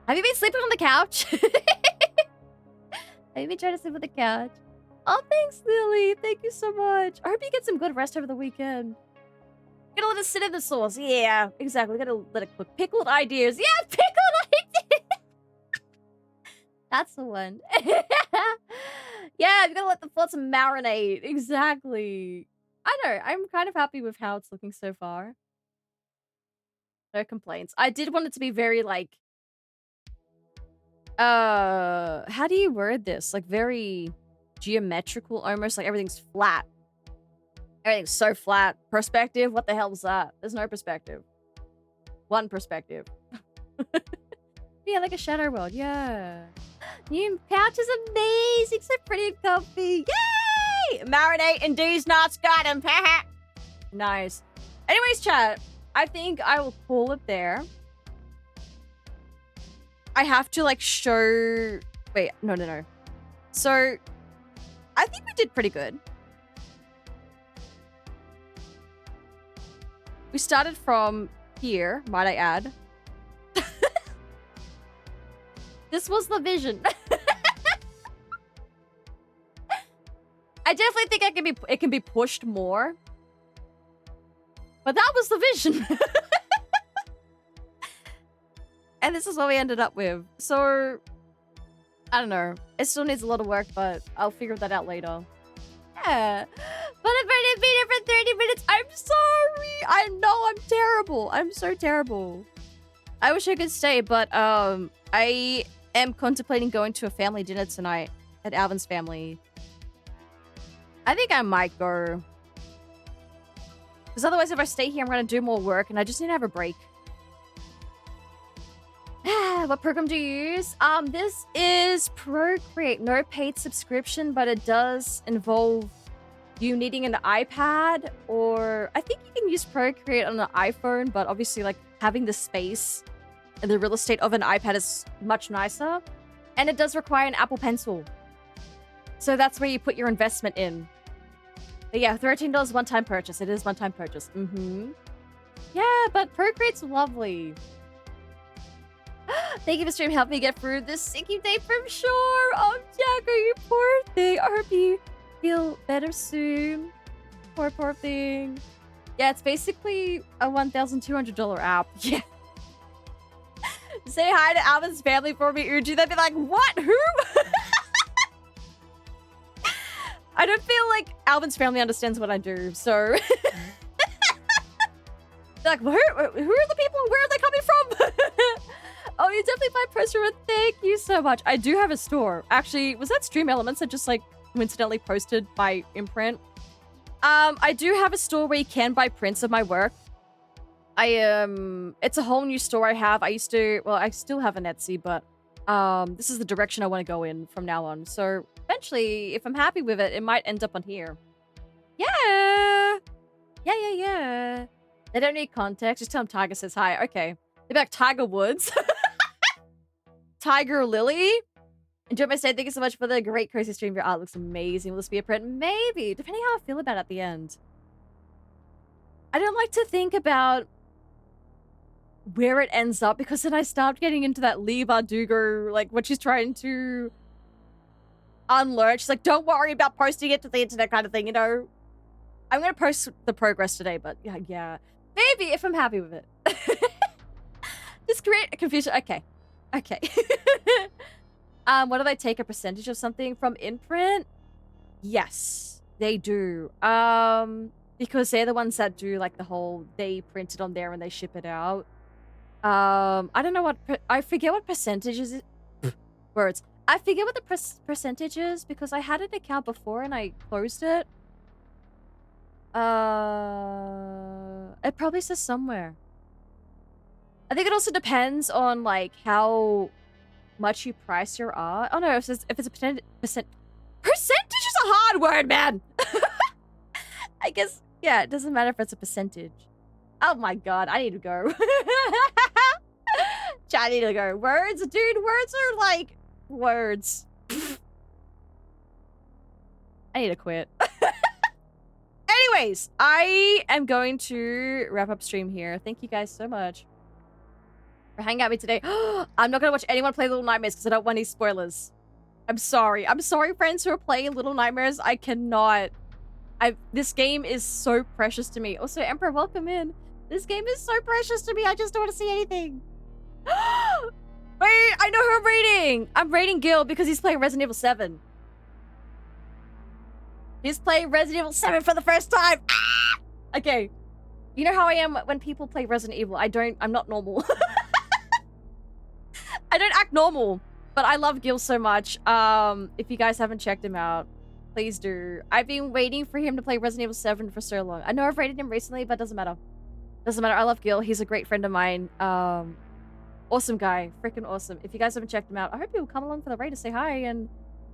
Have you been sleeping on the couch? Have you been trying to sleep on the couch? Oh, thanks, Lily. Thank you so much. I hope you get some good rest over the weekend. Gotta let it sit in the sauce. Yeah, exactly. Gotta let it cook. Pickled ideas. Yeah, pickled ideas. That's the one. Yeah, you gotta let the thoughts marinate. Exactly. I know. I'm kind of happy with how it's looking so far. No complaints. I did want it to be very, like... How do you word this? Like, very geometrical, almost. Like, everything's flat. Everything's so flat. Perspective? What the hell is that? There's no perspective. One perspective. Yeah, like a shadow world. Yeah. New pouch is amazing. So pretty and comfy. Yay! Marinate in these nuts. Got him. Nice. Anyways, chat. I think I will pull it there. I have to, like, show... Wait, no. So, I think we did pretty good. We started from here, might I add. This was the vision. I definitely think it can be pushed more. But that was the vision. And this is what we ended up with. So, I don't know. It still needs a lot of work, but I'll figure that out later. Yeah. But I've already been here for 30 minutes. I'm sorry. I know I'm terrible. I'm so terrible. I wish I could stay, but I am contemplating going to a family dinner tonight at Alvin's family. I think I might go. Because otherwise, if I stay here, I'm going to do more work, and I just need to have a break. What program do you use? This is Procreate. No paid subscription, but it does involve you needing an iPad, or I think you can use Procreate on an iPhone, but obviously, like, having the space and the real estate of an iPad is much nicer. And it does require an Apple Pencil. So that's where you put your investment in. But yeah, $13 one-time purchase. It is one-time purchase. Yeah, but Procreate's lovely. Thank you for stream helping me get through this sinking day from shore. Oh, Jack, you poor thing. I hope you feel better soon. Poor thing. Yeah, it's basically a $1,200 app. Yeah. Say hi to Alvin's family for me, Uji. They'd be like, what? Who? I don't feel like Alvin's family understands what I do, so... They're like, who are the people? Where are they coming from? Oh, you definitely find pressure. Thank you so much. I do have a store. Actually, was that Stream Elements that just, like, coincidentally posted by Imprint? I do have a store where you can buy prints of my work. It's a whole new store I have. I still have an Etsy, but this is the direction I want to go in from now on. So eventually, if I'm happy with it, it might end up on here. Yeah. They don't need context. Just tell them Tiger says hi. Okay. They'd be like, Tiger Woods. Tiger Lily. Enjoy my stay. Thank you so much for the great cozy stream. Your art looks amazing. Will this be a print? Maybe. Depending how I feel about it at the end. I don't like to think about where it ends up, because then I start getting into that Lee Bardugo, like, what she's trying to unlearn. She's like, don't worry about posting it to the internet kind of thing, you know? I'm going to post the progress today, but yeah. Maybe, if I'm happy with it. Just create a confusion. Okay. What do they take a percentage of something from Imprint? Yes, they do. Because they're the ones that do, like, the whole, they print it on there and they ship it out. I don't know what, I forget what percentage is it. Words. I forget what the percentage is, because I had an account before and I closed it. It probably says somewhere. I think it also depends on, like, how much you price your art. Oh no, it says if it's a percentage is a hard word, man. I guess, yeah, it doesn't matter if it's a percentage. Oh my god, I need to go. I need to go. Words? Dude, words are like words. I need to quit. Anyways, I am going to wrap up stream here. Thank you guys so much for hanging out with me today. I'm not going to watch anyone play Little Nightmares because I don't want any spoilers. I'm sorry. I'm sorry, friends who are playing Little Nightmares. I cannot. This game is so precious to me. Also, Emperor, welcome in. This game is so precious to me. I just don't want to see anything. Wait, I know who I'm rating. I'm rating Gil because he's playing Resident Evil 7. He's playing Resident Evil 7 for the first time. Ah! Okay. You know how I am when people play Resident Evil. I'm not normal. I don't act normal. But I love Gil so much. If you guys haven't checked him out, please do. I've been waiting for him to play Resident Evil 7 for so long. I know I've rated him recently, but doesn't matter. Doesn't matter. I love Gil. He's a great friend of mine. Awesome guy. Freaking awesome. If you guys haven't checked him out, I hope you'll come along for the raid to say hi and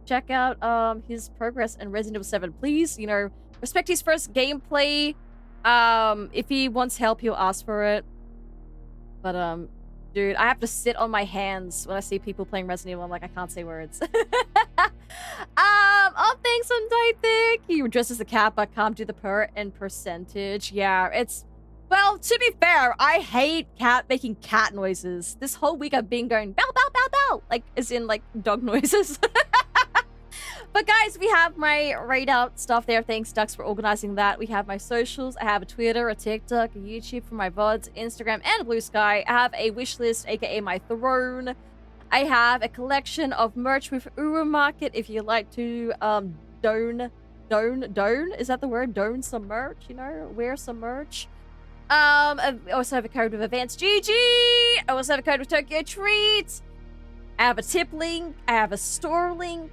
check out his progress in Resident Evil 7. Please, you know, respect his first gameplay. If he wants help, he'll ask for it. But, dude, I have to sit on my hands when I see people playing Resident Evil. I'm like, I can't say words. Oh, thanks on Dythic. You dress as a cat, but can't do the per and percentage. Yeah, it's... Well, to be fair, I hate making cat noises. This whole week I've been going bow, bow, bow, bow. Like, as in, like, dog noises. But guys, we have my raid out stuff there. Thanks, Dux, for organizing that. We have my socials. I have a Twitter, a TikTok, a YouTube for my VODs, Instagram, and Blue Sky. I have a wish list, aka my throne. I have a collection of merch with Uru Market if you like to don, is that the word? Don some merch, you know? Wear some merch. I also have a code with Advanced GG. I also have a code with Tokyo Treats. I have a tip link. I have a store link.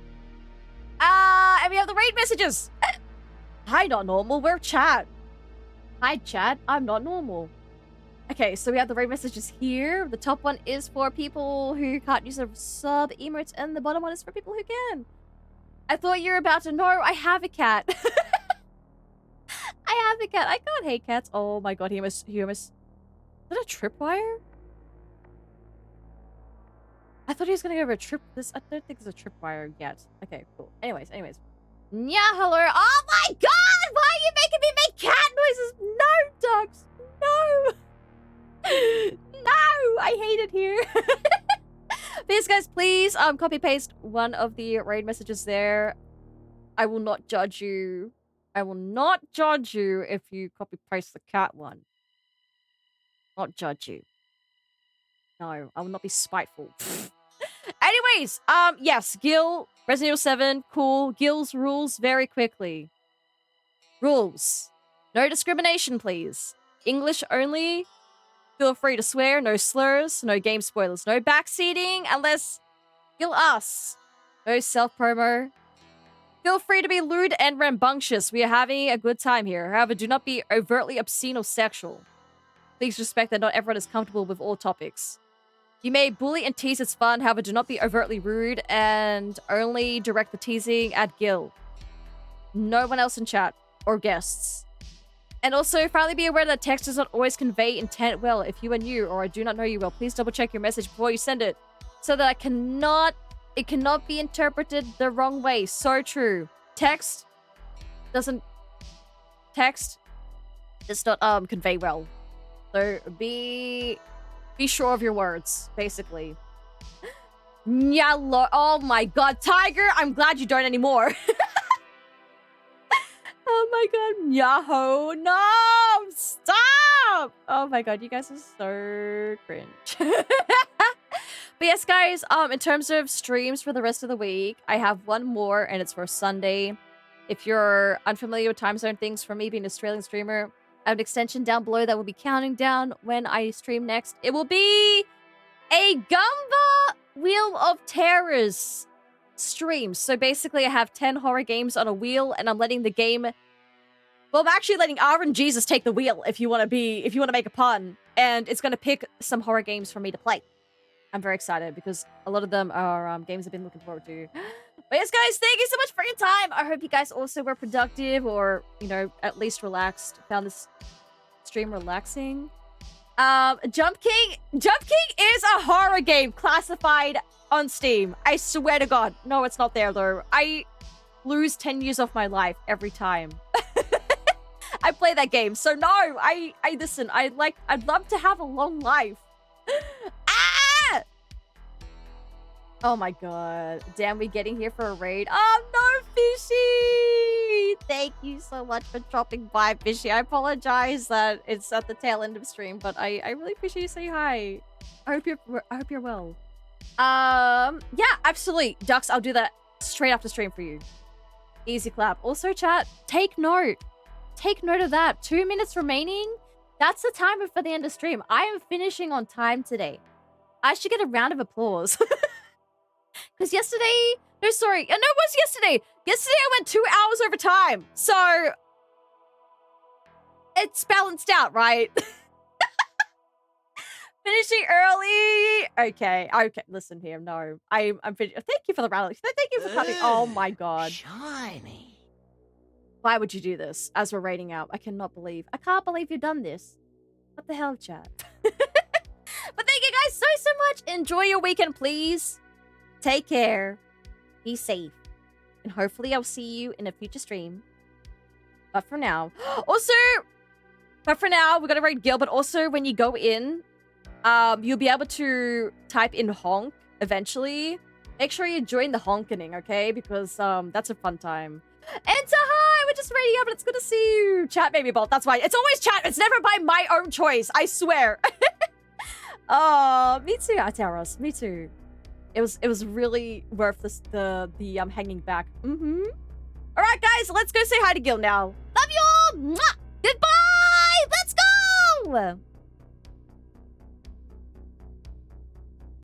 And we have the raid messages. Hi, not normal. We're chat. Hi, chat. I'm not normal. Okay, so we have the raid messages here. The top one is for people who can't use the sub emotes, and the bottom one is for people who can. I thought you were about to know. I have a cat. I have a cat. I can't hate cats. Oh my god, he almost... Is that a tripwire? I thought he was gonna go over a trip. I don't think there's a tripwire yet. Okay, cool. Anyways. Yeah, hello. Oh my god! Why are you making me make cat noises? No, dogs. No. No, I hate it here. Please, guys, please copy paste one of the raid messages there. I will not judge you. I will not judge you if you copy paste the cat one. Not judge you. No, I will not be spiteful. Anyways, yes, Gil, Resident Evil 7, cool. Gil's rules very quickly. Rules. No discrimination, please. English only. Feel free to swear. No slurs. No game spoilers. No backseating unless Gil asks. No self-promo. Feel free to be lewd and rambunctious. We are having a good time here. However, do not be overtly obscene or sexual. Please respect that not everyone is comfortable with all topics. You may bully and tease, it's fun. However, do not be overtly rude and only direct the teasing at Gil. No one else in chat or guests. And also, finally be aware that text does not always convey intent well. If you are new or I do not know you well, please double check your message before you send it so that it cannot be interpreted the wrong way. So true. Text does not convey well. So be sure of your words, basically. Nyalo. Oh my god, Tiger, I'm glad you don't anymore. Oh my god, Nyaho, no, stop! Oh my god, you guys are so cringe. But yes, guys, in terms of streams for the rest of the week, I have one more, and it's for Sunday. If you're unfamiliar with time zone things, for me being an Australian streamer, I have an extension down below that will be counting down when I stream next. It will be a Gumba Wheel of Terrors stream. So basically, I have 10 horror games on a wheel, and I'm letting the game... Well, I'm actually letting RNGesus take the wheel, if you want to make a pun. And it's going to pick some horror games for me to play. I'm very excited because a lot of them are games I've been looking forward to. But yes, guys, thank you so much for your time. I hope you guys also were productive or, you know, at least relaxed. Found this stream relaxing. Jump King is a horror game classified on Steam. I swear to God. No, it's not there, though. I lose 10 years of my life every time I play that game. So no, I listen, I'd love to have a long life. Ah! Oh my god. Damn, we getting here for a raid. Oh no, Fishy! Thank you so much for dropping by, Fishy. I apologize that it's at the tail end of stream, but I really appreciate you saying hi. I hope you're well. Yeah, absolutely. Ducks, I'll do that straight after stream for you. Easy clap. Also, chat, take note. Take note of that. 2 minutes remaining. That's the time for the end of stream. I am finishing on time today. I should get a round of applause. Because yesterday... No, sorry. No, it was yesterday. Yesterday I went 2 hours over time. So... It's balanced out, right? Finishing early. Okay. Listen here. No. I'm finishing. Thank you for the rally. Thank you for coming. Oh my god. Shiny. Why would you do this as we're raiding out? I can't believe you've done this. What the hell, chat? But thank you guys so much. Enjoy your weekend, please. Take care. Be safe. And hopefully I'll see you in a future stream. But for now... But for now, we're going to raid Gil. But also, when you go in, you'll be able to type in honk eventually. Make sure you join the honkening, okay? Because that's a fun time. Enter, hi! We're just raiding up, and it's good to see you. Chat made me bolt. That's why. It's always chat. It's never by my own choice. I swear. Oh, me too, Ataros. Me too. It was really worth the hanging back. Mm-hmm. All right, guys, let's go say hi to Gil now. Love you all. Mwah! Goodbye. Let's go.